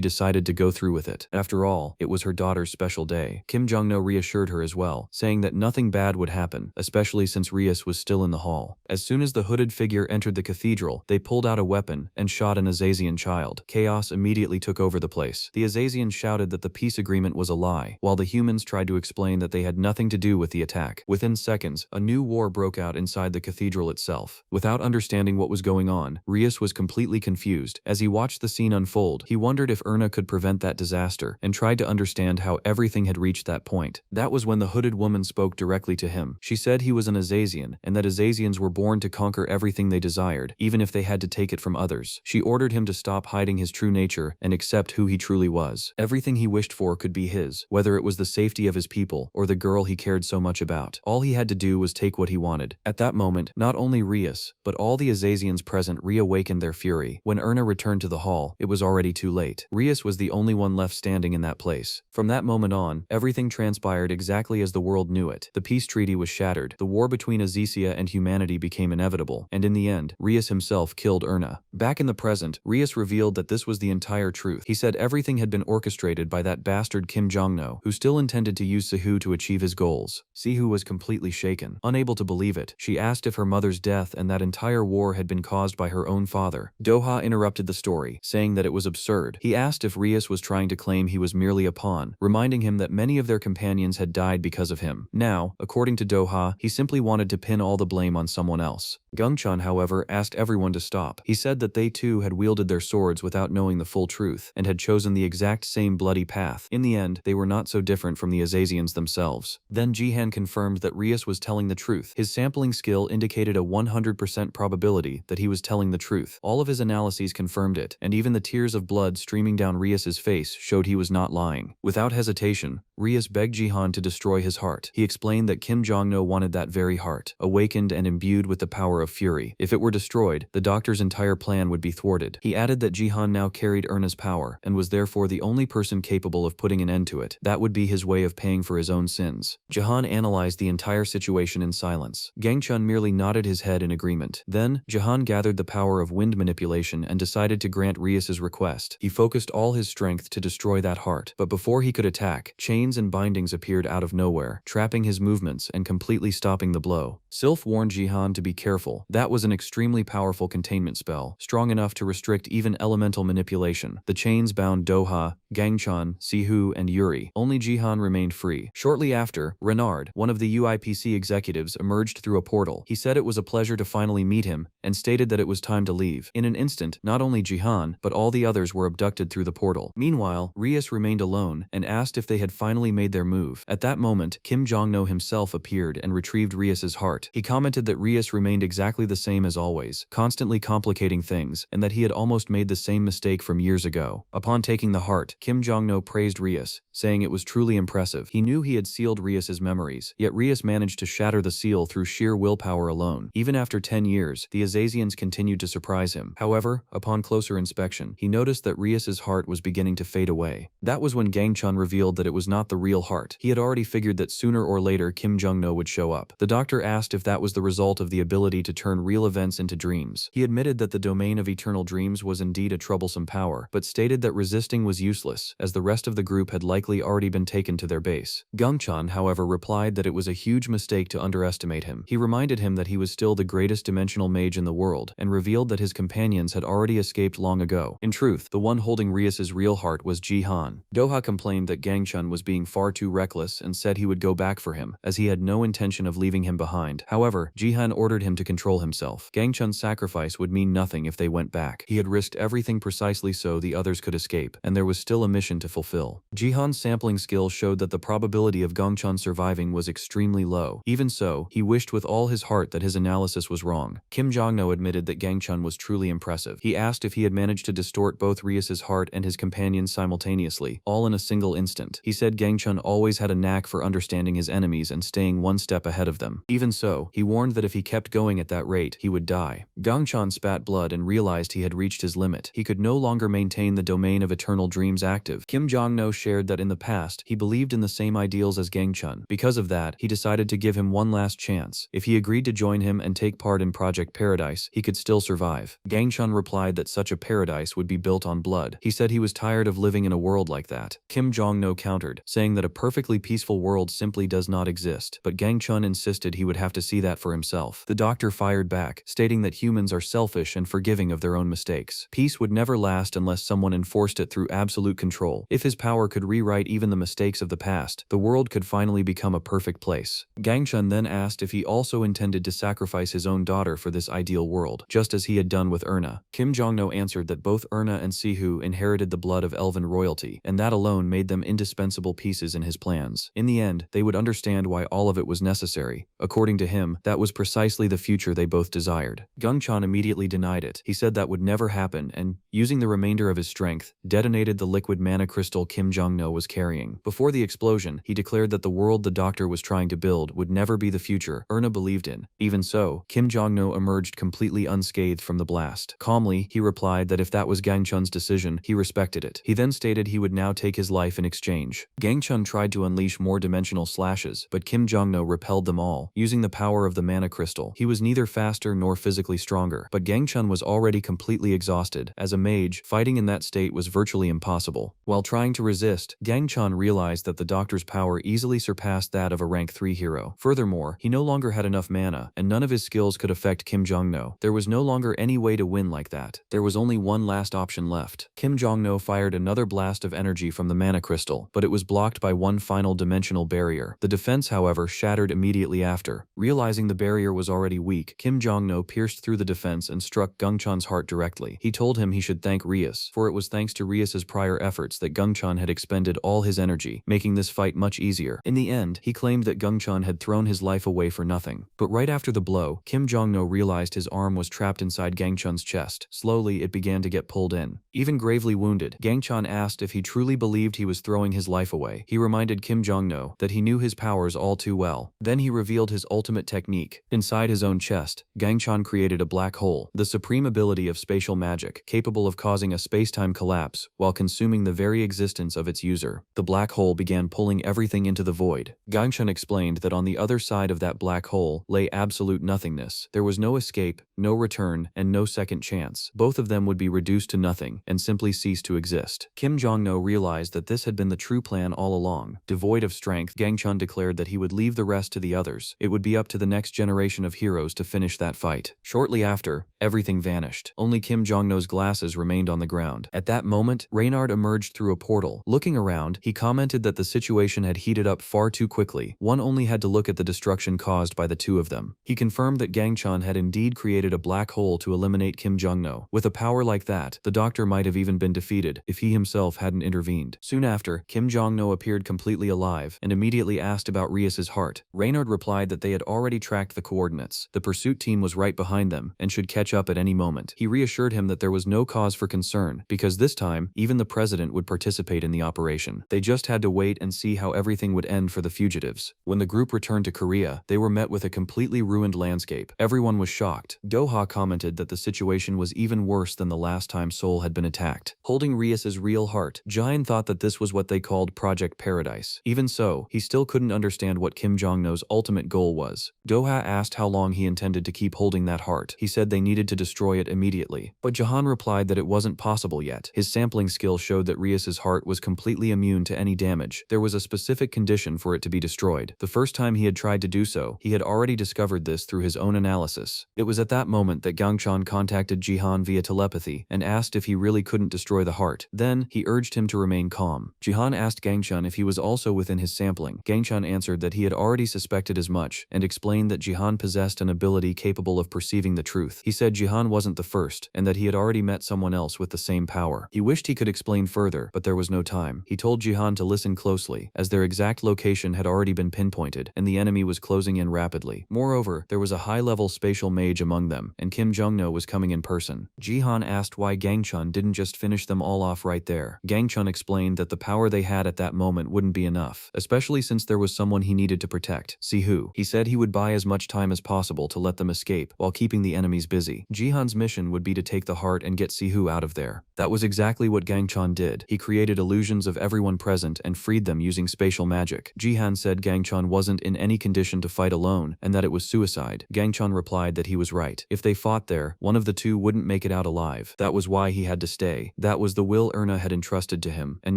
decided to go through with it. After all, it was her daughter's special day. Kim Jong-no reassured her as well, saying that nothing bad would happen, especially since Rias was still in the hall. As soon as the hooded figure entered the cathedral, they pulled out a weapon and shot an Azasian child. Chaos immediately took over the place. The Azasians shouted that the peace agreement was a lie, while the humans tried to explain that they had nothing to do with the attack. Within seconds, a new war broke out inside the cathedral itself. Without understanding what was going on, Rias was completely confused. As he watched the scene unfold, he wondered if Erna could prevent that disaster, and tried to understand how everything had reached that point. That was when the hooded woman spoke directly to him. She said he was an Azasian, and that Azasians were born to conquer everything they desired, even if they had to take it from others. She ordered him to stop hiding his true nature and accept who he truly was. Everything he wished for could be his, whether it was the safety of his people or the girl he cared so much about. All he had to do was take what he wanted. At that moment, not only Rias, but all the Azasians present reawakened their fury. When Erna returned to the hall, it was already too late. Rias was the only one left standing in that place. From that moment on, everything transpired exactly as the world knew it. The peace treaty was shattered. The war between Azizia and humanity became inevitable, and in the end, Rias himself killed Erna. Back in the present, Rias revealed that this was the entire truth. He said everything had been orchestrated by that bastard Kim Jong-no, who still intended to use Sihu to achieve his goals. Sihu was completely shaken. Unable to believe it, she asked if her mother's death and that entire war had been caused by her own father. Doha interrupted the story, saying that it was absurd. He asked if Rias was trying to claim he was merely a pawn, reminding him that many of their companions had died because of him. Now, according to Doha, he simply wanted to pin all the blame on someone else. Gungchun, however, asked everyone to stop. He said that they too had wielded their swords without knowing the full truth, and had chosen the exact same bloody path. In the end, they were not so different from the Azasians themselves. Then Jihan confirmed that Rias was telling the truth. His sampling skill indicated a 100% probability that he was telling the truth. All of his analyses confirmed it, and even the tears of blood streaming down Rias's face showed he was not lying. Without hesitation, Rias begged Jihan to destroy his heart. He explained that Kim Jong-no wanted that very heart, awakened and imbued with the power of fury. If it were destroyed, the doctor doctor's entire plan would be thwarted. He added that Jihan now carried Erna's power, and was therefore the only person capable of putting an end to it. That would be his way of paying for his own sins. Jihan analyzed the entire situation in silence. Gangchun merely nodded his head in agreement. Then, Jihan gathered the power of wind manipulation and decided to grant Rias's request. He focused all his strength to destroy that heart, but before he could attack, chains and bindings appeared out of nowhere, trapping his movements and completely stopping the blow. Sylph warned Jihan to be careful. That was an extremely powerful containment spell, strong enough to restrict even elemental manipulation. The chains bound Doha, Gangchun, Sihu, and Yuri. Only Jihan remained free. Shortly after, Renard, one of the UIPC executives, emerged through a portal. He said it was a pleasure to finally meet him, and stated that it was time to leave. In an instant, not only Jihan, but all the others were abducted through the portal. Meanwhile, Rias remained alone, and asked if they had finally made their move. At that moment, Kim Jong-no himself appeared and retrieved Rias's heart. He commented that Rias remained exactly the same as always, constantly complicating things, and that he had almost made the same mistake from years ago. Upon taking the heart, Kim Jong-no praised Rias, saying it was truly impressive. He knew he had sealed Rias's memories, yet Rias managed to shatter the seal through sheer willpower alone. Even after 10 years, the Azazians continued to surprise him. However, upon closer inspection, he noticed that Rias's heart was beginning to fade away. That was when Gangchun revealed that it was not the real heart. He had already figured that sooner or later Kim Jong-no would show up. The doctor asked if that was the result of the ability to turn real events into dreams. He admitted that the domain of eternal dreams was indeed a troublesome power, but stated that resisting was useless, as the rest of the group had likely already been taken to their base. Gangchun, however, replied that it was a huge mistake to underestimate him. He reminded him that he was still the greatest dimensional mage in the world, and revealed that his companions had already escaped long ago. In truth, the one holding Rias's real heart was Jihan. Doha complained that Gangchun was being far too reckless and said he would go back for him, as he had no intention of leaving him behind. However, Jihan ordered him to control himself. Gangchun's sacrifice would mean nothing if they went back. He had risked everything precisely so the others could escape, and there was still a mission to fulfill. Jihan's sampling skill showed that the probability of Gangchun surviving was extremely low. Even so, he wished with all his heart that his analysis was wrong. Kim Jong-no admitted that Gangchun was truly impressive. He asked if he had managed to distort both Rias's heart and his companions simultaneously, all in a single instant. He said Gangchun always had a knack for understanding his enemies and staying one step ahead of them. Even so, he warned that if he kept going at that rate, he would die. Gangchun spat blood and realized he had reached his limit. He could no longer maintain the domain of eternal dreams active. Kim Jong-no shared that in the past, he believed in the same ideals as Gangchun. Because of that, he decided to give him one last chance. If he agreed to join him and take part in Project Paradise, he could still survive. Gangchun replied that such a paradise would be built on blood. He said he was tired of living in a world like that. Kim Jong-no countered, saying that a perfectly peaceful world simply does not exist, but Gangchun insisted he would have to see that for himself. The doctor fired back, stating that humans are selfish and forgiving of their own mistakes. Peace would never last unless someone enforced it through absolute control. If his power could rewrite even the mistakes of the past, the world could finally become a perfect place. Gangchun then asked if he also intended to sacrifice his own daughter for this ideal world, just as he had done with Erna. Kim Jong-no answered that both Erna and Sihu inherited the blood of elven royalty, and that alone made them indispensable pieces in his plans. In the end, they would understand why all of it was necessary. According to him, that was precisely the future they both desired. Gangchun immediately denied it. He said that would never happen and, using the remainder of his strength, detonated the liquid mana crystal Kim Jong-no was carrying. Before the explosion, he declared that the world the doctor was trying to build would never be the future Erna believed in. Even so, Kim Jong-no emerged completely unscathed from the blast. Calmly, he replied that if that was Gangchun's decision, he respected it. He then stated he would now take his life in exchange. Gangchun tried to unleash more dimensional slashes, but Kim Jong-no repelled them all, using the power of the mana crystal. He was neither faster nor physically stronger, but Gangchun was already completely exhausted. As a mage, fighting in that state was virtually impossible. While trying to resist, Gangchun realized that the doctor's power easily surpassed that of a rank 3 hero. Furthermore, he no longer had enough mana, and none of his skills could affect Kim Jong-no. There was no longer any way to win like that. There was only one last option left. Kim Jong-no fired another blast of energy from the mana crystal, but it was blocked by one final dimensional barrier. The defense, however, shattered immediately after. Realizing the barrier was already weak, Kim Jong-no pierced through the defense and struck Gangchun's heart directly. He told him he should thank Rias, for it was thanks to Rias's prior their efforts that Gungchan had expended all his energy, making this fight much easier. In the end, he claimed that Gungchan had thrown his life away for nothing. But right after the blow, Kim Jong-no realized his arm was trapped inside Gangchan's chest. Slowly, it began to get pulled in. Even gravely wounded, Gangchan asked if he truly believed he was throwing his life away. He reminded Kim Jong-no that he knew his powers all too well. Then he revealed his ultimate technique. Inside his own chest, Gangchan created a black hole, the supreme ability of spatial magic, capable of causing a space-time collapse while consuming the very existence of its user. The black hole began pulling everything into the void. Gangchan explained that on the other side of that black hole lay absolute nothingness. There was no escape, no return, and no second chance. Both of them would be reduced to nothing and simply cease to exist. Kim Jong-no realized that this had been the true plan all along. Devoid of strength, Gangchan declared that he would leave the rest to the others. It would be up to the next generation of heroes to finish that fight. Shortly after, everything vanished. Only Kim Jong-no's glasses remained on the ground. At that moment, Reynard emerged through a portal. Looking around, he commented that the situation had heated up far too quickly. One only had to look at the destruction caused by the two of them. He confirmed that Gangchan had indeed created a black hole to eliminate Kim Jong-no. With a power like that, the doctor might have even been defeated if he himself hadn't intervened. Soon after, Kim Jong-no appeared completely alive and immediately asked about Rias's heart. Reynard replied that they had already tracked the coordinates. The pursuit team was right behind them and should catch up at any moment. He reassured him that there was no cause for concern because this time, even the president would participate in the operation. They just had to wait and see how everything would end for the fugitives. When the group returned to Korea, they were met with a completely ruined landscape. Everyone was shocked. Doha commented that the situation was even worse than the last time Seoul had been attacked. Holding Rias's real heart, Jain thought that this was what they called Project Paradise. Even so, he still couldn't understand what Kim Jong-no's ultimate goal was. Doha asked how long he intended to keep holding that heart. He said they needed to destroy it immediately. But Jahan replied that it wasn't possible yet. His sampling skill showed that Rias's heart was completely immune to any damage. There was a specific condition for it to be destroyed. The first time he had tried to do so, he had already discovered this through his own analysis. It was at that moment that Gangchan contacted Jihan via telepathy and asked if he really couldn't destroy the heart. Then, he urged him to remain calm. Jihan asked Gangchan if he was also within his sampling. Gangchan answered that he had already suspected as much and explained that Jihan possessed an ability capable of perceiving the truth. He said Jihan wasn't the first and that he had already met someone else with the same power. He wished he could explain further, but there was no time. He told Jihan to listen closely, as their exact location had already been pinpointed and the enemy was closing in rapidly. Moreover, there was a high-level spatial mage among them, and Kim Jong-no was coming in person. Jihan asked why Gangchan didn't just finish them all off right there. Gangchan explained that the power they had at that moment wouldn't be enough, especially since there was someone he needed to protect. Sihu. He said he would buy as much time as possible to let them escape while keeping the enemies busy. Jihan's mission would be to take the heart and get Sihu out of there. That was exactly what Gangchan did. He created illusions of everyone present and freed them using spatial magic. Jihan said Gangchan wasn't in any condition to fight alone and that it was suicide. Gangchan replied that he was right. If they fought there, one of the two wouldn't make it out alive. That was why he had to stay. That was the will Erna had entrusted to him, and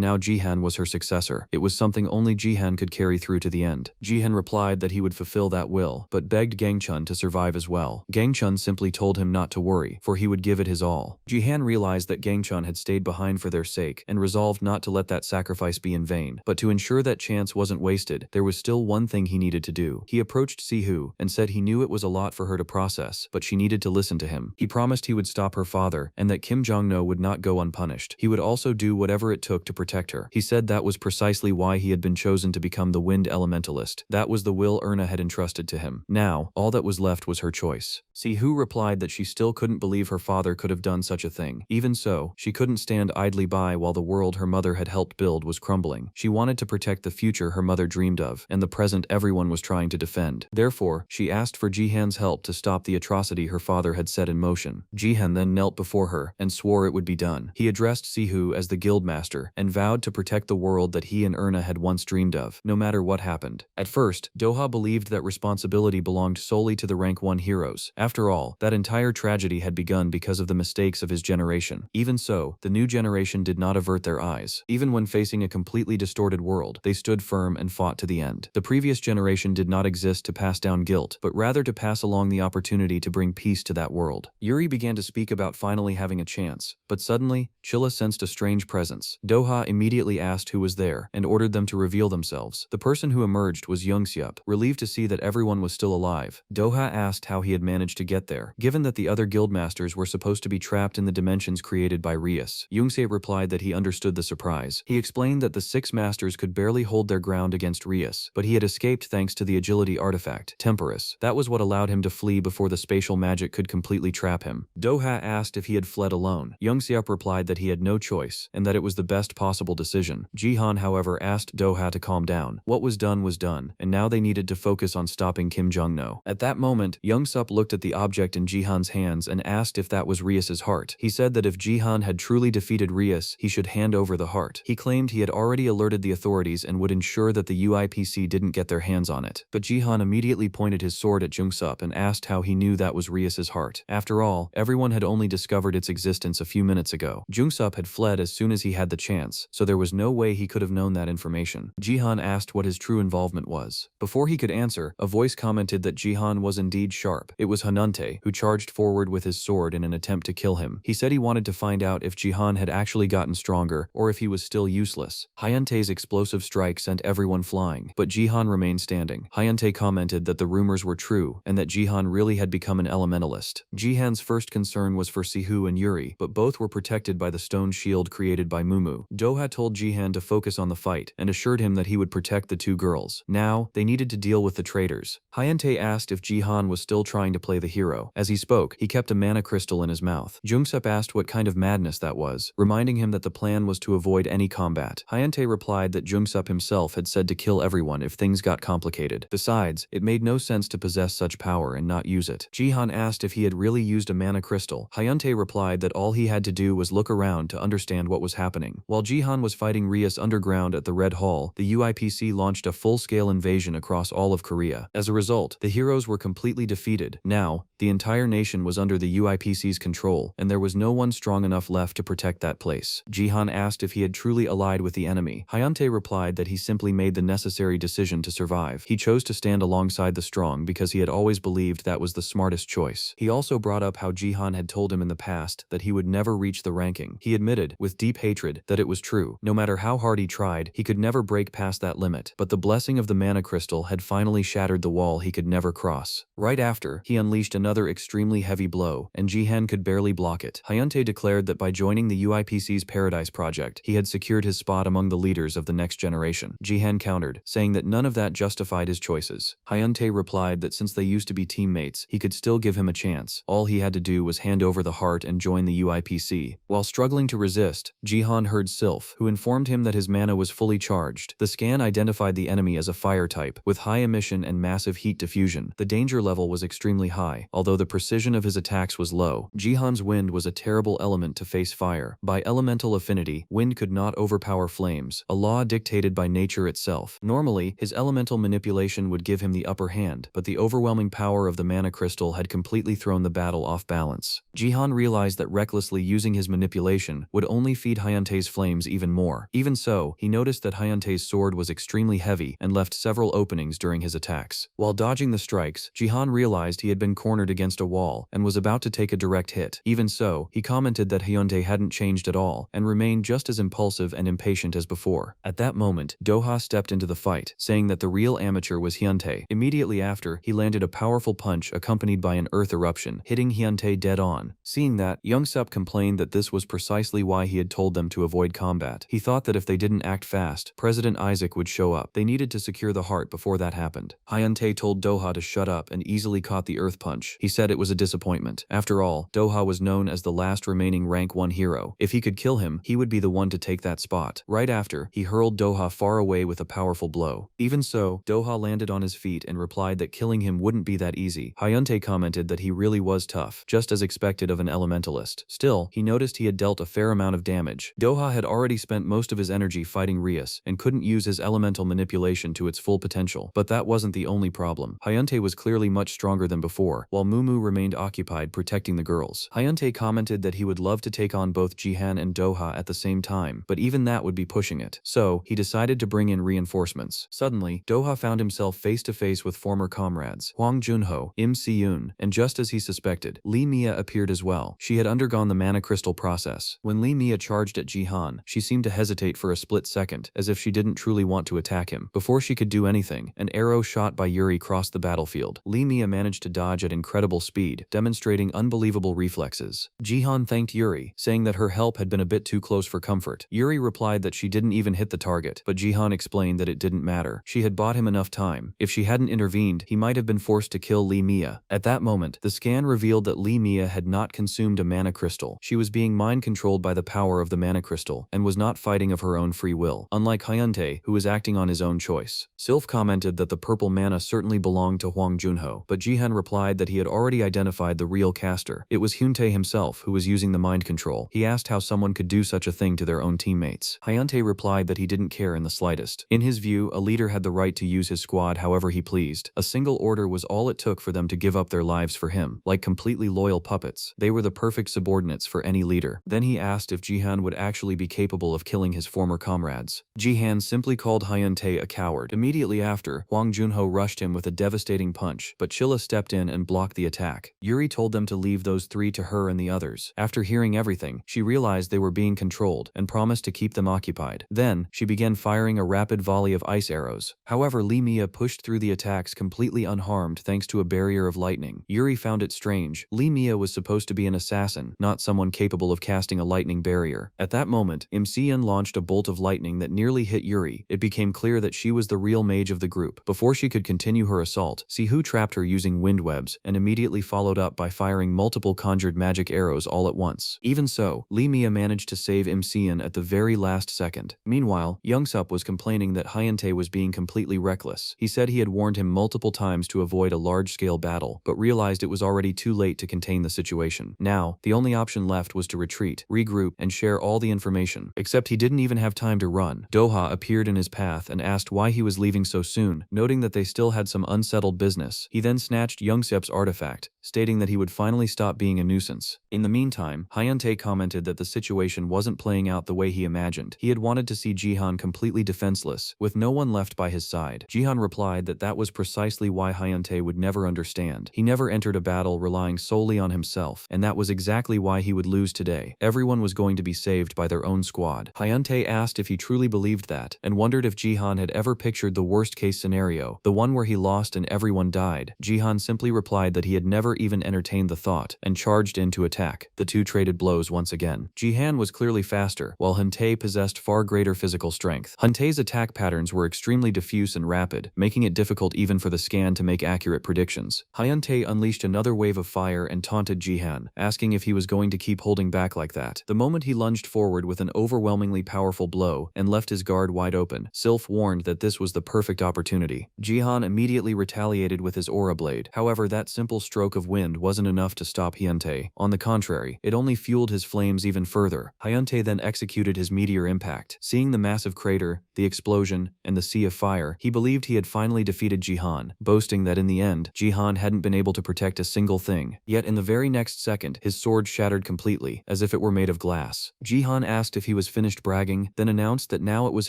now Jihan was her successor. It was something only Jihan could carry through to the end. Jihan replied that he would fulfill that will, but begged Gangchan to survive as well. Gangchan simply told him not to worry, for he would give it his all. Jihan realized that Gangchan had stayed behind for their sake and resolved not to let that sacrifice be in vain. But to ensure that chance wasn't wasted, there was still one thing he needed to do. He approached Sihu and said he knew it was a lot for her to process, but she needed to listen to him. He promised he would stop her father and that Kim Jong-no would not go unpunished. He would also do whatever it took to protect her. He said that was precisely why he had been chosen to become the Wind Elementalist. That was the will Erna had entrusted to him. Now, all that was left was her choice. Sihu replied that she still couldn't believe her father could have done such a thing. Even so, she couldn't stand idly by while the world her mother had helped build was crumbling. She wanted to protect the future her mother dreamed of, and the present everyone was trying to defend. Therefore, she asked for Jihan's help to stop the atrocity her father had set in motion. Jihan then knelt before her and swore it would be done. He addressed Sihu as the guildmaster and vowed to protect the world that he and Erna had once dreamed of, no matter what happened. At first, Doha believed that responsibility belonged solely to the rank 1 heroes. After all, that entire tragedy had begun because of the mistakes of his generation. Even so, the new generation did not avert their eyes. Even when facing a completely distorted world, they stood firm and fought to the end. The previous generation did not exist to pass down guilt, but rather to pass along the opportunity to bring peace to that world. Yuri began to speak about finally having a chance, but suddenly, Chilla sensed a strange presence. Doha immediately asked who was there and ordered them to reveal themselves. The person who emerged was Youngsup. Relieved to see that everyone was still alive, Doha asked how he had managed to get there, given that the other guildmasters were supposed to be trapped in the dimensions created by Rias. Youngsup replied that that he understood the surprise. He explained that the 6 masters could barely hold their ground against Rias, but he had escaped thanks to the agility artifact, Temporus. That was what allowed him to flee before the spatial magic could completely trap him. Doha asked if he had fled alone. Youngseop replied that he had no choice, and that it was the best possible decision. Jihan, however, asked Doha to calm down. What was done, and now they needed to focus on stopping Kim Jong-no. At that moment, Youngsup looked at the object in Jihan's hands and asked if that was Rias's heart. He said that if Jihan had truly defeated Rias, he should hand over the heart. He claimed he had already alerted the authorities and would ensure that the UIPC didn't get their hands on it. But Jihan immediately pointed his sword at Jungsup and asked how he knew that was Rias's heart. After all, everyone had only discovered its existence a few minutes ago. Jungsup had fled as soon as he had the chance, so there was no way he could have known that information. Jihan asked what his true involvement was. Before he could answer, a voice commented that Jihan was indeed sharp. It was Hanante, who charged forward with his sword in an attempt to kill him. He said he wanted to find out if Jihan had actually gotten stronger or if he was still useless. Hanante's explosive strike sent everyone flying, but Jihan remained standing. Hanante commented that the rumors were true and that Jihan really had become an elementalist. Jihan's first concern was for Sihu and Yuri, but both were protected by the stone shield created by Mumu. Doha told Jihan to focus on the fight and assured him that he would protect the 2 girls. Now, they needed to deal with the traitors. Hyante asked if Jihan was still trying to play the hero. As he spoke, he kept a mana crystal in his mouth. Jungsup asked what kind of madness that was, reminding him that the plan was to avoid any combat. Hyante replied that Jungsup himself had said to kill everyone if things got complicated. Besides, it made no sense to possess such power and not use it. Jihan asked if he had really used a mana crystal. Hyante replied that all he had to do was look around to understand what was happening. While Jihan was fighting Rias underground at the Red Hall, the UIPC launched a full-scale invasion across all of Korea. As a result, the heroes were completely defeated. Now, the entire nation was under the UIPC's control, and there was no one strong enough left to protect that place. Jihan asked if he had truly allied with the enemy. Hyante replied that he simply made the necessary decision to survive. He chose to stand alongside the strong because he had always believed that was the smartest choice. He also brought up how Jihan had told him in the past that he would never reach the ranking. He admitted, with deep hatred, that it was true. No matter how hard he tried, he could never break past that limit. But the blessing of the mana crystal had finally shattered the wall he could never cross. Right after, he unleashed another extremely heavy blow, and Jihan could barely block it. Hyante declared that by joining the UIPC's Paradise Project, he had secured his spot among the leaders of the next generation. Jihan countered, saying that none of that justified his choices. Hyante replied that since they used to be teammates, he could still give him a chance. All he had to do was hand over the heart and join the UIPC. While struggling to resist, Jihan heard Sylph, who informed him that his mana was fully charged. The scan identified the enemy as a fire type, with high emission and massive heat diffusion. The danger level was extremely high, although the precision of his attacks was low. Jihan's wind was a terrible element to face fire. By elemental affinity, wind could not overpower flames, a law dictated by nature itself. Normally, his elemental manipulation would give him the upper hand, but the overwhelming power of the mana crystal had completely thrown the battle off balance. Jihan realized that recklessly using his manipulation would only feed Hyante's flames even more. Even so, he noticed that Hyante's sword was extremely heavy and left several openings during his attacks. While dodging the strikes, Jihan realized he had been cornered against a wall and was about to take a direct hit. Even so, he commented that Hyante hadn't changed at all and remained just as impulsive and impatient as before. At that moment, Doha stepped into the fight, saying that the real amateur was Hyante. Immediately after, he landed a powerful punch accompanied by an earth eruption, hitting Hyante dead on. Seeing that, Youngsup complained that this was precisely why he had told them to avoid combat. He thought that if they didn't act fast, President Isaac would show up. They needed to secure the heart before that happened. Hyante told Doha to shut up and easily caught the earth punch. He said it was a disappointment. After all, Doha was known as the last remaining rank 1 hero. If he could kill him, he would be the one to take that spot. Right after, he hurled Doha far away with a powerful blow. Even so, Doha landed on his feet and replied that killing him wouldn't be that easy. Hyante commented that he really was tough, just as expected of an elementalist. Still, he noticed he had dealt a fair amount of damage. Doha had already spent most of his energy fighting Rias and couldn't use his elemental manipulation to its full potential. But that wasn't the only problem. Hyante was clearly much stronger than before, while Mumu remained occupied protecting the girls. Hyante commented that he would love to take on both Jihan and Doha at the same time, but even that would be pushing it. So, he decided to bring in reinforcements. Suddenly, Doha found himself face to face with former comrades, Hwang Junho, Im Si-yoon, and just as he suspected, Lee Mia appeared as well. She had undergone the mana crystal process. When Lee Mia charged at Jihan, she seemed to hesitate for a split second, as if she didn't truly want to attack him. Before she could do anything, an arrow shot by Yuri crossed the battlefield. Lee Mia managed to dodge at incredible speed, demonstrating unbelievable reflexes. Jihan thanked Yuri, saying that her help had been a bit bit too close for comfort. Yuri replied that she didn't even hit the target, but Jihan explained that it didn't matter. She had bought him enough time. If she hadn't intervened, he might have been forced to kill Lee Mia. At that moment, the scan revealed that Lee Mia had not consumed a mana crystal. She was being mind-controlled by the power of the mana crystal, and was not fighting of her own free will, unlike Hyuntae, who was acting on his own choice. Sylph commented that the purple mana certainly belonged to Hwang Junho, but Jihan replied that he had already identified the real caster. It was Hyuntae himself who was using the mind control. He asked how someone could do such a thing to their own teammates. Hyuntae replied that he didn't care in the slightest. In his view, a leader had the right to use his squad however he pleased. A single order was all it took for them to give up their lives for him. Like completely loyal puppets, they were the perfect subordinates for any leader. Then he asked if Jihan would actually be capable of killing his former comrades. Jihan simply called Hyuntae a coward. Immediately after, Hwang Junho rushed him with a devastating punch, but Chilla stepped in and blocked the attack. Yuri told them to leave those three to her and the others. After hearing everything, she realized they were being controlled and promised to keep them occupied. Then, she began firing a rapid volley of ice arrows. However, Lee Mia pushed through the attacks completely unharmed thanks to a barrier of lightning. Yuri found it strange. Lee Mia was supposed to be an assassin, not someone capable of casting a lightning barrier. At that moment, Imseon launched a bolt of lightning that nearly hit Yuri. It became clear that she was the real mage of the group. Before she could continue her assault, Sihu trapped her using wind webs and immediately followed up by firing multiple conjured magic arrows all at once. Even so, Lee Mia managed to save Imseon at the very last second. Meanwhile, Youngsup was complaining that Hyuntae was being completely reckless. He said he had warned him multiple times to avoid a large-scale battle, but realized it was already too late to contain the situation. Now, the only option left was to retreat, regroup, and share all the information. Except he didn't even have time to run. Doha appeared in his path and asked why he was leaving so soon, noting that they still had some unsettled business. He then snatched Youngsep's artifact, stating that he would finally stop being a nuisance. In the meantime, Hyuntae commented that the situation wasn't playing out the way he imagined. He had wanted to see Jihan completely defenseless, with no one left by his side. Jihan replied that that was precisely why Hyuntae would never understand. He never entered a battle relying solely on himself, and that was exactly why he would lose today. Everyone was going to be saved by their own squad. Hyuntae asked if he truly believed that, and wondered if Jihan had ever pictured the worst-case scenario, the one where he lost and everyone died. Jihan simply replied that he had never even entertained the thought, and charged in to attack. The two traded blows once again. Jihan was clearly faster, while Hyuntae possessed far greater physical strength. Hyuntae's attack patterns were extremely diffuse and rapid, making it difficult even for the scan to make accurate predictions. Hyuntae unleashed another wave of fire and taunted Jihan, asking if he was going to keep holding back like that. The moment he lunged forward with an overwhelmingly powerful blow and left his guard wide open, Sylph warned that this was the perfect opportunity. Jihan immediately retaliated with his aura blade. However, that simple stroke of wind wasn't enough to stop Hyuntae. On the contrary, it only fueled his flames even further. Hyuntae then executed his meteor impact. Seeing the massive crater, the explosion, and the sea of fire, he believed he had finally defeated Jihan, boasting that in the end, Jihan hadn't been able to protect a single thing. Yet in the very next second, his sword shattered completely, as if it were made of glass. Jihan asked if he was finished bragging, then announced that now it was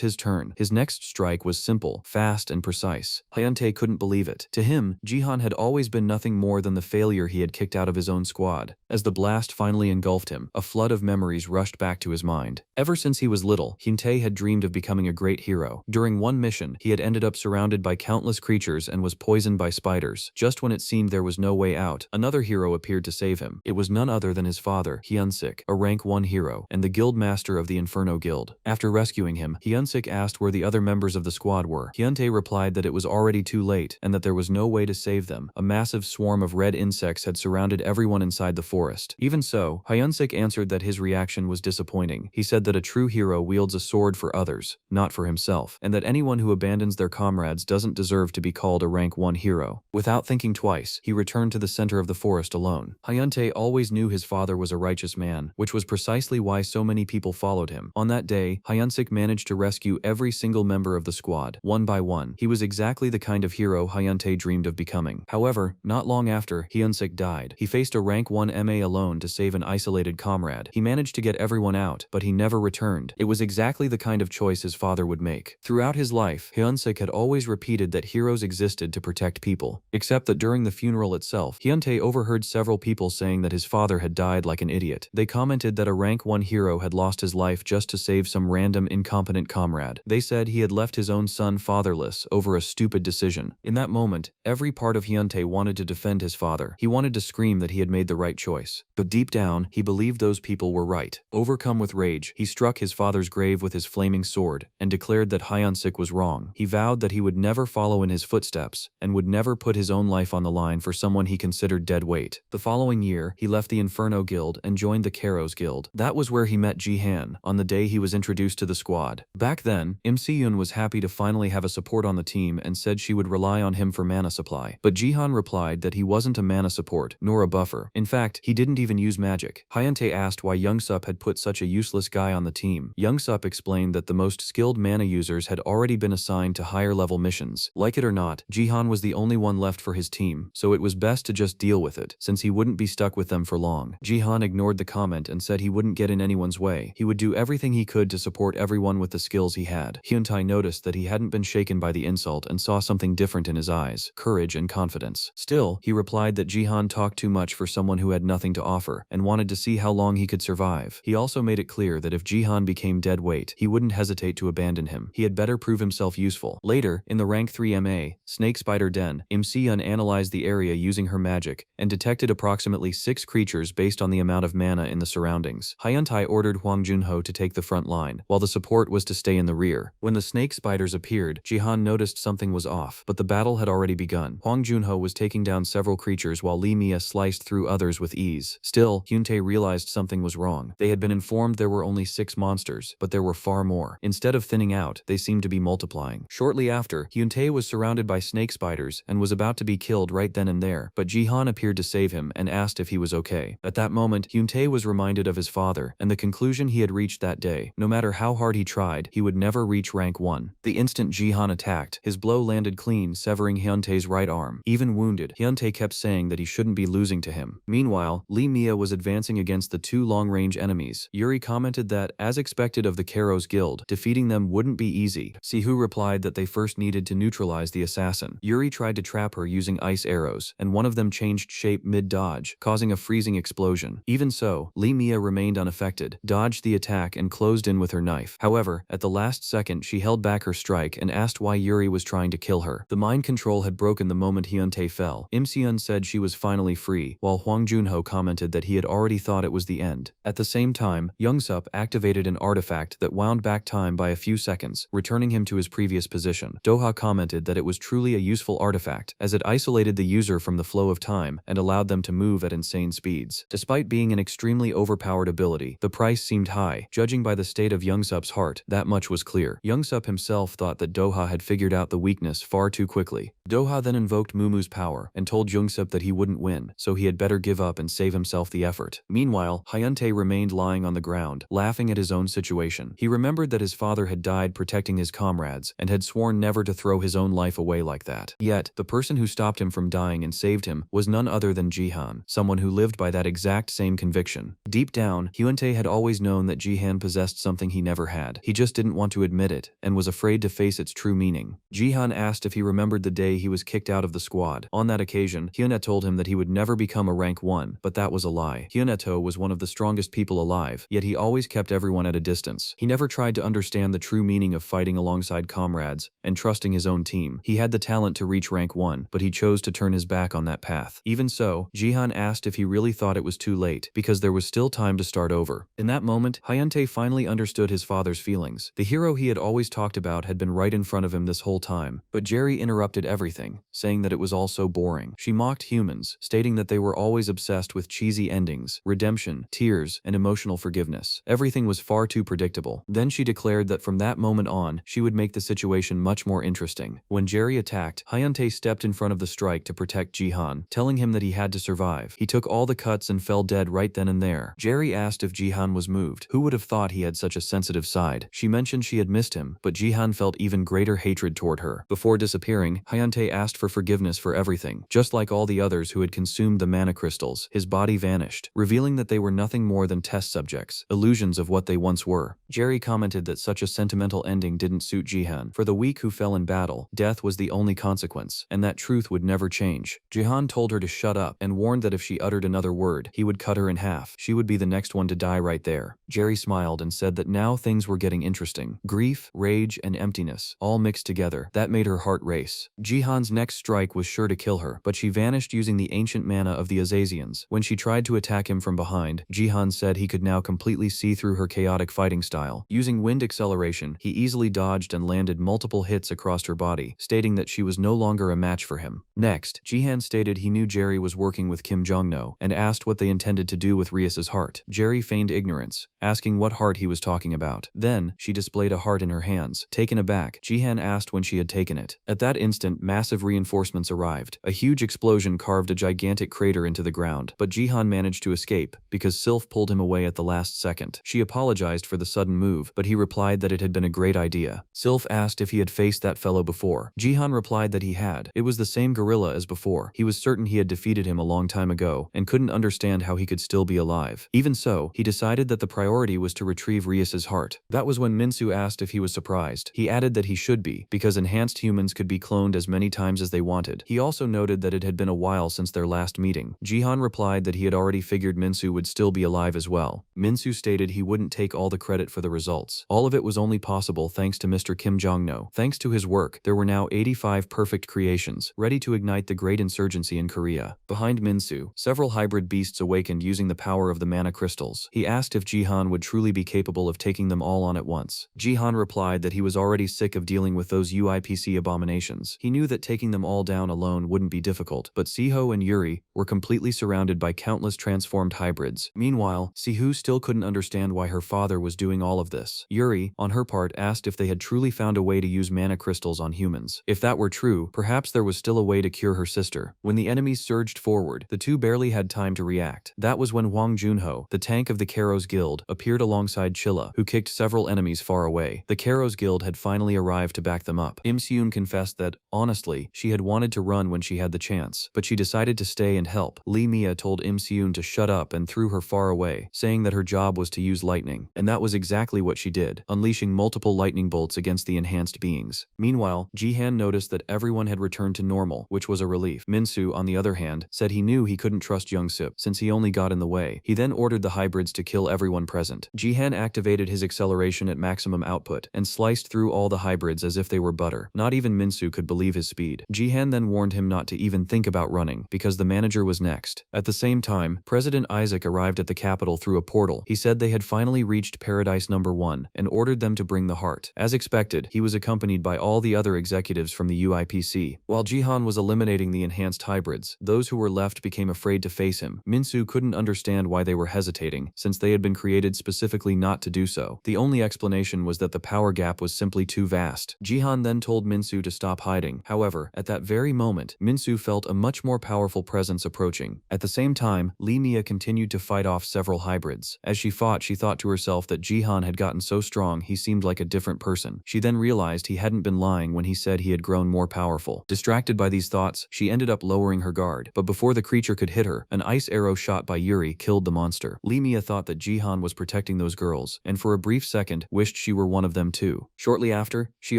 his turn. His next strike was simple, fast, and precise. Hyuntae couldn't believe it. To him, Jihan had always been nothing more than the failure he had kicked out of his own squad. As the blast finally engulfed him, a flood of memories rushed back to his mind. Ever since he was little, Hyuntae had dreamed of becoming a great hero. During one mission, he had ended up surrounded by countless creatures and was poisoned by spiders. Just when it seemed there was no way out, another hero appeared to save him. It was none other than his father, Hyunsik, a rank 1 hero, and the guild master of the Inferno Guild. After rescuing him, Hyunsik asked where the other members of the squad were. Hyuntae replied that it was already too late, and that there was no way to save them. A massive swarm of red insects had surrounded everyone inside the forest. Even so, Hyunsik answered that his reaction was disappointing. He said that a true hero wields a sword for others, not for himself, and that anyone who abandons their comrades doesn't deserve to be called a rank 1 hero. Without thinking twice, he returned to the center of the forest alone. Hyuntae always knew his father was a righteous man, which was precisely why so many people followed him. On that day, Hyunsik managed to rescue every single member of the squad, one by one. He was exactly the kind of hero Hyuntae dreamed of becoming. However, not long after, Hyunsik died. He faced a rank 1 MA alone to save an isolated comrade. He managed to get everyone out, but he never returned. It was exactly the kind of choice his father would make. Throughout his life, Hyunsik had always repeated that heroes existed to protect people. Except that during the funeral itself, Hyuntae overheard several people saying that his father had died like an idiot. They commented that a rank 1 hero had lost his life just to save some random incompetent comrade. They said he had left his own son fatherless over a stupid decision. In that moment, every part of Hyuntae wanted to defend his father. He wanted to scream that he had made the right choice. But deep down, he believed those people were right. Over Overcome with rage, he struck his father's grave with his flaming sword and declared that Hyunsik was wrong. He vowed that he would never follow in his footsteps and would never put his own life on the line for someone he considered dead weight. The following year, he left the Inferno Guild and joined the Karos Guild. That was where he met Jihan on the day he was introduced to the squad. Back then, Im-seon was happy to finally have a support on the team and said she would rely on him for mana supply. But Jihan replied that he wasn't a mana support, nor a buffer. In fact, he didn't even use magic. Hyuntae asked why Youngsup had put such a useless guy on the team. Youngsup explained that the most skilled mana users had already been assigned to higher level missions. Like it or not, Jihan was the only one left for his team, so it was best to just deal with it, since he wouldn't be stuck with them for long. Jihan ignored the comment and said he wouldn't get in anyone's way. He would do everything he could to support everyone with the skills he had. Hyuntae noticed that he hadn't been shaken by the insult and saw something different in his eyes, courage and confidence. Still, he replied that Jihan talked too much for someone who had nothing to offer, and wanted to see how long he could survive. He also made it clear that if Jihan became dead weight, he wouldn't hesitate to abandon him. He had better prove himself useful. Later, in the rank 3 MA, Snake Spider Den, Im-seon analyzed the area using her magic, and detected approximately 6 creatures based on the amount of mana in the surroundings. Hyuntae ordered Hwang Junho to take the front line, while the support was to stay in the rear. When the snake spiders appeared, Jihan noticed something was off, but the battle had already begun. Hwang Junho was taking down several creatures while Lee Mia sliced through others with ease. Still, Hyuntae realized something was wrong. They had been informed there were only 6 monsters, but there were far more. Instead of thinning out, they seemed to be multiplying. Shortly after, Hyuntae was surrounded by snake spiders and was about to be killed right then and there, but Jihan appeared to save him and asked if he was okay. At that moment, Hyuntae was reminded of his father and the conclusion he had reached that day. No matter how hard he tried, he would never reach rank 1. The instant Jihan attacked, his blow landed clean, severing Hyuntae's right arm. Even wounded, Hyuntae kept saying that he shouldn't be losing to him. Meanwhile, Lee Mia was advancing against the 2 long-range enemies. Yuri commented that, as expected of the Karos Guild, defeating them wouldn't be easy. Sihu replied that they first needed to neutralize the assassin. Yuri tried to trap her using ice arrows, and one of them changed shape mid-dodge, causing a freezing explosion. Even so, Lee Mia remained unaffected, dodged the attack and closed in with her knife. However, at the last second she held back her strike and asked why Yuri was trying to kill her. The mind control had broken the moment Hyuntae fell. Im-seon said she was finally free, while Hwang Junho commented that he had already thought it was the end. At the same time, Youngsup activated an artifact that wound back time by a few seconds, returning him to his previous position. Doha commented that it was truly a useful artifact, as it isolated the user from the flow of time and allowed them to move at insane speeds. Despite being an extremely overpowered ability, the price seemed high. Judging by the state of Youngsup's heart, that much was clear. Youngsup himself thought that Doha had figured out the weakness far too quickly. Doha then invoked Mumu's power and told Youngsup that he wouldn't win, so he had better give up and save himself the effort. Meanwhile, Hyuntae remained lying on the ground, laughing at his own situation. He remembered that his father had died protecting his comrades and had sworn never to throw his own life away like that. Yet, the person who stopped him from dying and saved him was none other than Jihan, someone who lived by that exact same conviction. Deep down, Hyuntae had always known that Jihan possessed something he never had. He just didn't want to admit it and was afraid to face its true meaning. Jihan asked if he remembered the day he was kicked out of the squad. On that occasion, Hyuntae told him that he would never become a rank 1, but that was a lie. Hyuntae was one of the strongest people alive, yet he always kept everyone at a distance. He never tried to understand the true meaning of fighting alongside comrades and trusting his own team. He had the talent to reach rank 1, but he chose to turn his back on that path. Even so, Jihan asked if he really thought it was too late, because there was still time to start over. In that moment, Hyuntae finally understood his father's feelings. The hero he had always talked about had been right in front of him this whole time, but Jerry interrupted everything, saying that it was all so boring. She mocked humans, stating that they were always obsessed with cheesy endings, redemption, tears, and emotional forgiveness. Everything was far too predictable. Then she declared that from that moment on, she would make the situation much more interesting. When Jerry attacked, Hyuntae stepped in front of the strike to protect Jihan, telling him that he had to survive. He took all the cuts and fell dead right then and there. Jerry asked if Jihan was moved. Who would have thought he had such a sensitive side? She mentioned she had missed him, but Jihan felt even greater hatred toward her. Before disappearing, Hyuntae asked for forgiveness for everything. Just like all the others who had consumed the mana crystals, his body vanished, revealing that they were nothing more than test subjects, illusions of what they once were. Jerry commented that such a sentimental ending didn't suit Jihan. For the weak who fell in battle, death was the only consequence, and that truth would never change. Jihan told her to shut up and warned that if she uttered another word, he would cut her in half. She would be the next one to die right there. Jerry smiled and said that now things were getting interesting. Grief, rage, and emptiness, all mixed together. That made her heart race. Jihan's next strike was sure to kill her, but she vanished using the ancient mana of the Azazians. When she tried to attack him from behind, Jihan said he could now now completely see through her chaotic fighting style. Using wind acceleration, he easily dodged and landed multiple hits across her body, stating that she was no longer a match for him. Next, Jihan stated he knew Jerry was working with Kim Jong-no and asked what they intended to do with Rias's heart. Jerry feigned ignorance, asking what heart he was talking about. Then, she displayed a heart in her hands. Taken aback, Jihan asked when she had taken it. At that instant, massive reinforcements arrived. A huge explosion carved a gigantic crater into the ground, but Jihan managed to escape because Sylph pulled him away at the last second. She apologized for the sudden move, but he replied that it had been a great idea. Sylph asked if he had faced that fellow before. Jihan replied that he had. It was the same gorilla as before. He was certain he had defeated him a long time ago and couldn't understand how he could still be alive. Even so, he decided that the priority was to retrieve Rias's heart. That was when Minsu asked if he was surprised. He added that he should be, because enhanced humans could be cloned as many times as they wanted. He also noted that it had been a while since their last meeting. Jihan replied that he had already figured Minsu would still be alive as well. Minsu stated he wouldn't take all the credit for the results. All of it was only possible thanks to Mr. Kim Jong-no. Thanks to his work, there were now 85 perfect creations, ready to ignite the great insurgency in Korea. Behind Minsu, several hybrid beasts awakened using the power of the mana crystals. He asked if Jihan would truly be capable of taking them all on at once. Jihan replied that he was already sick of dealing with those UIPC abominations. He knew that taking them all down alone wouldn't be difficult, but Siho and Yuri were completely surrounded by countless transformed hybrids. Meanwhile, Sihu still couldn't understand why her father was doing all of this. Yuri, on her part, asked if they had truly found a way to use mana crystals on humans. If that were true, perhaps there was still a way to cure her sister. When the enemies surged forward, the two barely had time to react. That was when Hwang Junho, the tank of the Karos Guild, appeared alongside Chilla, who kicked several enemies far away. The Karos Guild had finally arrived to back them up. Im Seun confessed that, honestly, she had wanted to run when she had the chance, but she decided to stay and help. Lee Mia told Im Seun to shut up and threw her far away, saying that her job was to use lightning, and that was exactly what she did, unleashing multiple lightning bolts against the enhanced beings. Meanwhile, Jihan noticed that everyone had returned to normal, which was a relief. Minsu, on the other hand, said he knew he couldn't trust Young-sip since he only got in the way. He then ordered the hybrids to kill everyone present. Jihan activated his acceleration at maximum output and sliced through all the hybrids as if they were butter. Not even Minsu could believe his speed. Jihan then warned him not to even think about running, because the manager was next. At the same time, President Isaac arrived at the capital through a portal. He said they had finally reached Paradise Number 1 and ordered them to bring the heart. As expected, he was accompanied by all the other executives from the UIPC. While Jihan was eliminating the enhanced hybrids, those who were left became afraid to face him. Minsu couldn't understand why they were hesitating, since they had been created specifically not to do so. The only explanation was that the power gap was simply too vast. Jihan then told Minsu to stop hiding. However, at that very moment, Minsu felt a much more powerful presence approaching. At the same time, Lee Mia continued to fight off several hybrids. As she fought, she thought to herself that Jihan had gotten so strong he seemed like a different person. She then realized he hadn't been lying when he said he had grown more powerful. Distracted by these thoughts, she ended up lowering her guard, but before the creature could hit her, an ice arrow shot by Yuri killed the monster. Lee Mia thought that Jihan was protecting those girls, and for a brief second, wished she were one of them too. Shortly after, she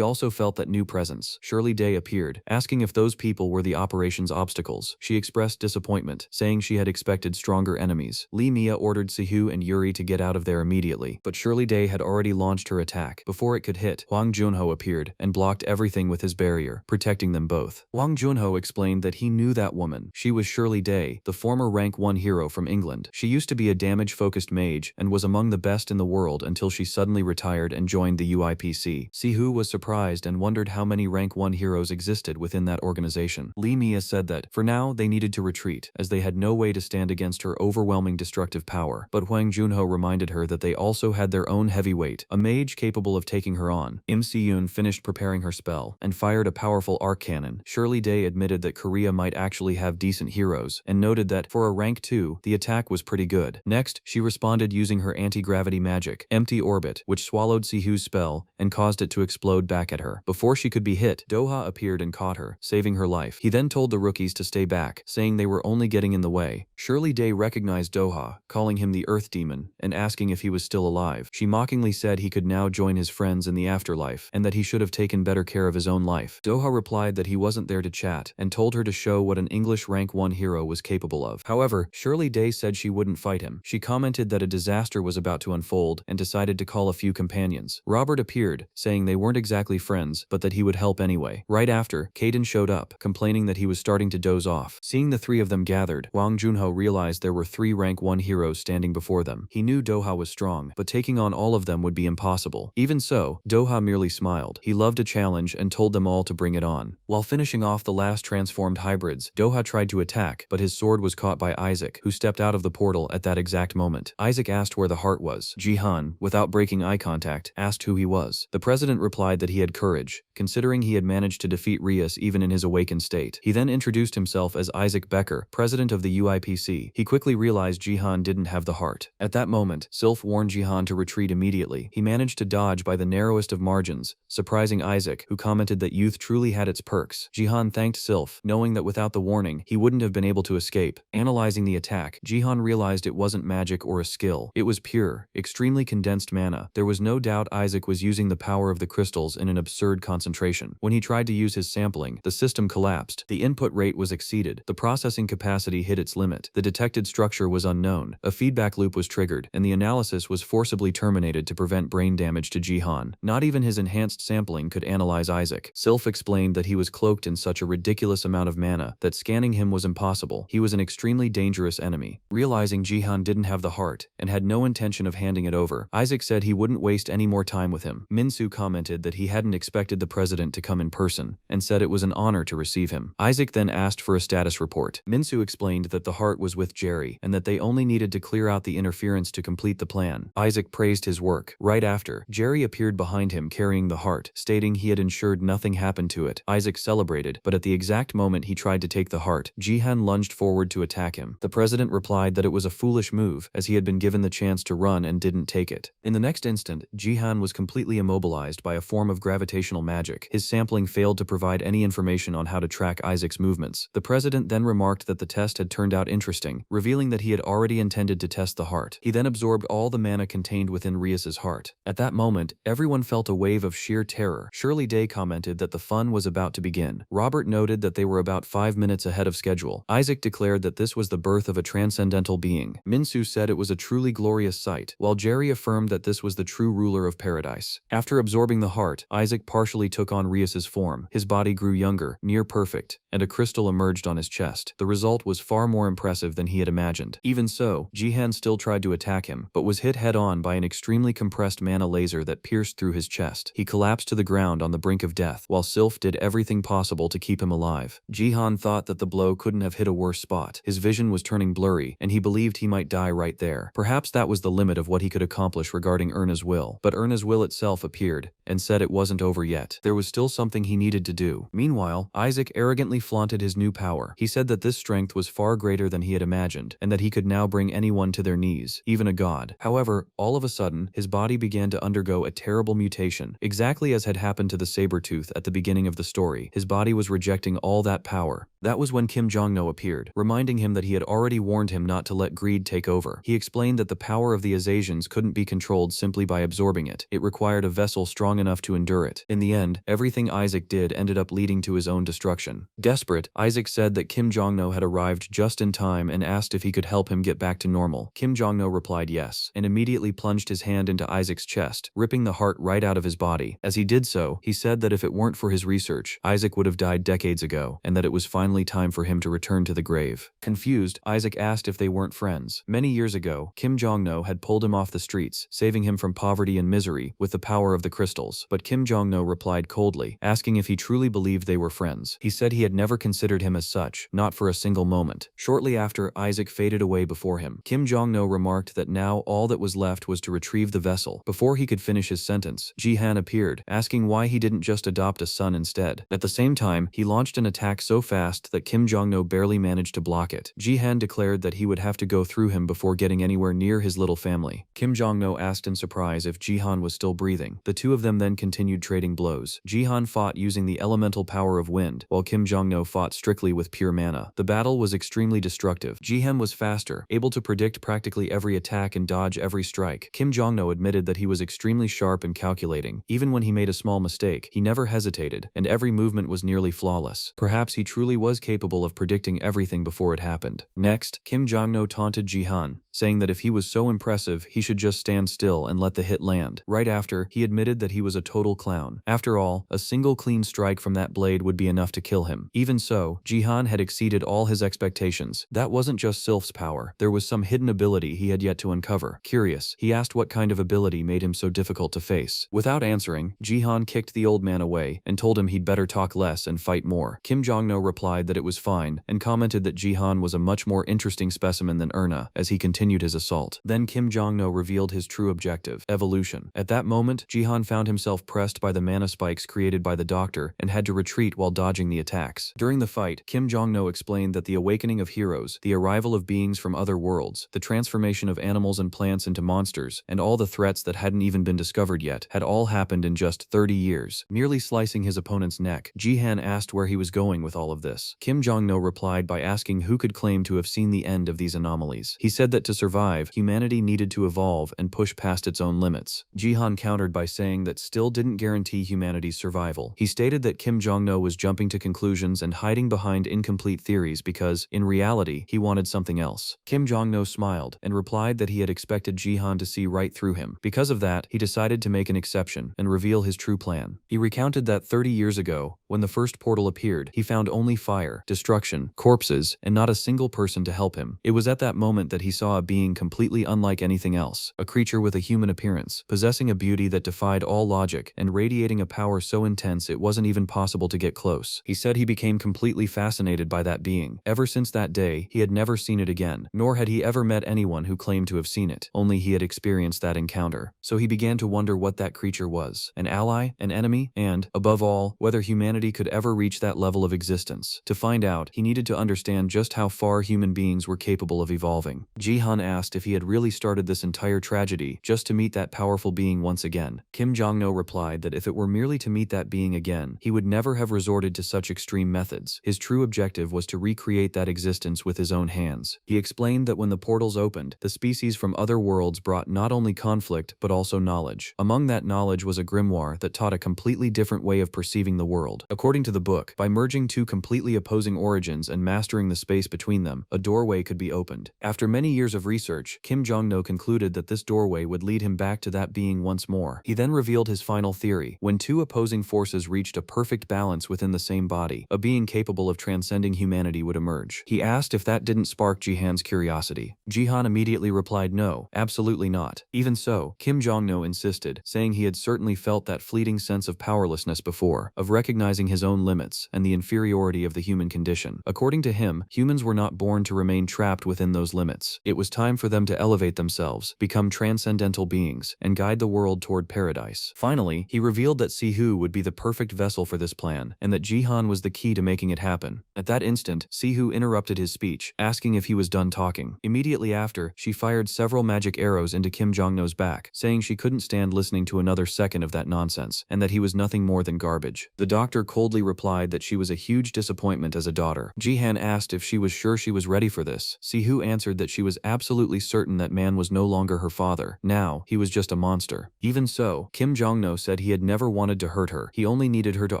also felt that new presence. Shirley Day appeared, asking if those people were the operation's obstacles. She expressed disappointment, saying she had expected stronger enemies. Lee Mia ordered Sihu and Yuri to get out of there immediately, but Shirley Day had already launched her attack. Before it could hit, Hwang Junho appeared and blocked everything with his barrier, protecting them both. Hwang Junho explained that he knew that woman. She was Shirley Day, the former rank 1 hero from England. She used to be a damage-focused mage and was among the best in the world until she suddenly retired and joined the UIPC. Sihu was surprised and wondered how many rank 1 heroes existed within that organization. Lee Mia said that, for now, they needed to retreat, as they had no way to stand against her overwhelming destructive power. But Hwang Junho reminded her that they also had their own heavyweight, a mage capable of taking her on. Im Si-yoon finished preparing her spell and fired a powerful arc cannon. Shirley Day admitted that Korea might actually have decent heroes and noted that, for a rank 2, the attack was pretty good. Next, she responded using her anti-gravity magic, Empty Orbit, which swallowed Sihu's spell and caused it to explode back at her. Before she could be hit, Doha appeared and caught her, saving her life. He then told the rookies to stay back, saying they were only getting in the way. Shirley Day recognized Doha, calling him the Earth Demon, and asking if he was still alive. She mockingly said he could now join his friends in the afterlife, and that he should have taken better care of his own life. Doha replied that he wasn't there to chat, and told her to show what an English rank 1 hero was capable of. However, Shirley Day said she wouldn't fight him. She commented that a disaster was about to unfold, and decided to call a few companions. Robert appeared, saying they weren't exactly friends, but that he would help anyway. Right after, Kaden showed up, complaining that he was starting to doze off. Seeing the three of them gathered, Hwang Junho realized there were 3 rank 1 heroes standing before them. them. He knew Doha was strong, but taking on all of them would be impossible. Even so, Doha merely smiled. He loved a challenge and told them all to bring it on. While finishing off the last transformed hybrids, Doha tried to attack, but his sword was caught by Isaac, who stepped out of the portal at that exact moment. Isaac asked where the heart was. Jihan, without breaking eye contact, asked who he was. The president replied that he had courage, considering he had managed to defeat Rias even in his awakened state. He then introduced himself as Isaac Becker, president of the UIPC. He quickly realized Jihan didn't have the heart. At that moment, Sylph warned Jihan to retreat immediately. He managed to dodge by the narrowest of margins, surprising Isaac, who commented that youth truly had its perks. Jihan thanked Sylph, knowing that without the warning, he wouldn't have been able to escape. Analyzing the attack, Jihan realized it wasn't magic or a skill. It was pure, extremely condensed mana. There was no doubt Isaac was using the power of the crystals in an absurd concentration. When he tried to use his sampling, the system collapsed. The input rate was exceeded. The processing capacity hit its limit. The detected structure was unknown. A feedback loop was triggered, and the analysis was forcibly terminated to prevent brain damage to Jihan. Not even his enhanced sampling could analyze Isaac. Sylph explained that he was cloaked in such a ridiculous amount of mana that scanning him was impossible. He was an extremely dangerous enemy. Realizing Jihan didn't have the heart and had no intention of handing it over, Isaac said he wouldn't waste any more time with him. Minsu commented that he hadn't expected the president to come in person and said it was an honor to receive him. Isaac then asked for a status report. Minsu explained that the heart was with Jerry and that they only needed to clear out the interference to complete the plan. Isaac praised his work. Right after, Jerry appeared behind him carrying the heart, stating he had ensured nothing happened to it. Isaac celebrated, but at the exact moment he tried to take the heart, Jihan lunged forward to attack him. The president replied that it was a foolish move, as he had been given the chance to run and didn't take it. In the next instant, Jihan was completely immobilized by a form of gravitational magic. His sampling failed to provide any information on how to track Isaac's movements. The president then remarked that the test had turned out interesting, revealing that he had already intended to test the heart. He then absorbed all the mana contained within Rias's heart. At that moment, everyone felt a wave of sheer terror. Shirley Day commented that the fun was about to begin. Robert noted that they were about 5 minutes ahead of schedule. Isaac declared that this was the birth of a transcendental being. Minsu said it was a truly glorious sight, while Jerry affirmed that this was the true ruler of paradise. After absorbing the heart, Isaac partially took on Rias's form. His body grew younger, near perfect, and a crystal emerged on his chest. The result was far more impressive than he had imagined. Even so, Jihan still tried to attack him, but was hit head-on by an extremely compressed mana laser that pierced through his chest. He collapsed to the ground on the brink of death, while Sylph did everything possible to keep him alive. Jihan thought that the blow couldn't have hit a worse spot. His vision was turning blurry, and he believed he might die right there. Perhaps that was the limit of what he could accomplish regarding Erna's will. But Erna's will itself appeared, and said it wasn't over yet. There was still something he needed to do. Meanwhile, Isaac arrogantly flaunted his new power. He said that this strength was far greater than he had imagined, and that he could now bring anyone to their knees, even a god. However, all of a sudden, his body began to undergo a terrible mutation. Exactly as had happened to the Sabertooth at the beginning of the story, his body was rejecting all that power. That was when Kim Jong-no appeared, reminding him that he had already warned him not to let greed take over. He explained that the power of the Azasians couldn't be controlled simply by absorbing it. It required a vessel strong enough to endure it. In the end, everything Isaac did ended up leading to his own destruction. Desperate, Isaac said that Kim Jong-no had arrived just in time and asked if he could help him get back to normal. Kim Jong-no replied yes, and immediately plunged his hand into Isaac's chest, ripping the heart right out of his body. As he did so, he said that if it weren't for his research, Isaac would have died decades ago, and that it was finally time for him to return to the grave. Confused, Isaac asked if they weren't friends. Many years ago, Kim Jong-no had pulled him off the streets, saving him from poverty and misery with the power of the crystals. But Kim Jong-no replied coldly, asking if he truly believed they were friends. He said he had never considered him as such, not for a single moment. Shortly after, Isaac faded away before him. Kim Jong-no remarked that now all that was left was to retrieve the vessel. Before he could finish his sentence, Jihan appeared, asking why he didn't just adopt a son instead. At the same time, he launched an attack so fast that Kim Jong-no barely managed to block it. Jihan declared that he would have to go through him before getting anywhere near his little family. Kim Jong-no asked in surprise if Jihan was still breathing. The two of them then continued trading blows. Jihan fought using the elemental power of wind, while Kim Jong-no fought strictly with pure mana. The battle was extremely destructive. Jihan was faster, able to predict practically every attack and dodge every strike. Kim Jong-no admitted that he was extremely sharp and calculating. Even when he made a small mistake, he never hesitated, and every movement was nearly flawless. Perhaps he truly was capable of predicting everything before it happened. Next, Kim Jong-no taunted Jihan, saying that if he was so impressive, he should just stand still and let the hit land. Right after, he admitted that he was a total clown. After all, a single clean strike from that blade would be enough to kill him. Even so, Jihan had exceeded all his expectations. That wasn't just Sylph's power. There was some hidden ability he had yet to uncover. Curious, he asked what kind of ability made him so difficult to face. Without answering, Jihan kicked the old man away and told him he'd better talk less and fight more. Kim Jong-no replied that it was fine and commented that Jihan was a much more interesting specimen than Erna as he continued his assault. Then Kim Jong-no revealed his true objective, evolution. At that moment, Jihan found himself pressed by the mana spikes created by the doctor and had to retreat while dodging the attacks. During the fight, Kim Jong-no explained that the awakening of heroes, the arrival of beings from other worlds, the transformation of animals and plants into monsters, and all the threats that hadn't even been discovered yet had all happened in just 30 years. Merely slicing his opponent's neck, Jihan asked where he was going with all of this. Kim Jong-no replied by asking who could claim to have seen the end of these anomalies. He said that to survive, humanity needed to evolve and push past its own limits. Jihan countered by saying that still didn't guarantee humanity's survival. He stated that Kim Jong-no was jumping to conclusions and hiding behind incomplete theories because, in reality, he wanted something else. Kim Jong-no smiled and replied that he had expected Jihan to see right through him. Because of that, he decided to make an exception and reveal his true plan. He recounted that 30 years ago, when the first portal appeared, he found only fire, destruction, corpses, and not a single person to help him. It was at that moment that he saw a being completely unlike anything else, a creature with a human appearance, possessing a beauty that defied all logic and radiating a power so intense it wasn't even possible to get close. He said he became completely fascinated by that being. Ever since that day, he had never seen it again, nor had he ever met anyone who claimed to have seen it. Only he had experienced that encounter. So he began to wonder what that creature was. An ally? An enemy? And, above all, whether humanity could ever reach that level of existence. To find out, he needed to understand just how far human beings were capable of evolving. Jihan asked if he had really started this entire tragedy just to meet that powerful being once again. Kim Jong-no replied that if it were merely to meet that being again, he would never have resorted to such extreme methods. His true objective was to recreate that existence with his own hands. He explained that when the portals opened, the species from other worlds brought not only conflict but also knowledge. Among that knowledge was a grimoire that taught a completely different way of perceiving the world. According to the book, by merging two completely opposing origins and mastering the space between them, a doorway could be opened. After many years of research, Kim Jong-no concluded that this doorway would lead him back to that being once more. He then revealed his final theory. When two opposing forces reached a perfect balance within the same body, a being capable of transcending humanity would emerge. He asked if that didn't spark Jihan's curiosity. Jihan immediately replied no, absolutely not. Even so, Kim Jong-no insisted, saying he had certainly felt that fleeting sense of powerlessness before, of recognizing his own limits and the inferiority of the human condition. According to him, humans were not born to remain trapped within those limits. It was time for them to elevate themselves, become transcendental beings, and guide the world toward paradise. Finally, he revealed that Sihu would be the perfect vessel for this plan, and that Jihan was the key to making it happen. At that instant, Sihu interrupted his speech, asking if he was done talking. Immediately after, she fired several magic arrows into Kim Jong-no's back, saying she couldn't stand listening to another second of that nonsense, and that he was nothing more than garbage. The doctor coldly replied that she was a huge disappointment as a daughter. Jihan asked if she was sure she was ready for this. Sihu answered that she was absolutely certain that man was no longer her father. Now, he was just a monster. Even so, Kim Jong-no said he had never wanted to hurt her. He only needed her to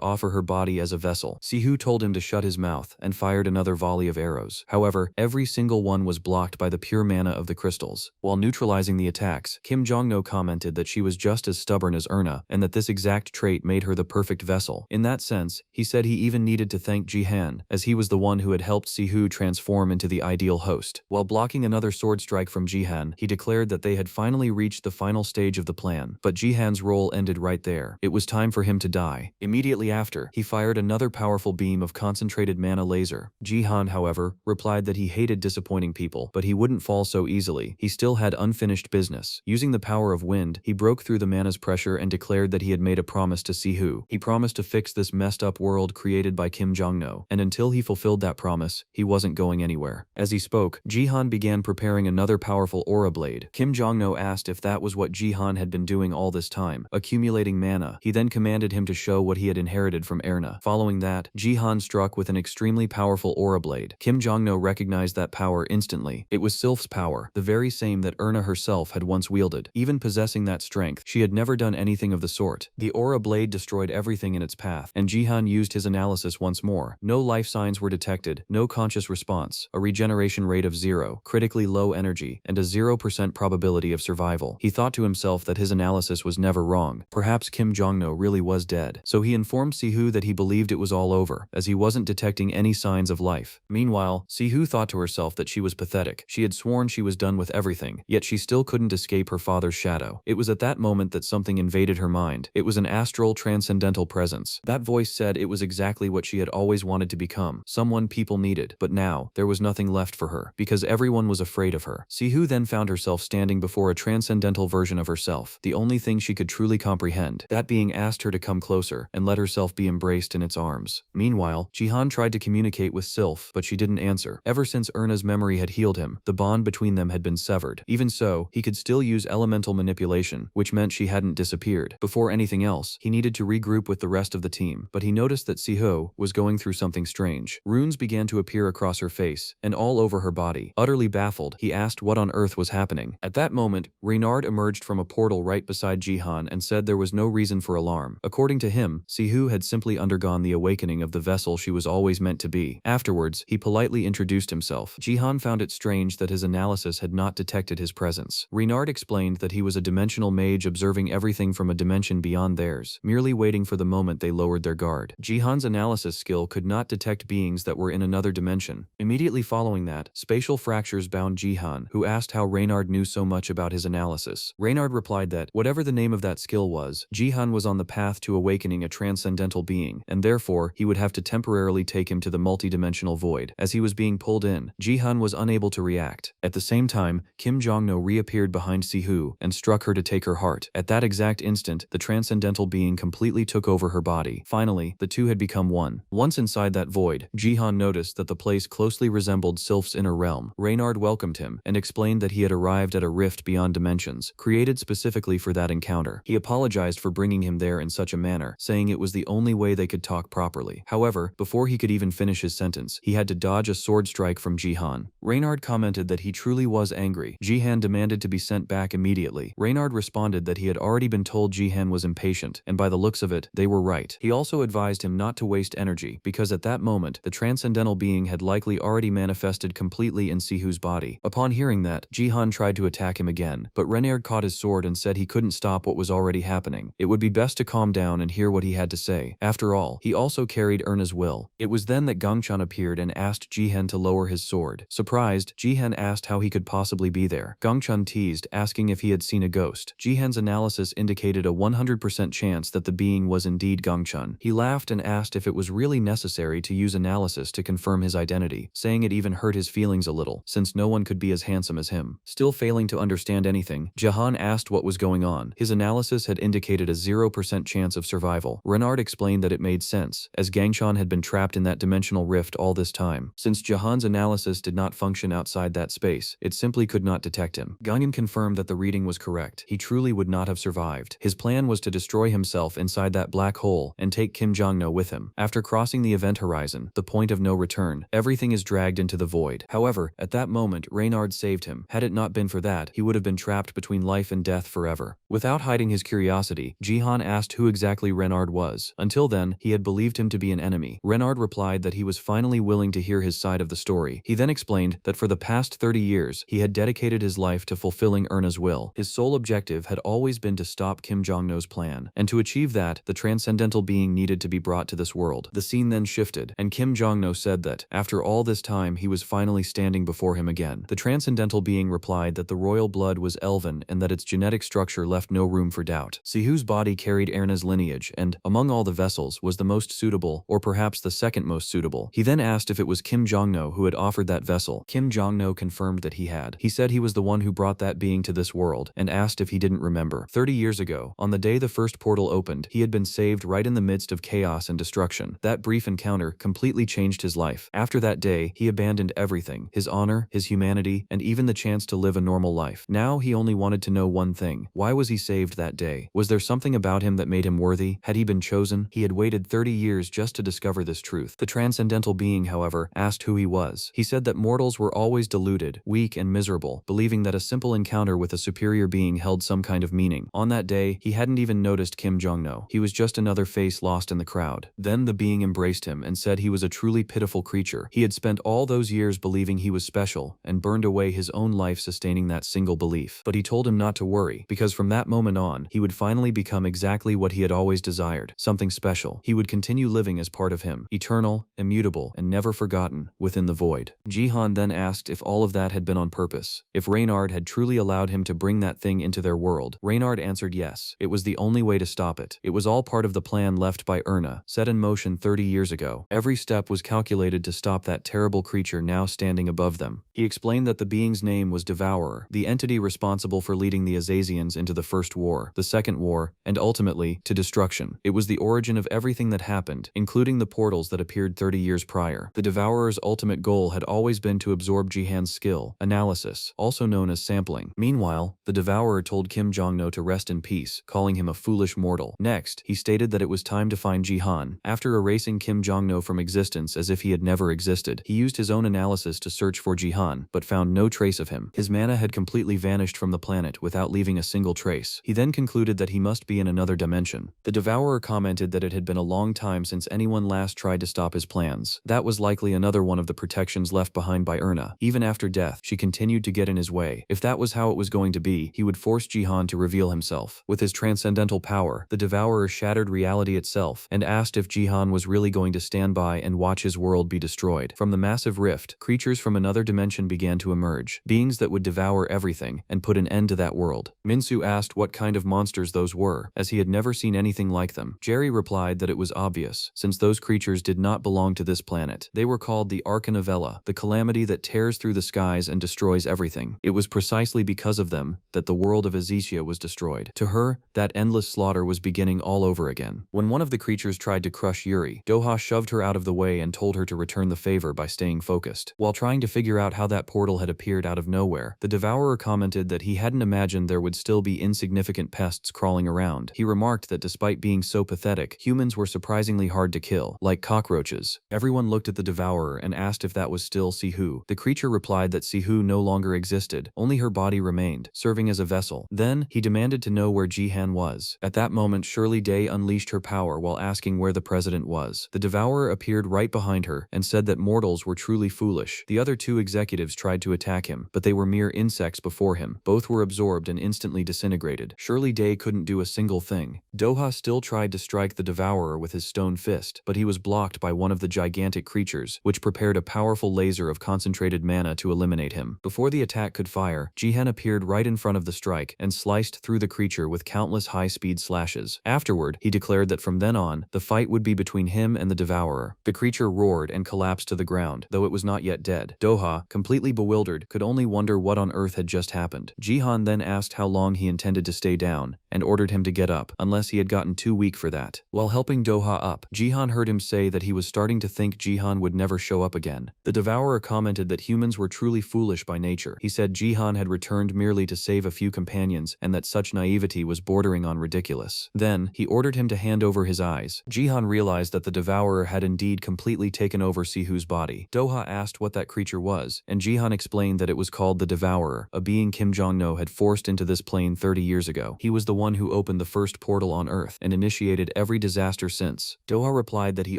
offer her body as a vessel. Sihu told him to shut his mouth and fired another volley of arrows. However, every single one was blocked by the pure mana of the crystals. While neutralizing the attacks, Kim Jong-no commented that she was just as stubborn as Erna and that this exact trait made her the perfect vessel. In that sense, he said he even needed to thank Jihan, as he was the one who had helped Sihu transform into the ideal host. While blocking another sword strike from Jihan, he declared that they had finally reached the final stage of the plan. But Jihan's role ended right there. It was time for him to die. Immediately after, he fired another powerful beam of concentrated mana laser. Jihan, however, replied that he hated disappointing people, but he wouldn't fall so easily. He still had unfinished business. Using the power of wind, he broke through the mana's pressure and declared that he had made a promise to Sihu. He promised to fix this messed up world created by Kim Jong-no, and until he fulfilled that promise, he wasn't going anywhere. As he spoke, Jihan began preparing another powerful aura blade. Kim Jong-no asked if that was what Jihan had been doing all this time, accumulating mana. He then commanded him to show what he had inherited from Erna. Following that, Jihan struck with an extremely powerful aura blade. Kim Jong-no recognized that power instantly. It was Sylph's power, the very same that Erna herself had once wielded. Even possessing that strength, she had never done anything of the sort. The aura blade destroyed everything in its path, and Jihan used his analysis once more. No life signs were detected, no conscious response, a regeneration rate of 0, critically low low energy and a 0% probability of survival. He thought to himself that his analysis was never wrong. Perhaps Kim Jong-no really was dead. So he informed Sihu that he believed it was all over, as he wasn't detecting any signs of life. Meanwhile, Sihu thought to herself that she was pathetic. She had sworn she was done with everything, yet she still couldn't escape her father's shadow. It was at that moment that something invaded her mind. It was an astral, transcendental presence. That voice said it was exactly what she had always wanted to become, someone people needed. But now, there was nothing left for her, because everyone was afraid of her. Sihu then found herself standing before a transcendental version of herself, the only thing she could truly comprehend. That being asked her to come closer and let herself be embraced in its arms. Meanwhile, Jihan tried to communicate with Sylph, but she didn't answer. Ever since Erna's memory had healed him, the bond between them had been severed. Even so, he could still use elemental manipulation, which meant she hadn't disappeared. Before anything else, he needed to regroup with the rest of the team, but he noticed that Siho was going through something strange. Runes began to appear across her face and all over her body. Utterly baffled, he asked what on earth was happening. At that moment, Reynard emerged from a portal right beside Jihan and said there was no reason for alarm. According to him, Sihu had simply undergone the awakening of the vessel she was always meant to be. Afterwards, he politely introduced himself. Jihan found it strange that his analysis had not detected his presence. Reynard explained that he was a dimensional mage observing everything from a dimension beyond theirs, merely waiting for the moment they lowered their guard. Jihan's analysis skill could not detect beings that were in another dimension. Immediately following that, spatial fractures bound Jihan, who asked how Reynard knew so much about his analysis. Reynard replied that, whatever the name of that skill was, Jihan was on the path to awakening a transcendental being, and therefore, he would have to temporarily take him to the multidimensional void. As he was being pulled in, Jihan was unable to react. At the same time, Kim Jong-no reappeared behind Sihu and struck her to take her heart. At that exact instant, the transcendental being completely took over her body. Finally, the two had become one. Once inside that void, Jihan noticed that the place closely resembled Sylph's inner realm. Reynard welcomed him and explained that he had arrived at a rift beyond dimensions, created specifically for that encounter. He apologized for bringing him there in such a manner, saying it was the only way they could talk properly. However, before he could even finish his sentence, he had to dodge a sword strike from Jihan. Reynard commented that he truly was angry. Jihan demanded to be sent back immediately. Reynard responded that he had already been told Jihan was impatient, and by the looks of it, they were right. He also advised him not to waste energy, because at that moment, the transcendental being had likely already manifested completely in Sihu's body. Upon hearing that, Jihan tried to attack him again, but Reynard caught his sword and said he couldn't stop what was already happening. It would be best to calm down and hear what he had to say. After all, he also carried Erna's will. It was then that Gangchan appeared and asked Jihan to lower his sword. Surprised, Jihan asked how he could possibly be there. Gangchan teased, asking if he had seen a ghost. Jihan's analysis indicated a 100% chance that the being was indeed Gangchan. He laughed and asked if it was really necessary to use analysis to confirm his identity, saying it even hurt his feelings a little, since no one could be as handsome as him. Still failing to understand anything, Jihan asked what was going on. His analysis had indicated a 0% chance of survival. Renard explained that it made sense, as Gangchan had been trapped in that dimensional rift all this time. Since Jihan's analysis did not function outside that space, it simply could not detect him. Ganyan confirmed that the reading was correct. He truly would not have survived. His plan was to destroy himself inside that black hole and take Kim Jong-no with him. After crossing the event horizon, the point of no return, everything is dragged into the void. However, at that moment, Reynard saved him. Had it not been for that, he would have been trapped between life and death forever. Without hiding his curiosity, Jihan asked who exactly Reynard was. Until then, he had believed him to be an enemy. Reynard replied that he was finally willing to hear his side of the story. He then explained that for the past 30 years, he had dedicated his life to fulfilling Erna's will. His sole objective had always been to stop Kim Jong-no's plan, and to achieve that, the transcendental being needed to be brought to this world. The scene then shifted, and Kim Jong-no said that, after all this time, he was finally standing before him again. The transcendental being replied that the royal blood was elven and that its genetic structure left no room for doubt. Sihu's body carried Erna's lineage and, among all the vessels, was the most suitable, or perhaps the second most suitable. He then asked if it was Kim Jong-no who had offered that vessel. Kim Jong-no confirmed that he had. He said he was the one who brought that being to this world, and asked if he didn't remember. 30 years ago, on the day the first portal opened, he had been saved right in the midst of chaos and destruction. That brief encounter completely changed his life. After that day, he abandoned everything: his honor, his humanity, and even the chance to live a normal life. Now he only wanted to know one thing: why was he saved that day? Was there something about him that made him worthy? Had he been chosen? He had waited 30 years just to discover this truth. The transcendental being, however, asked who he was. He said that mortals were always deluded, weak, and miserable, believing that a simple encounter with a superior being held some kind of meaning. On that day, he hadn't even noticed Kim Jong-no. He was just another face lost in the crowd. Then the being embraced him and said he was a truly pitiful creature. He had spent all those years believing he was special and burned away his own life sustaining that single belief. But he told him not to worry, because from that moment on, he would finally become exactly what he had always desired, something special. He would continue living as part of him, eternal, immutable, and never forgotten, within the void. Jihan then asked if all of that had been on purpose, if Reynard had truly allowed him to bring that thing into their world. Reynard answered yes, it was the only way to stop it. It was all part of the plan left by Erna, set in motion 30 years ago. Every step was calculated to stop that terrible creature now standing above them. He explained that the being's name was Devourer, the entity responsible for leading the Azazians into the First War, the Second War, and ultimately, to destruction. It was the origin of everything that happened, including the portals that appeared 30 years prior. The Devourer's ultimate goal had always been to absorb Jihan's skill, analysis, also known as sampling. Meanwhile, the Devourer told Kim Jong-no to rest in peace, calling him a foolish mortal. Next, he stated that it was time to find Jihan. After erasing Kim Jong-no from existence as if he had never existed, he used his own analysis to search for Jihan, but found no trace of him. His mana had completely vanished from the planet without leaving a single trace. He then concluded that he must be in another dimension. The Devourer commented that it had been a long time since anyone last tried to stop his plans. That was likely another one of the protections left behind by Erna. Even after death, she continued to get in his way. If that was how it was going to be, he would force Jihan to reveal himself. With his transcendental power, the Devourer shattered reality itself and asked if Jihan was really going to stand by and watch his world be destroyed. From the massive rift, creatures from another dimension began to emerge, beings that would devour everything and put an end to that world. Minsu asked what kind of monsters those were, as he had never seen anything like them. Jerry replied that it was obvious, since those creatures did not belong to this planet. They were called the Arcanovella, the calamity that tears through the skies and destroys everything. It was precisely because of them that the world of Azizia was destroyed. To her, that endless slaughter was beginning all over again. When one of the creatures tried to crush Yuri, Doha shoved her out of the way and told her to return the favor by staying focused. While trying to figure out how that portal had appeared out of nowhere, the Devourer commented that he hadn't imagined there would still be insignificant pests crawling around. He remarked that despite being so pathetic, humans were surprisingly hard to kill, like cockroaches. Everyone looked at the Devourer and asked if that was still Sihu. The creature replied that Sihu no longer existed, only her body remained, serving as a vessel. Then, he demanded to know where Jihan was. At that moment, Shirley Day unleashed her power while asking where the president was. The Devourer appeared right behind her and said that mortals were truly foolish. The other two executives tried to attack him, but they were mere insects before him. Both were absorbed and instantly disintegrated. Shirley Day couldn't do a single thing. Doha still tried to strike the Devourer with his stone fist, but he was blocked by one of the gigantic creatures, which prepared a powerful laser of concentrated mana to eliminate him. Before the attack could fire, Jihan appeared right in front of the strike and sliced through the creature with countless high-speed slashes. Afterward, he declared that from then on, the fight would be between him and the Devourer. The creature roared and collapsed to the ground, though it was not yet dead. Doha, completely bewildered, could only wonder what on earth had just happened. Jihan then asked how long he intended to stay down, and ordered him to get up, unless he had gotten too weak for that. While helping Doha up, Jihan heard him say that he was starting to think Jihan would never show up again. The Devourer commented that humans were truly foolish by nature. He said Jihan had returned merely to save a few companions, and that such naivety was bordering on ridiculous. Then, he ordered him to hand over his eyes. Jihan realized that the Devourer had indeed completely taken over Sihu's body. Doha asked what that creature was, and Jihan explained that it was called the Devourer, a being Kim Jong-no had forced into this plane 30 years ago. He was the one who opened the first portal on Earth and initiated every disaster since. Doha replied that he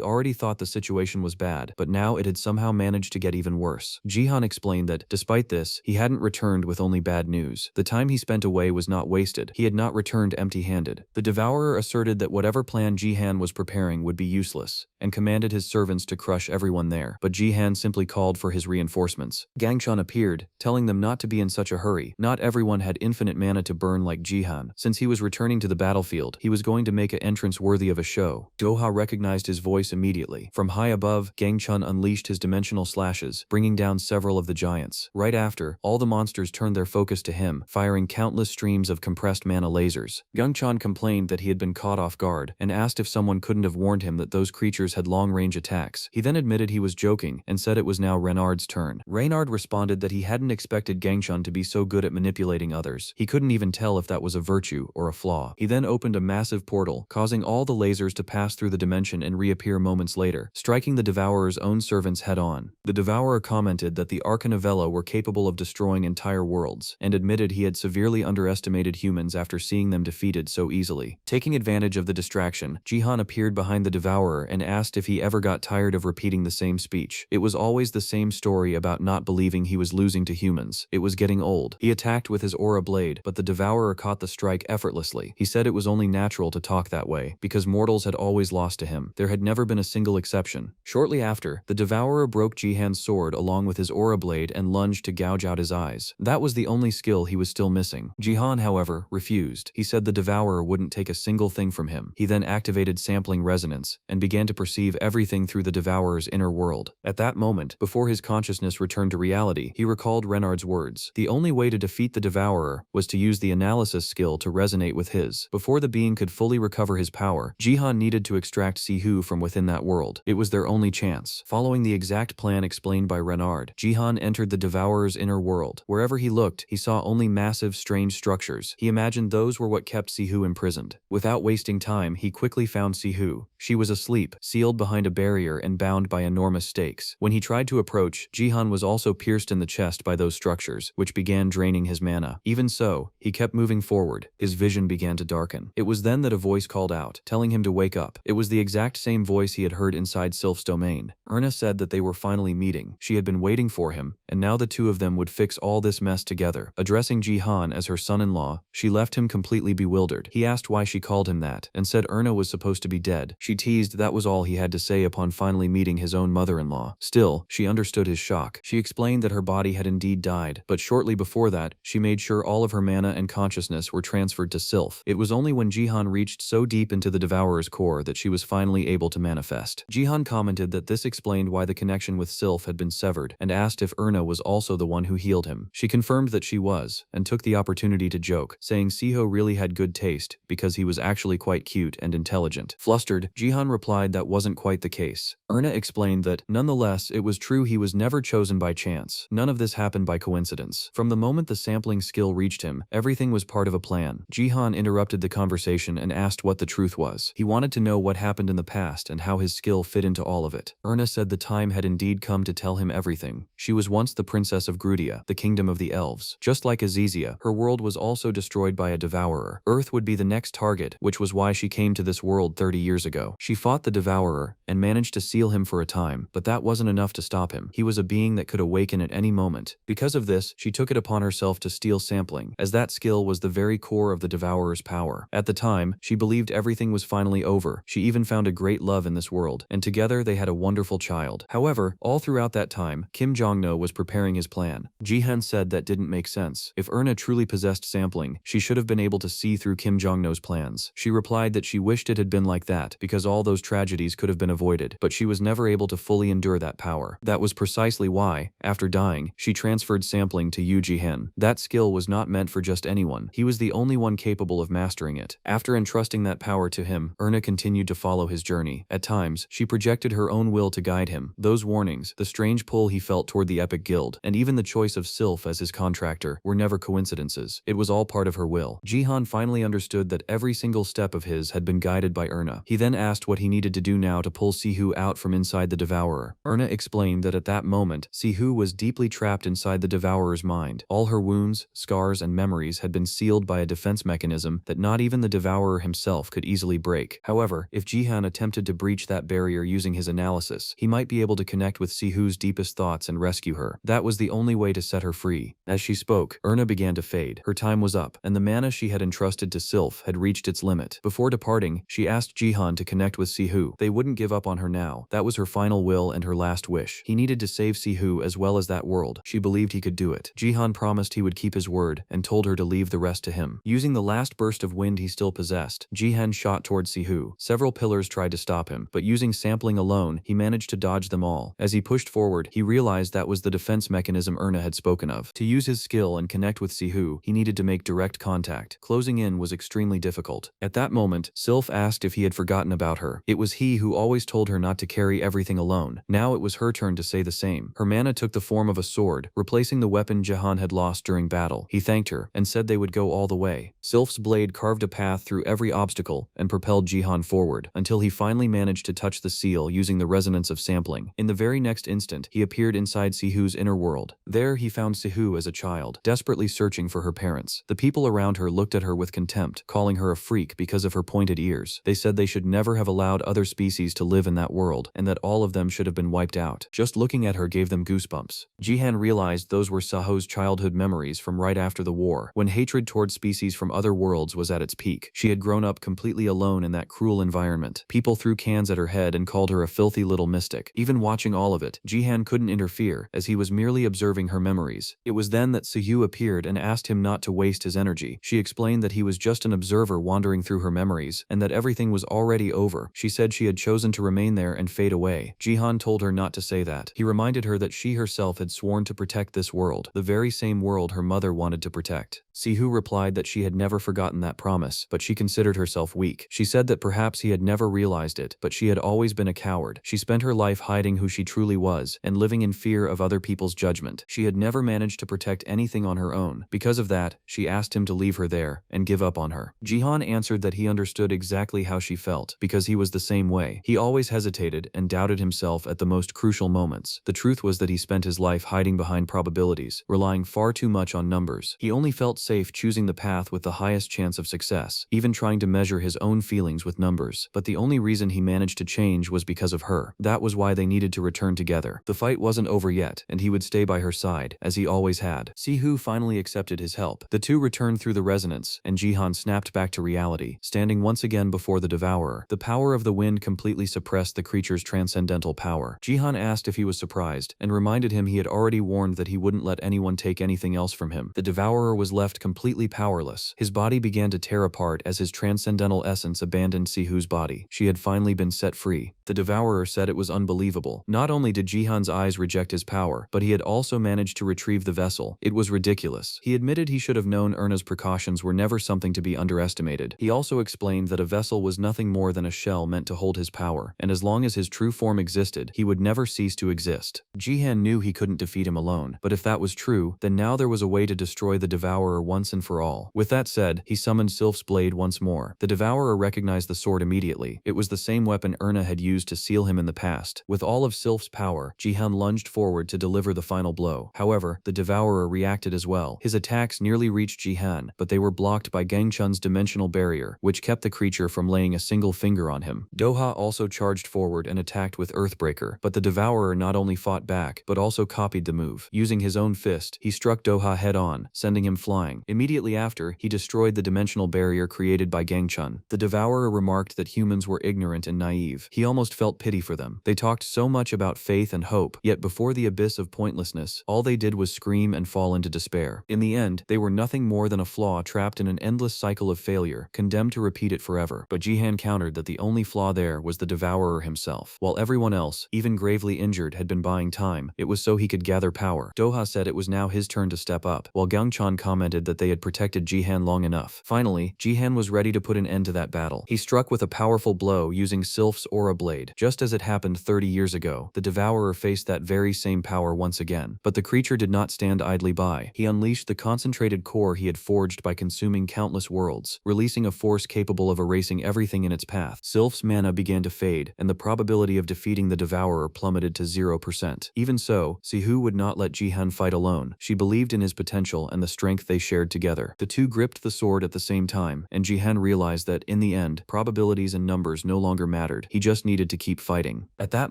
already thought the situation was bad, but now it had somehow managed to get even worse. Jihan explained that, despite this, he hadn't returned with only bad news. The time he spent away was not wasted. He had not returned empty-handed. The Devourer asserted that whatever plan Jihan was preparing would be useless, and commanded his servants to crush everyone there. But Jihan simply called for his reinforcements. Gangchun appeared, telling them not to be in such a hurry. Not everyone had infinite mana to burn like Jihan. Since he was returning to the battlefield, he was going to make an entrance worthy of a show. Doha recognized his voice immediately. From high above, Gangchun unleashed his dimensional slashes, bringing down several of the giants. Right after, all the monsters turned their focus to him, firing countless streams of compressed mana lasers. Gangchun complained that he had been caught off guard, and asked if someone couldn't have warned him that those creatures had long-range attacks. He then admitted he was joking, and said it was now Reynard's turn. Reynard responded that he hadn't expected Gangchun to be so good at manipulating others. He couldn't even tell if that was a virtue or a flaw. He then opened a massive portal, causing all the lasers to pass through the dimension and reappear moments later, striking the Devourer's own servants head-on. The Devourer commented that the Arcanovella were capable of destroying entire worlds, and admitted he had severely underestimated humans after seeing them defeated so easily. Taking advantage of the distraction, Jihan appeared behind the Devourer and asked if he ever got tired of repeating the same speech. It was always the same story about not believing thinking he was losing to humans. It was getting old. He attacked with his aura blade, but the devourer caught the strike effortlessly. He said it was only natural to talk that way, because mortals had always lost to him. There had never been a single exception. Shortly after, the devourer broke Jihan's sword along with his aura blade and lunged to gouge out his eyes. That was the only skill he was still missing. Jihan, however, refused. He said the devourer wouldn't take a single thing from him. He then activated sampling resonance and began to perceive everything through the devourer's inner world. At that moment, before his consciousness returned to reality, he recalled Renard's words. The only way to defeat the devourer was to use the analysis skill to resonate with his. Before the being could fully recover his power, Jihan needed to extract Sihu from within that world. It was their only chance. Following the exact plan explained by Renard, Jihan entered the devourer's inner world. Wherever he looked, he saw only massive, strange structures. He imagined those were what kept Sihu imprisoned. Without wasting time, he quickly found Sihu. She was asleep, sealed behind a barrier and bound by enormous stakes. When he tried to approach, Jihan was also pierced in the chest by those structures, which began draining his mana. Even so, he kept moving forward. His vision began to darken. It was then that a voice called out, telling him to wake up. It was the exact same voice he had heard inside Sylph's domain. Erna said that they were finally meeting. She had been waiting for him, and now the two of them would fix all this mess together. Addressing Jihan as her son-in-law, she left him completely bewildered. He asked why she called him that, and said Erna was supposed to be dead. She teased that was all he had to say upon finally meeting his own mother-in-law. Still, she understood his shock. She explained that her body had indeed died, but shortly before that, she made sure all of her mana and consciousness were transferred to Sylph. It was only when Jihan reached so deep into the devourer's core that she was finally able to manifest. Jihan commented that this explained why the connection with Sylph had been severed, and asked if Erna was also the one who healed him. She confirmed that she was, and took the opportunity to joke, saying Siho really had good taste, because he was actually quite cute and intelligent. Flustered, Jihan replied that wasn't quite the case. Erna explained that, nonetheless, it was true he was never chosen by chance. None of this happened by coincidence. From the moment the sampling skill reached him, everything was part of a plan. Jihan interrupted the conversation and asked what the truth was. He wanted to know what happened in the past and how his skill fit into all of it. Erna said the time had indeed come to tell him everything. She was once the princess of Grudia, the kingdom of the elves. Just like Azizia, her world was also destroyed by a devourer. Earth would be the next target, which was why she came to this world 30 years ago. She fought the devourer and managed to seal him for a time, but that wasn't enough to stop him. He was a being that could awaken at any moment. Because of this, she took it upon herself to steal sampling, as that skill was the very core of the devourer's power. At the time, she believed everything was finally over. She even found a great love in this world, and together they had a wonderful child. However, all throughout that time, Kim Jong-no was preparing his plan. Jihan said that didn't make sense. If Erna truly possessed sampling, she should have been able to see through Kim Jong-no's plans. She replied that she wished it had been like that, because all those tragedies could have been avoided, but she was never able to fully endure that power. That was precisely why, after dying, she transferred sampling to Yu Jihen. That skill was not meant for just anyone. He was the only one capable of mastering it. After entrusting that power to him, Erna continued to follow his journey. At times, she projected her own will to guide him. Those warnings, the strange pull he felt toward the Epic Guild, and even the choice of Sylph as his contractor, were never coincidences. It was all part of her will. Jihan finally understood that every single step of his had been guided by Erna. He then asked what he needed to do now to pull Sihu out from inside the devourer. Erna explained that at that moment, Sihu was deeply trapped inside the devourer's mind. All her wounds, scars, and memories had been sealed by a defense mechanism that not even the devourer himself could easily break. However, if Jihan attempted to breach that barrier using his analysis, he might be able to connect with Sihu's deepest thoughts and rescue her. That was the only way to set her free. As she spoke, Erna began to fade. Her time was up, and the mana she had entrusted to Sylph had reached its limit. Before departing, she asked Jihan to connect with Sihu. They wouldn't give up on her now. That was her final will and her last wish. He needed to save Sihu as well as that world. She believed he could do it. Jihan promised he would keep his word and told her to leave the rest to him. Using the last burst of wind he still possessed, Jihan shot towards Sihu. Several pillars tried to stop him, but using sampling alone, he managed to dodge them all. As he pushed forward, he realized that was the defense mechanism Erna had spoken of. To use his skill and connect with Sihu, he needed to make direct contact. Closing in was extremely difficult. At that moment, Sylph asked if he had forgotten about her. It was he who always told her not to carry everything alone. Now it was her turn to say the same. Her mana took the form of a sword, replacing the weapon Jihan had lost during battle. He thanked her and said they would go all the way. Sylph's blade carved a path through every obstacle and propelled Jihan forward, until he finally managed to touch the seal using the resonance of sampling. In the very next instant, he appeared inside Sihu's inner world. There he found Sihu as a child, desperately searching for her parents. The people around her looked at her with contempt, calling her a freak because of her pointed ears. They said they should never have allowed other species to live in that world, and that all of them should have been wiped out. Just looking at her gave them goosebumps. Jihan realized those were Saho's childhood memories from right after the war, when hatred toward species from other worlds was at its peak. She had grown up completely alone in that cruel environment. People threw cans at her head and called her a filthy little mystic. Even watching all of it, Jihan couldn't interfere, as he was merely observing her memories. It was then that Suhu appeared and asked him not to waste his energy. She explained that he was just an observer wandering through her memories, and that everything was already over. She said she had chosen to remain there and fade away. Jihan told her not to say that. He reminded her that she herself had sworn to protect this world, the very same world her mother wanted to protect. Suhu replied that she had never forgotten that promise, but she considered herself weak. She said that perhaps he had never realized it, but she had always been a coward. She spent her life hiding who she truly was, and living in fear of other people's judgment. She had never managed to protect anything on her own. Because of that, she asked him to leave her there, and give up on her. Jihan answered that he understood exactly how she felt, because he was the same way. He always hesitated and doubted himself at the most crucial moments. The truth was that he spent his life hiding behind probabilities, relying far too much on numbers. He only felt safe choosing the path with the highest chance of success, even trying to measure his own feelings with numbers. But the only reason he managed to change was because of her. That was why they needed to return together. The fight wasn't over yet, and he would stay by her side, as he always had. Suhu finally accepted his help. The two returned through the resonance, and Jihan snapped back to reality, standing once again before the devourer. The power of the wind completely suppressed the creature's transcendental power. Jihan asked if he was surprised, and reminded him he had already warned that he wouldn't let anyone take anything else from him. The devourer was left completely powerless. His body began to tear apart as his transcendental essence abandoned Suhu's body. She had finally been set free. The devourer said it was unbelievable. Not only did Jihan's eyes reject his power, but he had also managed to retrieve the vessel. It was ridiculous. He admitted he should have known Erna's precautions were never something to be underestimated. He also explained that a vessel was nothing more than a shell meant to hold his power, and as long as his true form existed, he would never cease to exist. Jihan knew he couldn't defeat him alone, but if that was true, then now there was a way to destroy the devourer once and for all. With that said, he summoned Sylph's blade once more. The devourer recognized the sword immediately. It was the same weapon Erna had used to seal him in the past. With all of Sylph's power, Jihan lunged forward to deliver the final blow. However, the devourer reacted as well. His attacks nearly reached Jihan, but they were blocked by Gangchun's dimensional barrier, which kept the creature from laying a single finger on him. Doha also charged forward and attacked with Earthbreaker, but the devourer not only fought back, but also copied the move. Using his own fist, he struck Doha head-on, sending him flying. Immediately after, he destroyed the dimensional barrier created by Gangchun. The devourer remarked that humans were ignorant and naive. He almost felt pity for them. They talked so much about faith and hope, yet before the abyss of pointlessness, all they did was scream and fall into despair. In the end, they were nothing more than a flaw trapped in an endless cycle of failure, condemned to repeat it forever. But Jihan countered that the only flaw there was the devourer himself. While everyone else, even gravely injured, had been buying time, it was so he could gather power. Doha said it was now his turn to step up, while Gangchun commented that they had protected Jihan long enough. Finally, Jihan was ready to put an end to that battle. He struck with a powerful blow using Sylph's aura blade. Just as it happened 30 years ago, the devourer faced that very same power once again. But the creature did not stand idly by. He unleashed the concentrated core he had forged by consuming countless worlds, releasing a force capable of erasing everything in its path. Sylph's mana began to fade, and the probability of defeating the devourer plummeted to 0%. Even so, Suhu would not let Jihan fight alone. She believed in his potential and the strength they shared together. The two gripped the sword at the same time, and Jihan realized that, in the end, probabilities and numbers no longer mattered. He just needed to keep fighting. At that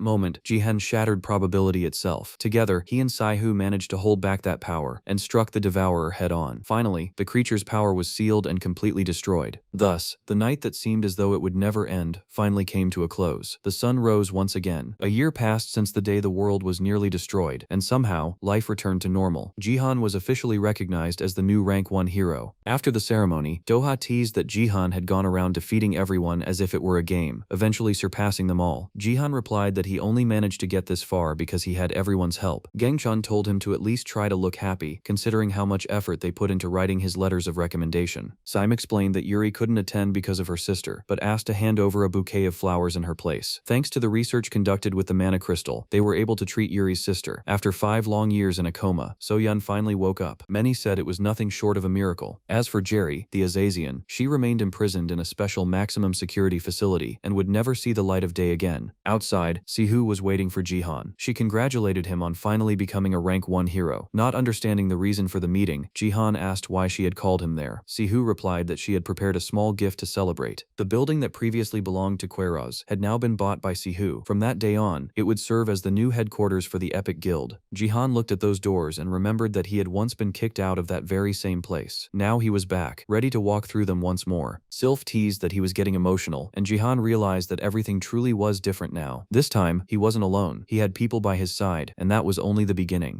moment, Jihan shattered probability itself. Together, he and Suhu managed to hold back that power, and struck the devourer head-on. Finally, the creature's power was sealed and completely destroyed. Thus, the night that seemed as though it would never end finally came to a close. The sun rose once again. A year passed since the day the world was nearly destroyed, and somehow, life returned to normal. Jihan was officially recognized as the new Rank 1 hero. After the ceremony, Doha teased that Jihan had gone around defeating everyone as if it were a game, eventually surpassing them all. Jihan replied that he only managed to get this far because he had everyone's help. Gangchun told him to at least try to look happy, considering how much effort they put into writing his letters of recommendation. Saim explained that Yuri couldn't attend because of her sister, but asked to hand over a bouquet of flowers in her place. Thanks to the research conducted with the mana crystal, they were able to treat Yuri's sister. After 5 long years in a coma, Soyun finally woke up. Many said it was nothing short of a miracle. As for Jerry, the Azazian, she remained imprisoned in a special maximum security facility and would never see the light of day again. Outside, Suhu was waiting for Jihan. She congratulated him on finally becoming a Rank 1 hero. Not understanding the reason for the meeting, Jihan asked why she had called him there. Suhu replied that she had prepared a small gift to celebrate. The building that previously belonged to Queiroz had now been bought by Suhu. From that day on, it would serve as the new headquarters for the Epic Guild. world. Jihan looked at those doors and remembered that he had once been kicked out of that very same place. Now he was back, ready to walk through them once more. Sylph teased that he was getting emotional, and Jihan realized that everything truly was different now. This time, he wasn't alone. He had people by his side, and that was only the beginning.